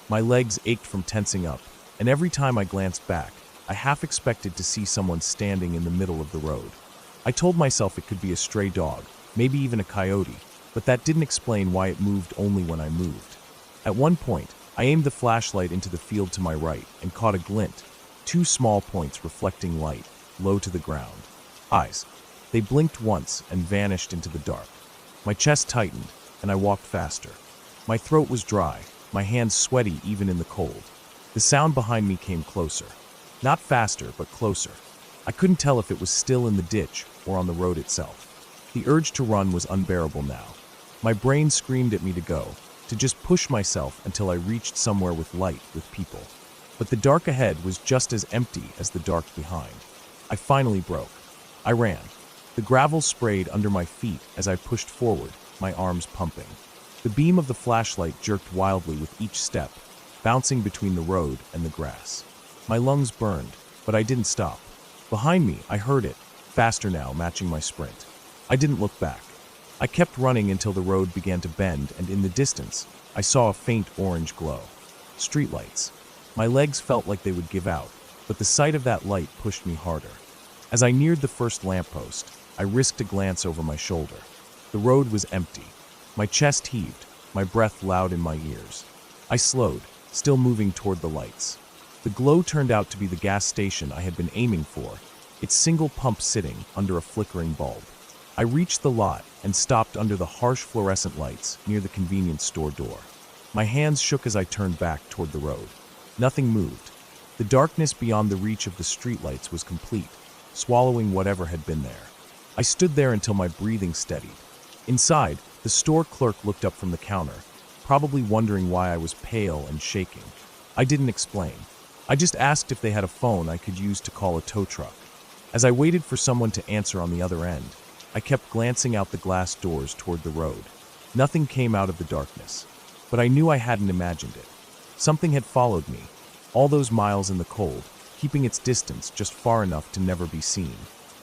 My legs ached from tensing up, and every time I glanced back, I half expected to see someone standing in the middle of the road. I told myself it could be a stray dog, maybe even a coyote, but that didn't explain why it moved only when I moved. At one point, I aimed the flashlight into the field to my right and caught a glint, 2 small points reflecting light, low to the ground. Eyes. They blinked once and vanished into the dark. My chest tightened, and I walked faster. My throat was dry, my hands sweaty even in the cold. The sound behind me came closer. Not faster, but closer. I couldn't tell if it was still in the ditch or on the road itself. The urge to run was unbearable now. My brain screamed at me to go, to just push myself until I reached somewhere with light, with people. But the dark ahead was just as empty as the dark behind. I finally broke. I ran. The gravel sprayed under my feet as I pushed forward, my arms pumping. The beam of the flashlight jerked wildly with each step, bouncing between the road and the grass. My lungs burned, but I didn't stop. Behind me, I heard it, faster now, matching my sprint. I didn't look back. I kept running until the road began to bend, and in the distance, I saw a faint orange glow. Streetlights. My legs felt like they would give out, but the sight of that light pushed me harder. As I neared the first lamppost, I risked a glance over my shoulder. The road was empty. My chest heaved, my breath loud in my ears. I slowed, still moving toward the lights. The glow turned out to be the gas station I had been aiming for, its single pump sitting under a flickering bulb. I reached the lot and stopped under the harsh fluorescent lights near the convenience store door. My hands shook as I turned back toward the road. Nothing moved. The darkness beyond the reach of the streetlights was complete, swallowing whatever had been there. I stood there until my breathing steadied. Inside, the store clerk looked up from the counter, probably wondering why I was pale and shaking. I didn't explain. I just asked if they had a phone I could use to call a tow truck. As I waited for someone to answer on the other end, I kept glancing out the glass doors toward the road. Nothing came out of the darkness, but I knew I hadn't imagined it. Something had followed me, all those miles in the cold, keeping its distance just far enough to never be seen.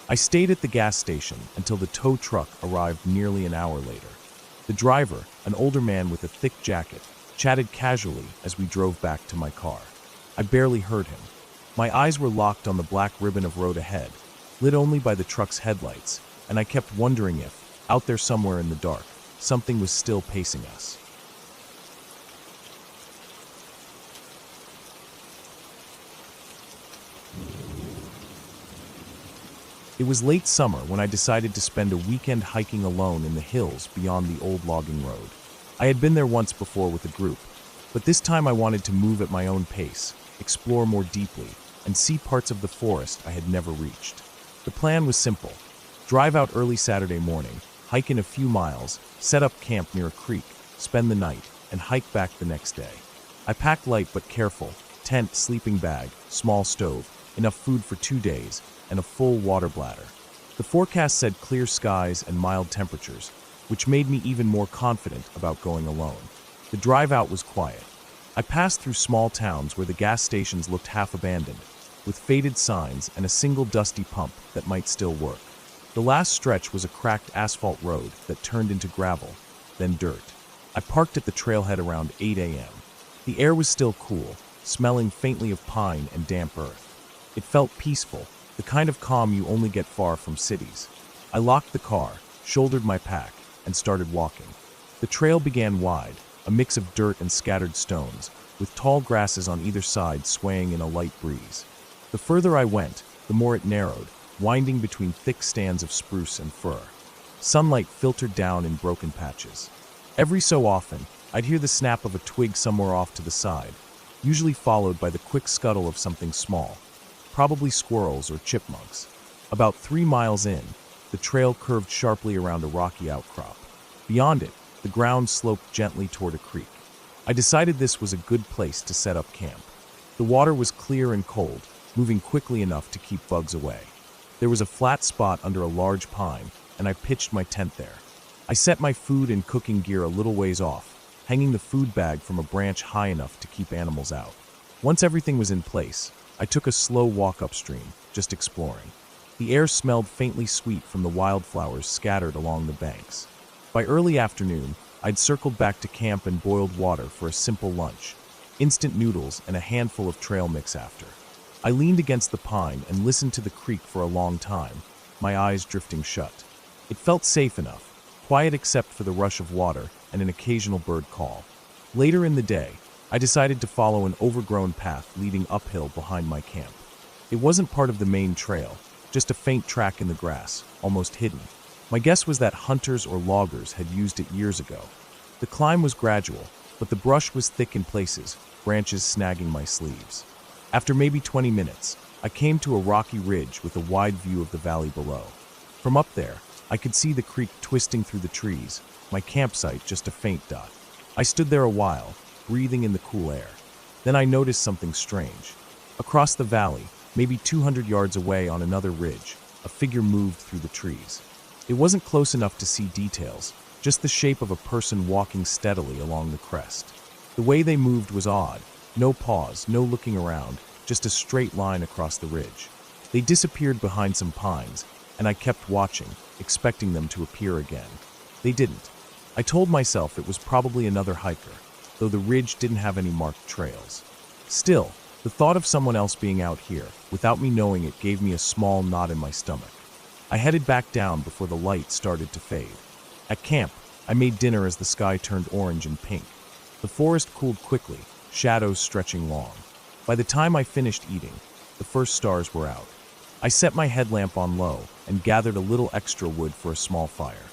I stayed at the gas station until the tow truck arrived nearly an hour later. The driver, an older man with a thick jacket, chatted casually as we drove back to my car. I barely heard him. My eyes were locked on the black ribbon of road ahead, lit only by the truck's headlights, and I kept wondering if, out there somewhere in the dark, something was still pacing us. It was late summer when I decided to spend a weekend hiking alone in the hills beyond the old logging road. I had been there once before with a group, but this time I wanted to move at my own pace, explore more deeply, and see parts of the forest I had never reached. The plan was simple. Drive out early Saturday morning, hike in a few miles, set up camp near a creek, spend the night, and hike back the next day. I packed light but careful: tent, sleeping bag, small stove, enough food for 2 days, and a full water bladder. The forecast said clear skies and mild temperatures, which made me even more confident about going alone. The drive out was quiet. I passed through small towns where the gas stations looked half abandoned, with faded signs and a single dusty pump that might still work. The last stretch was a cracked asphalt road that turned into gravel, then dirt. I parked at the trailhead around 8 a.m. The air was still cool, smelling faintly of pine and damp earth. It felt peaceful, the kind of calm you only get far from cities. I locked the car, shouldered my pack, and started walking. The trail began wide, a mix of dirt and scattered stones, with tall grasses on either side swaying in a light breeze. The further I went, the more it narrowed, winding between thick stands of spruce and fir. Sunlight filtered down in broken patches. Every so often, I'd hear the snap of a twig somewhere off to the side, usually followed by the quick scuttle of something small, probably squirrels or chipmunks. About 3 miles in, the trail curved sharply around a rocky outcrop. Beyond it, the ground sloped gently toward a creek. I decided this was a good place to set up camp. The water was clear and cold, moving quickly enough to keep bugs away. There was a flat spot under a large pine, and I pitched my tent there. I set my food and cooking gear a little ways off, hanging the food bag from a branch high enough to keep animals out. Once everything was in place, I took a slow walk upstream, just exploring. The air smelled faintly sweet from the wildflowers scattered along the banks. By early afternoon, I'd circled back to camp and boiled water for a simple lunch, instant noodles and a handful of trail mix after. I leaned against the pine and listened to the creek for a long time, my eyes drifting shut. It felt safe enough, quiet except for the rush of water and an occasional bird call. Later in the day, I decided to follow an overgrown path leading uphill behind my camp. It wasn't part of the main trail, just a faint track in the grass, almost hidden. My guess was that hunters or loggers had used it years ago. The climb was gradual, but the brush was thick in places, branches snagging my sleeves. After maybe 20 minutes, I came to a rocky ridge with a wide view of the valley below. From up there, I could see the creek twisting through the trees, my campsite just a faint dot. I stood there a while, breathing in the cool air. Then I noticed something strange. Across the valley, maybe 200 yards away on another ridge, a figure moved through the trees. It wasn't close enough to see details, just the shape of a person walking steadily along the crest. The way they moved was odd. No pause, no looking around, just a straight line across the ridge. They disappeared behind some pines, and I kept watching, expecting them to appear again. They didn't. I told myself it was probably another hiker, though the ridge didn't have any marked trails. Still, the thought of someone else being out here, without me knowing it, gave me a small knot in my stomach. I headed back down before the light started to fade. At camp, I made dinner as the sky turned orange and pink. The forest cooled quickly, shadows stretching long. By the time I finished eating, the first stars were out. I set my headlamp on low and gathered a little extra wood for a small fire.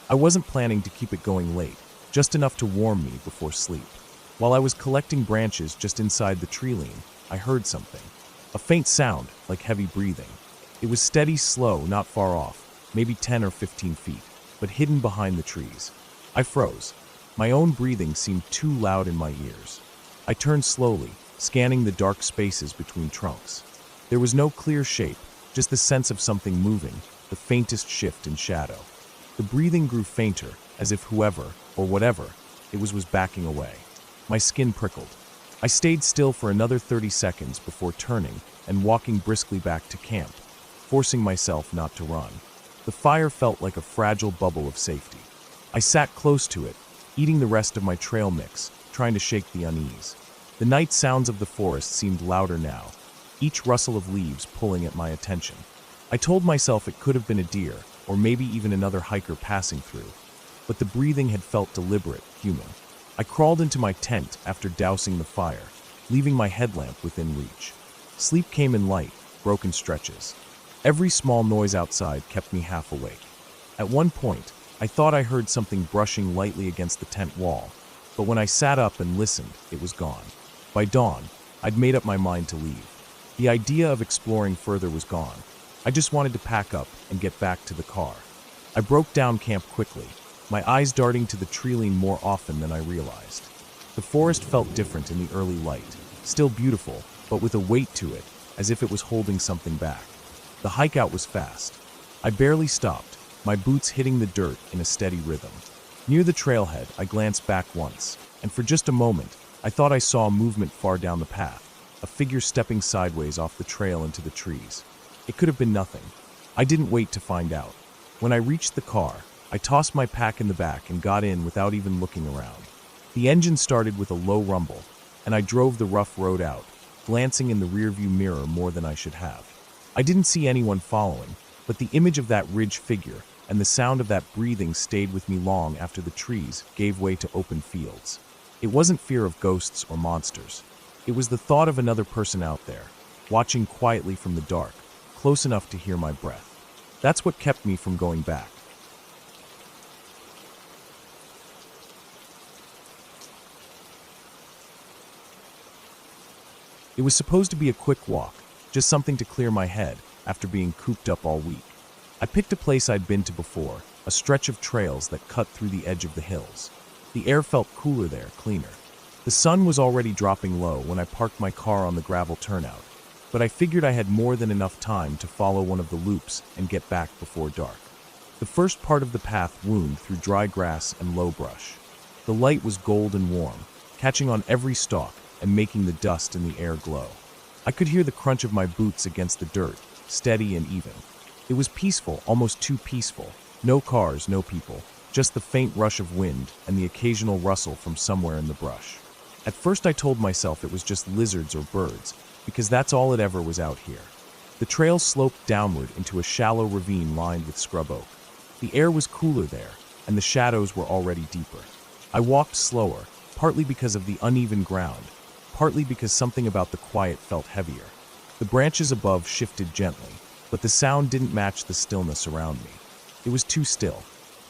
I wasn't planning to keep it going late, just enough to warm me before sleep. While I was collecting branches just inside the tree line, I heard something. A faint sound, like heavy breathing. It was steady, slow, not far off, maybe 10 or 15 feet, but hidden behind the trees. I froze. My own breathing seemed too loud in my ears. I turned slowly, scanning the dark spaces between trunks. There was no clear shape, just the sense of something moving, the faintest shift in shadow. The breathing grew fainter, as if whoever, or whatever, it was backing away. My skin prickled. I stayed still for another 30 seconds before turning and walking briskly back to camp, forcing myself not to run. The fire felt like a fragile bubble of safety. I sat close to it, eating the rest of my trail mix, trying to shake the unease. The night sounds of the forest seemed louder now, each rustle of leaves pulling at my attention. I told myself it could have been a deer, or maybe even another hiker passing through. But the breathing had felt deliberate, human. I crawled into my tent after dousing the fire, leaving my headlamp within reach. Sleep came in light, broken stretches. Every small noise outside kept me half awake. At one point, I thought I heard something brushing lightly against the tent wall, but when I sat up and listened, it was gone. By dawn, I'd made up my mind to leave. The idea of exploring further was gone. I just wanted to pack up and get back to the car. I broke down camp quickly, my eyes darting to the tree line more often than I realized. The forest felt different in the early light, still beautiful, but with a weight to it, as if it was holding something back. The hike out was fast. I barely stopped, my boots hitting the dirt in a steady rhythm. Near the trailhead, I glanced back once, and for just a moment, I thought I saw movement far down the path, a figure stepping sideways off the trail into the trees. It could have been nothing. I didn't wait to find out. When I reached the car, I tossed my pack in the back and got in without even looking around. The engine started with a low rumble, and I drove the rough road out, glancing in the rearview mirror more than I should have. I didn't see anyone following, but the image of that ridge figure and the sound of that breathing stayed with me long after the trees gave way to open fields. It wasn't fear of ghosts or monsters. It was the thought of another person out there, watching quietly from the dark, close enough to hear my breath. That's what kept me from going back. It was supposed to be a quick walk, just something to clear my head after being cooped up all week. I picked a place I'd been to before, a stretch of trails that cut through the edge of the hills. The air felt cooler there, cleaner. The sun was already dropping low when I parked my car on the gravel turnout, but I figured I had more than enough time to follow one of the loops and get back before dark. The The first part of the path wound through dry grass and low brush. The light was gold and warm, catching on every stalk and making the dust in the air glow. I could hear the crunch of my boots against the dirt, steady and even. It was peaceful, almost too peaceful. No cars, no people, just the faint rush of wind and the occasional rustle from somewhere in the brush. At first I told myself it was just lizards or birds, because that's all it ever was out here. The trail sloped downward into a shallow ravine lined with scrub oak. The air was cooler there, and the shadows were already deeper. I walked slower, partly because of the uneven ground, partly because something about the quiet felt heavier. The branches above shifted gently, but the sound didn't match the stillness around me. It was too still.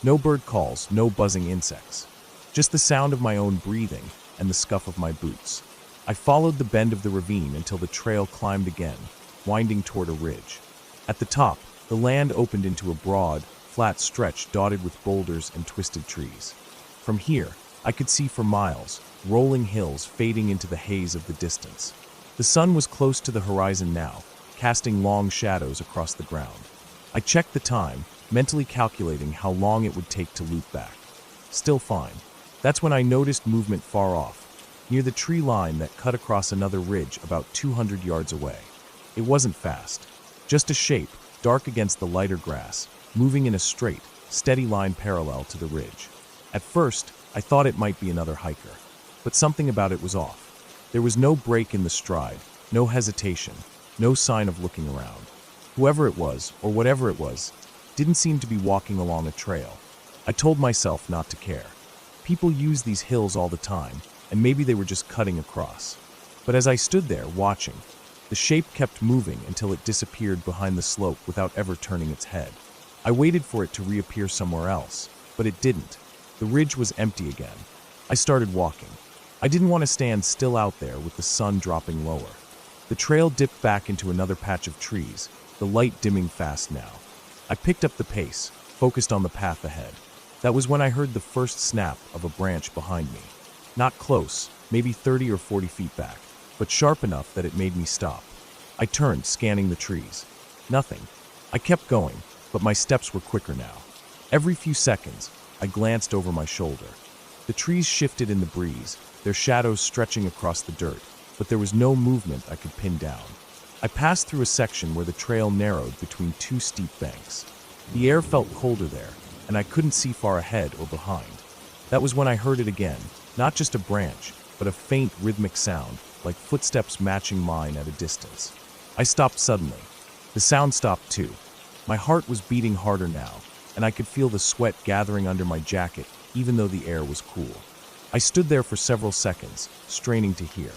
No bird calls, no buzzing insects. Just the sound of my own breathing and the scuff of my boots. I followed the bend of the ravine until the trail climbed again, winding toward a ridge. At the top, the land opened into a broad, flat stretch dotted with boulders and twisted trees. From here, I could see for miles, rolling hills fading into the haze of the distance. The sun was close to the horizon now, casting long shadows across the ground. I checked the time, mentally calculating how long it would take to loop back. Still fine. That's when I noticed movement far off, near the tree line that cut across another ridge about 200 yards away. It wasn't fast, just a shape, dark against the lighter grass, moving in a straight, steady line parallel to the ridge. At first, I thought it might be another hiker, but something about it was off. There was no break in the stride, no hesitation, no sign of looking around. Whoever it was, or whatever it was, didn't seem to be walking along a trail. I told myself not to care. People use these hills all the time, and maybe they were just cutting across. But as I stood there, watching, the shape kept moving until it disappeared behind the slope without ever turning its head. I waited for it to reappear somewhere else, but it didn't. The ridge was empty again. I started walking. I didn't want to stand still out there with the sun dropping lower. The trail dipped back into another patch of trees, the light dimming fast now. I picked up the pace, focused on the path ahead. That was when I heard the first snap of a branch behind me. Not close, maybe 30 or 40 feet back, but sharp enough that it made me stop. I turned, scanning the trees. Nothing. I kept going, but my steps were quicker now. Every few seconds, I glanced over my shoulder. The trees shifted in the breeze, their shadows stretching across the dirt, but there was no movement I could pin down. I passed through a section where the trail narrowed between two steep banks. The air felt colder there, and I couldn't see far ahead or behind. That was when I heard it again, not just a branch, but a faint rhythmic sound, like footsteps matching mine at a distance. I stopped suddenly. The sound stopped too. My heart was beating harder now, and I could feel the sweat gathering under my jacket, even though the air was cool. I stood there for several seconds, straining to hear.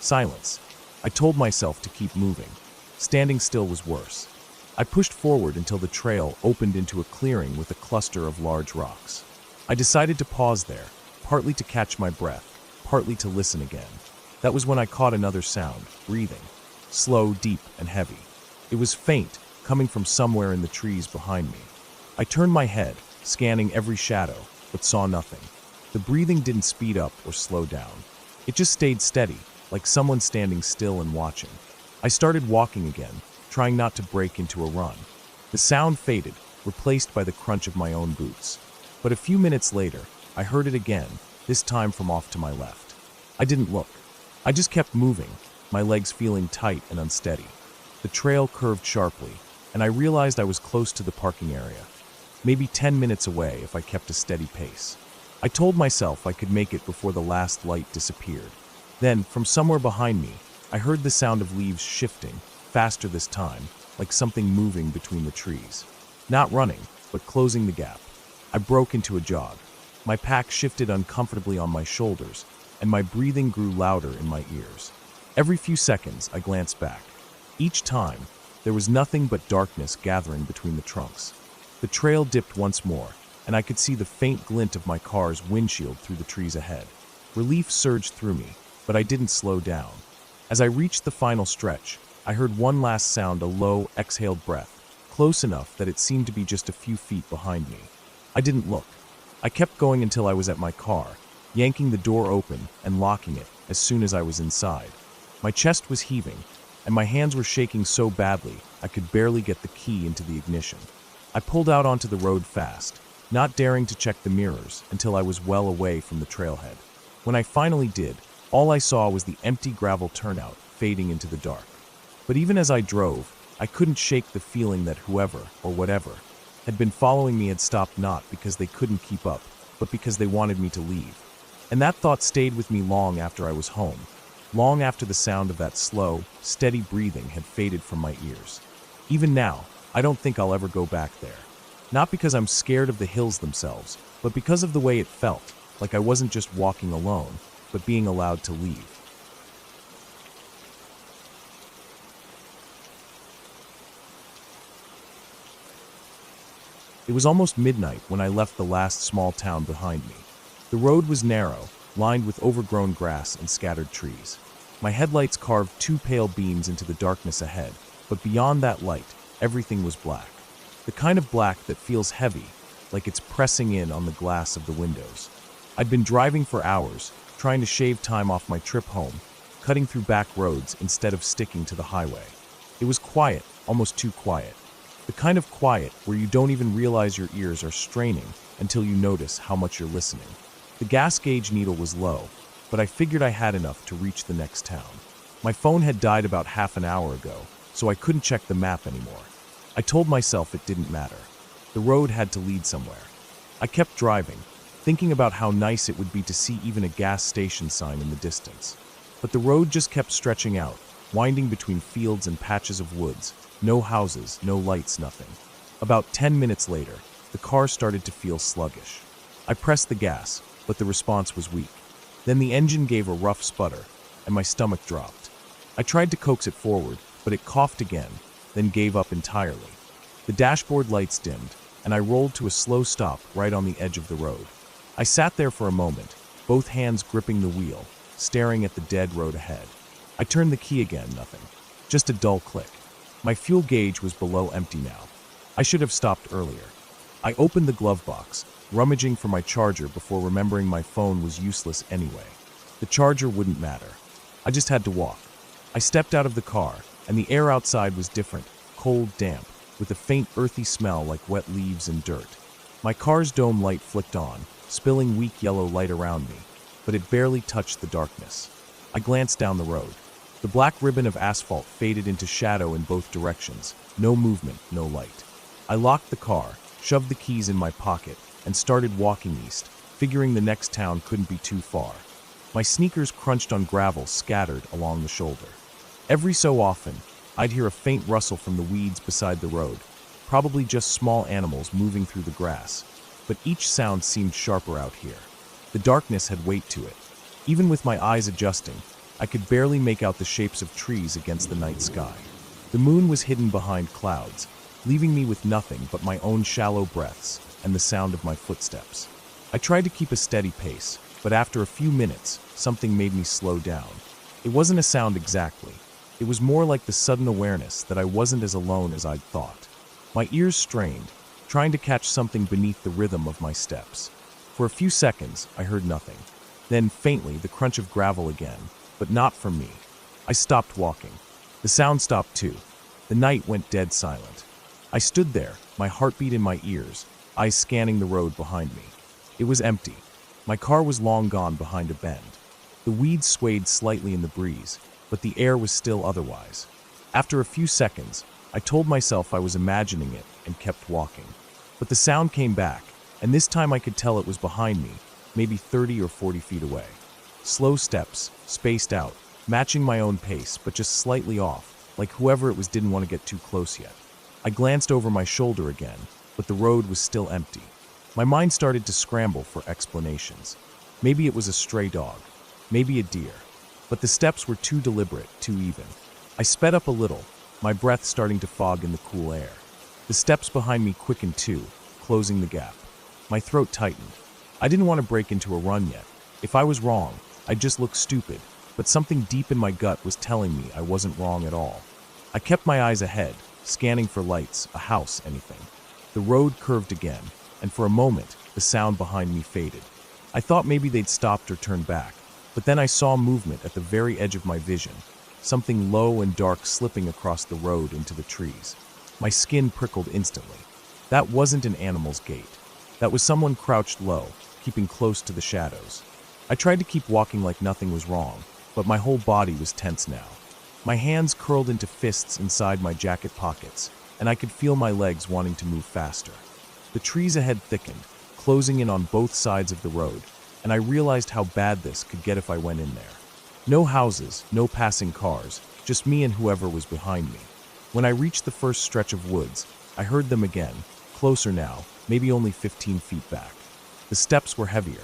Silence. I told myself to keep moving. Standing still was worse. I pushed forward until the trail opened into a clearing with a cluster of large rocks. I decided to pause there, partly to catch my breath, partly to listen again. That was when I caught another sound, breathing. Slow, deep, and heavy. It was faint, coming from somewhere in the trees behind me. I turned my head, scanning every shadow, but saw nothing. The breathing didn't speed up or slow down. It just stayed steady, like someone standing still and watching. I started walking again, trying not to break into a run. The sound faded, replaced by the crunch of my own boots. But a few minutes later, I heard it again, this time from off to my left. I didn't look. I just kept moving, my legs feeling tight and unsteady. The trail curved sharply, and I realized I was close to the parking area. Maybe 10 minutes away if I kept a steady pace. I told myself I could make it before the last light disappeared. Then, from somewhere behind me, I heard the sound of leaves shifting, faster this time, like something moving between the trees. Not running, but closing the gap. I broke into a jog. My pack shifted uncomfortably on my shoulders, and my breathing grew louder in my ears. Every few seconds, I glanced back. Each time, there was nothing but darkness gathering between the trunks. The trail dipped once more, and I could see the faint glint of my car's windshield through the trees ahead. Relief surged through me, but I didn't slow down. As I reached the final stretch, I heard one last sound, a low, exhaled breath, close enough that it seemed to be just a few feet behind me. I didn't look. I kept going until I was at my car, yanking the door open and locking it as soon as I was inside. My chest was heaving, and my hands were shaking so badly I could barely get the key into the ignition. I pulled out onto the road fast, not daring to check the mirrors until I was well away from the trailhead. When I finally did, all I saw was the empty gravel turnout fading into the dark. But even as I drove, I couldn't shake the feeling that whoever, or whatever, had been following me had stopped not because they couldn't keep up, but because they wanted me to leave. And that thought stayed with me long after I was home, long after the sound of that slow, steady breathing had faded from my ears. Even now, I don't think I'll ever go back there. Not because I'm scared of the hills themselves, but because of the way it felt, like I wasn't just walking alone, but being allowed to leave. It was almost midnight when I left the last small town behind me. The road was narrow, lined with overgrown grass and scattered trees. My headlights carved two pale beams into the darkness ahead, but beyond that light, everything was black. The kind of black that feels heavy, like it's pressing in on the glass of the windows. I'd been driving for hours, trying to shave time off my trip home, cutting through back roads instead of sticking to the highway. It was quiet, almost too quiet. The kind of quiet where you don't even realize your ears are straining until you notice how much you're listening. The gas gauge needle was low, but I figured I had enough to reach the next town. My phone had died about half an hour ago, so I couldn't check the map anymore. I told myself it didn't matter. The road had to lead somewhere. I kept driving, thinking about how nice it would be to see even a gas station sign in the distance. But the road just kept stretching out, winding between fields and patches of woods. No houses, no lights, nothing. About 10 minutes later, the car started to feel sluggish. I pressed the gas, but the response was weak. Then the engine gave a rough sputter, and my stomach dropped. I tried to coax it forward, but it coughed again, then gave up entirely. The dashboard lights dimmed, and I rolled to a slow stop right on the edge of the road. I sat there for a moment, both hands gripping the wheel, staring at the dead road ahead. I turned the key again, nothing. Just a dull click. My fuel gauge was below empty now. I should have stopped earlier. I opened the glove box, rummaging for my charger before remembering my phone was useless anyway. The charger wouldn't matter. I just had to walk. I stepped out of the car, and the air outside was different, cold, damp, with a faint earthy smell like wet leaves and dirt. My car's dome light flicked on, spilling weak yellow light around me, but it barely touched the darkness. I glanced down the road. The black ribbon of asphalt faded into shadow in both directions. No movement, no light. I locked the car, shoved the keys in my pocket, and started walking east, figuring the next town couldn't be too far. My sneakers crunched on gravel scattered along the shoulder. Every so often, I'd hear a faint rustle from the weeds beside the road, probably just small animals moving through the grass, but each sound seemed sharper out here. The darkness had weight to it. Even with my eyes adjusting, I could barely make out the shapes of trees against the night sky. The moon was hidden behind clouds, leaving me with nothing but my own shallow breaths and the sound of my footsteps. I tried to keep a steady pace, but after a few minutes, something made me slow down. It wasn't a sound exactly. It was more like the sudden awareness that I wasn't as alone as I'd thought. My ears strained, trying to catch something beneath the rhythm of my steps. For a few seconds, I heard nothing. Then, faintly, the crunch of gravel again, but not from me. I stopped walking. The sound stopped too. The night went dead silent. I stood there, my heartbeat in my ears, eyes scanning the road behind me. It was empty. My car was long gone behind a bend. The weeds swayed slightly in the breeze, but the air was still otherwise. After a few seconds, I told myself I was imagining it and kept walking. But the sound came back, and this time I could tell it was behind me, maybe 30 or 40 feet away. Slow steps, spaced out, matching my own pace, but just slightly off, like whoever it was didn't want to get too close yet. I glanced over my shoulder again, but the road was still empty. My mind started to scramble for explanations. Maybe it was a stray dog, maybe a deer, but the steps were too deliberate, too even. I sped up a little, my breath starting to fog in the cool air. The steps behind me quickened too, closing the gap. My throat tightened. I didn't want to break into a run yet. If I was wrong, I'd just look stupid, but something deep in my gut was telling me I wasn't wrong at all. I kept my eyes ahead, scanning for lights, a house, anything. The road curved again, and for a moment, the sound behind me faded. I thought maybe they'd stopped or turned back, but then I saw movement at the very edge of my vision, something low and dark slipping across the road into the trees. My skin prickled instantly. That wasn't an animal's gait. That was someone crouched low, keeping close to the shadows. I tried to keep walking like nothing was wrong, but my whole body was tense now. My hands curled into fists inside my jacket pockets, and I could feel my legs wanting to move faster. The trees ahead thickened, closing in on both sides of the road, and I realized how bad this could get if I went in there. No houses, no passing cars, just me and whoever was behind me. When I reached the first stretch of woods, I heard them again, closer now, maybe only 15 feet back. The steps were heavier.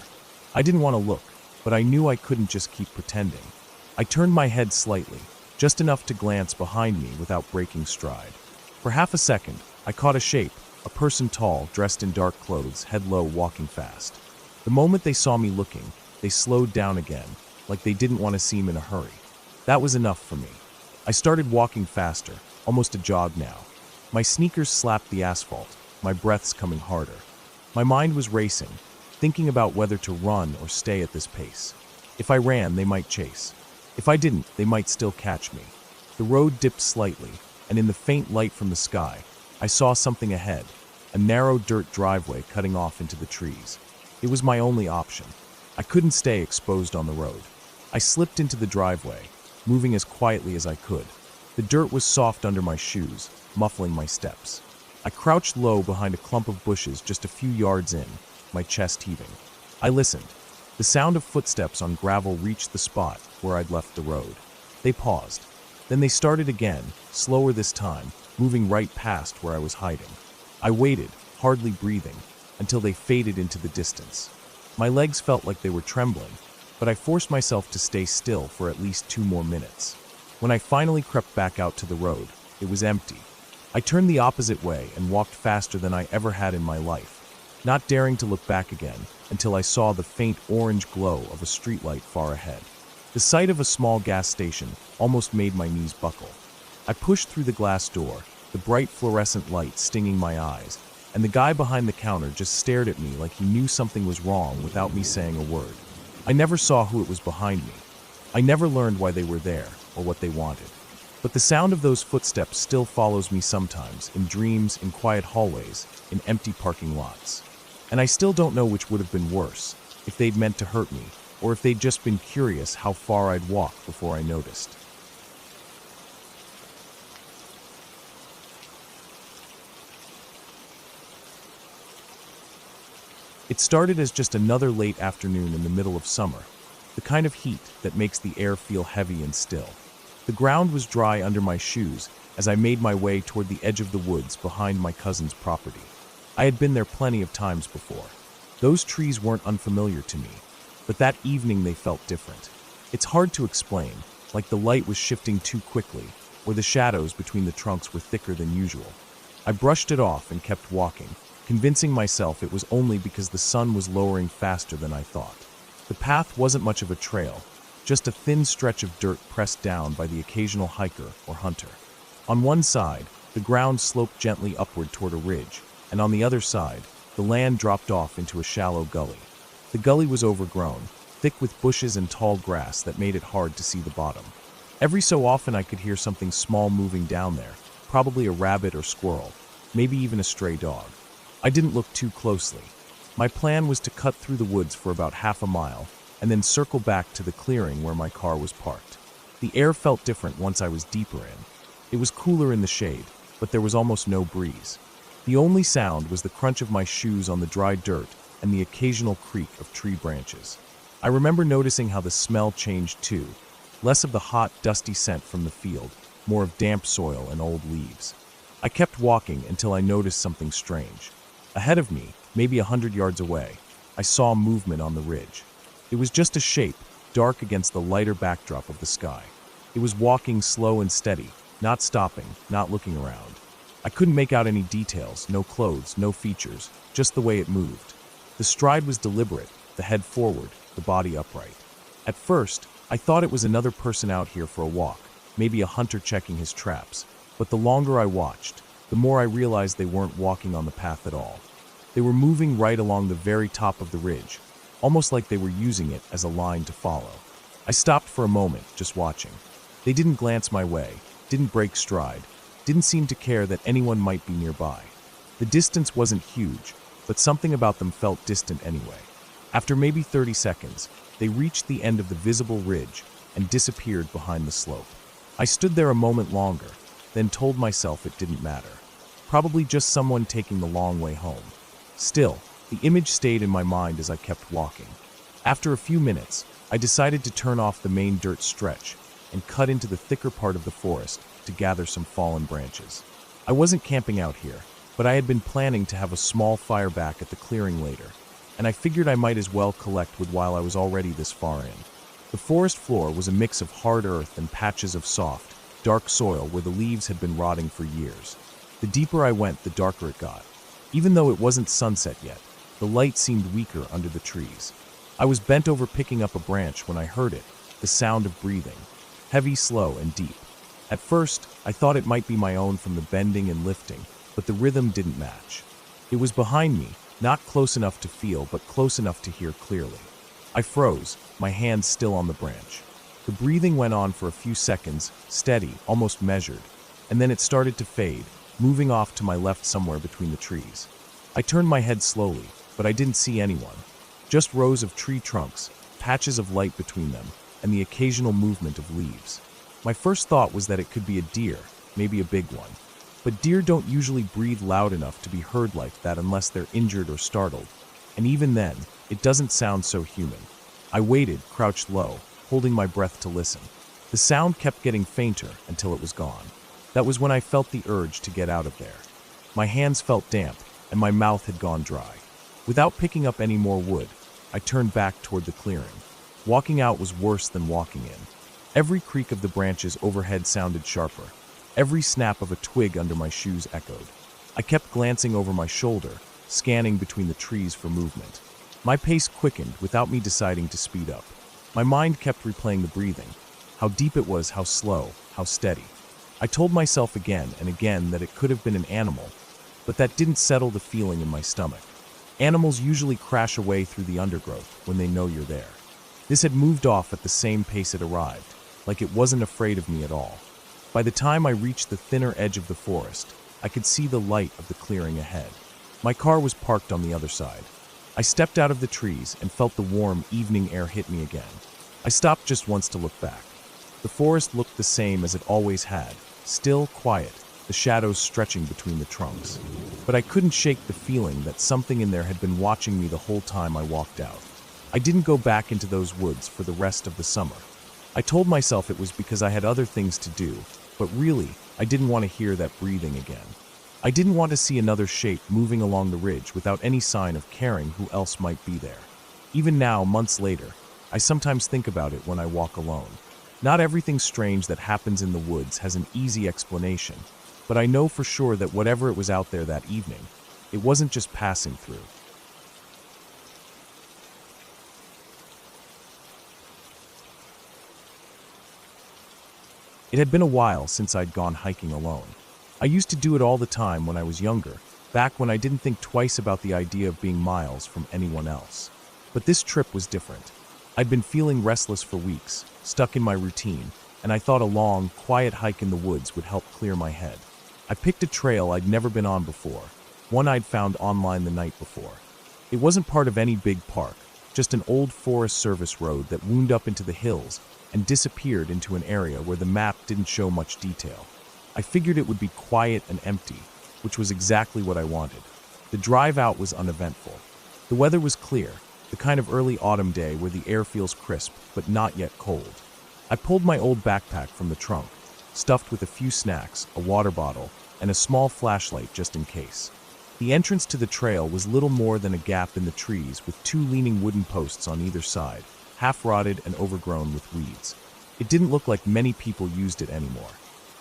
I didn't want to look, but I knew I couldn't just keep pretending. I turned my head slightly, just enough to glance behind me without breaking stride. For half a second, I caught a shape, a person tall, dressed in dark clothes, head low, walking fast. The moment they saw me looking, they slowed down again, like they didn't want to seem in a hurry. That was enough for me. I started walking faster, almost a jog now. My sneakers slapped the asphalt, my breaths coming harder. My mind was racing, thinking about whether to run or stay at this pace. If I ran, they might chase. If I didn't, they might still catch me. The road dipped slightly, and in the faint light from the sky, I saw something ahead, a narrow dirt driveway cutting off into the trees. It was my only option. I couldn't stay exposed on the road. I slipped into the driveway, moving as quietly as I could. The dirt was soft under my shoes, muffling my steps. I crouched low behind a clump of bushes just a few yards in, my chest heaving. I listened. The sound of footsteps on gravel reached the spot where I'd left the road. They paused. Then they started again, slower this time, moving right past where I was hiding. I waited, hardly breathing, until they faded into the distance. My legs felt like they were trembling, but I forced myself to stay still for at least 2 more minutes. When I finally crept back out to the road, it was empty. I turned the opposite way and walked faster than I ever had in my life, not daring to look back again until I saw the faint orange glow of a streetlight far ahead. The sight of a small gas station almost made my knees buckle. I pushed through the glass door, the bright fluorescent light stinging my eyes, and the guy behind the counter just stared at me like he knew something was wrong without me saying a word. I never saw who it was behind me. I never learned why they were there or what they wanted. But the sound of those footsteps still follows me sometimes, in dreams, in quiet hallways, in empty parking lots. And I still don't know which would have been worse, if they'd meant to hurt me, or if they'd just been curious how far I'd walk before I noticed. It started as just another late afternoon in the middle of summer, the kind of heat that makes the air feel heavy and still. The ground was dry under my shoes as I made my way toward the edge of the woods behind my cousin's property. I had been there plenty of times before. Those trees weren't unfamiliar to me, but that evening they felt different. It's hard to explain, like the light was shifting too quickly, or the shadows between the trunks were thicker than usual. I brushed it off and kept walking, convincing myself it was only because the sun was lowering faster than I thought. The path wasn't much of a trail, just a thin stretch of dirt pressed down by the occasional hiker or hunter. On one side, the ground sloped gently upward toward a ridge, and on the other side, the land dropped off into a shallow gully. The gully was overgrown, thick with bushes and tall grass that made it hard to see the bottom. Every so often I could hear something small moving down there, probably a rabbit or squirrel, maybe even a stray dog. I didn't look too closely. My plan was to cut through the woods for about half a mile, and then circle back to the clearing where my car was parked. The air felt different once I was deeper in. It was cooler in the shade, but there was almost no breeze. The only sound was the crunch of my shoes on the dry dirt and the occasional creak of tree branches. I remember noticing how the smell changed too, less of the hot, dusty scent from the field, more of damp soil and old leaves. I kept walking until I noticed something strange. Ahead of me, maybe 100 yards away, I saw movement on the ridge. It was just a shape, dark against the lighter backdrop of the sky. It was walking slow and steady, not stopping, not looking around. I couldn't make out any details, no clothes, no features, just the way it moved. The stride was deliberate, the head forward, the body upright. At first, I thought it was another person out here for a walk, maybe a hunter checking his traps. But the longer I watched, the more I realized they weren't walking on the path at all. They were moving right along the very top of the ridge, almost like they were using it as a line to follow. I stopped for a moment, just watching. They didn't glance my way, didn't break stride, didn't seem to care that anyone might be nearby. The distance wasn't huge, but something about them felt distant anyway. After maybe 30 seconds, they reached the end of the visible ridge and disappeared behind the slope. I stood there a moment longer, then told myself it didn't matter. Probably just someone taking the long way home. Still, the image stayed in my mind as I kept walking. After a few minutes, I decided to turn off the main dirt stretch and cut into the thicker part of the forest to gather some fallen branches. I wasn't camping out here, but I had been planning to have a small fire back at the clearing later, and I figured I might as well collect wood while I was already this far in. The forest floor was a mix of hard earth and patches of soft, dark soil where the leaves had been rotting for years. The deeper I went, the darker it got. Even though it wasn't sunset yet, the light seemed weaker under the trees. I was bent over picking up a branch when I heard it, the sound of breathing. Heavy, slow, and deep. At first, I thought it might be my own from the bending and lifting, but the rhythm didn't match. It was behind me, not close enough to feel, but close enough to hear clearly. I froze, my hands still on the branch. The breathing went on for a few seconds, steady, almost measured, and then it started to fade, moving off to my left somewhere between the trees. I turned my head slowly, but I didn't see anyone. Just rows of tree trunks, patches of light between them, and the occasional movement of leaves. My first thought was that it could be a deer, maybe a big one. But deer don't usually breathe loud enough to be heard like that unless they're injured or startled. And even then, it doesn't sound so human. I waited, crouched low, holding my breath to listen. The sound kept getting fainter until it was gone. That was when I felt the urge to get out of there. My hands felt damp, and my mouth had gone dry. Without picking up any more wood, I turned back toward the clearing. Walking out was worse than walking in. Every creak of the branches overhead sounded sharper. Every snap of a twig under my shoes echoed. I kept glancing over my shoulder, scanning between the trees for movement. My pace quickened without me deciding to speed up. My mind kept replaying the breathing. How deep it was, how slow, how steady. I told myself again and again that it could have been an animal, but that didn't settle the feeling in my stomach. Animals usually crash away through the undergrowth when they know you're there. This had moved off at the same pace it arrived, like it wasn't afraid of me at all. By the time I reached the thinner edge of the forest, I could see the light of the clearing ahead. My car was parked on the other side. I stepped out of the trees and felt the warm evening air hit me again. I stopped just once to look back. The forest looked the same as it always had, still, quiet, the shadows stretching between the trunks. But I couldn't shake the feeling that something in there had been watching me the whole time I walked out. I didn't go back into those woods for the rest of the summer. I told myself it was because I had other things to do, but really, I didn't want to hear that breathing again. I didn't want to see another shape moving along the ridge without any sign of caring who else might be there. Even now, months later, I sometimes think about it when I walk alone. Not everything strange that happens in the woods has an easy explanation, but I know for sure that whatever it was out there that evening, it wasn't just passing through. It had been a while since I'd gone hiking alone. I used to do it all the time when I was younger, back when I didn't think twice about the idea of being miles from anyone else. But this trip was different. I'd been feeling restless for weeks, stuck in my routine, and I thought a long, quiet hike in the woods would help clear my head. I picked a trail I'd never been on before, one I'd found online the night before. It wasn't part of any big park, just an old Forest Service road that wound up into the hills and disappeared into an area where the map didn't show much detail. I figured it would be quiet and empty, which was exactly what I wanted. The drive out was uneventful. The weather was clear, the kind of early autumn day where the air feels crisp but not yet cold. I pulled my old backpack from the trunk, stuffed with a few snacks, a water bottle, and a small flashlight just in case. The entrance to the trail was little more than a gap in the trees with two leaning wooden posts on either side, half-rotted and overgrown with weeds. It didn't look like many people used it anymore.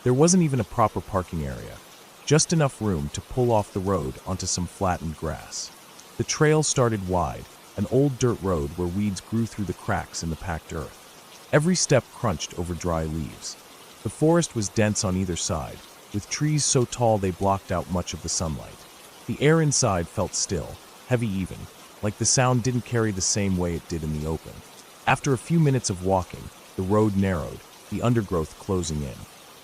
There wasn't even a proper parking area, just enough room to pull off the road onto some flattened grass. The trail started wide, an old dirt road where weeds grew through the cracks in the packed earth. Every step crunched over dry leaves. The forest was dense on either side, with trees so tall they blocked out much of the sunlight. The air inside felt still, heavy even, like the sound didn't carry the same way it did in the open. After a few minutes of walking, the road narrowed, the undergrowth closing in.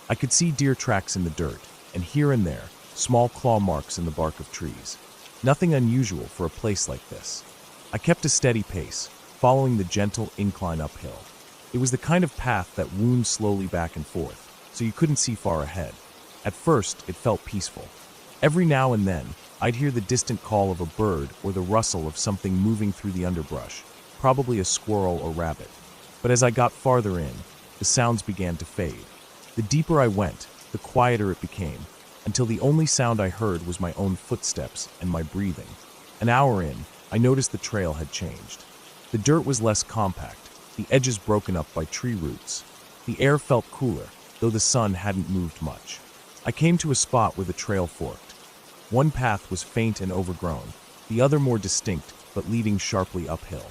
I could see deer tracks in the dirt, and here and there, small claw marks in the bark of trees. Nothing unusual for a place like this. I kept a steady pace, following the gentle incline uphill. It was the kind of path that wound slowly back and forth, so you couldn't see far ahead. At first, it felt peaceful. Every now and then, I'd hear the distant call of a bird or the rustle of something moving through the underbrush, probably a squirrel or rabbit. But as I got farther in, the sounds began to fade. The deeper I went, the quieter it became, until the only sound I heard was my own footsteps and my breathing. An hour in, I noticed the trail had changed. The dirt was less compact, the edges broken up by tree roots. The air felt cooler, though the sun hadn't moved much. I came to a spot where the trail forked. One path was faint and overgrown, the other more distinct, but leading sharply uphill.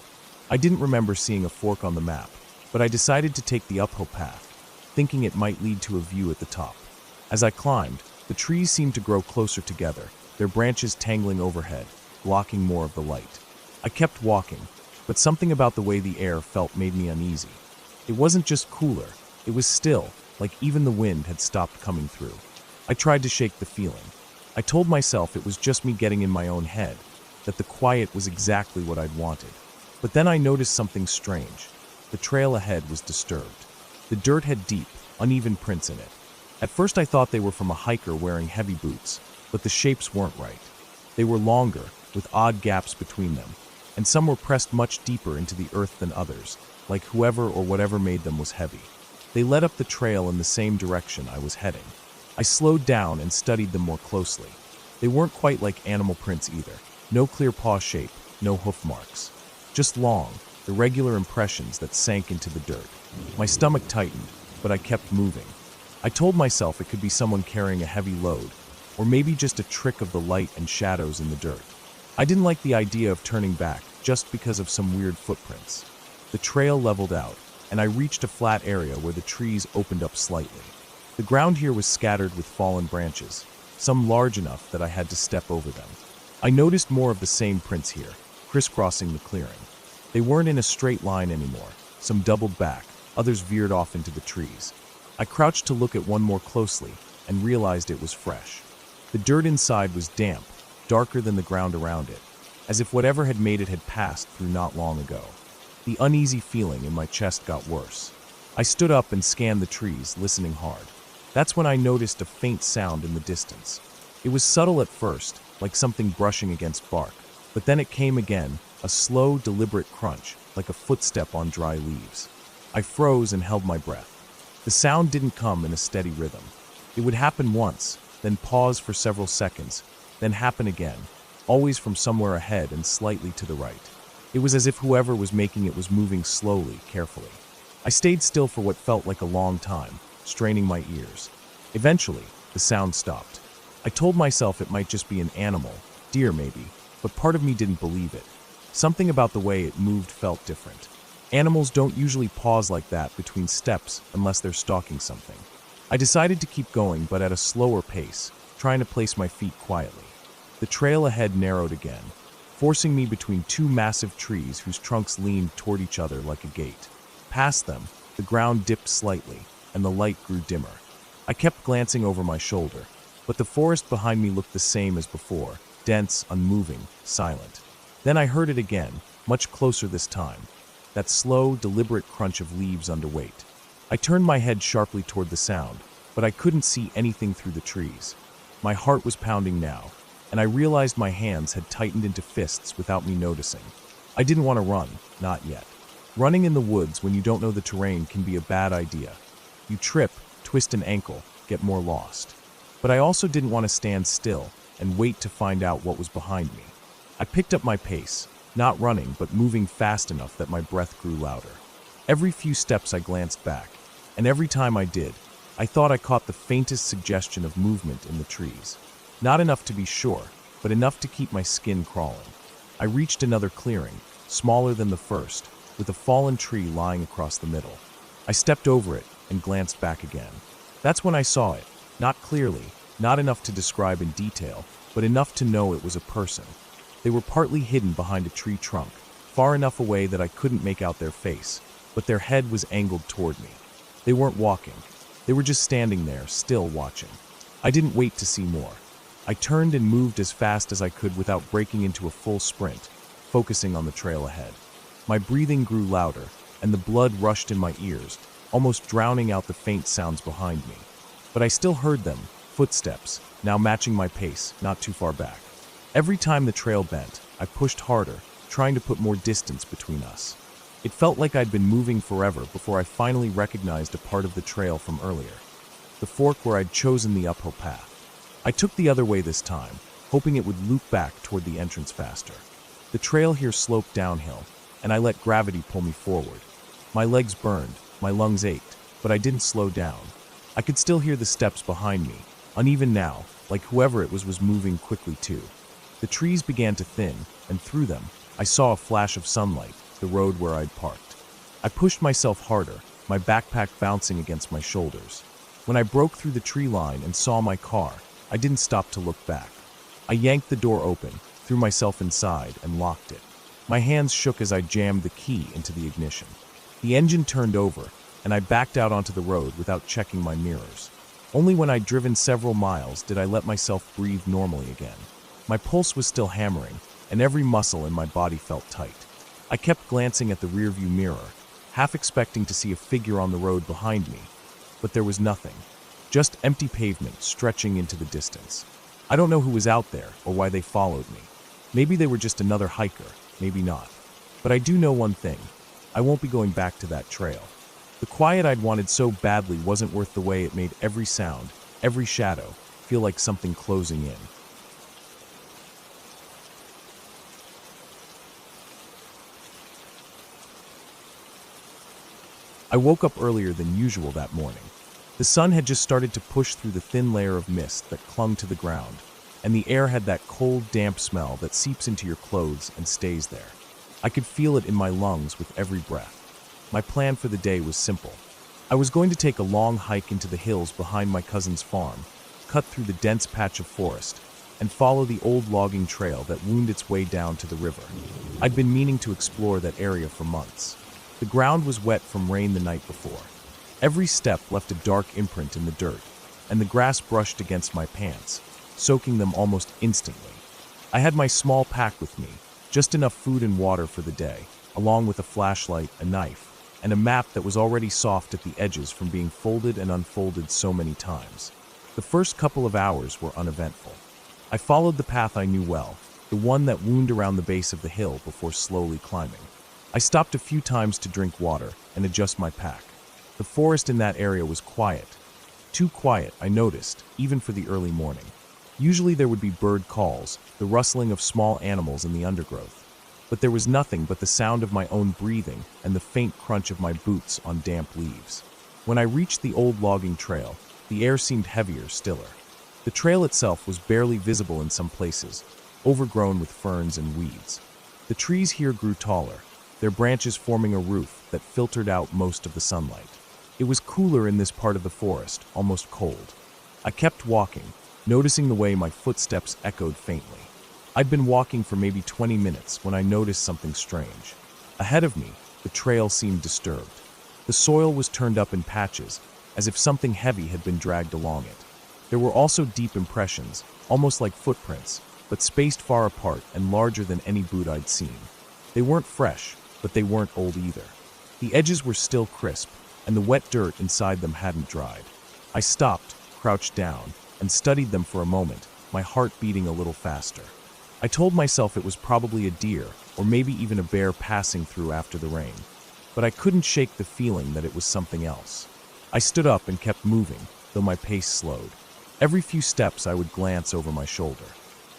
I didn't remember seeing a fork on the map, but I decided to take the uphill path, thinking it might lead to a view at the top. As I climbed, the trees seemed to grow closer together, their branches tangling overhead, blocking more of the light. I kept walking, but something about the way the air felt made me uneasy. It wasn't just cooler, it was still, like even the wind had stopped coming through. I tried to shake the feeling. I told myself it was just me getting in my own head, that the quiet was exactly what I'd wanted. But then I noticed something strange. The trail ahead was disturbed. The dirt had deep, uneven prints in it. At first I thought they were from a hiker wearing heavy boots, but the shapes weren't right. They were longer, with odd gaps between them, and some were pressed much deeper into the earth than others, like whoever or whatever made them was heavy. They led up the trail in the same direction I was heading. I slowed down and studied them more closely. They weren't quite like animal prints either. No clear paw shape, no hoof marks. Just long, irregular impressions that sank into the dirt. My stomach tightened, but I kept moving. I told myself it could be someone carrying a heavy load, or maybe just a trick of the light and shadows in the dirt. I didn't like the idea of turning back just because of some weird footprints. The trail leveled out, and I reached a flat area where the trees opened up slightly. The ground here was scattered with fallen branches, some large enough that I had to step over them. I noticed more of the same prints here, crisscrossing the clearing. They weren't in a straight line anymore. Some doubled back, others veered off into the trees. I crouched to look at one more closely and realized it was fresh. The dirt inside was damp, darker than the ground around it, as if whatever had made it had passed through not long ago. The uneasy feeling in my chest got worse. I stood up and scanned the trees, listening hard. That's when I noticed a faint sound in the distance. It was subtle at first, like something brushing against bark, but then it came again, a slow, deliberate crunch, like a footstep on dry leaves. I froze and held my breath. The sound didn't come in a steady rhythm. It would happen once, then pause for several seconds, then happen again, always from somewhere ahead and slightly to the right. It was as if whoever was making it was moving slowly, carefully. I stayed still for what felt like a long time, straining my ears. Eventually, the sound stopped. I told myself it might just be an animal, deer maybe, but part of me didn't believe it. Something about the way it moved felt different. Animals don't usually pause like that between steps unless they're stalking something. I decided to keep going, but at a slower pace, trying to place my feet quietly. The trail ahead narrowed again, forcing me between two massive trees whose trunks leaned toward each other like a gate. Past them, the ground dipped slightly, and the light grew dimmer. I kept glancing over my shoulder, but the forest behind me looked the same as before, dense, unmoving, silent. Then I heard it again, much closer this time, that slow, deliberate crunch of leaves under weight. I turned my head sharply toward the sound, but I couldn't see anything through the trees. My heart was pounding now, and I realized my hands had tightened into fists without me noticing. I didn't want to run, not yet. Running in the woods when you don't know the terrain can be a bad idea. You trip, twist an ankle, get more lost. But I also didn't want to stand still and wait to find out what was behind me. I picked up my pace, not running but moving fast enough that my breath grew louder. Every few steps I glanced back, and every time I did, I thought I caught the faintest suggestion of movement in the trees. Not enough to be sure, but enough to keep my skin crawling. I reached another clearing, smaller than the first, with a fallen tree lying across the middle. I stepped over it and glanced back again. That's when I saw it, not clearly, not enough to describe in detail, but enough to know it was a person. They were partly hidden behind a tree trunk, far enough away that I couldn't make out their face, but their head was angled toward me. They weren't walking. They were just standing there, still watching. I didn't wait to see more. I turned and moved as fast as I could without breaking into a full sprint, focusing on the trail ahead. My breathing grew louder, and the blood rushed in my ears, almost drowning out the faint sounds behind me. But I still heard them, footsteps, now matching my pace, not too far back. Every time the trail bent, I pushed harder, trying to put more distance between us. It felt like I'd been moving forever before I finally recognized a part of the trail from earlier. The fork where I'd chosen the uphill path. I took the other way this time, hoping it would loop back toward the entrance faster. The trail here sloped downhill, and I let gravity pull me forward. My legs burned, my lungs ached, but I didn't slow down. I could still hear the steps behind me, uneven now, like whoever it was moving quickly too. The trees began to thin, and through them, I saw a flash of sunlight, the road where I'd parked. I pushed myself harder, my backpack bouncing against my shoulders. When I broke through the tree line and saw my car, I didn't stop to look back. I yanked the door open, threw myself inside, and locked it. My hands shook as I jammed the key into the ignition. The engine turned over, and I backed out onto the road without checking my mirrors. Only when I'd driven several miles did I let myself breathe normally again. My pulse was still hammering, and every muscle in my body felt tight. I kept glancing at the rearview mirror, half expecting to see a figure on the road behind me, but there was nothing. Just empty pavement stretching into the distance. I don't know who was out there or why they followed me. Maybe they were just another hiker, maybe not. But I do know one thing. I won't be going back to that trail. The quiet I'd wanted so badly wasn't worth the way it made every sound, every shadow, feel like something closing in. I woke up earlier than usual that morning. The sun had just started to push through the thin layer of mist that clung to the ground, and the air had that cold, damp smell that seeps into your clothes and stays there. I could feel it in my lungs with every breath. My plan for the day was simple. I was going to take a long hike into the hills behind my cousin's farm, cut through the dense patch of forest, and follow the old logging trail that wound its way down to the river. I'd been meaning to explore that area for months. The ground was wet from rain the night before. Every step left a dark imprint in the dirt, and the grass brushed against my pants, soaking them almost instantly. I had my small pack with me, just enough food and water for the day, along with a flashlight, a knife, and a map that was already soft at the edges from being folded and unfolded so many times. The first couple of hours were uneventful. I followed the path I knew well, the one that wound around the base of the hill before slowly climbing. I stopped a few times to drink water and adjust my pack. The forest in that area was quiet. Too quiet, I noticed, even for the early morning. Usually there would be bird calls, the rustling of small animals in the undergrowth. But there was nothing but the sound of my own breathing and the faint crunch of my boots on damp leaves. When I reached the old logging trail, the air seemed heavier, stiller. The trail itself was barely visible in some places, overgrown with ferns and weeds. The trees here grew taller, their branches forming a roof that filtered out most of the sunlight. It was cooler in this part of the forest, almost cold. I kept walking, noticing the way my footsteps echoed faintly. I'd been walking for maybe 20 minutes when I noticed something strange. Ahead of me, the trail seemed disturbed. The soil was turned up in patches, as if something heavy had been dragged along it. There were also deep impressions, almost like footprints, but spaced far apart and larger than any boot I'd seen. They weren't fresh, but they weren't old either. The edges were still crisp, and the wet dirt inside them hadn't dried. I stopped, crouched down, and studied them for a moment, my heart beating a little faster. I told myself it was probably a deer, or maybe even a bear passing through after the rain. But I couldn't shake the feeling that it was something else. I stood up and kept moving, though my pace slowed. Every few steps I would glance over my shoulder.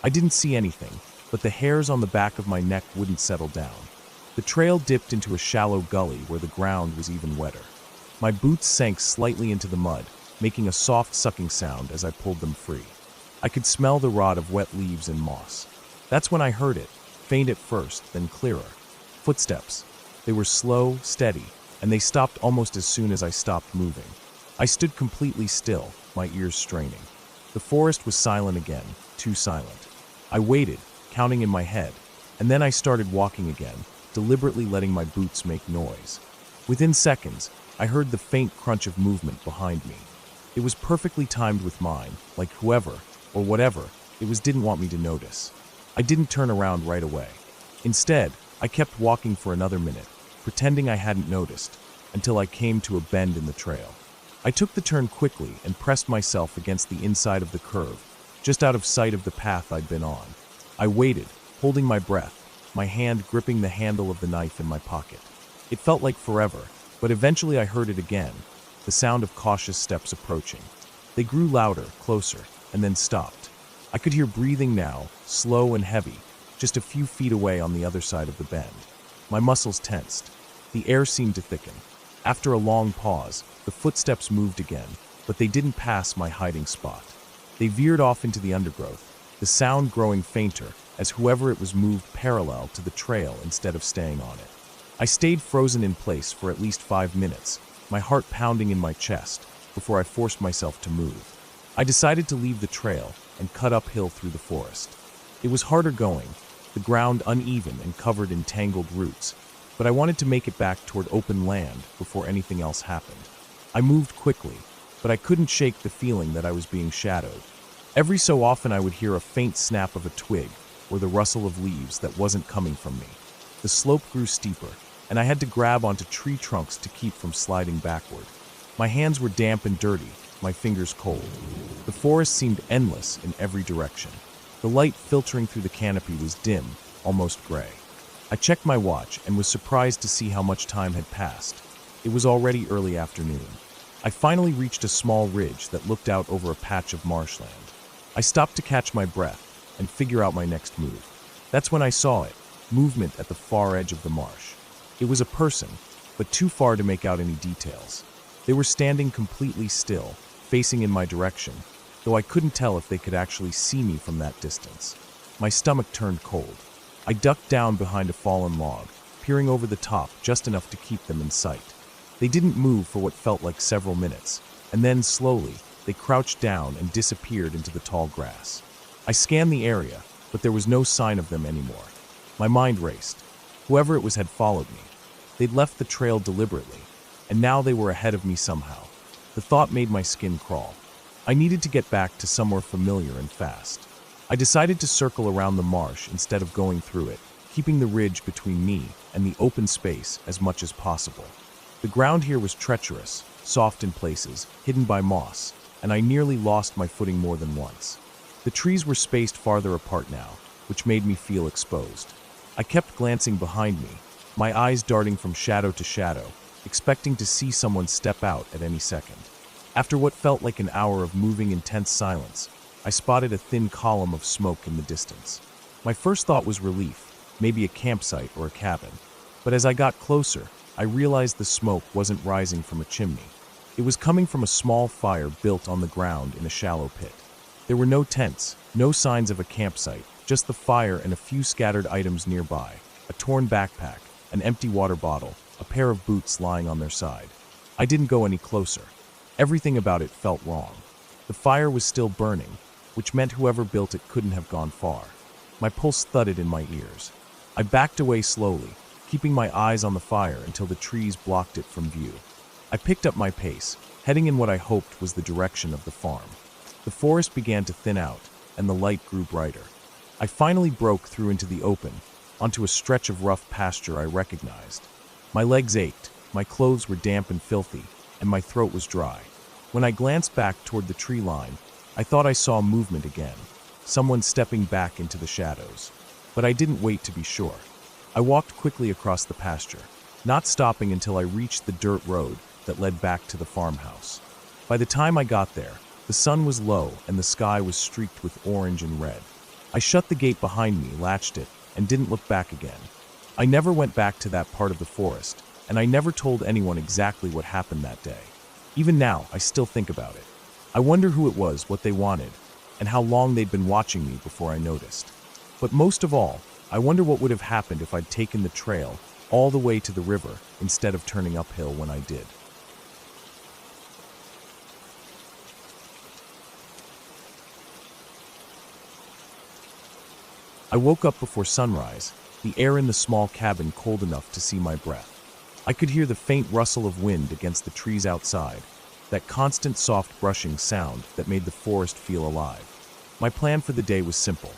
I didn't see anything, but the hairs on the back of my neck wouldn't settle down. The trail dipped into a shallow gully where the ground was even wetter. My boots sank slightly into the mud, making a soft sucking sound as I pulled them free. I could smell the rot of wet leaves and moss. That's when I heard it, faint at first, then clearer. Footsteps. They were slow, steady, and they stopped almost as soon as I stopped moving. I stood completely still, my ears straining. The forest was silent again, too silent. I waited, counting in my head, and then I started walking again, deliberately letting my boots make noise. Within seconds, I heard the faint crunch of movement behind me. It was perfectly timed with mine, like whoever, or whatever, didn't want me to notice. I didn't turn around right away. Instead, I kept walking for another minute, pretending I hadn't noticed, until I came to a bend in the trail. I took the turn quickly and pressed myself against the inside of the curve, just out of sight of the path I'd been on. I waited, holding my breath, my hand gripping the handle of the knife in my pocket. It felt like forever, but eventually I heard it again, the sound of cautious steps approaching. They grew louder, closer, and then stopped. I could hear breathing now, slow and heavy, just a few feet away on the other side of the bend. My muscles tensed. The air seemed to thicken. After a long pause, the footsteps moved again, but they didn't pass my hiding spot. They veered off into the undergrowth, the sound growing fainter as whoever it was moved parallel to the trail instead of staying on it. I stayed frozen in place for at least 5 minutes, my heart pounding in my chest, before I forced myself to move. I decided to leave the trail and cut uphill through the forest. It was harder going, the ground uneven and covered in tangled roots, but I wanted to make it back toward open land before anything else happened. I moved quickly, but I couldn't shake the feeling that I was being shadowed. Every so often I would hear a faint snap of a twig or the rustle of leaves that wasn't coming from me. The slope grew steeper, and I had to grab onto tree trunks to keep from sliding backward. My hands were damp and dirty, my fingers cold. The forest seemed endless in every direction. The light filtering through the canopy was dim, almost gray. I checked my watch and was surprised to see how much time had passed. It was already early afternoon. I finally reached a small ridge that looked out over a patch of marshland. I stopped to catch my breath and figure out my next move. That's when I saw it, movement at the far edge of the marsh. It was a person, but too far to make out any details. They were standing completely still, facing in my direction, though I couldn't tell if they could actually see me from that distance. My stomach turned cold. I ducked down behind a fallen log, peering over the top just enough to keep them in sight. They didn't move for what felt like several minutes, and then slowly, they crouched down and disappeared into the tall grass. I scanned the area, but there was no sign of them anymore. My mind raced. Whoever it was had followed me. They'd left the trail deliberately, and now they were ahead of me somehow. The thought made my skin crawl. I needed to get back to somewhere familiar and fast. I decided to circle around the marsh instead of going through it, keeping the ridge between me and the open space as much as possible. The ground here was treacherous, soft in places, hidden by moss, and I nearly lost my footing more than once. The trees were spaced farther apart now, which made me feel exposed. I kept glancing behind me, my eyes darting from shadow to shadow, expecting to see someone step out at any second. After what felt like an hour of moving intense silence, I spotted a thin column of smoke in the distance. My first thought was relief, maybe a campsite or a cabin. But as I got closer, I realized the smoke wasn't rising from a chimney. It was coming from a small fire built on the ground in a shallow pit. There were no tents, no signs of a campsite, just the fire and a few scattered items nearby, a torn backpack, an empty water bottle, a pair of boots lying on their side. I didn't go any closer. Everything about it felt wrong. The fire was still burning, which meant whoever built it couldn't have gone far. My pulse thudded in my ears. I backed away slowly, keeping my eyes on the fire until the trees blocked it from view. I picked up my pace, heading in what I hoped was the direction of the farm. The forest began to thin out, and the light grew brighter. I finally broke through into the open, onto a stretch of rough pasture I recognized. My legs ached, my clothes were damp and filthy, and my throat was dry. When I glanced back toward the tree line, I thought I saw movement again, someone stepping back into the shadows. But I didn't wait to be sure. I walked quickly across the pasture, not stopping until I reached the dirt road that led back to the farmhouse. By the time I got there, the sun was low and the sky was streaked with orange and red. I shut the gate behind me, latched it, and didn't look back again. I never went back to that part of the forest, and I never told anyone exactly what happened that day. Even now, I still think about it. I wonder who it was, what they wanted, and how long they'd been watching me before I noticed. But most of all, I wonder what would have happened if I'd taken the trail all the way to the river instead of turning uphill when I did. I woke up before sunrise, the air in the small cabin cold enough to see my breath. I could hear the faint rustle of wind against the trees outside, that constant soft brushing sound that made the forest feel alive. My plan for the day was simple.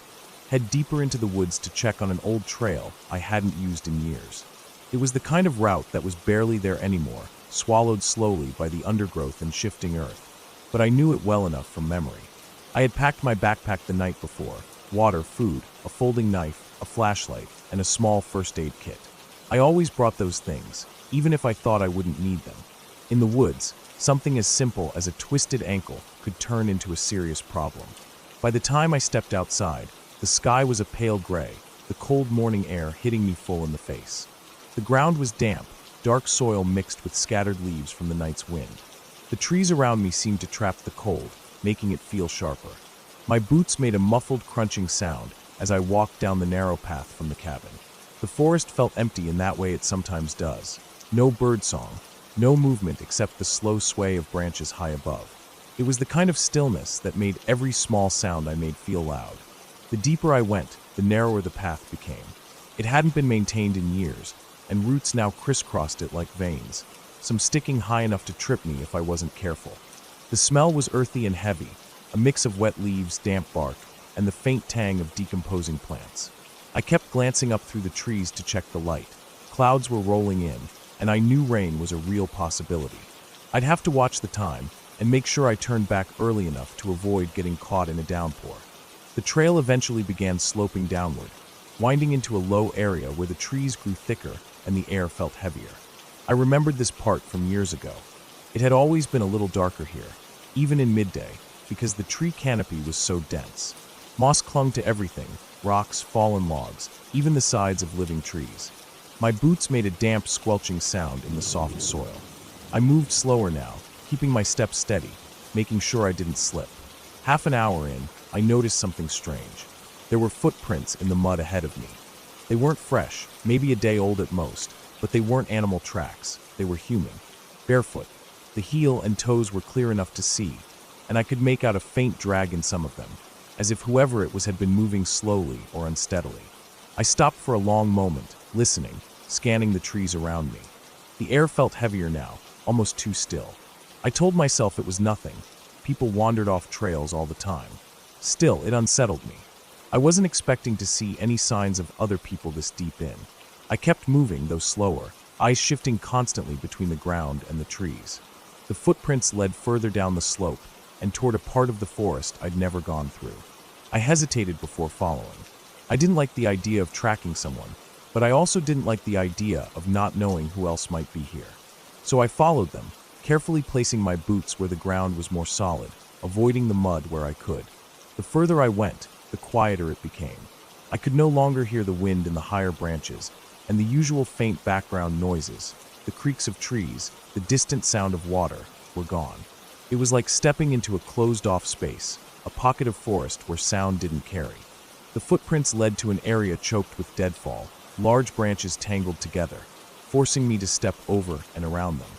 Head deeper into the woods to check on an old trail I hadn't used in years. It was the kind of route that was barely there anymore, swallowed slowly by the undergrowth and shifting earth. But I knew it well enough from memory. I had packed my backpack the night before: water, food, a folding knife, a flashlight, and a small first aid kit. I always brought those things, even if I thought I wouldn't need them. In the woods, something as simple as a twisted ankle could turn into a serious problem. By the time I stepped outside, the sky was a pale gray, the cold morning air hitting me full in the face. The ground was damp, dark soil mixed with scattered leaves from the night's wind. The trees around me seemed to trap the cold, making it feel sharper. My boots made a muffled crunching sound as I walked down the narrow path from the cabin. The forest felt empty in that way it sometimes does. No birdsong, no movement except the slow sway of branches high above. It was the kind of stillness that made every small sound I made feel loud. The deeper I went, the narrower the path became. It hadn't been maintained in years, and roots now crisscrossed it like veins, some sticking high enough to trip me if I wasn't careful. The smell was earthy and heavy, a mix of wet leaves, damp bark, and the faint tang of decomposing plants. I kept glancing up through the trees to check the light. Clouds were rolling in, and I knew rain was a real possibility. I'd have to watch the time and make sure I turned back early enough to avoid getting caught in a downpour. The trail eventually began sloping downward, winding into a low area where the trees grew thicker and the air felt heavier. I remembered this part from years ago. It had always been a little darker here, even in midday, because the tree canopy was so dense. Moss clung to everything: rocks, fallen logs, even the sides of living trees. My boots made a damp, squelching sound in the soft soil. I moved slower now, keeping my steps steady, making sure I didn't slip. Half an hour in, I noticed something strange. There were footprints in the mud ahead of me. They weren't fresh, maybe a day old at most, but they weren't animal tracks. They were human. Barefoot. The heel and toes were clear enough to see, and I could make out a faint drag in some of them, as if whoever it was had been moving slowly or unsteadily. I stopped for a long moment, listening, scanning the trees around me. The air felt heavier now, almost too still. I told myself it was nothing. People wandered off trails all the time. Still, it unsettled me. I wasn't expecting to see any signs of other people this deep in. I kept moving, though slower, eyes shifting constantly between the ground and the trees. The footprints led further down the slope and toward a part of the forest I'd never gone through. I hesitated before following. I didn't like the idea of tracking someone, but I also didn't like the idea of not knowing who else might be here. So I followed them, carefully placing my boots where the ground was more solid, avoiding the mud where I could. The further I went, the quieter it became. I could no longer hear the wind in the higher branches, and the usual faint background noises, the creaks of trees, the distant sound of water, were gone. It was like stepping into a closed-off space, a pocket of forest where sound didn't carry. The footprints led to an area choked with deadfall, large branches tangled together, forcing me to step over and around them.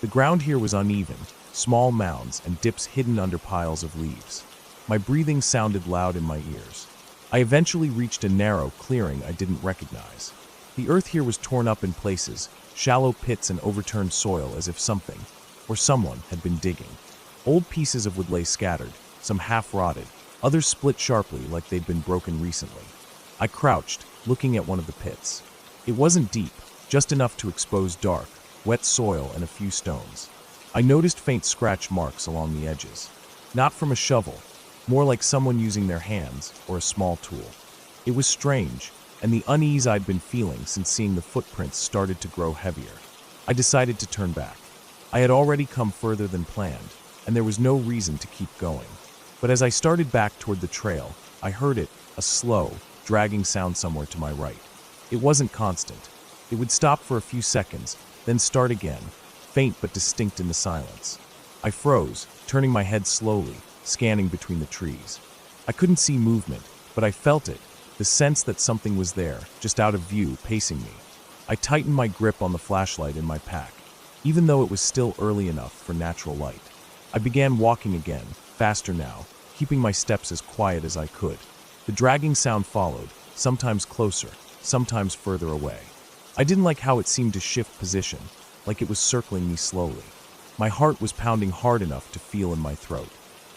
The ground here was uneven, small mounds and dips hidden under piles of leaves. My breathing sounded loud in my ears. I eventually reached a narrow clearing I didn't recognize. The earth here was torn up in places, shallow pits and overturned soil as if something, or someone, had been digging. Old pieces of wood lay scattered, some half-rotted, others split sharply like they'd been broken recently. I crouched, looking at one of the pits. It wasn't deep, just enough to expose dark, wet soil and a few stones. I noticed faint scratch marks along the edges. Not from a shovel, more like someone using their hands or a small tool. It was strange, and the unease I'd been feeling since seeing the footprints started to grow heavier. I decided to turn back. I had already come further than planned, and there was no reason to keep going. But as I started back toward the trail, I heard it, a slow, dragging sound somewhere to my right. It wasn't constant. It would stop for a few seconds, then start again, faint but distinct in the silence. I froze, turning my head slowly, scanning between the trees. I couldn't see movement, but I felt it, the sense that something was there, just out of view, pacing me. I tightened my grip on the flashlight in my pack, even though it was still early enough for natural light. I began walking again, faster now, keeping my steps as quiet as I could. The dragging sound followed, sometimes closer, sometimes further away. I didn't like how it seemed to shift position, like it was circling me slowly. My heart was pounding hard enough to feel in my throat.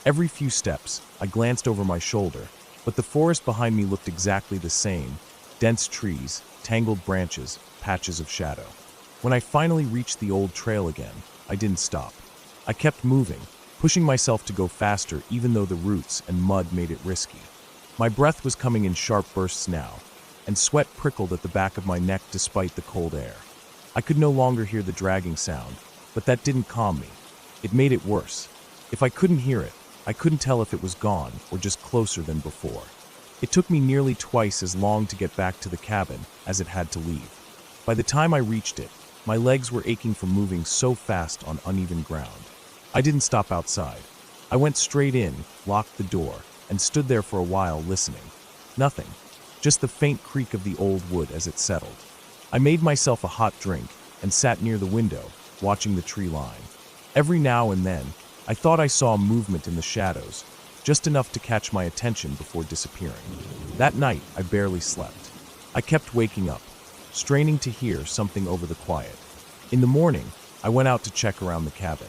Every few steps, I glanced over my shoulder, but the forest behind me looked exactly the same: dense trees, tangled branches, patches of shadow. When I finally reached the old trail again, I didn't stop. I kept moving, pushing myself to go faster even though the roots and mud made it risky. My breath was coming in sharp bursts now, and sweat prickled at the back of my neck despite the cold air. I could no longer hear the dragging sound, but that didn't calm me. It made it worse. If I couldn't hear it, I couldn't tell if it was gone or just closer than before. It took me nearly twice as long to get back to the cabin as it had to leave. By the time I reached it, my legs were aching from moving so fast on uneven ground. I didn't stop outside. I went straight in, locked the door, and stood there for a while listening. Nothing. Just the faint creak of the old wood as it settled. I made myself a hot drink and sat near the window, watching the tree line. Every now and then, I thought I saw movement in the shadows, just enough to catch my attention before disappearing. That night, I barely slept. I kept waking up, straining to hear something over the quiet. In the morning, I went out to check around the cabin.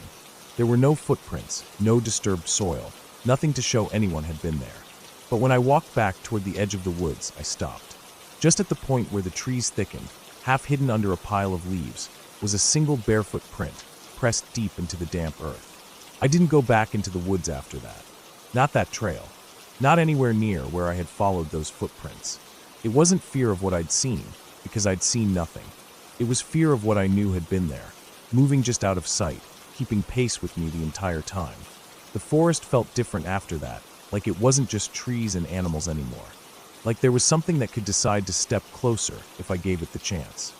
There were no footprints, no disturbed soil, nothing to show anyone had been there. But when I walked back toward the edge of the woods, I stopped. Just at the point where the trees thickened, half hidden under a pile of leaves, was a single barefoot print, pressed deep into the damp earth. I didn't go back into the woods after that. Not that trail. Not anywhere near where I had followed those footprints. It wasn't fear of what I'd seen, because I'd seen nothing. It was fear of what I knew had been there, moving just out of sight, keeping pace with me the entire time. The forest felt different after that, like it wasn't just trees and animals anymore. Like there was something that could decide to step closer if I gave it the chance.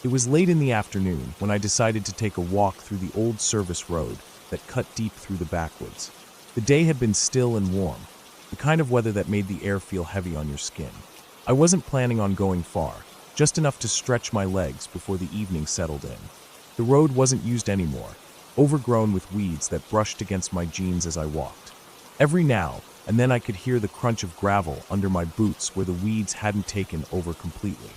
It was late in the afternoon when I decided to take a walk through the old service road that cut deep through the backwoods. The day had been still and warm, the kind of weather that made the air feel heavy on your skin. I wasn't planning on going far, just enough to stretch my legs before the evening settled in. The road wasn't used anymore, overgrown with weeds that brushed against my jeans as I walked. Every now and then I could hear the crunch of gravel under my boots where the weeds hadn't taken over completely.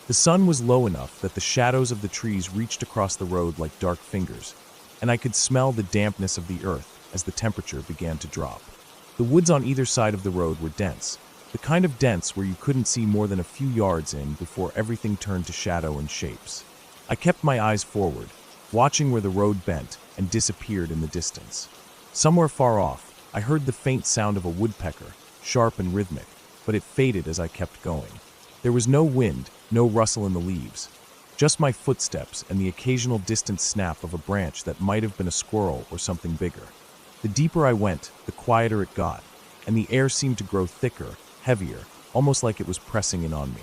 The sun was low enough that the shadows of the trees reached across the road like dark fingers, and I could smell the dampness of the earth as the temperature began to drop. The woods on either side of the road were dense, the kind of dense where you couldn't see more than a few yards in before everything turned to shadow and shapes. I kept my eyes forward, watching where the road bent and disappeared in the distance. Somewhere far off, I heard the faint sound of a woodpecker, sharp and rhythmic, but it faded as I kept going. There was no wind, no rustle in the leaves, just my footsteps and the occasional distant snap of a branch that might have been a squirrel or something bigger. The deeper I went, the quieter it got, and the air seemed to grow thicker, heavier, almost like it was pressing in on me.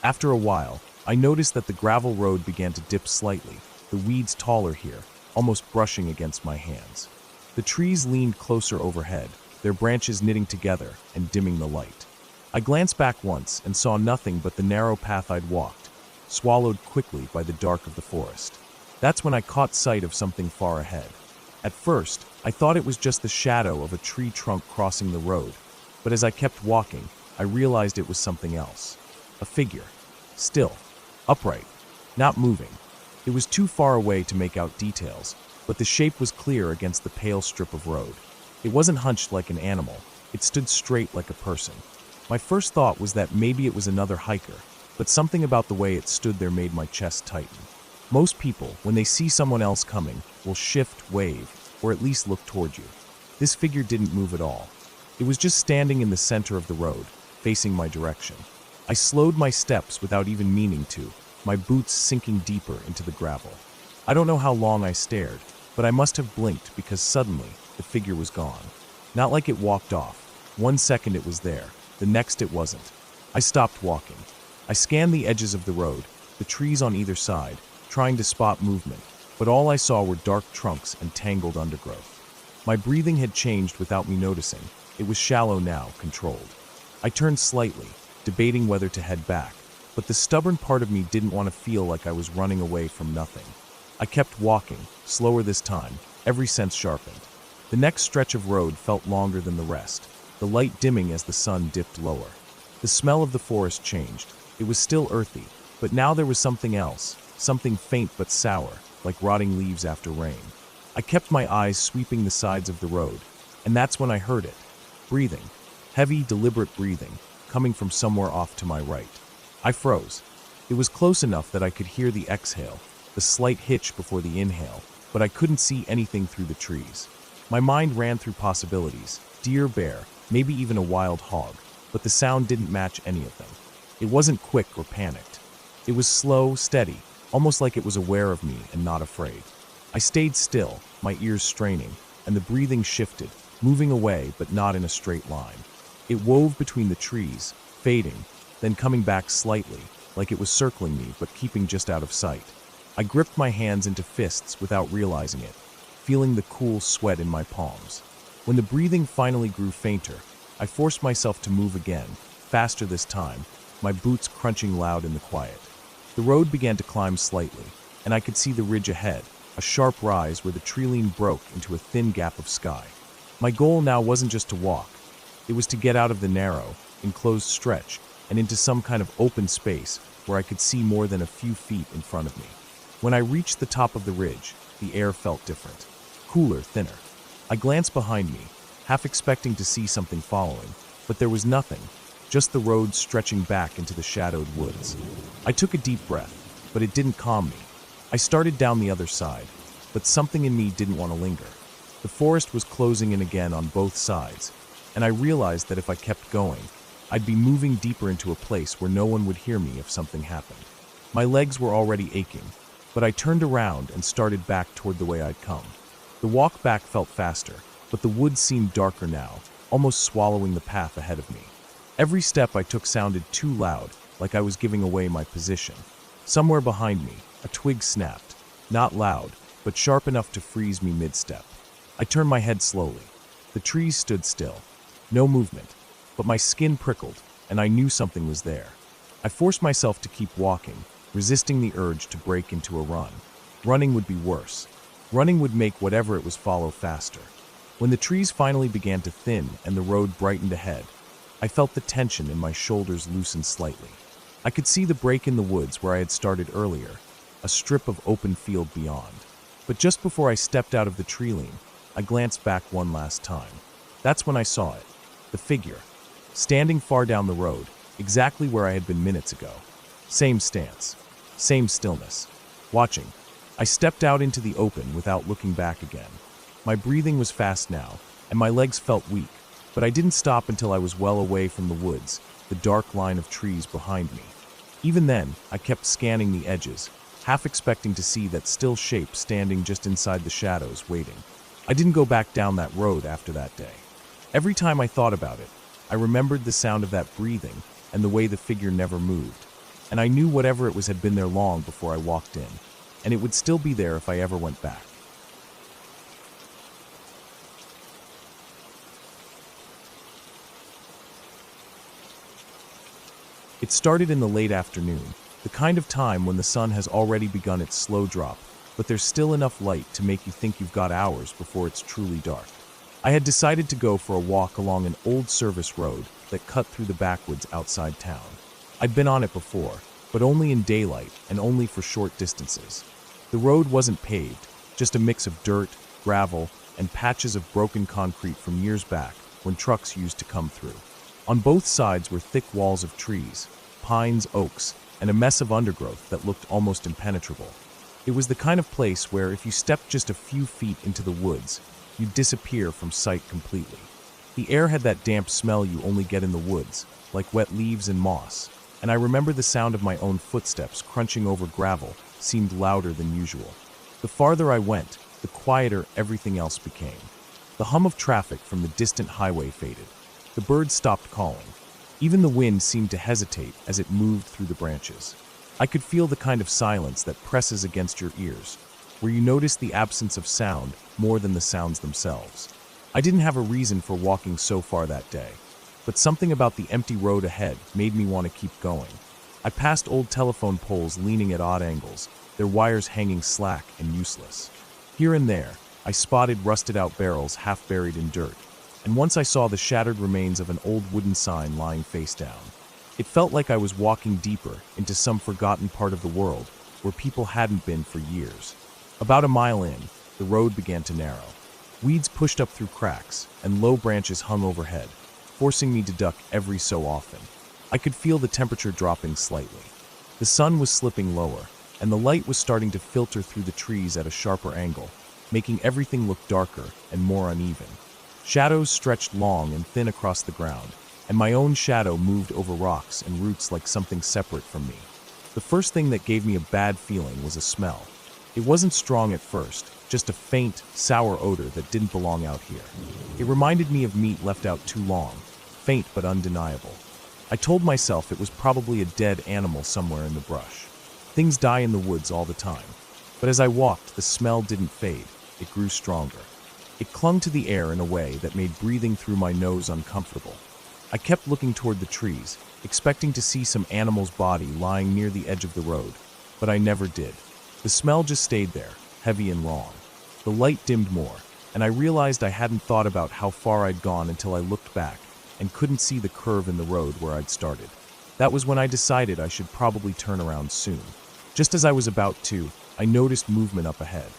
After a while, I noticed that the gravel road began to dip slightly, the weeds taller here, almost brushing against my hands. The trees leaned closer overhead, their branches knitting together and dimming the light. I glanced back once and saw nothing but the narrow path I'd walked, swallowed quickly by the dark of the forest. That's when I caught sight of something far ahead. At first, I thought it was just the shadow of a tree trunk crossing the road, but as I kept walking, I realized it was something else. A figure. Still. Upright. Not moving. It was too far away to make out details, but the shape was clear against the pale strip of road. It wasn't hunched like an animal. It stood straight like a person. My first thought was that maybe it was another hiker, but something about the way it stood there made my chest tighten. Most people, when they see someone else coming, will shift, wave, or at least look toward you. This figure didn't move at all. It was just standing in the center of the road, facing my direction. I slowed my steps without even meaning to, my boots sinking deeper into the gravel. I don't know how long I stared, but I must have blinked because suddenly, the figure was gone. Not like it walked off. 1 second it was there. The next it wasn't. I stopped walking. I scanned the edges of the road, the trees on either side, trying to spot movement, but all I saw were dark trunks and tangled undergrowth. My breathing had changed without me noticing. It was shallow now, controlled. I turned slightly, debating whether to head back, but the stubborn part of me didn't want to feel like I was running away from nothing. I kept walking, slower this time, every sense sharpened. The next stretch of road felt longer than the rest, the light dimming as the sun dipped lower. The smell of the forest changed. It was still earthy, But now there was something else, something faint but sour, like rotting leaves after rain. I kept my eyes sweeping the sides of the road, and that's when I heard it. Breathing. Heavy, deliberate breathing, coming from somewhere off to my right. I froze. It was close enough that I could hear the exhale, the slight hitch before the inhale, but I couldn't see anything through the trees. My mind ran through possibilities: deer, bear, maybe even a wild hog, but the sound didn't match any of them. It wasn't quick or panicked. It was slow, steady, almost like it was aware of me and not afraid. I stayed still, my ears straining, and the breathing shifted, moving away but not in a straight line. It wove between the trees, fading, then coming back slightly, like it was circling me but keeping just out of sight. I gripped my hands into fists without realizing it, feeling the cool sweat in my palms. When the breathing finally grew fainter, I forced myself to move again, faster this time, my boots crunching loud in the quiet. The road began to climb slightly, and I could see the ridge ahead, a sharp rise where the treeline broke into a thin gap of sky. My goal now wasn't just to walk. It was to get out of the narrow, enclosed stretch and into some kind of open space where I could see more than a few feet in front of me. When I reached the top of the ridge, the air felt different. Cooler, thinner. I glanced behind me, half expecting to see something following, but there was nothing, just the road stretching back into the shadowed woods. I took a deep breath, but it didn't calm me. I started down the other side, but something in me didn't want to linger. The forest was closing in again on both sides, and I realized that if I kept going, I'd be moving deeper into a place where no one would hear me if something happened. My legs were already aching, but I turned around and started back toward the way I'd come. The walk back felt faster, but the woods seemed darker now, almost swallowing the path ahead of me. Every step I took sounded too loud, like I was giving away my position. Somewhere behind me, a twig snapped, not loud, but sharp enough to freeze me mid-step. I turned my head slowly. The trees stood still. No movement, but my skin prickled, and I knew something was there. I forced myself to keep walking, resisting the urge to break into a run. Running would be worse. Running would make whatever it was follow faster. When the trees finally began to thin and the road brightened ahead, I felt the tension in my shoulders loosen slightly. I could see the break in the woods where I had started earlier, a strip of open field beyond. But just before I stepped out of the treeline, I glanced back one last time. That's when I saw it, the figure, standing far down the road, exactly where I had been minutes ago. Same stance, same stillness. Watching, I stepped out into the open without looking back again. My breathing was fast now, and my legs felt weak, but I didn't stop until I was well away from the woods, the dark line of trees behind me. Even then, I kept scanning the edges, half expecting to see that still shape standing just inside the shadows, waiting. I didn't go back down that road after that day. Every time I thought about it, I remembered the sound of that breathing and the way the figure never moved. And I knew whatever it was had been there long before I walked in, and it would still be there if I ever went back. It started in the late afternoon, the kind of time when the sun has already begun its slow drop, but there's still enough light to make you think you've got hours before it's truly dark. I had decided to go for a walk along an old service road that cut through the backwoods outside town. I'd been on it before, but only in daylight and only for short distances. The road wasn't paved, just a mix of dirt, gravel, and patches of broken concrete from years back when trucks used to come through. On both sides were thick walls of trees, pines, oaks, and a mess of undergrowth that looked almost impenetrable. It was the kind of place where if you stepped just a few feet into the woods, you'd disappear from sight completely. The air had that damp smell you only get in the woods, like wet leaves and moss, and I remember the sound of my own footsteps crunching over gravel seemed louder than usual. The farther I went, the quieter everything else became. The hum of traffic from the distant highway faded. The birds stopped calling. Even the wind seemed to hesitate as it moved through the branches. I could feel the kind of silence that presses against your ears, where you notice the absence of sound more than the sounds themselves. I didn't have a reason for walking so far that day, but something about the empty road ahead made me want to keep going. I passed old telephone poles leaning at odd angles, their wires hanging slack and useless. Here and there, I spotted rusted-out barrels half buried in dirt, and once I saw the shattered remains of an old wooden sign lying face down. It felt like I was walking deeper into some forgotten part of the world where people hadn't been for years. About a mile in, the road began to narrow. Weeds pushed up through cracks, and low branches hung overhead, forcing me to duck every so often. I could feel the temperature dropping slightly. The sun was slipping lower, and the light was starting to filter through the trees at a sharper angle, making everything look darker and more uneven. Shadows stretched long and thin across the ground, and my own shadow moved over rocks and roots like something separate from me. The first thing that gave me a bad feeling was a smell. It wasn't strong at first, just a faint, sour odor that didn't belong out here. It reminded me of meat left out too long, faint but undeniable. I told myself it was probably a dead animal somewhere in the brush. Things die in the woods all the time. But as I walked, the smell didn't fade. It grew stronger. It clung to the air in a way that made breathing through my nose uncomfortable. I kept looking toward the trees, expecting to see some animal's body lying near the edge of the road, but I never did. The smell just stayed there, heavy and wrong. The light dimmed more, and I realized I hadn't thought about how far I'd gone until I looked back and couldn't see the curve in the road where I'd started. That was when I decided I should probably turn around soon. Just as I was about to, I noticed movement up ahead.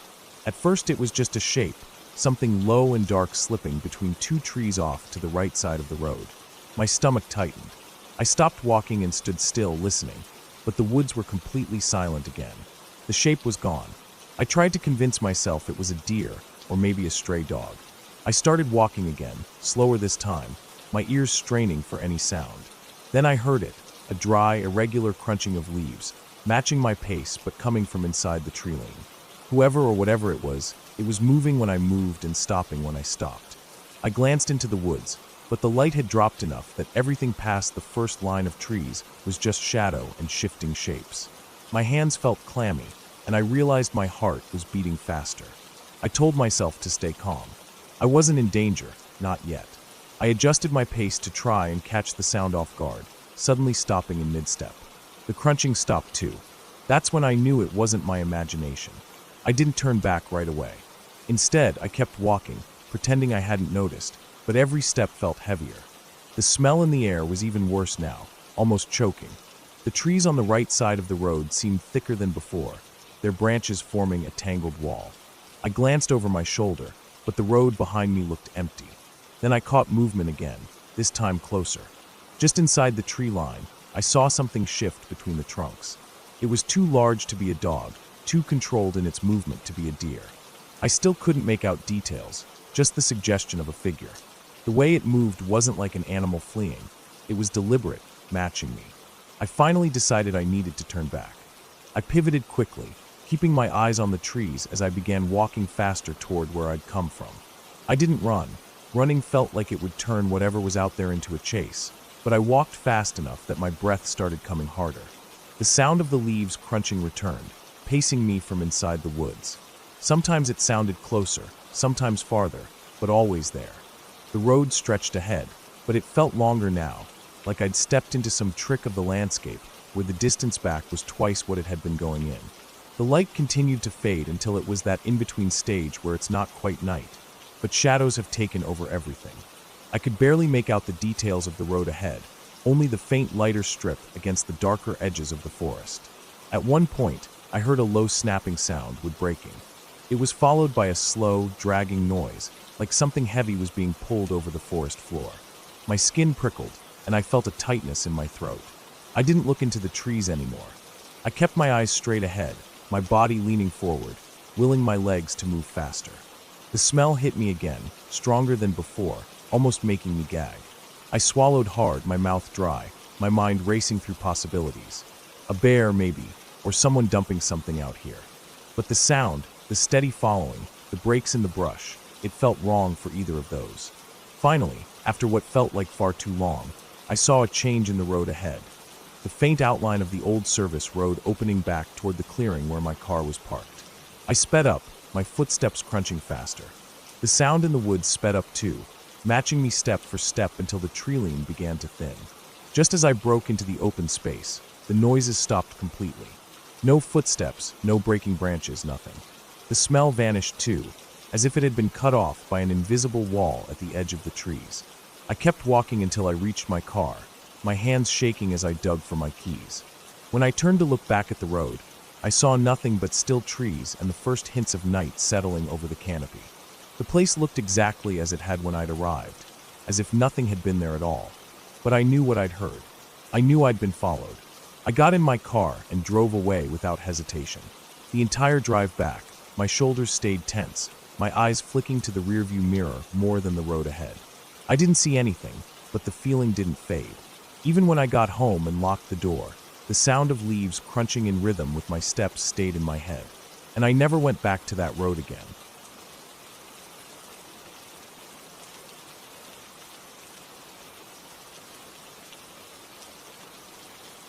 At first it was just a shape, something low and dark slipping between two trees off to the right side of the road. My stomach tightened. I stopped walking and stood still, listening, but the woods were completely silent again. The shape was gone. I tried to convince myself it was a deer or maybe a stray dog. I started walking again, slower this time, my ears straining for any sound. Then I heard it, a dry, irregular crunching of leaves, matching my pace but coming from inside the tree lane. Whoever or whatever it was moving when I moved and stopping when I stopped. I glanced into the woods, but the light had dropped enough that everything past the first line of trees was just shadow and shifting shapes. My hands felt clammy, and I realized my heart was beating faster. I told myself to stay calm. I wasn't in danger, not yet. I adjusted my pace to try and catch the sound off guard, suddenly stopping in mid-step. The crunching stopped too. That's when I knew it wasn't my imagination. I didn't turn back right away. Instead, I kept walking, pretending I hadn't noticed, but every step felt heavier. The smell in the air was even worse now, almost choking. The trees on the right side of the road seemed thicker than before, their branches forming a tangled wall. I glanced over my shoulder, but the road behind me looked empty. Then I caught movement again, this time closer. Just inside the tree line, I saw something shift between the trunks. It was too large to be a dog, too controlled in its movement to be a deer. I still couldn't make out details, just the suggestion of a figure. The way it moved wasn't like an animal fleeing. It was deliberate, matching me. I finally decided I needed to turn back. I pivoted quickly, keeping my eyes on the trees as I began walking faster toward where I'd come from. I didn't run. Running felt like it would turn whatever was out there into a chase, but I walked fast enough that my breath started coming harder. The sound of the leaves crunching returned, pacing me from inside the woods. Sometimes it sounded closer, sometimes farther, but always there. The road stretched ahead, but it felt longer now, like I'd stepped into some trick of the landscape where the distance back was twice what it had been going in. The light continued to fade until it was that in-between stage where it's not quite night, but shadows have taken over everything. I could barely make out the details of the road ahead, only the faint lighter strip against the darker edges of the forest. At one point, I heard a low snapping sound wood breaking. It was followed by a slow, dragging noise, like something heavy was being pulled over the forest floor. My skin prickled, and I felt a tightness in my throat. I didn't look into the trees anymore. I kept my eyes straight ahead, my body leaning forward, willing my legs to move faster. The smell hit me again, stronger than before, almost making me gag. I swallowed hard, my mouth dry, my mind racing through possibilities. A bear, maybe, or someone dumping something out here. But the sound, the steady following, the breaks in the brush, it felt wrong for either of those. Finally, after what felt like far too long, I saw a change in the road ahead. The faint outline of the old service road opening back toward the clearing where my car was parked. I sped up, my footsteps crunching faster. The sound in the woods sped up too, matching me step for step until the tree line began to thin. Just as I broke into the open space, the noises stopped completely. No footsteps, no breaking branches, nothing. The smell vanished too, as if it had been cut off by an invisible wall at the edge of the trees. I kept walking until I reached my car, my hands shaking as I dug for my keys. When I turned to look back at the road, I saw nothing but still trees and the first hints of night settling over the canopy. The place looked exactly as it had when I'd arrived, as if nothing had been there at all. But I knew what I'd heard. I knew I'd been followed. I got in my car and drove away without hesitation. The entire drive back, my shoulders stayed tense, my eyes flicking to the rearview mirror more than the road ahead. I didn't see anything, but the feeling didn't fade. Even when I got home and locked the door, the sound of leaves crunching in rhythm with my steps stayed in my head, and I never went back to that road again.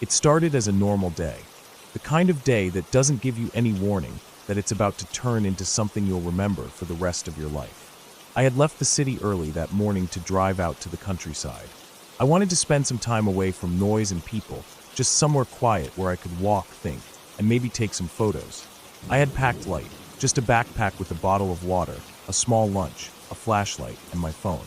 It started as a normal day, the kind of day that doesn't give you any warning that it's about to turn into something you'll remember for the rest of your life. I had left the city early that morning to drive out to the countryside. I wanted to spend some time away from noise and people, just somewhere quiet where I could walk, think, and maybe take some photos. I had packed light, just a backpack with a bottle of water, a small lunch, a flashlight, and my phone.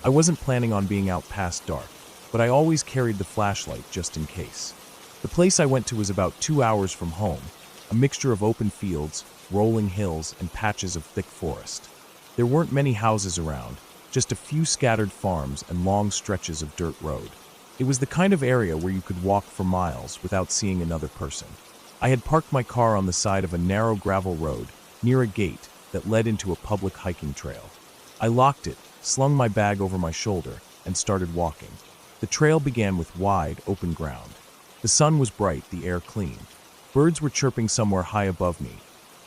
I wasn't planning on being out past dark, but I always carried the flashlight just in case. The place I went to was about 2 hours from home, a mixture of open fields, rolling hills, and patches of thick forest. There weren't many houses around, just a few scattered farms and long stretches of dirt road. It was the kind of area where you could walk for miles without seeing another person. I had parked my car on the side of a narrow gravel road near a gate that led into a public hiking trail. I locked it, slung my bag over my shoulder, and started walking. The trail began with wide, open ground. The sun was bright, the air clean. Birds were chirping somewhere high above me,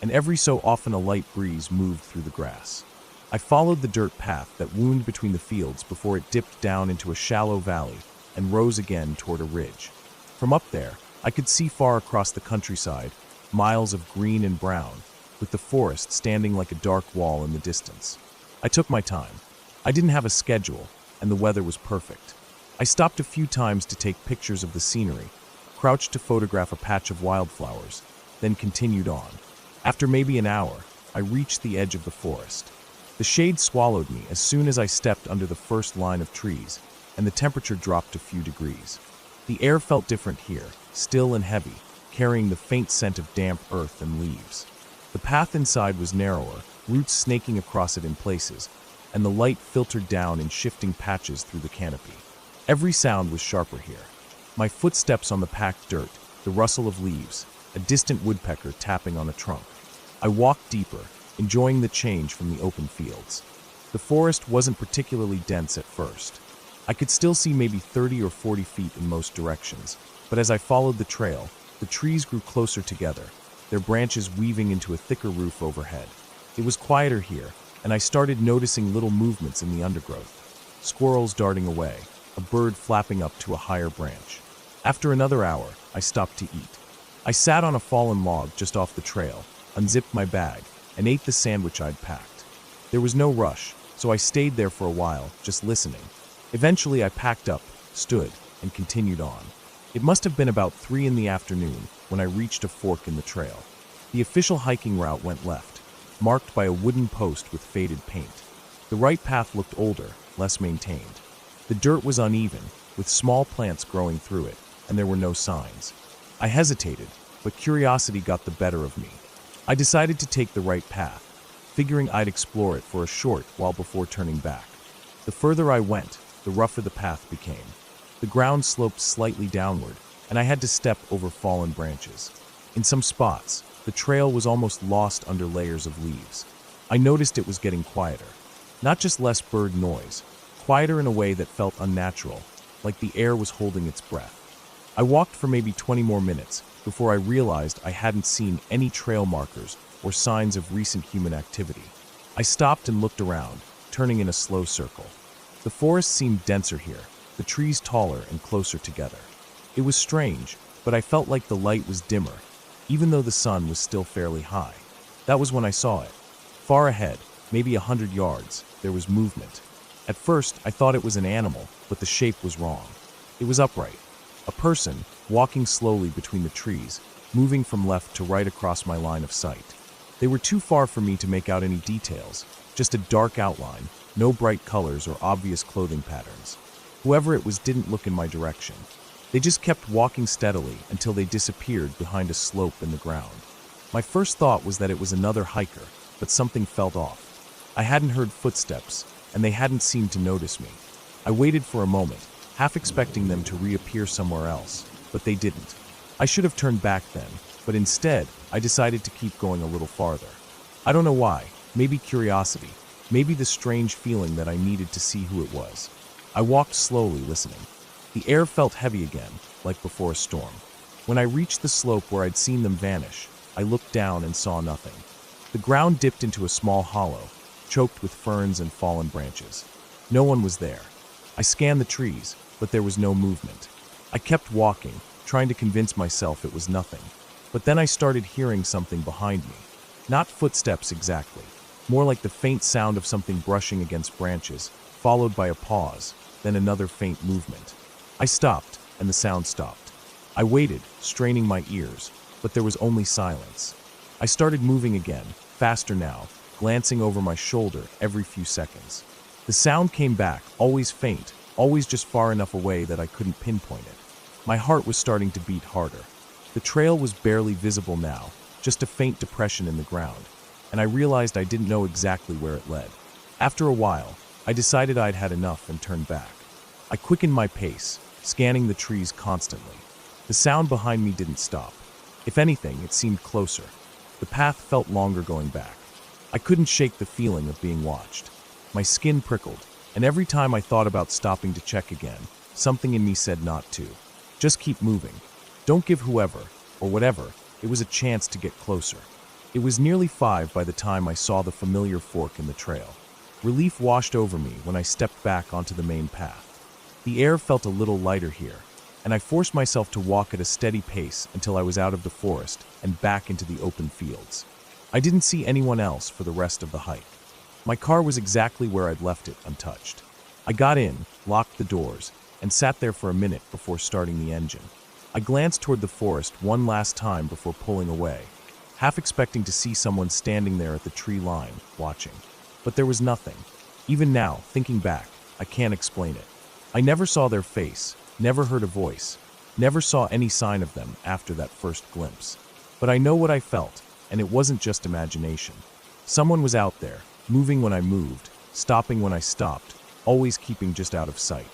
and every so often a light breeze moved through the grass. I followed the dirt path that wound between the fields before it dipped down into a shallow valley and rose again toward a ridge. From up there, I could see far across the countryside, miles of green and brown, with the forest standing like a dark wall in the distance. I took my time. I didn't have a schedule, and the weather was perfect. I stopped a few times to take pictures of the scenery, crouched to photograph a patch of wildflowers, then continued on. After maybe an hour, I reached the edge of the forest. The shade swallowed me as soon as I stepped under the first line of trees, and the temperature dropped a few degrees. The air felt different here, still and heavy, carrying the faint scent of damp earth and leaves. The path inside was narrower, roots snaking across it in places, and the light filtered down in shifting patches through the canopy. Every sound was sharper here. My footsteps on the packed dirt, the rustle of leaves, a distant woodpecker tapping on a trunk. I walked deeper, enjoying the change from the open fields. The forest wasn't particularly dense at first. I could still see maybe 30 or 40 feet in most directions, but as I followed the trail, the trees grew closer together, their branches weaving into a thicker roof overhead. It was quieter here, and I started noticing little movements in the undergrowth. Squirrels darting away, a bird flapping up to a higher branch. After another hour, I stopped to eat. I sat on a fallen log just off the trail, unzipped my bag, and ate the sandwich I'd packed. There was no rush, so I stayed there for a while, just listening. Eventually I packed up, stood, and continued on. It must have been about 3 in the afternoon when I reached a fork in the trail. The official hiking route went left, marked by a wooden post with faded paint. The right path looked older, less maintained. The dirt was uneven, with small plants growing through it, and there were no signs. I hesitated, but curiosity got the better of me. I decided to take the right path, figuring I'd explore it for a short while before turning back. The further I went, the rougher the path became. The ground sloped slightly downward, and I had to step over fallen branches. In some spots, the trail was almost lost under layers of leaves. I noticed it was getting quieter. Not just less bird noise, quieter in a way that felt unnatural, like the air was holding its breath. I walked for maybe 20 more minutes before I realized I hadn't seen any trail markers or signs of recent human activity. I stopped and looked around, turning in a slow circle. The forest seemed denser here, the trees taller and closer together. It was strange, but I felt like the light was dimmer, even though the sun was still fairly high. That was when I saw it. Far ahead, maybe 100 yards, there was movement. At first, I thought it was an animal, but the shape was wrong. It was upright. A person, walking slowly between the trees, moving from left to right across my line of sight. They were too far for me to make out any details, just a dark outline, no bright colors or obvious clothing patterns. Whoever it was didn't look in my direction. They just kept walking steadily until they disappeared behind a slope in the ground. My first thought was that it was another hiker, but something felt off. I hadn't heard footsteps, and they hadn't seemed to notice me. I waited for a moment, half expecting them to reappear somewhere else, but they didn't. I should have turned back then, but instead, I decided to keep going a little farther. I don't know why, maybe curiosity, maybe the strange feeling that I needed to see who it was. I walked slowly, listening. The air felt heavy again, like before a storm. When I reached the slope where I'd seen them vanish, I looked down and saw nothing. The ground dipped into a small hollow, choked with ferns and fallen branches. No one was there. I scanned the trees, but there was no movement. I kept walking, trying to convince myself it was nothing. But then I started hearing something behind me. Not footsteps exactly, more like the faint sound of something brushing against branches, followed by a pause, then another faint movement. I stopped, and the sound stopped. I waited, straining my ears, but there was only silence. I started moving again, faster now, glancing over my shoulder every few seconds. The sound came back, always faint, always just far enough away that I couldn't pinpoint it. My heart was starting to beat harder. The trail was barely visible now, just a faint depression in the ground, and I realized I didn't know exactly where it led. After a while, I decided I'd had enough and turned back. I quickened my pace, scanning the trees constantly. The sound behind me didn't stop. If anything, it seemed closer. The path felt longer going back. I couldn't shake the feeling of being watched. My skin prickled, and every time I thought about stopping to check again, something in me said not to. Just keep moving. Don't give whoever, or whatever, it was a chance to get closer. It was nearly 5 by the time I saw the familiar fork in the trail. Relief washed over me when I stepped back onto the main path. The air felt a little lighter here, and I forced myself to walk at a steady pace until I was out of the forest and back into the open fields. I didn't see anyone else for the rest of the hike. My car was exactly where I'd left it, untouched. I got in, locked the doors, and sat there for a minute before starting the engine. I glanced toward the forest one last time before pulling away, half expecting to see someone standing there at the tree line, watching. But there was nothing. Even now, thinking back, I can't explain it. I never saw their face, never heard a voice, never saw any sign of them after that first glimpse. But I know what I felt, and it wasn't just imagination. Someone was out there, moving when I moved, stopping when I stopped, always keeping just out of sight.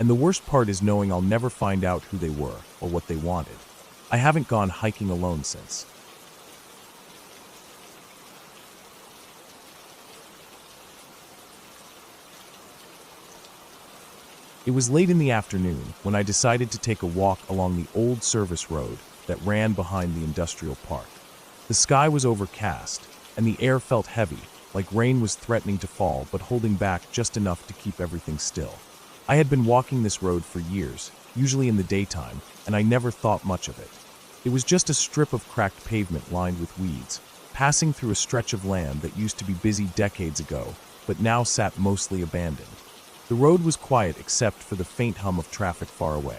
And the worst part is knowing I'll never find out who they were or what they wanted. I haven't gone hiking alone since. It was late in the afternoon when I decided to take a walk along the old service road that ran behind the industrial park. The sky was overcast, and the air felt heavy, like rain was threatening to fall but holding back just enough to keep everything still. I had been walking this road for years, usually in the daytime, and I never thought much of it. It was just a strip of cracked pavement lined with weeds, passing through a stretch of land that used to be busy decades ago, but now sat mostly abandoned. The road was quiet except for the faint hum of traffic far away.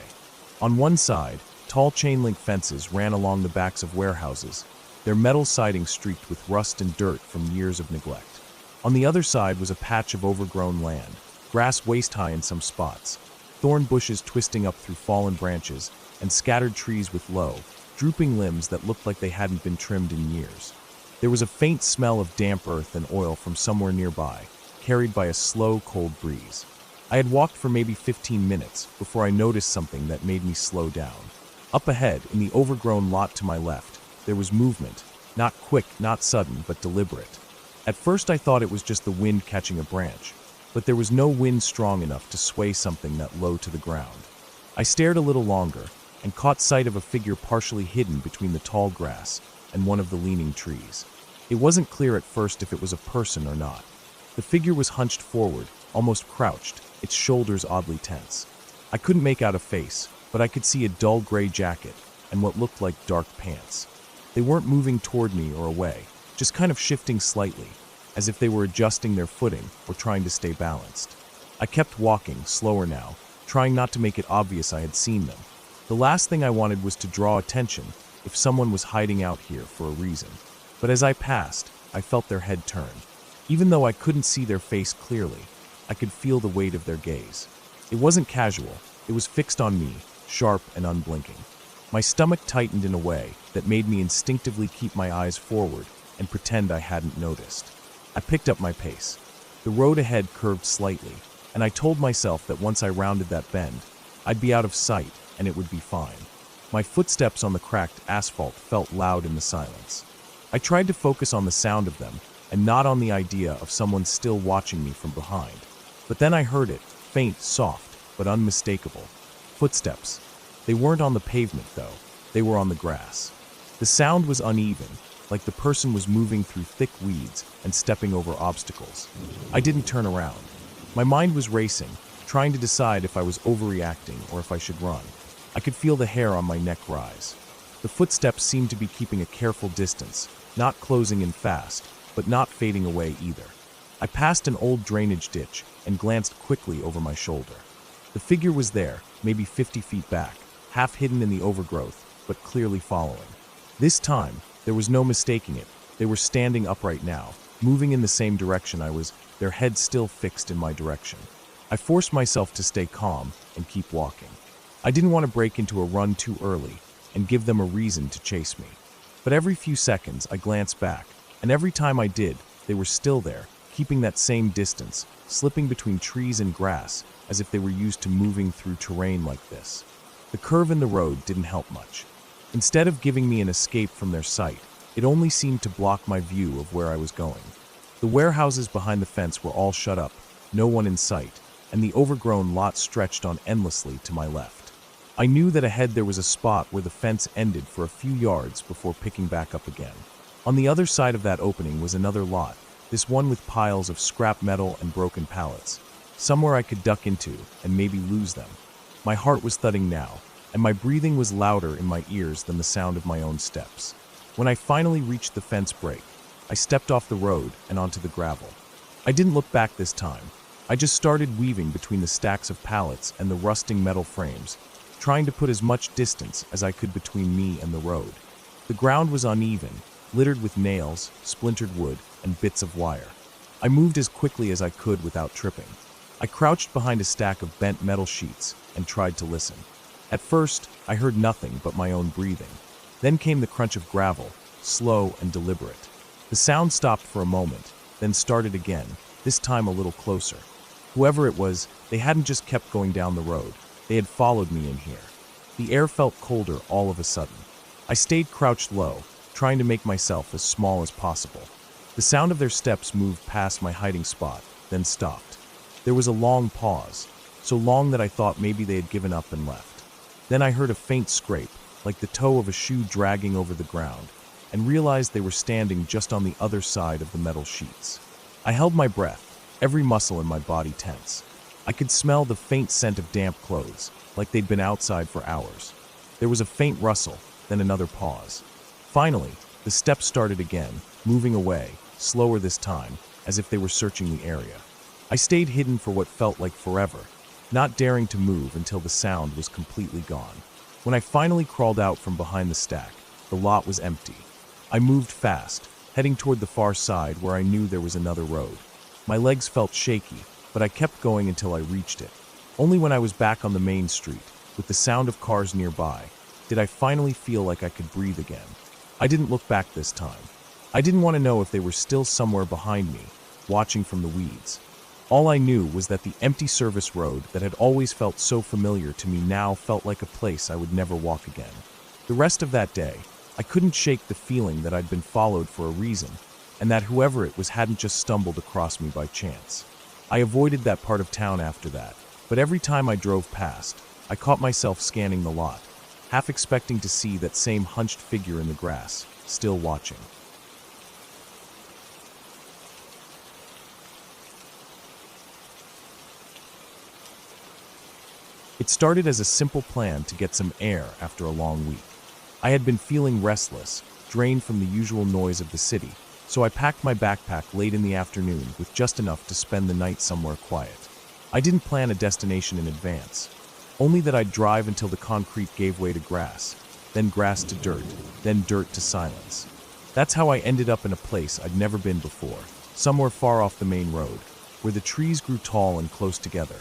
On one side, tall chain-link fences ran along the backs of warehouses, their metal sidings streaked with rust and dirt from years of neglect. On the other side was a patch of overgrown land, grass waist-high in some spots, thorn bushes twisting up through fallen branches, and scattered trees with low, drooping limbs that looked like they hadn't been trimmed in years. There was a faint smell of damp earth and oil from somewhere nearby, carried by a slow, cold breeze. I had walked for maybe 15 minutes before I noticed something that made me slow down. Up ahead, in the overgrown lot to my left, there was movement, not quick, not sudden, but deliberate. At first I thought it was just the wind catching a branch, but there was no wind strong enough to sway something that low to the ground. I stared a little longer and caught sight of a figure partially hidden between the tall grass and one of the leaning trees. It wasn't clear at first if it was a person or not. The figure was hunched forward, almost crouched, its shoulders oddly tense. I couldn't make out a face, but I could see a dull gray jacket and what looked like dark pants. They weren't moving toward me or away, just kind of shifting slightly, as if they were adjusting their footing or trying to stay balanced. I kept walking, slower now, trying not to make it obvious I had seen them. The last thing I wanted was to draw attention if someone was hiding out here for a reason. But as I passed, I felt their head turn. Even though I couldn't see their face clearly, I could feel the weight of their gaze. It wasn't casual, it was fixed on me, sharp and unblinking. My stomach tightened in a way that made me instinctively keep my eyes forward and pretend I hadn't noticed. I picked up my pace. The road ahead curved slightly, and I told myself that once I rounded that bend, I'd be out of sight and it would be fine. My footsteps on the cracked asphalt felt loud in the silence. I tried to focus on the sound of them and not on the idea of someone still watching me from behind. But then I heard it, faint, soft, but unmistakable. Footsteps. They weren't on the pavement, though. They were on the grass. The sound was uneven, like the person was moving through thick weeds and stepping over obstacles. I didn't turn around. My mind was racing, trying to decide if I was overreacting or if I should run. I could feel the hair on my neck rise. The footsteps seemed to be keeping a careful distance, not closing in fast, but not fading away either. I passed an old drainage ditch and glanced quickly over my shoulder. The figure was there, maybe 50 feet back, half hidden in the overgrowth, but clearly following. This time, there was no mistaking it. They were standing upright now, moving in the same direction I was, their heads still fixed in my direction. I forced myself to stay calm and keep walking. I didn't want to break into a run too early and give them a reason to chase me. But every few seconds, I glanced back, and every time I did, they were still there, keeping that same distance, slipping between trees and grass, as if they were used to moving through terrain like this. The curve in the road didn't help much. Instead of giving me an escape from their sight, it only seemed to block my view of where I was going. The warehouses behind the fence were all shut up, no one in sight, and the overgrown lot stretched on endlessly to my left. I knew that ahead there was a spot where the fence ended for a few yards before picking back up again. On the other side of that opening was another lot, this one with piles of scrap metal and broken pallets, somewhere I could duck into and maybe lose them. My heart was thudding now, and my breathing was louder in my ears than the sound of my own steps. When I finally reached the fence break, I stepped off the road and onto the gravel. I didn't look back this time. I just started weaving between the stacks of pallets and the rusting metal frames, trying to put as much distance as I could between me and the road. The ground was uneven, littered with nails, splintered wood, and bits of wire. I moved as quickly as I could without tripping. I crouched behind a stack of bent metal sheets and tried to listen. At first, I heard nothing but my own breathing. Then came the crunch of gravel, slow and deliberate. The sound stopped for a moment, then started again, this time a little closer. Whoever it was, they hadn't just kept going down the road. They had followed me in here. The air felt colder all of a sudden. I stayed crouched low, trying to make myself as small as possible. The sound of their steps moved past my hiding spot, then stopped. There was a long pause, so long that I thought maybe they had given up and left. Then I heard a faint scrape, like the toe of a shoe dragging over the ground, and realized they were standing just on the other side of the metal sheets. I held my breath, every muscle in my body tense. I could smell the faint scent of damp clothes, like they'd been outside for hours. There was a faint rustle, then another pause. Finally, the steps started again, moving away, slower this time, as if they were searching the area. I stayed hidden for what felt like forever, not daring to move until the sound was completely gone. When I finally crawled out from behind the stack, the lot was empty. I moved fast, heading toward the far side where I knew there was another road. My legs felt shaky, but I kept going until I reached it. Only when I was back on the main street, with the sound of cars nearby, did I finally feel like I could breathe again. I didn't look back this time. I didn't want to know if they were still somewhere behind me, watching from the weeds. All I knew was that the empty service road that had always felt so familiar to me now felt like a place I would never walk again. The rest of that day, I couldn't shake the feeling that I'd been followed for a reason, and that whoever it was hadn't just stumbled across me by chance. I avoided that part of town after that, but every time I drove past, I caught myself scanning the lot, half expecting to see that same hunched figure in the grass, still watching. It started as a simple plan to get some air after a long week. I had been feeling restless, drained from the usual noise of the city, so I packed my backpack late in the afternoon with just enough to spend the night somewhere quiet. I didn't plan a destination in advance, only that I'd drive until the concrete gave way to grass, then grass to dirt, then dirt to silence. That's how I ended up in a place I'd never been before, somewhere far off the main road, where the trees grew tall and close together.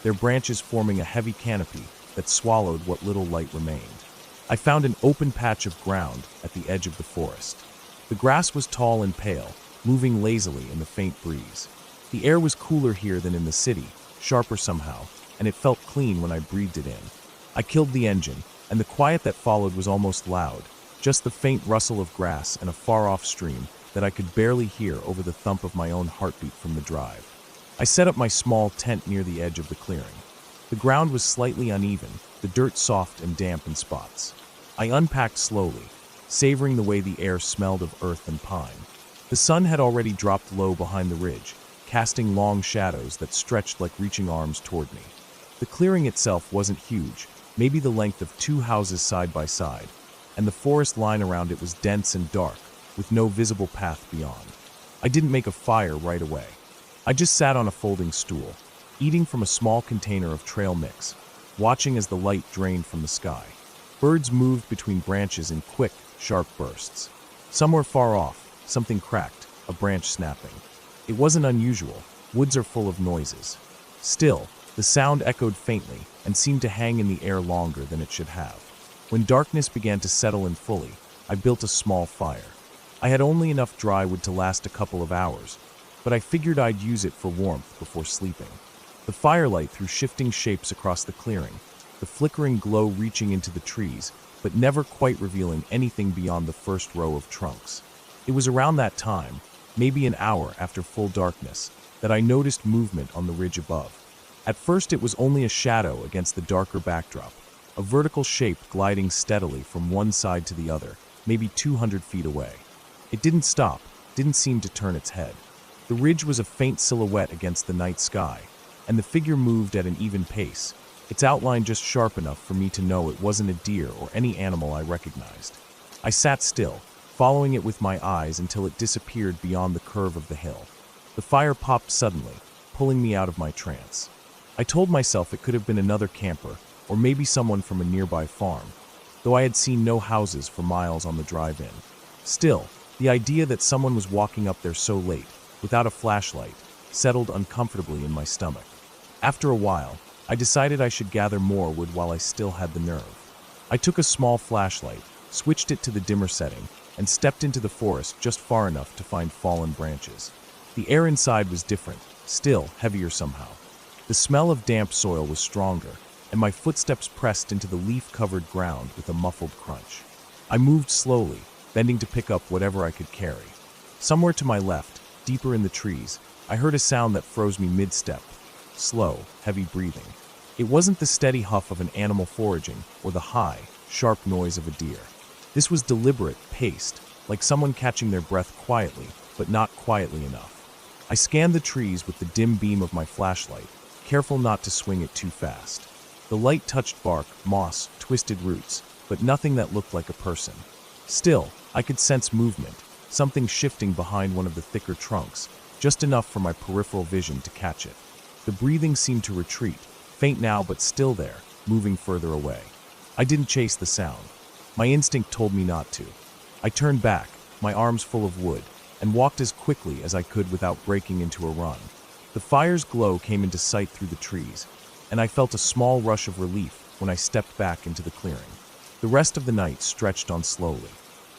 their branches forming a heavy canopy that swallowed what little light remained. I found an open patch of ground at the edge of the forest. The grass was tall and pale, moving lazily in the faint breeze. The air was cooler here than in the city, sharper somehow, and it felt clean when I breathed it in. I killed the engine, and the quiet that followed was almost loud, just the faint rustle of grass and a far-off stream that I could barely hear over the thump of my own heartbeat from the drive. I set up my small tent near the edge of the clearing. The ground was slightly uneven, the dirt soft and damp in spots. I unpacked slowly, savoring the way the air smelled of earth and pine. The sun had already dropped low behind the ridge, casting long shadows that stretched like reaching arms toward me. The clearing itself wasn't huge, maybe the length of 2 houses side by side, and the forest line around it was dense and dark, with no visible path beyond. I didn't make a fire right away. I just sat on a folding stool, eating from a small container of trail mix, watching as the light drained from the sky. Birds moved between branches in quick, sharp bursts. Somewhere far off, something cracked, a branch snapping. It wasn't unusual. Woods are full of noises. Still, the sound echoed faintly and seemed to hang in the air longer than it should have. When darkness began to settle in fully, I built a small fire. I had only enough dry wood to last a couple of hours, but I figured I'd use it for warmth before sleeping. The firelight threw shifting shapes across the clearing, the flickering glow reaching into the trees, but never quite revealing anything beyond the first row of trunks. It was around that time, maybe an hour after full darkness, that I noticed movement on the ridge above. At first it was only a shadow against the darker backdrop, a vertical shape gliding steadily from one side to the other, maybe 200 feet away. It didn't stop, didn't seem to turn its head. The ridge was a faint silhouette against the night sky, and the figure moved at an even pace, its outline just sharp enough for me to know it wasn't a deer or any animal I recognized. I sat still, following it with my eyes until it disappeared beyond the curve of the hill. The fire popped suddenly, pulling me out of my trance. I told myself it could have been another camper, or maybe someone from a nearby farm, though I had seen no houses for miles on the drive-in. Still, the idea that someone was walking up there so late, without a flashlight, settled uncomfortably in my stomach. After a while, I decided I should gather more wood while I still had the nerve. I took a small flashlight, switched it to the dimmer setting, and stepped into the forest just far enough to find fallen branches. The air inside was different, still heavier somehow. The smell of damp soil was stronger, and my footsteps pressed into the leaf-covered ground with a muffled crunch. I moved slowly, bending to pick up whatever I could carry. Somewhere to my left, deeper in the trees, I heard a sound that froze me mid-step. Slow, heavy breathing. It wasn't the steady huff of an animal foraging or the high, sharp noise of a deer. This was deliberate, paced, like someone catching their breath quietly, but not quietly enough. I scanned the trees with the dim beam of my flashlight, careful not to swing it too fast. The light touched bark, moss, twisted roots, but nothing that looked like a person. Still, I could sense movement, something shifting behind one of the thicker trunks, just enough for my peripheral vision to catch it. The breathing seemed to retreat, faint now but still there, moving further away. I didn't chase the sound. My instinct told me not to. I turned back, my arms full of wood, and walked as quickly as I could without breaking into a run. The fire's glow came into sight through the trees, and I felt a small rush of relief when I stepped back into the clearing. The rest of the night stretched on slowly.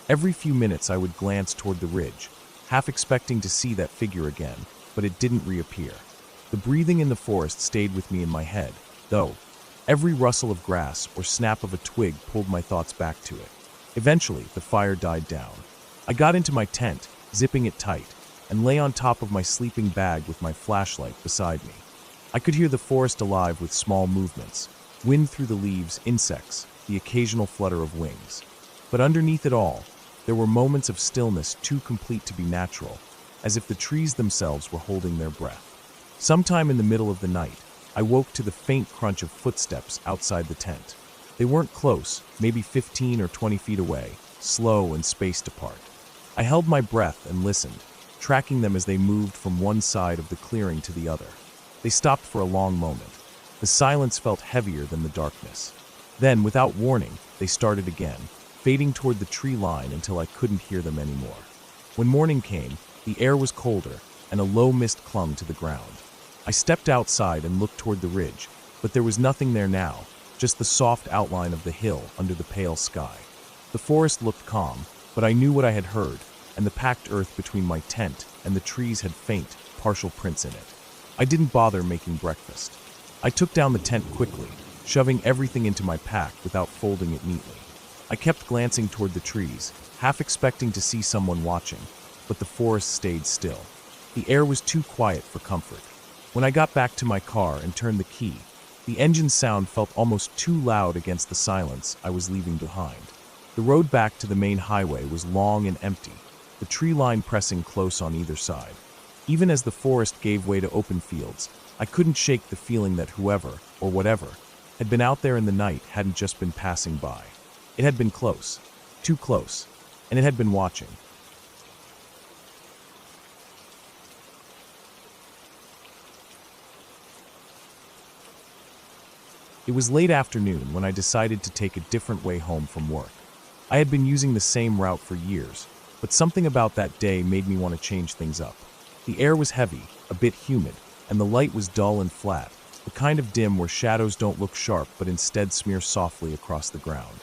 Every few minutes I would glance toward the ridge, half expecting to see that figure again, but it didn't reappear. The breathing in the forest stayed with me in my head, though every rustle of grass or snap of a twig pulled my thoughts back to it. Eventually, the fire died down. I got into my tent, zipping it tight, and lay on top of my sleeping bag with my flashlight beside me. I could hear the forest alive with small movements, wind through the leaves, insects, the occasional flutter of wings. But underneath it all, there were moments of stillness too complete to be natural, as if the trees themselves were holding their breath. Sometime in the middle of the night, I woke to the faint crunch of footsteps outside the tent. They weren't close, maybe 15 or 20 feet away, slow and spaced apart. I held my breath and listened, tracking them as they moved from one side of the clearing to the other. They stopped for a long moment. The silence felt heavier than the darkness. Then, without warning, they started again, fading toward the tree line until I couldn't hear them anymore. When morning came, the air was colder, and a low mist clung to the ground. I stepped outside and looked toward the ridge, but there was nothing there now, just the soft outline of the hill under the pale sky. The forest looked calm, but I knew what I had heard, and the packed earth between my tent and the trees had faint, partial prints in it. I didn't bother making breakfast. I took down the tent quickly, shoving everything into my pack without folding it neatly. I kept glancing toward the trees, half expecting to see someone watching, but the forest stayed still. The air was too quiet for comfort. When I got back to my car and turned the key, the engine sound felt almost too loud against the silence I was leaving behind. The road back to the main highway was long and empty, the tree line pressing close on either side. Even as the forest gave way to open fields, I couldn't shake the feeling that whoever, or whatever, had been out there in the night hadn't just been passing by. It had been close, too close, and it had been watching. It was late afternoon when I decided to take a different way home from work. I had been using the same route for years, but something about that day made me want to change things up. The air was heavy, a bit humid, and the light was dull and flat, the kind of dim where shadows don't look sharp but instead smear softly across the ground.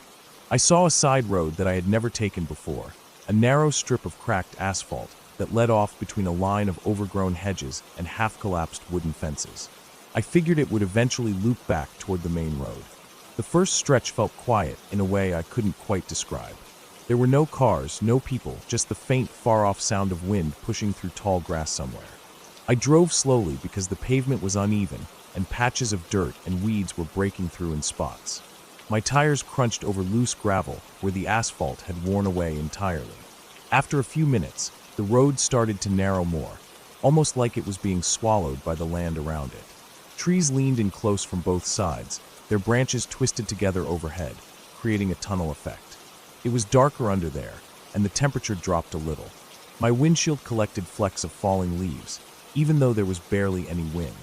I saw a side road that I had never taken before, a narrow strip of cracked asphalt that led off between a line of overgrown hedges and half-collapsed wooden fences. I figured it would eventually loop back toward the main road. The first stretch felt quiet in a way I couldn't quite describe. There were no cars, no people, just the faint, far-off sound of wind pushing through tall grass somewhere. I drove slowly because the pavement was uneven and patches of dirt and weeds were breaking through in spots. My tires crunched over loose gravel where the asphalt had worn away entirely. After a few minutes, the road started to narrow more, almost like it was being swallowed by the land around it. Trees leaned in close from both sides, their branches twisted together overhead, creating a tunnel effect. It was darker under there, and the temperature dropped a little. My windshield collected flecks of falling leaves, even though there was barely any wind.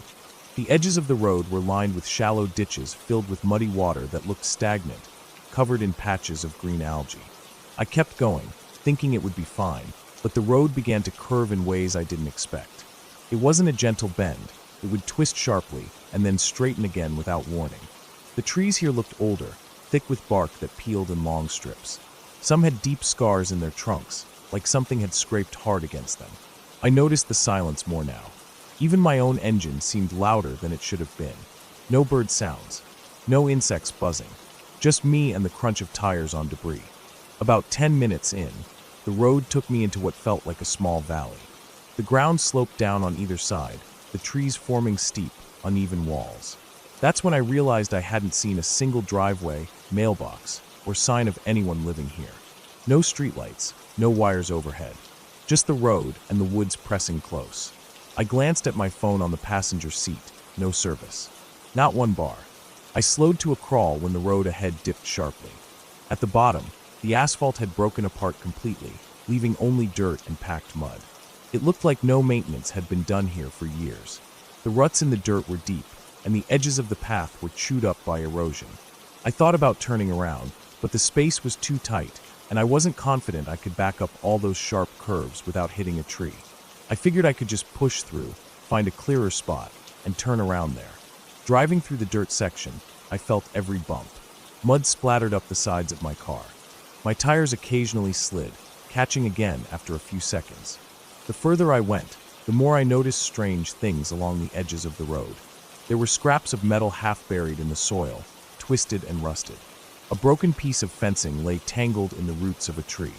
The edges of the road were lined with shallow ditches filled with muddy water that looked stagnant, covered in patches of green algae. I kept going, thinking it would be fine, but the road began to curve in ways I didn't expect. It wasn't a gentle bend. It would twist sharply and then straighten again without warning. The trees here looked older, thick with bark that peeled in long strips. Some had deep scars in their trunks, like something had scraped hard against them. I noticed the silence more now. Even my own engine seemed louder than it should have been. No bird sounds, no insects buzzing, just me and the crunch of tires on debris. About 10 minutes in, the road took me into what felt like a small valley. The ground sloped down on either side, the trees forming steep, uneven walls. That's when I realized I hadn't seen a single driveway, mailbox, or sign of anyone living here. No streetlights, no wires overhead. Just the road and the woods pressing close. I glanced at my phone on the passenger seat. No service. Not one bar. I slowed to a crawl when the road ahead dipped sharply. At the bottom, the asphalt had broken apart completely, leaving only dirt and packed mud. It looked like no maintenance had been done here for years. The ruts in the dirt were deep, and the edges of the path were chewed up by erosion. I thought about turning around, but the space was too tight, and I wasn't confident I could back up all those sharp curves without hitting a tree. I figured I could just push through, find a clearer spot, and turn around there. Driving through the dirt section, I felt every bump. Mud splattered up the sides of my car. My tires occasionally slid, catching again after a few seconds. The further I went, the more I noticed strange things along the edges of the road. There were scraps of metal half buried in the soil, twisted and rusted. A broken piece of fencing lay tangled in the roots of a tree.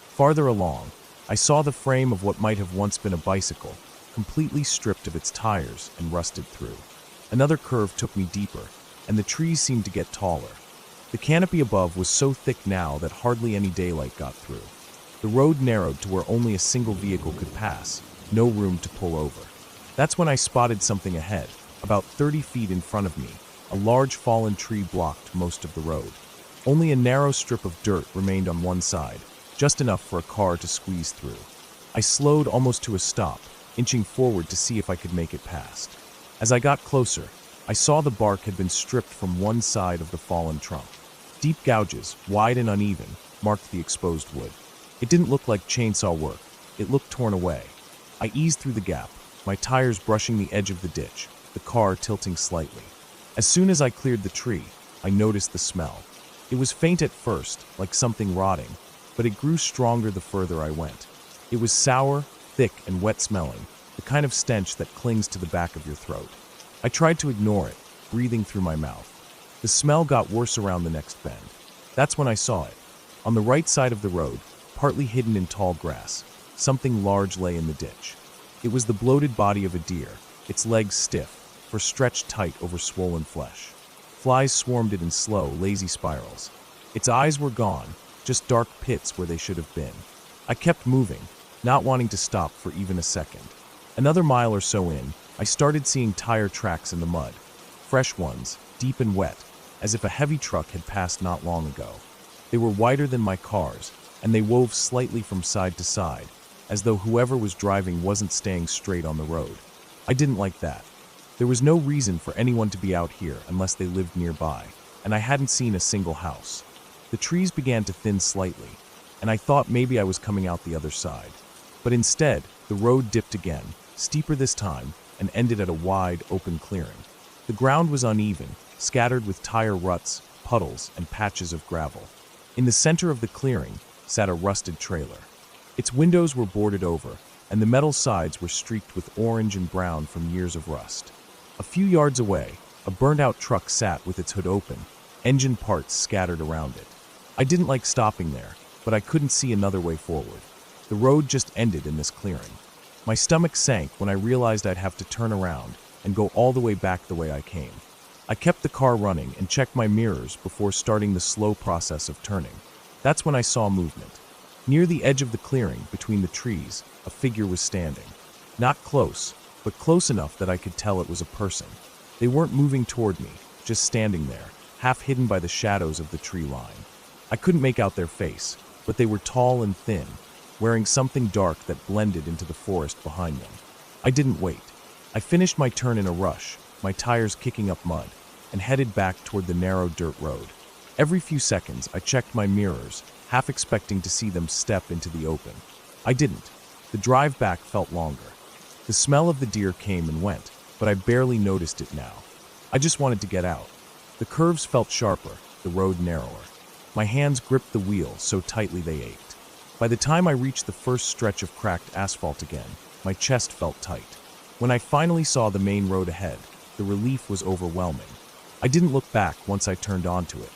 Farther along, I saw the frame of what might have once been a bicycle, completely stripped of its tires and rusted through. Another curve took me deeper, and the trees seemed to get taller. The canopy above was so thick now that hardly any daylight got through. The road narrowed to where only a single vehicle could pass, no room to pull over. That's when I spotted something ahead, about 30 feet in front of me. A large fallen tree blocked most of the road. Only a narrow strip of dirt remained on one side, just enough for a car to squeeze through. I slowed almost to a stop, inching forward to see if I could make it past. As I got closer, I saw the bark had been stripped from one side of the fallen trunk. Deep gouges, wide and uneven, marked the exposed wood. It didn't look like chainsaw work. It looked torn away. I eased through the gap, my tires brushing the edge of the ditch, the car tilting slightly. As soon as I cleared the tree, I noticed the smell. It was faint at first, like something rotting, but it grew stronger the further I went. It was sour, thick, and wet-smelling, the kind of stench that clings to the back of your throat. I tried to ignore it, breathing through my mouth. The smell got worse around the next bend. That's when I saw it. On the right side of the road, partly hidden in tall grass, something large lay in the ditch. It was the bloated body of a deer, its legs stiff, for stretched tight over swollen flesh. Flies swarmed it in slow, lazy spirals. Its eyes were gone, just dark pits where they should have been. I kept moving, not wanting to stop for even a second. Another mile or so in, I started seeing tire tracks in the mud. Fresh ones, deep and wet, as if a heavy truck had passed not long ago. They were wider than my car's, and they wove slightly from side to side, as though whoever was driving wasn't staying straight on the road. I didn't like that. There was no reason for anyone to be out here unless they lived nearby, and I hadn't seen a single house. The trees began to thin slightly, and I thought maybe I was coming out the other side. But instead, the road dipped again, steeper this time, and ended at a wide, open clearing. The ground was uneven, scattered with tire ruts, puddles, and patches of gravel. In the center of the clearing sat a rusted trailer. Its windows were boarded over, and the metal sides were streaked with orange and brown from years of rust. A few yards away, a burned-out truck sat with its hood open, engine parts scattered around it. I didn't like stopping there, but I couldn't see another way forward. The road just ended in this clearing. My stomach sank when I realized I'd have to turn around and go all the way back the way I came. I kept the car running and checked my mirrors before starting the slow process of turning. That's when I saw movement. Near the edge of the clearing, between the trees, a figure was standing. Not close, but close enough that I could tell it was a person. They weren't moving toward me, just standing there, half hidden by the shadows of the tree line. I couldn't make out their face, but they were tall and thin, wearing something dark that blended into the forest behind them. I didn't wait. I finished my turn in a rush, my tires kicking up mud, and headed back toward the narrow dirt road. Every few seconds, I checked my mirrors, half expecting to see them step into the open. I didn't. The drive back felt longer. The smell of the deer came and went, but I barely noticed it now. I just wanted to get out. The curves felt sharper, the road narrower. My hands gripped the wheel so tightly they ached. By the time I reached the first stretch of cracked asphalt again, my chest felt tight. When I finally saw the main road ahead, the relief was overwhelming. I didn't look back once I turned onto it.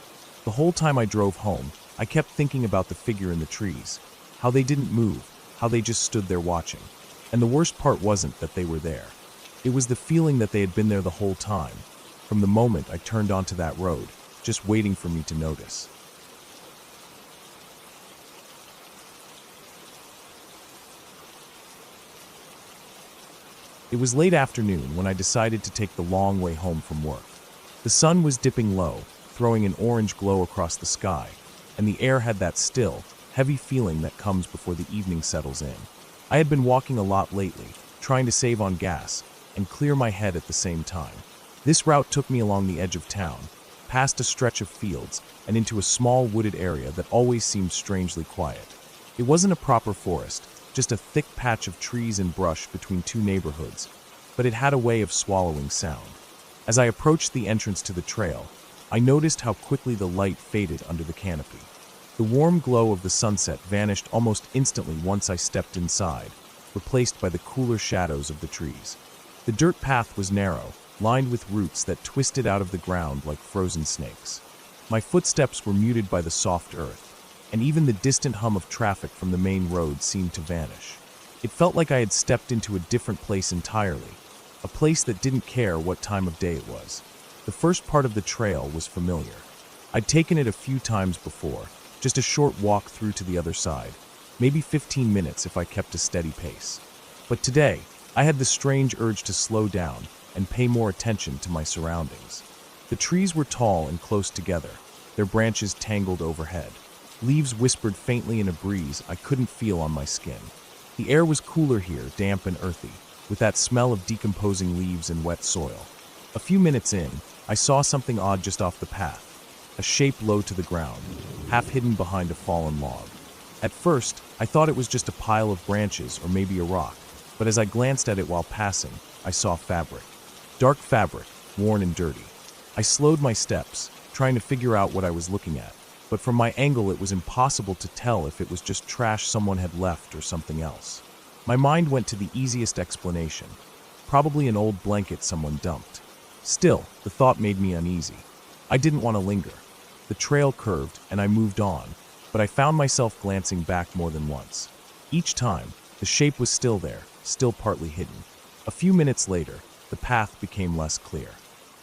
The whole time I drove home, I kept thinking about the figure in the trees, how they didn't move, how they just stood there watching. And the worst part wasn't that they were there. It was the feeling that they had been there the whole time, from the moment I turned onto that road, just waiting for me to notice. It was late afternoon when I decided to take the long way home from work. The sun was dipping low, throwing an orange glow across the sky, and the air had that still, heavy feeling that comes before the evening settles in. I had been walking a lot lately, trying to save on gas and clear my head at the same time. This route took me along the edge of town, past a stretch of fields, and into a small wooded area that always seemed strangely quiet. It wasn't a proper forest, just a thick patch of trees and brush between two neighborhoods, but it had a way of swallowing sound. As I approached the entrance to the trail, I noticed how quickly the light faded under the canopy. The warm glow of the sunset vanished almost instantly once I stepped inside, replaced by the cooler shadows of the trees. The dirt path was narrow, lined with roots that twisted out of the ground like frozen snakes. My footsteps were muted by the soft earth, and even the distant hum of traffic from the main road seemed to vanish. It felt like I had stepped into a different place entirely, a place that didn't care what time of day it was. The first part of the trail was familiar. I'd taken it a few times before, just a short walk through to the other side, maybe 15 minutes if I kept a steady pace. But today, I had the strange urge to slow down and pay more attention to my surroundings. The trees were tall and close together, their branches tangled overhead. Leaves whispered faintly in a breeze I couldn't feel on my skin. The air was cooler here, damp and earthy, with that smell of decomposing leaves and wet soil. A few minutes in, I saw something odd just off the path, a shape low to the ground, half hidden behind a fallen log. At first, I thought it was just a pile of branches or maybe a rock, but as I glanced at it while passing, I saw fabric. Dark fabric, worn and dirty. I slowed my steps, trying to figure out what I was looking at, but from my angle it was impossible to tell if it was just trash someone had left or something else. My mind went to the easiest explanation, probably an old blanket someone dumped. Still, the thought made me uneasy. I didn't want to linger. The trail curved, and I moved on, but I found myself glancing back more than once. Each time, the shape was still there, still partly hidden. A few minutes later, the path became less clear.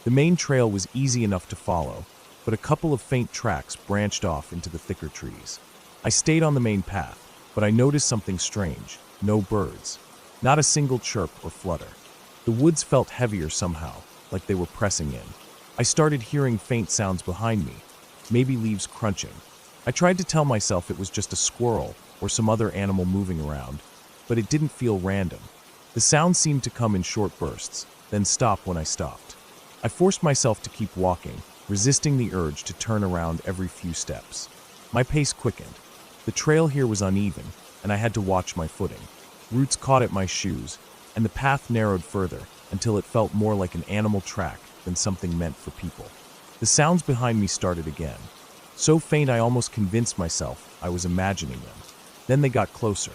The main trail was easy enough to follow, but a couple of faint tracks branched off into the thicker trees. I stayed on the main path, but I noticed something strange. No birds. Not a single chirp or flutter. The woods felt heavier somehow, like they were pressing in. I started hearing faint sounds behind me, maybe leaves crunching. I tried to tell myself it was just a squirrel or some other animal moving around, but it didn't feel random. The sound seemed to come in short bursts, then stop when I stopped. I forced myself to keep walking, resisting the urge to turn around every few steps. My pace quickened. The trail here was uneven, and I had to watch my footing. Roots caught at my shoes, and the path narrowed further until it felt more like an animal track than something meant for people. The sounds behind me started again. So faint I almost convinced myself I was imagining them. Then they got closer.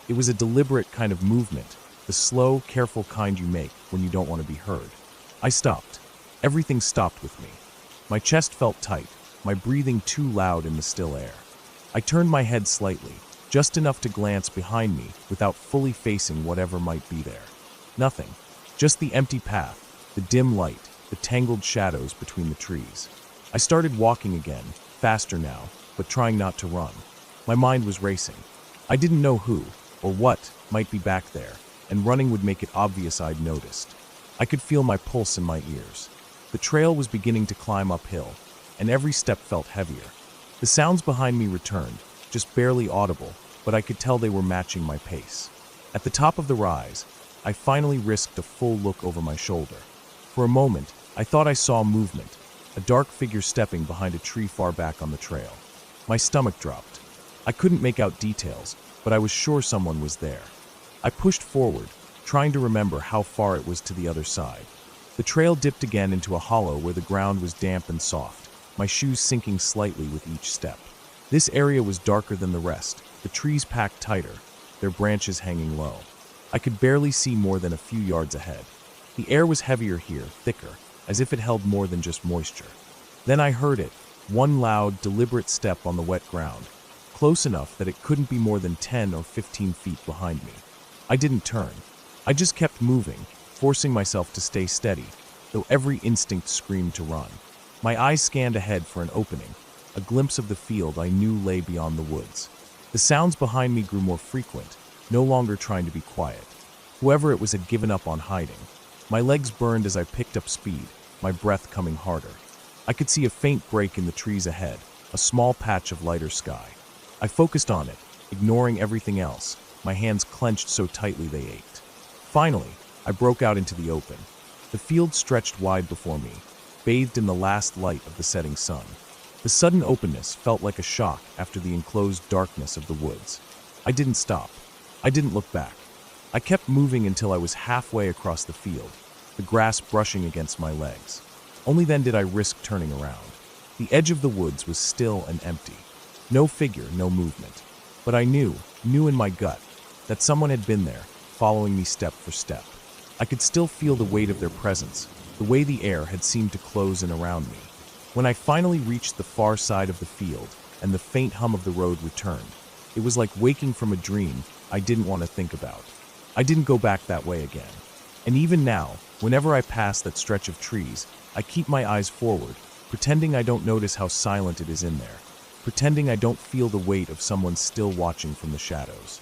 It was a deliberate kind of movement, the slow, careful kind you make when you don't want to be heard. I stopped. Everything stopped with me. My chest felt tight, my breathing too loud in the still air. I turned my head slightly, just enough to glance behind me without fully facing whatever might be there. Nothing. Just the empty path, the dim light, the tangled shadows between the trees. I started walking again, faster now, but trying not to run. My mind was racing. I didn't know who, or what, might be back there, and running would make it obvious I'd noticed. I could feel my pulse in my ears. The trail was beginning to climb uphill, and every step felt heavier. The sounds behind me returned, just barely audible, but I could tell they were matching my pace. At the top of the rise, I finally risked a full look over my shoulder. For a moment, I thought I saw movement, a dark figure stepping behind a tree far back on the trail. My stomach dropped. I couldn't make out details, but I was sure someone was there. I pushed forward, trying to remember how far it was to the other side. The trail dipped again into a hollow where the ground was damp and soft, my shoes sinking slightly with each step. This area was darker than the rest, the trees packed tighter, their branches hanging low. I could barely see more than a few yards ahead. The air was heavier here, thicker, as if it held more than just moisture. Then I heard it, one loud, deliberate step on the wet ground, close enough that it couldn't be more than 10 or 15 feet behind me. I didn't turn. I just kept moving, forcing myself to stay steady, though every instinct screamed to run. My eyes scanned ahead for an opening, a glimpse of the field I knew lay beyond the woods. The sounds behind me grew more frequent, no longer trying to be quiet. Whoever it was had given up on hiding. My legs burned as I picked up speed, my breath coming harder. I could see a faint break in the trees ahead, a small patch of lighter sky. I focused on it, ignoring everything else, my hands clenched so tightly they ached. Finally, I broke out into the open. The field stretched wide before me, bathed in the last light of the setting sun. The sudden openness felt like a shock after the enclosed darkness of the woods. I didn't stop. I didn't look back. I kept moving until I was halfway across the field, the grass brushing against my legs. Only then did I risk turning around. The edge of the woods was still and empty. No figure, no movement. But I knew in my gut, that someone had been there, following me step for step. I could still feel the weight of their presence, the way the air had seemed to close in around me. When I finally reached the far side of the field and the faint hum of the road returned, it was like waking from a dream I didn't want to think about. I didn't go back that way again. And even now, whenever I pass that stretch of trees, I keep my eyes forward, pretending I don't notice how silent it is in there, pretending I don't feel the weight of someone still watching from the shadows.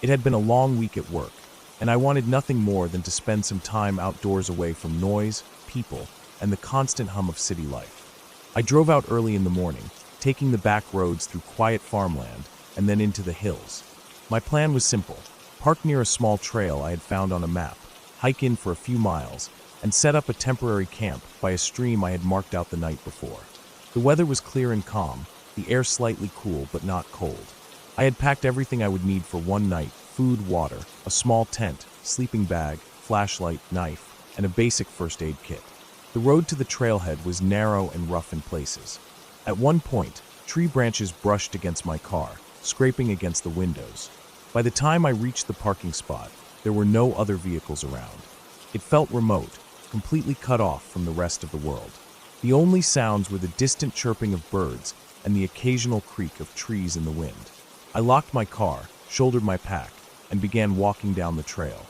It had been a long week at work, and I wanted nothing more than to spend some time outdoors away from noise, people, and the constant hum of city life. I drove out early in the morning, taking the back roads through quiet farmland and then into the hills. My plan was simple: park near a small trail I had found on a map, hike in for a few miles, and set up a temporary camp by a stream I had marked out the night before. The weather was clear and calm, the air slightly cool but not cold. I had packed everything I would need for one night: food, water, a small tent, sleeping bag, flashlight, knife, and a basic first aid kit. The road to the trailhead was narrow and rough in places. At one point, tree branches brushed against my car, scraping against the windows. By the time I reached the parking spot, there were no other vehicles around. It felt remote, completely cut off from the rest of the world. The only sounds were the distant chirping of birds and the occasional creak of trees in the wind. I locked my car, shouldered my pack, and began walking down the trail.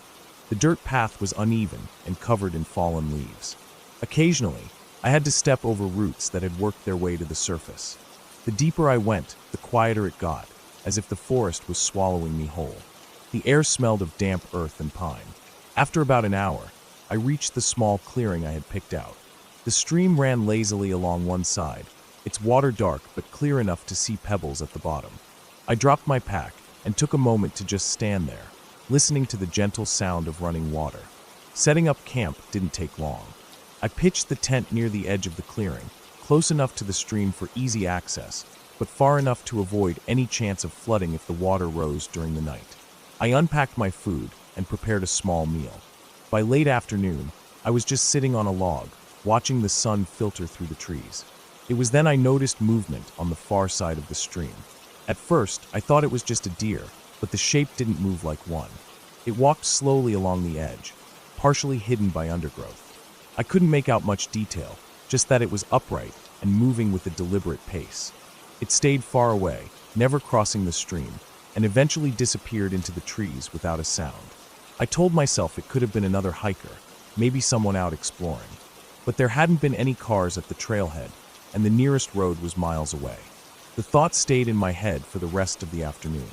The dirt path was uneven and covered in fallen leaves. Occasionally, I had to step over roots that had worked their way to the surface. The deeper I went, the quieter it got, as if the forest was swallowing me whole. The air smelled of damp earth and pine. After about an hour, I reached the small clearing I had picked out. The stream ran lazily along one side, its water dark but clear enough to see pebbles at the bottom. I dropped my pack and took a moment to just stand there, listening to the gentle sound of running water. Setting up camp didn't take long. I pitched the tent near the edge of the clearing, close enough to the stream for easy access, but far enough to avoid any chance of flooding if the water rose during the night. I unpacked my food and prepared a small meal. By late afternoon, I was just sitting on a log, watching the sun filter through the trees. It was then I noticed movement on the far side of the stream. At first, I thought it was just a deer, but the shape didn't move like one. It walked slowly along the edge, partially hidden by undergrowth. I couldn't make out much detail, just that it was upright and moving with a deliberate pace. It stayed far away, never crossing the stream, and eventually disappeared into the trees without a sound. I told myself it could have been another hiker, maybe someone out exploring. But there hadn't been any cars at the trailhead, and the nearest road was miles away. The thought stayed in my head for the rest of the afternoon.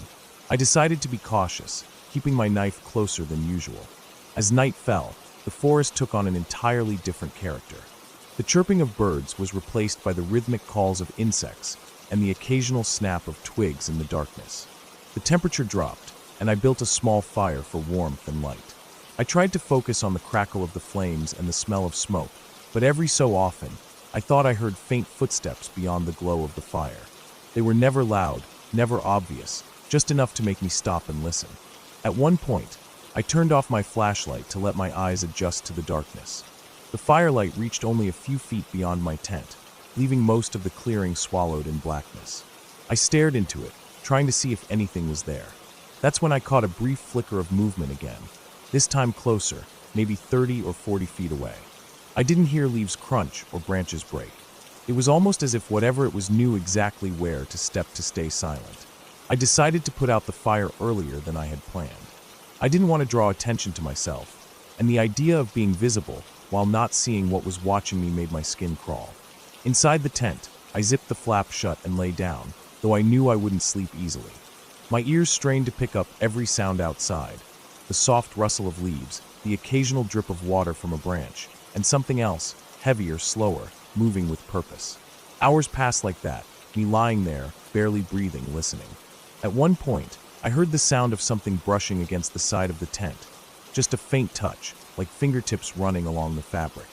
I decided to be cautious, keeping my knife closer than usual. As night fell, the forest took on an entirely different character. The chirping of birds was replaced by the rhythmic calls of insects and the occasional snap of twigs in the darkness. The temperature dropped, and I built a small fire for warmth and light. I tried to focus on the crackle of the flames and the smell of smoke, but every so often, I thought I heard faint footsteps beyond the glow of the fire. They were never loud, never obvious, just enough to make me stop and listen. At one point, I turned off my flashlight to let my eyes adjust to the darkness. The firelight reached only a few feet beyond my tent, leaving most of the clearing swallowed in blackness. I stared into it, trying to see if anything was there. That's when I caught a brief flicker of movement again, this time closer, maybe 30 or 40 feet away. I didn't hear leaves crunch or branches break. It was almost as if whatever it was knew exactly where to step to stay silent. I decided to put out the fire earlier than I had planned. I didn't want to draw attention to myself, and the idea of being visible while not seeing what was watching me made my skin crawl. Inside the tent, I zipped the flap shut and lay down, though I knew I wouldn't sleep easily. My ears strained to pick up every sound outside: the soft rustle of leaves, the occasional drip of water from a branch, and something else, heavier, slower, moving with purpose. Hours passed like that, me lying there, barely breathing, listening. At one point, I heard the sound of something brushing against the side of the tent, just a faint touch, like fingertips running along the fabric.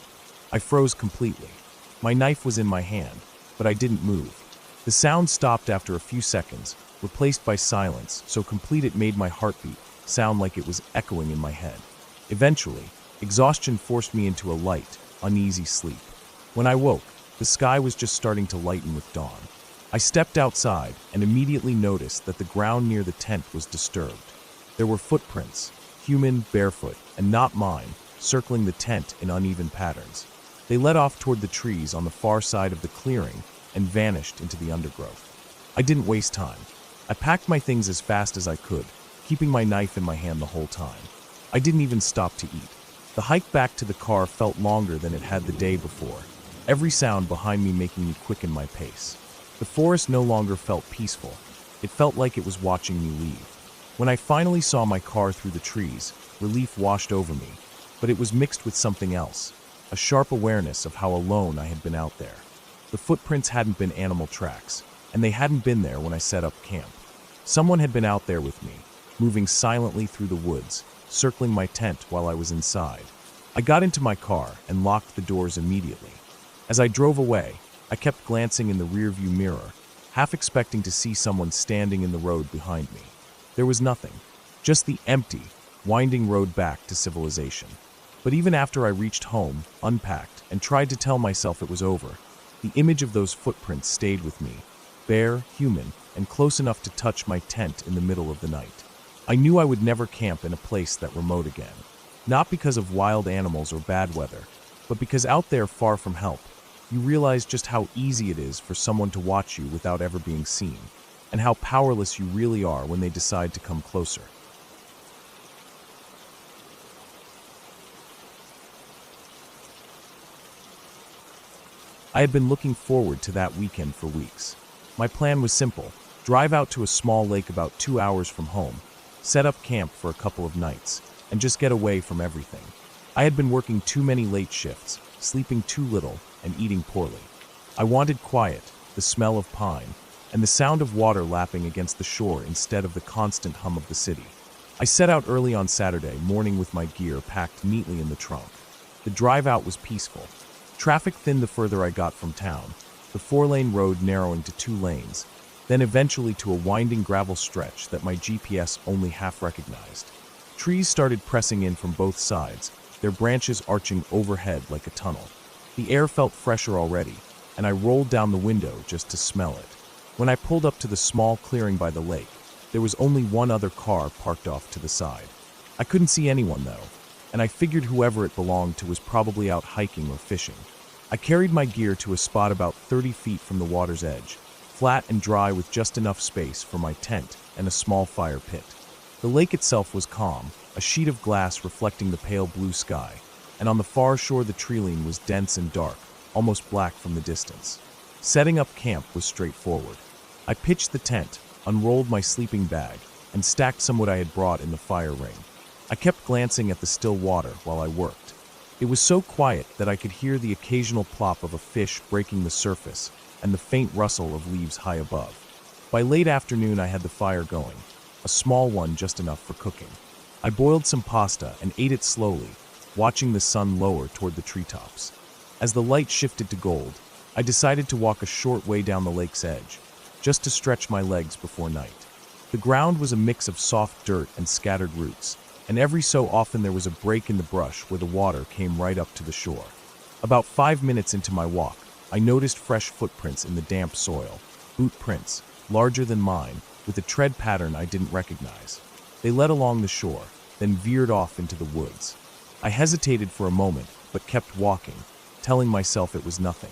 I froze completely. My knife was in my hand, but I didn't move. The sound stopped after a few seconds, replaced by silence, so complete it made my heartbeat sound like it was echoing in my head. Eventually, exhaustion forced me into a light, uneasy sleep. When I woke, the sky was just starting to lighten with dawn. I stepped outside and immediately noticed that the ground near the tent was disturbed. There were footprints, human, barefoot, and not mine, circling the tent in uneven patterns. They led off toward the trees on the far side of the clearing and vanished into the undergrowth. I didn't waste time. I packed my things as fast as I could, keeping my knife in my hand the whole time. I didn't even stop to eat. The hike back to the car felt longer than it had the day before, every sound behind me making me quicken my pace. The forest no longer felt peaceful. It felt like it was watching me leave. When I finally saw my car through the trees, relief washed over me, but it was mixed with something else, a sharp awareness of how alone I had been out there. The footprints hadn't been animal tracks, and they hadn't been there when I set up camp. Someone had been out there with me, moving silently through the woods, circling my tent while I was inside. I got into my car and locked the doors immediately. As I drove away, I kept glancing in the rearview mirror, half expecting to see someone standing in the road behind me. There was nothing, just the empty, winding road back to civilization. But even after I reached home, unpacked, and tried to tell myself it was over, the image of those footprints stayed with me, bare, human, and close enough to touch my tent in the middle of the night. I knew I would never camp in a place that remote again, not because of wild animals or bad weather, but because out there far from help, you realize just how easy it is for someone to watch you without ever being seen, and how powerless you really are when they decide to come closer. I had been looking forward to that weekend for weeks. My plan was simple: drive out to a small lake about 2 hours from home, set up camp for a couple of nights, and just get away from everything. I had been working too many late shifts, sleeping too little, and eating poorly. I wanted quiet, the smell of pine, and the sound of water lapping against the shore instead of the constant hum of the city. I set out early on Saturday morning with my gear packed neatly in the trunk. The drive out was peaceful. Traffic thinned the further I got from town, the 4-lane road narrowing to 2 lanes, then eventually to a winding gravel stretch that my GPS only half recognized. Trees started pressing in from both sides, their branches arching overhead like a tunnel. The air felt fresher already, and I rolled down the window just to smell it. When I pulled up to the small clearing by the lake, there was only one other car parked off to the side. I couldn't see anyone though, and I figured whoever it belonged to was probably out hiking or fishing. I carried my gear to a spot about 30 feet from the water's edge, flat and dry with just enough space for my tent and a small fire pit. The lake itself was calm, a sheet of glass reflecting the pale blue sky, and on the far shore the treeline was dense and dark, almost black from the distance. Setting up camp was straightforward. I pitched the tent, unrolled my sleeping bag, and stacked some wood I had brought in the fire ring. I kept glancing at the still water while I worked. It was so quiet that I could hear the occasional plop of a fish breaking the surface and the faint rustle of leaves high above. By late afternoon I had the fire going, a small one just enough for cooking. I boiled some pasta and ate it slowly, watching the sun lower toward the treetops. As the light shifted to gold, I decided to walk a short way down the lake's edge, just to stretch my legs before night. The ground was a mix of soft dirt and scattered roots, and every so often there was a break in the brush where the water came right up to the shore. About 5 minutes into my walk, I noticed fresh footprints in the damp soil, boot prints, larger than mine, with a tread pattern I didn't recognize. They led along the shore, then veered off into the woods. I hesitated for a moment, but kept walking, telling myself it was nothing.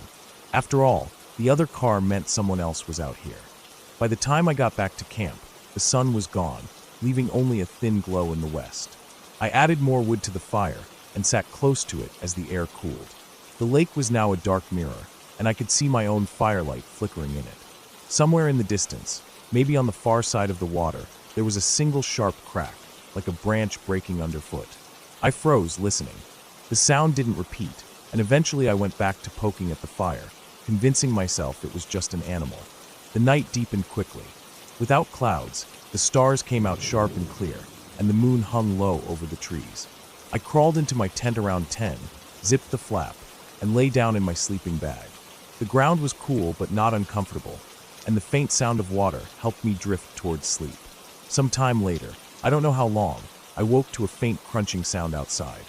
After all, the other car meant someone else was out here. By the time I got back to camp, the sun was gone, leaving only a thin glow in the west. I added more wood to the fire and sat close to it as the air cooled. The lake was now a dark mirror, and I could see my own firelight flickering in it. Somewhere in the distance, maybe on the far side of the water, there was a single sharp crack, like a branch breaking underfoot. I froze, listening. The sound didn't repeat, and eventually I went back to poking at the fire, convincing myself it was just an animal. The night deepened quickly. Without clouds, the stars came out sharp and clear, and the moon hung low over the trees. I crawled into my tent around 10, zipped the flap, and lay down in my sleeping bag. The ground was cool but not uncomfortable, and the faint sound of water helped me drift towards sleep. Some time later, I don't know how long, I woke to a faint crunching sound outside.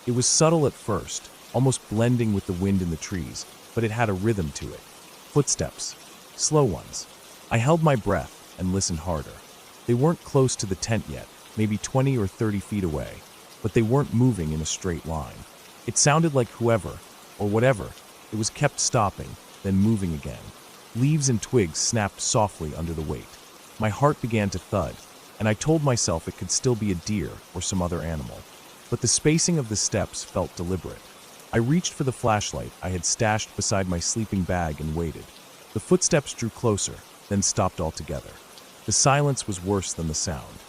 It was subtle at first, almost blending with the wind in the trees, but it had a rhythm to it. Footsteps. Slow ones. I held my breath and listened harder. They weren't close to the tent yet, maybe 20 or 30 feet away, but they weren't moving in a straight line. It sounded like whoever, or whatever, it was kept stopping, then moving again. Leaves and twigs snapped softly under the weight. My heart began to thud, and I told myself it could still be a deer or some other animal. But the spacing of the steps felt deliberate. I reached for the flashlight I had stashed beside my sleeping bag and waited. The footsteps drew closer, then stopped altogether. The silence was worse than the sound.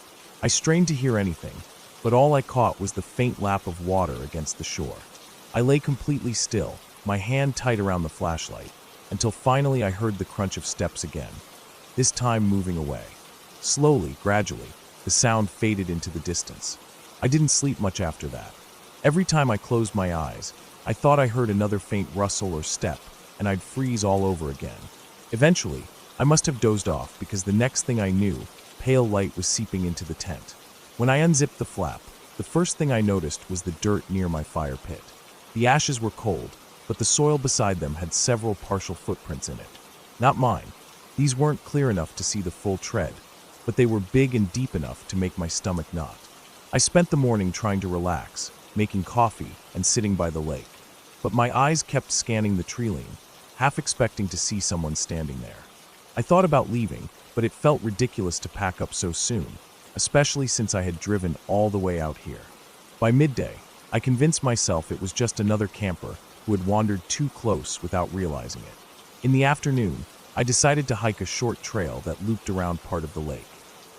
I strained to hear anything, but all I caught was the faint lap of water against the shore. I lay completely still, my hand tight around the flashlight, until finally I heard the crunch of steps again, this time moving away. Slowly, gradually, the sound faded into the distance. I didn't sleep much after that. Every time I closed my eyes, I thought I heard another faint rustle or step, and I'd freeze all over again. Eventually, I must have dozed off because the next thing I knew, pale light was seeping into the tent. When I unzipped the flap, the first thing I noticed was the dirt near my fire pit. The ashes were cold, but the soil beside them had several partial footprints in it. Not mine. These weren't clear enough to see the full tread, but they were big and deep enough to make my stomach knot. I spent the morning trying to relax, making coffee and sitting by the lake. But my eyes kept scanning the treeline, half expecting to see someone standing there. I thought about leaving, but it felt ridiculous to pack up so soon, especially since I had driven all the way out here. By midday, I convinced myself it was just another camper who had wandered too close without realizing it. In the afternoon, I decided to hike a short trail that looped around part of the lake.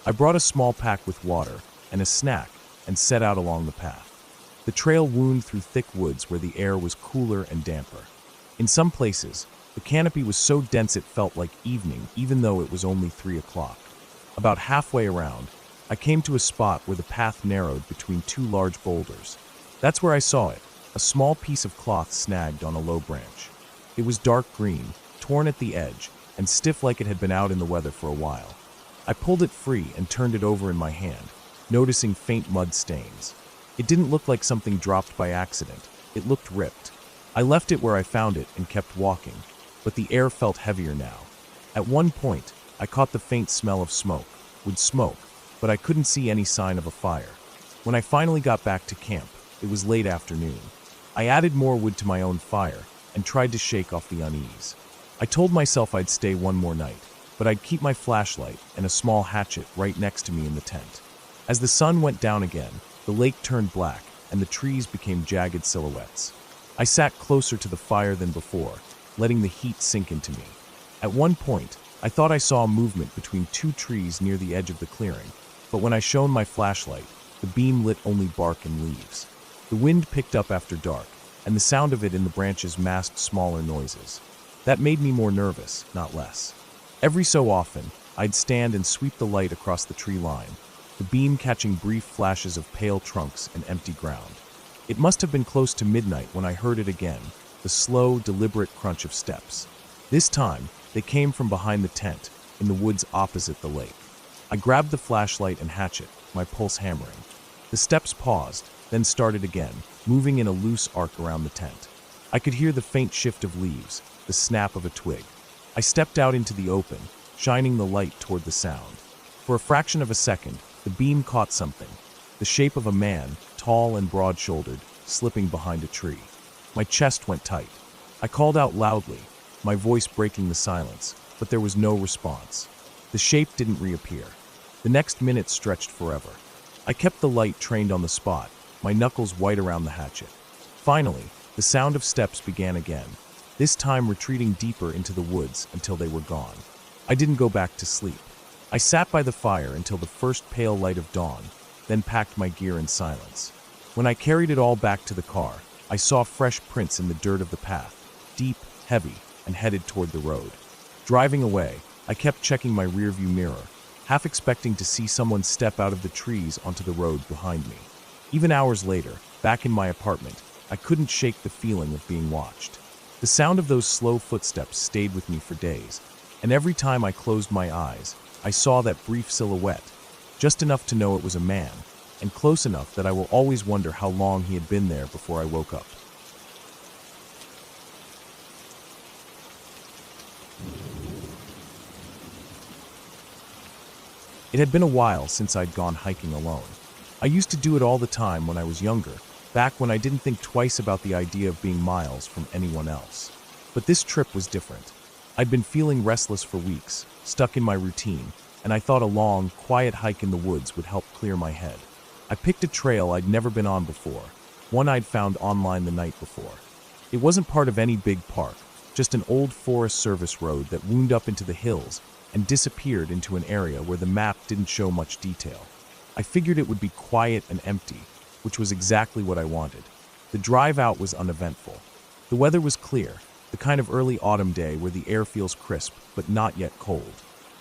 I brought a small pack with water and a snack and set out along the path. The trail wound through thick woods where the air was cooler and damper. In some places, the canopy was so dense it felt like evening even though it was only 3 o'clock. About halfway around, I came to a spot where the path narrowed between two large boulders. That's where I saw it, a small piece of cloth snagged on a low branch. It was dark green, torn at the edge, and stiff like it had been out in the weather for a while. I pulled it free and turned it over in my hand, noticing faint mud stains. It didn't look like something dropped by accident. It looked ripped. I left it where I found it and kept walking, but the air felt heavier now. At one point, I caught the faint smell of smoke. Would smoke, but I couldn't see any sign of a fire. When I finally got back to camp, it was late afternoon. I added more wood to my own fire and tried to shake off the unease. I told myself I'd stay one more night, but I'd keep my flashlight and a small hatchet right next to me in the tent. As the sun went down again, the lake turned black and the trees became jagged silhouettes. I sat closer to the fire than before, letting the heat sink into me. At one point, I thought I saw a movement between two trees near the edge of the clearing, but when I shone my flashlight, the beam lit only bark and leaves. The wind picked up after dark, and the sound of it in the branches masked smaller noises. That made me more nervous, not less. Every so often, I'd stand and sweep the light across the tree line, the beam catching brief flashes of pale trunks and empty ground. It must have been close to midnight when I heard it again, the slow, deliberate crunch of steps. This time, they came from behind the tent, in the woods opposite the lake. I grabbed the flashlight and hatchet, my pulse hammering. The steps paused, then started again, moving in a loose arc around the tent. I could hear the faint shift of leaves, the snap of a twig. I stepped out into the open, shining the light toward the sound. For a fraction of a second, the beam caught something, the shape of a man, tall and broad-shouldered, slipping behind a tree. My chest went tight. I called out loudly, my voice breaking the silence, but there was no response. The shape didn't reappear. The next minute stretched forever. I kept the light trained on the spot, my knuckles white around the hatchet. Finally, the sound of steps began again, this time retreating deeper into the woods until they were gone. I didn't go back to sleep. I sat by the fire until the first pale light of dawn, then packed my gear in silence. When I carried it all back to the car, I saw fresh prints in the dirt of the path, deep, heavy, and headed toward the road. Driving away, I kept checking my rearview mirror, half expecting to see someone step out of the trees onto the road behind me. Even hours later, back in my apartment, I couldn't shake the feeling of being watched. The sound of those slow footsteps stayed with me for days, and every time I closed my eyes, I saw that brief silhouette, just enough to know it was a man, and close enough that I will always wonder how long he had been there before I woke up. It had been a while since I'd gone hiking alone. I used to do it all the time when I was younger, back when I didn't think twice about the idea of being miles from anyone else. But this trip was different. I'd been feeling restless for weeks, stuck in my routine, and I thought a long, quiet hike in the woods would help clear my head. I picked a trail I'd never been on before, one I'd found online the night before. It wasn't part of any big park, just an old Forest Service road that wound up into the hills and disappeared into an area where the map didn't show much detail. I figured it would be quiet and empty, which was exactly what I wanted. The drive out was uneventful. The weather was clear, the kind of early autumn day where the air feels crisp but not yet cold.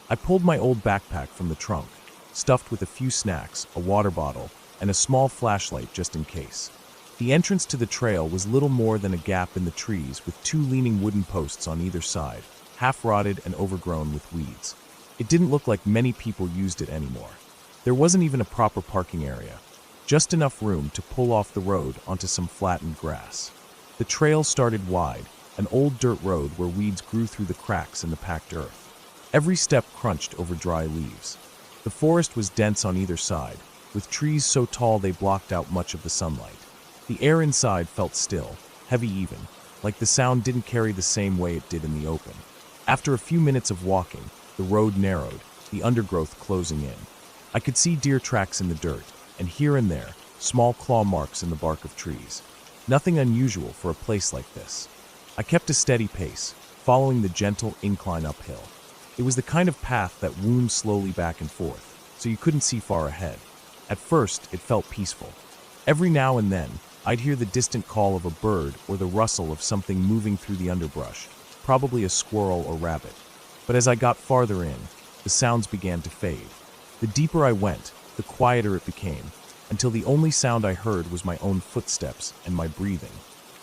I pulled my old backpack from the trunk, stuffed with a few snacks, a water bottle, and a small flashlight just in case. The entrance to the trail was little more than a gap in the trees with two leaning wooden posts on either side, half-rotted and overgrown with weeds. It didn't look like many people used it anymore. There wasn't even a proper parking area, just enough room to pull off the road onto some flattened grass. The trail started wide, an old dirt road where weeds grew through the cracks in the packed earth. Every step crunched over dry leaves. The forest was dense on either side, with trees so tall they blocked out much of the sunlight. The air inside felt still, heavy even, like the sound didn't carry the same way it did in the open. After a few minutes of walking, the road narrowed, the undergrowth closing in. I could see deer tracks in the dirt, and here and there, small claw marks in the bark of trees. Nothing unusual for a place like this. I kept a steady pace, following the gentle incline uphill. It was the kind of path that wound slowly back and forth, so you couldn't see far ahead. At first, it felt peaceful. Every now and then, I'd hear the distant call of a bird or the rustle of something moving through the underbrush, probably a squirrel or rabbit. But as I got farther in, the sounds began to fade. The deeper I went, the quieter it became, until the only sound I heard was my own footsteps and my breathing.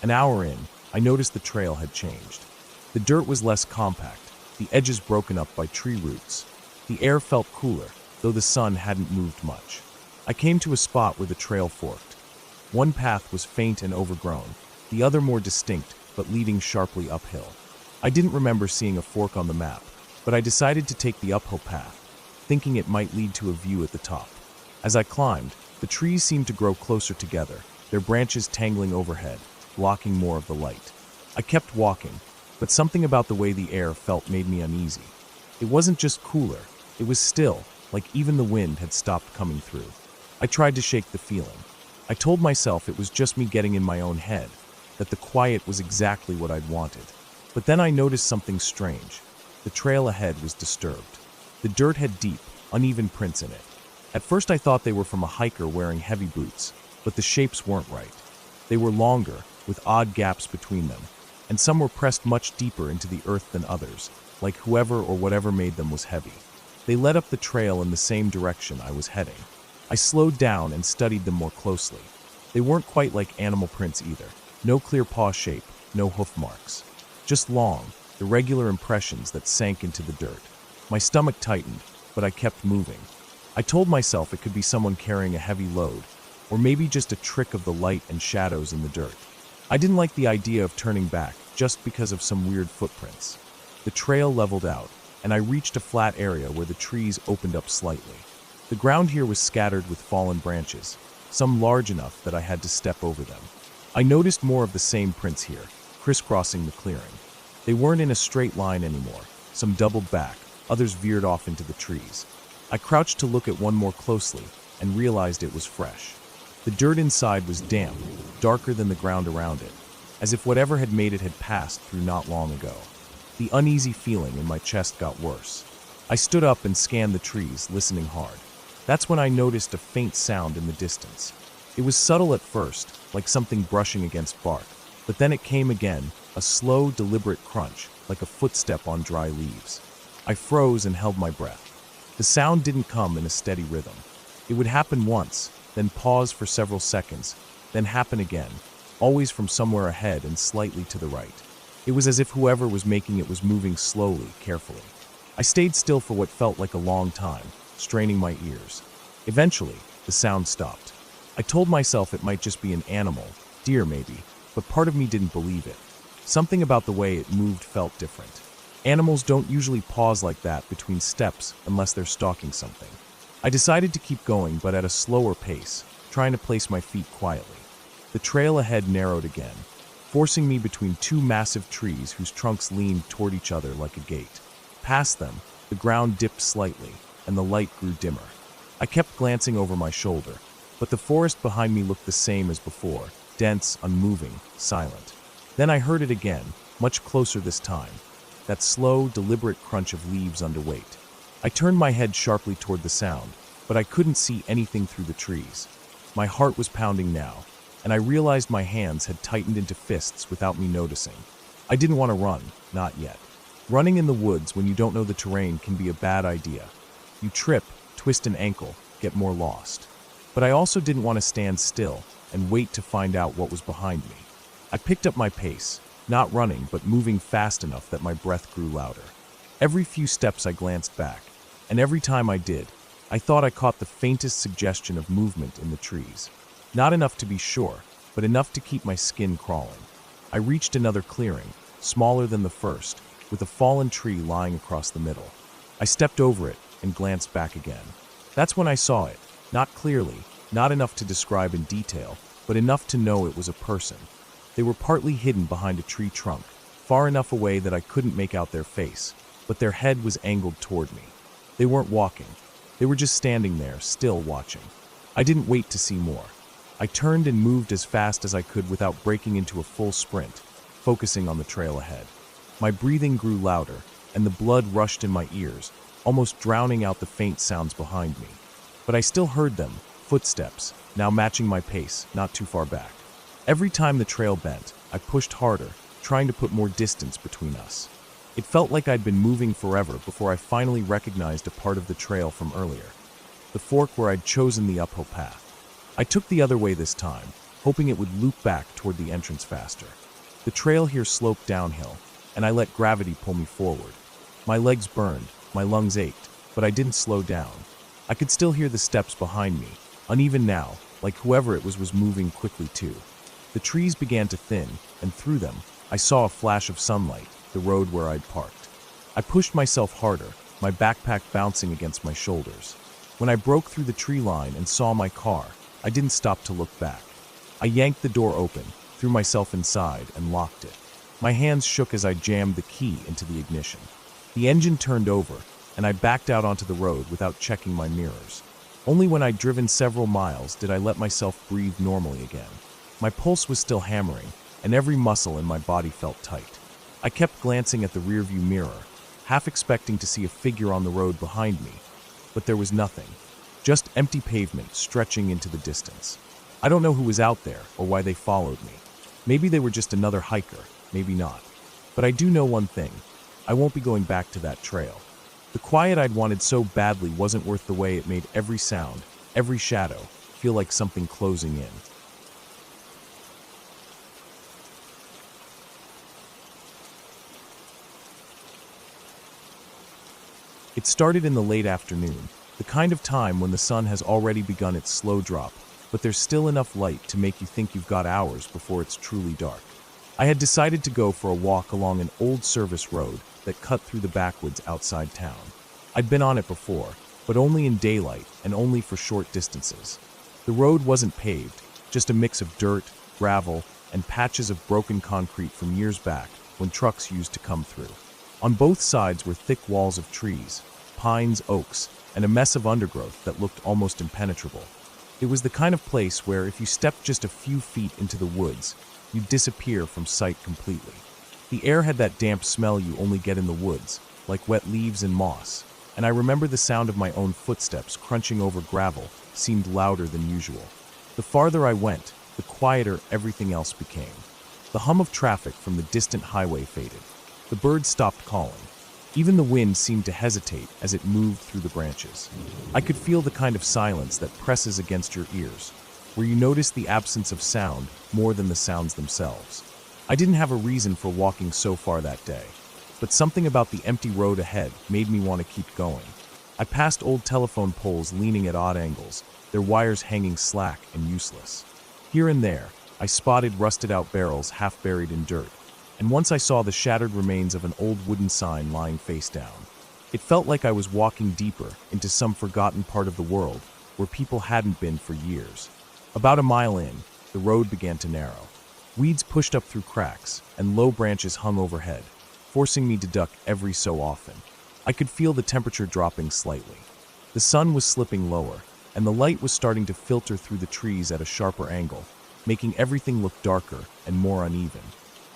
An hour in, I noticed the trail had changed. The dirt was less compact, the edges broken up by tree roots. The air felt cooler, though the sun hadn't moved much. I came to a spot where the trail forked. One path was faint and overgrown, the other more distinct, but leading sharply uphill. I didn't remember seeing a fork on the map, but I decided to take the uphill path, thinking it might lead to a view at the top. As I climbed, the trees seemed to grow closer together, their branches tangling overhead, blocking more of the light. I kept walking, but something about the way the air felt made me uneasy. It wasn't just cooler, it was still, like even the wind had stopped coming through. I tried to shake the feeling. I told myself it was just me getting in my own head, that the quiet was exactly what I'd wanted. But then I noticed something strange. The trail ahead was disturbed. The dirt had deep, uneven prints in it. At first I thought they were from a hiker wearing heavy boots, but the shapes weren't right. They were longer, with odd gaps between them, and some were pressed much deeper into the earth than others, like whoever or whatever made them was heavy. They led up the trail in the same direction I was heading. I slowed down and studied them more closely. They weren't quite like animal prints either. No clear paw shape, no hoof marks. Just long, irregular impressions that sank into the dirt. My stomach tightened, but I kept moving. I told myself it could be someone carrying a heavy load, or maybe just a trick of the light and shadows in the dirt. I didn't like the idea of turning back just because of some weird footprints. The trail leveled out, and I reached a flat area where the trees opened up slightly. The ground here was scattered with fallen branches, some large enough that I had to step over them. I noticed more of the same prints here, crisscrossing the clearing. They weren't in a straight line anymore. Some doubled back, others veered off into the trees. I crouched to look at one more closely and realized it was fresh. The dirt inside was damp, darker than the ground around it, as if whatever had made it had passed through not long ago. The uneasy feeling in my chest got worse. I stood up and scanned the trees, listening hard. That's when I noticed a faint sound in the distance. It was subtle at first, like something brushing against bark, but then it came again, a slow, deliberate crunch, like a footstep on dry leaves. I froze and held my breath. The sound didn't come in a steady rhythm. It would happen once, then pause for several seconds, then happen again, always from somewhere ahead and slightly to the right. It was as if whoever was making it was moving slowly, carefully. I stayed still for what felt like a long time, straining my ears. Eventually, the sound stopped. I told myself it might just be an animal, deer maybe, but part of me didn't believe it. Something about the way it moved felt different. Animals don't usually pause like that between steps unless they're stalking something. I decided to keep going, but at a slower pace, trying to place my feet quietly. The trail ahead narrowed again, forcing me between two massive trees whose trunks leaned toward each other like a gate. Past them, the ground dipped slightly, and the light grew dimmer. I kept glancing over my shoulder, but the forest behind me looked the same as before, dense, unmoving, silent. Then I heard it again, much closer this time, that slow, deliberate crunch of leaves under weight. I turned my head sharply toward the sound, but I couldn't see anything through the trees. My heart was pounding now, and I realized my hands had tightened into fists without me noticing. I didn't want to run, not yet. Running in the woods when you don't know the terrain can be a bad idea. You trip, twist an ankle, get more lost. But I also didn't want to stand still and wait to find out what was behind me. I picked up my pace, not running, but moving fast enough that my breath grew louder. Every few steps I glanced back, and every time I did, I thought I caught the faintest suggestion of movement in the trees. Not enough to be sure, but enough to keep my skin crawling. I reached another clearing, smaller than the first, with a fallen tree lying across the middle. I stepped over it and glanced back again. That's when I saw it, not clearly, not enough to describe in detail, but enough to know it was a person. They were partly hidden behind a tree trunk, far enough away that I couldn't make out their face, but their head was angled toward me. They weren't walking. They were just standing there, still watching. I didn't wait to see more. I turned and moved as fast as I could without breaking into a full sprint, focusing on the trail ahead. My breathing grew louder, and the blood rushed in my ears, almost drowning out the faint sounds behind me. But I still heard them, footsteps, now matching my pace, not too far back. Every time the trail bent, I pushed harder, trying to put more distance between us. It felt like I'd been moving forever before I finally recognized a part of the trail from earlier, the fork where I'd chosen the uphill path. I took the other way this time, hoping it would loop back toward the entrance faster. The trail here sloped downhill, and I let gravity pull me forward. My legs burned, my lungs ached, but I didn't slow down. I could still hear the steps behind me, uneven now, like whoever it was moving quickly too. The trees began to thin, and through them, I saw a flash of sunlight, the road where I'd parked. I pushed myself harder, my backpack bouncing against my shoulders. When I broke through the tree line and saw my car, I didn't stop to look back. I yanked the door open, threw myself inside, and locked it. My hands shook as I jammed the key into the ignition. The engine turned over, and I backed out onto the road without checking my mirrors. Only when I'd driven several miles did I let myself breathe normally again. My pulse was still hammering, and every muscle in my body felt tight. I kept glancing at the rearview mirror, half expecting to see a figure on the road behind me, but there was nothing. Just empty pavement stretching into the distance. I don't know who was out there or why they followed me. Maybe they were just another hiker, maybe not. But I do know one thing. I won't be going back to that trail. The quiet I'd wanted so badly wasn't worth the way it made every sound, every shadow, feel like something closing in. It started in the late afternoon, the kind of time when the sun has already begun its slow drop, but there's still enough light to make you think you've got hours before it's truly dark. I had decided to go for a walk along an old service road that cut through the backwoods outside town. I'd been on it before, but only in daylight and only for short distances. The road wasn't paved, just a mix of dirt, gravel, and patches of broken concrete from years back when trucks used to come through. On both sides were thick walls of trees, pines, oaks, and a mess of undergrowth that looked almost impenetrable. It was the kind of place where if you stepped just a few feet into the woods, you'd disappear from sight completely. The air had that damp smell you only get in the woods, like wet leaves and moss, and I remember the sound of my own footsteps crunching over gravel seemed louder than usual. The farther I went, the quieter everything else became. The hum of traffic from the distant highway faded. The birds stopped calling. Even the wind seemed to hesitate as it moved through the branches. I could feel the kind of silence that presses against your ears, where you notice the absence of sound more than the sounds themselves. I didn't have a reason for walking so far that day, but something about the empty road ahead made me want to keep going. I passed old telephone poles leaning at odd angles, their wires hanging slack and useless. Here and there, I spotted rusted-out barrels half buried in dirt, and once I saw the shattered remains of an old wooden sign lying face down. It felt like I was walking deeper into some forgotten part of the world where people hadn't been for years. About a mile in, the road began to narrow. Weeds pushed up through cracks, and low branches hung overhead, forcing me to duck every so often. I could feel the temperature dropping slightly. The sun was slipping lower, and the light was starting to filter through the trees at a sharper angle, making everything look darker and more uneven.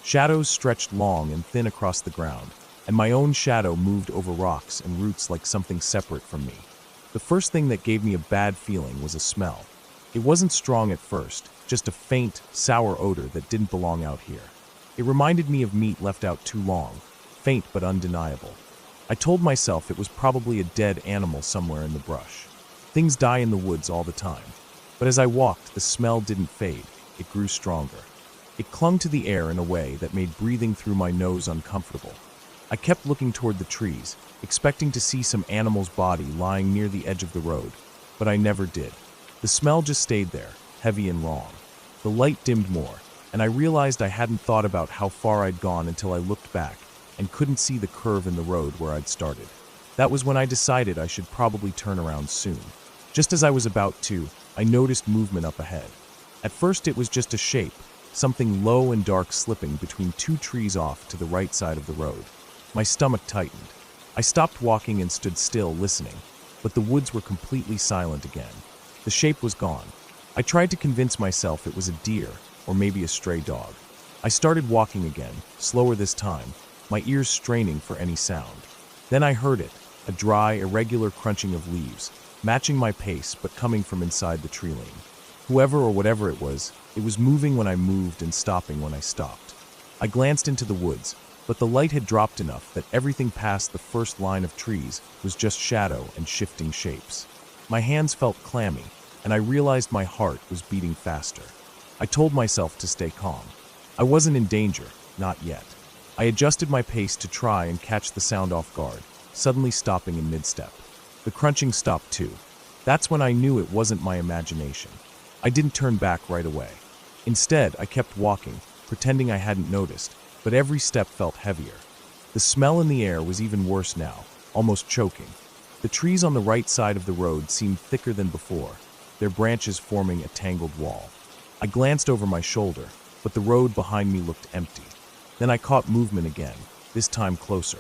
Shadows stretched long and thin across the ground, and my own shadow moved over rocks and roots like something separate from me. The first thing that gave me a bad feeling was a smell. It wasn't strong at first, just a faint, sour odor that didn't belong out here. It reminded me of meat left out too long, faint but undeniable. I told myself it was probably a dead animal somewhere in the brush. Things die in the woods all the time. But as I walked, the smell didn't fade, it grew stronger. It clung to the air in a way that made breathing through my nose uncomfortable. I kept looking toward the trees, expecting to see some animal's body lying near the edge of the road, but I never did. The smell just stayed there, heavy and wrong. The light dimmed more, and I realized I hadn't thought about how far I'd gone until I looked back and couldn't see the curve in the road where I'd started. That was when I decided I should probably turn around soon. Just as I was about to, I noticed movement up ahead. At first it was just a shape, something low and dark slipping between two trees off to the right side of the road. My stomach tightened. I stopped walking and stood still, listening, but the woods were completely silent again. The shape was gone. I tried to convince myself it was a deer, or maybe a stray dog. I started walking again, slower this time, my ears straining for any sound. Then I heard it, a dry, irregular crunching of leaves, matching my pace but coming from inside the tree line. Whoever or whatever it was moving when I moved and stopping when I stopped. I glanced into the woods, but the light had dropped enough that everything past the first line of trees was just shadow and shifting shapes. My hands felt clammy, and I realized my heart was beating faster. I told myself to stay calm. I wasn't in danger, not yet. I adjusted my pace to try and catch the sound off guard, suddenly stopping in mid-step. The crunching stopped too. That's when I knew it wasn't my imagination. I didn't turn back right away. Instead, I kept walking, pretending I hadn't noticed, but every step felt heavier. The smell in the air was even worse now, almost choking. The trees on the right side of the road seemed thicker than before, their branches forming a tangled wall. I glanced over my shoulder, but the road behind me looked empty. Then I caught movement again, this time closer.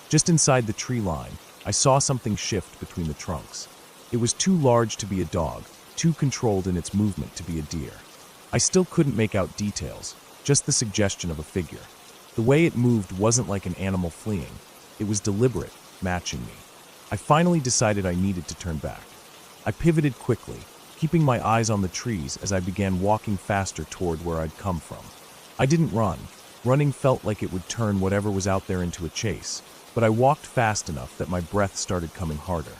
Just inside the tree line, I saw something shift between the trunks. It was too large to be a dog, too controlled in its movement to be a deer. I still couldn't make out details, just the suggestion of a figure. The way it moved wasn't like an animal fleeing. It was deliberate, matching me. I finally decided I needed to turn back. I pivoted quickly, keeping my eyes on the trees as I began walking faster toward where I'd come from. I didn't run. Running felt like it would turn whatever was out there into a chase, but I walked fast enough that my breath started coming harder.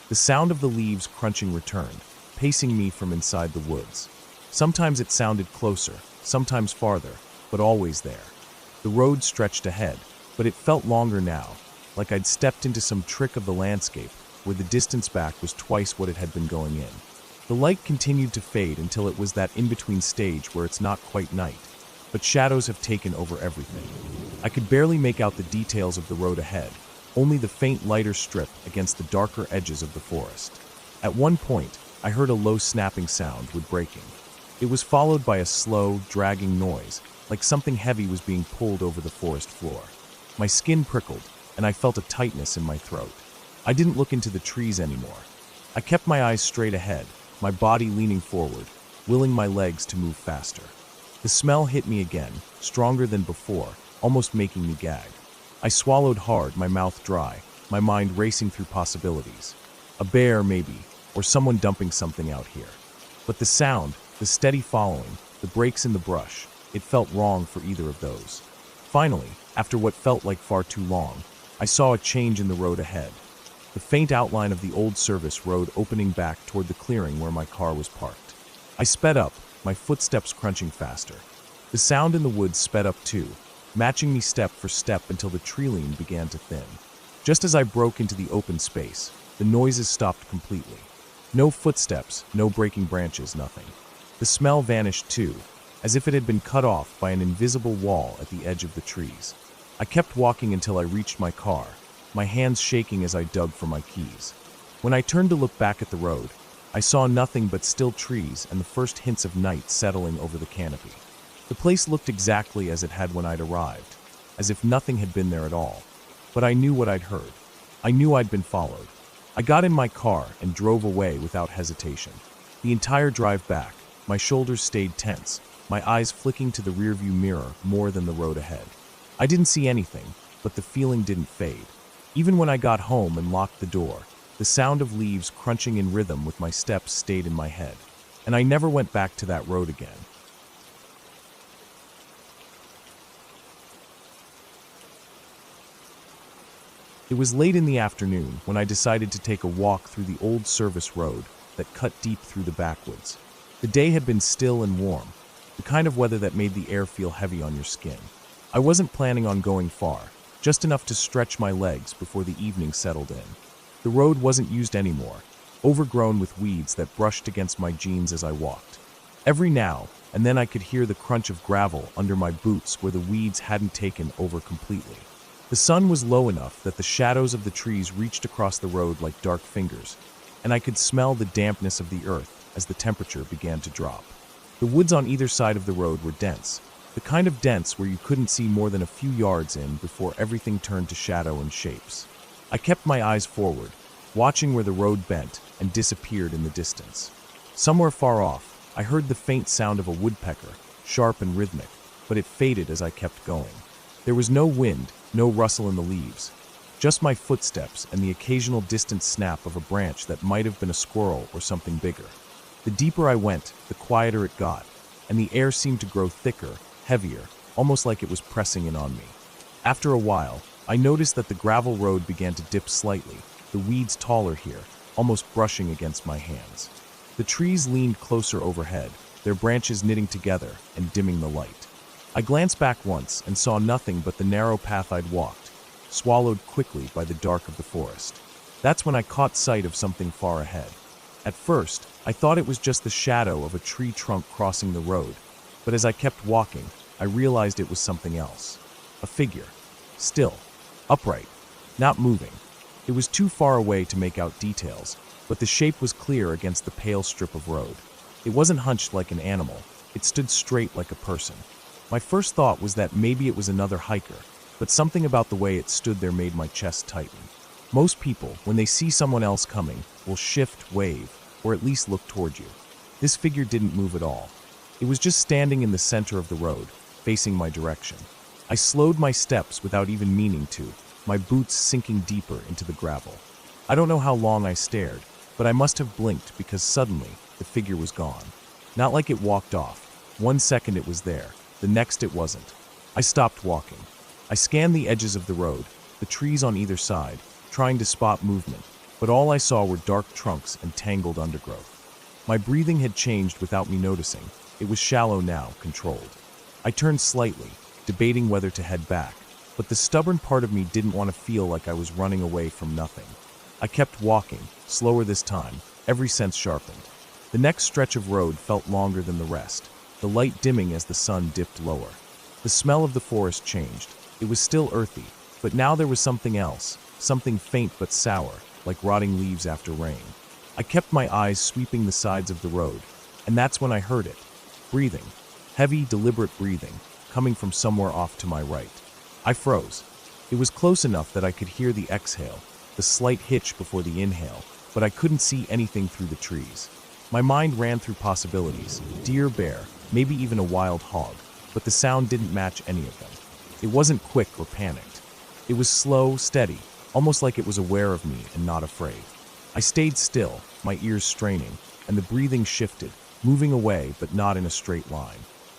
The sound of the leaves crunching returned, pacing me from inside the woods. Sometimes it sounded closer, sometimes farther, but always there. The road stretched ahead, but it felt longer now, like I'd stepped into some trick of the landscape where the distance back was twice what it had been going in. The light continued to fade until it was that in-between stage where it's not quite night, but shadows have taken over everything. I could barely make out the details of the road ahead, only the faint lighter strip against the darker edges of the forest. At one point, I heard a low snapping sound wood breaking. It was followed by a slow, dragging noise, like something heavy was being pulled over the forest floor. My skin prickled, and I felt a tightness in my throat. I didn't look into the trees anymore. I kept my eyes straight ahead, my body leaning forward, willing my legs to move faster. The smell hit me again, stronger than before, almost making me gag. I swallowed hard, my mouth dry, my mind racing through possibilities. A bear, maybe, or someone dumping something out here. But the sound, the steady following, the breaks in the brush, it felt wrong for either of those. Finally, after what felt like far too long, I saw a change in the road ahead. The faint outline of the old service road opening back toward the clearing where my car was parked. I sped up, my footsteps crunching faster. The sound in the woods sped up too, matching me step for step until the tree line began to thin. Just as I broke into the open space, the noises stopped completely. No footsteps, no breaking branches, nothing. The smell vanished too, as if it had been cut off by an invisible wall at the edge of the trees. I kept walking until I reached my car, my hands shaking as I dug for my keys. When I turned to look back at the road, I saw nothing but still trees and the first hints of night settling over the canopy. The place looked exactly as it had when I'd arrived, as if nothing had been there at all. But I knew what I'd heard. I knew I'd been followed. I got in my car and drove away without hesitation. The entire drive back, my shoulders stayed tense, my eyes flicking to the rearview mirror more than the road ahead. I didn't see anything, but the feeling didn't fade. Even when I got home and locked the door, the sound of leaves crunching in rhythm with my steps stayed in my head, and I never went back to that road again. It was late in the afternoon when I decided to take a walk through the old service road that cut deep through the backwoods. The day had been still and warm. the kind of weather that made the air feel heavy on your skin. I wasn't planning on going far, just enough to stretch my legs before the evening settled in. The road wasn't used anymore, overgrown with weeds that brushed against my jeans as I walked. Every now and then I could hear the crunch of gravel under my boots where the weeds hadn't taken over completely. The sun was low enough that the shadows of the trees reached across the road like dark fingers, and I could smell the dampness of the earth as the temperature began to drop. The woods on either side of the road were dense, the kind of dense where you couldn't see more than a few yards in before everything turned to shadow and shapes. I kept my eyes forward, watching where the road bent and disappeared in the distance. Somewhere far off, I heard the faint sound of a woodpecker, sharp and rhythmic, but it faded as I kept going. There was no wind, no rustle in the leaves, just my footsteps and the occasional distant snap of a branch that might have been a squirrel or something bigger. The deeper I went, the quieter it got, and the air seemed to grow thicker, heavier, almost like it was pressing in on me. After a while, I noticed that the gravel road began to dip slightly, the weeds taller here, almost brushing against my hands. The trees leaned closer overhead, their branches knitting together and dimming the light. I glanced back once and saw nothing but the narrow path I'd walked, swallowed quickly by the dark of the forest. That's when I caught sight of something far ahead. At first, I thought it was just the shadow of a tree trunk crossing the road, but as I kept walking, I realized it was something else. A figure. Still. Upright. Not moving. It was too far away to make out details, but the shape was clear against the pale strip of road. It wasn't hunched like an animal, it stood straight like a person. My first thought was that maybe it was another hiker, but something about the way it stood there made my chest tighten. Most people, when they see someone else coming, will shift, wave, or at least look toward you. This figure didn't move at all. It was just standing in the center of the road, facing my direction. I slowed my steps without even meaning to, my boots sinking deeper into the gravel. I don't know how long I stared, but I must have blinked because suddenly the figure was gone. Not like it walked off. 1 second it was there, the next it wasn't. I stopped walking. I scanned the edges of the road, the trees on either side, trying to spot movement, but all I saw were dark trunks and tangled undergrowth. My breathing had changed without me noticing. It was shallow now, controlled. I turned slightly, debating whether to head back, but the stubborn part of me didn't want to feel like I was running away from nothing. I kept walking, slower this time, every sense sharpened. The next stretch of road felt longer than the rest, the light dimming as the sun dipped lower. The smell of the forest changed. It was still earthy, but now there was something else, something faint but sour, like rotting leaves after rain. I kept my eyes sweeping the sides of the road, and that's when I heard it. Breathing. Heavy, deliberate breathing, coming from somewhere off to my right. I froze. It was close enough that I could hear the exhale, the slight hitch before the inhale, but I couldn't see anything through the trees. My mind ran through possibilities, deer, bear, maybe even a wild hog, but the sound didn't match any of them. It wasn't quick or panicked. It was slow, steady, almost like it was aware of me and not afraid. I stayed still, my ears straining, and the breathing shifted, moving away but not in a straight line.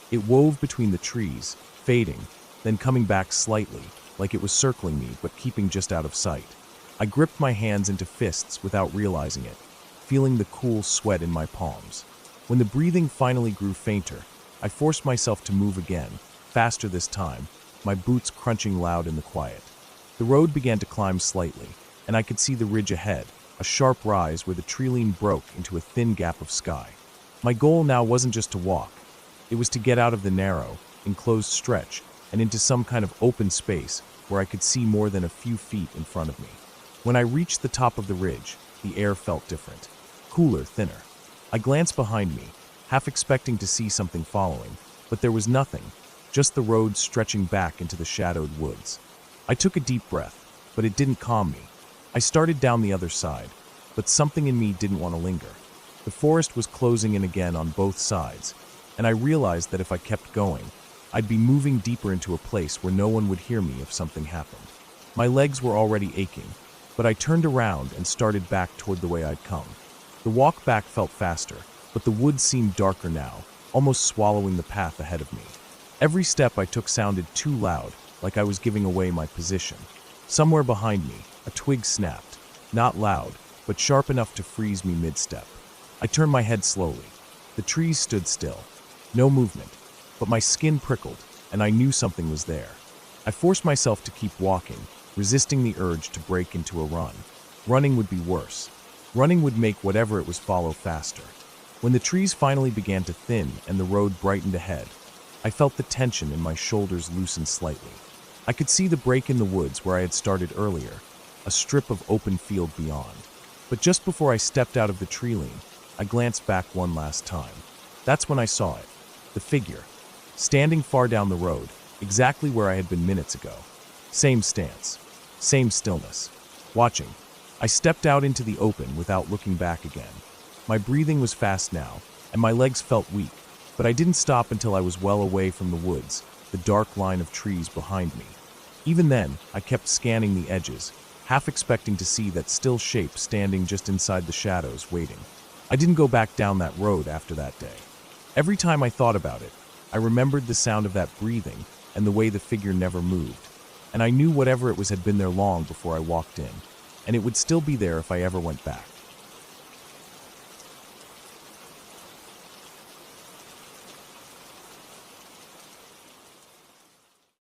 It wove between the trees, fading, then coming back slightly, like it was circling me but keeping just out of sight. I gripped my hands into fists without realizing it, feeling the cool sweat in my palms. When the breathing finally grew fainter, I forced myself to move again, faster this time, my boots crunching loud in the quiet. The road began to climb slightly, and I could see the ridge ahead, a sharp rise where the treeline broke into a thin gap of sky. My goal now wasn't just to walk. It was to get out of the narrow, enclosed stretch and into some kind of open space where I could see more than a few feet in front of me. When I reached the top of the ridge, the air felt different, cooler, thinner. I glanced behind me, half expecting to see something following, but there was nothing, just the road stretching back into the shadowed woods. I took a deep breath, but it didn't calm me. I started down the other side, but something in me didn't want to linger. The forest was closing in again on both sides, and I realized that if I kept going, I'd be moving deeper into a place where no one would hear me if something happened. My legs were already aching, but I turned around and started back toward the way I'd come. The walk back felt faster, but the woods seemed darker now, almost swallowing the path ahead of me. Every step I took sounded too loud, like I was giving away my position. Somewhere behind me, a twig snapped, not loud, but sharp enough to freeze me mid-step. I turned my head slowly. The trees stood still. No movement, but my skin prickled, and I knew something was there. I forced myself to keep walking, resisting the urge to break into a run. Running would be worse. Running would make whatever it was follow faster. When the trees finally began to thin and the road brightened ahead, I felt the tension in my shoulders loosen slightly. I could see the break in the woods where I had started earlier, a strip of open field beyond. But just before I stepped out of the tree line, I glanced back one last time. That's when I saw it, the figure, standing far down the road, exactly where I had been minutes ago. Same stance, same stillness. Watching, I stepped out into the open without looking back again. My breathing was fast now, and my legs felt weak, but I didn't stop until I was well away from the woods, the dark line of trees behind me. Even then, I kept scanning the edges, half expecting to see that still shape standing just inside the shadows, waiting. I didn't go back down that road after that day. Every time I thought about it, I remembered the sound of that breathing and the way the figure never moved. And I knew whatever it was had been there long before I walked in, and it would still be there if I ever went back.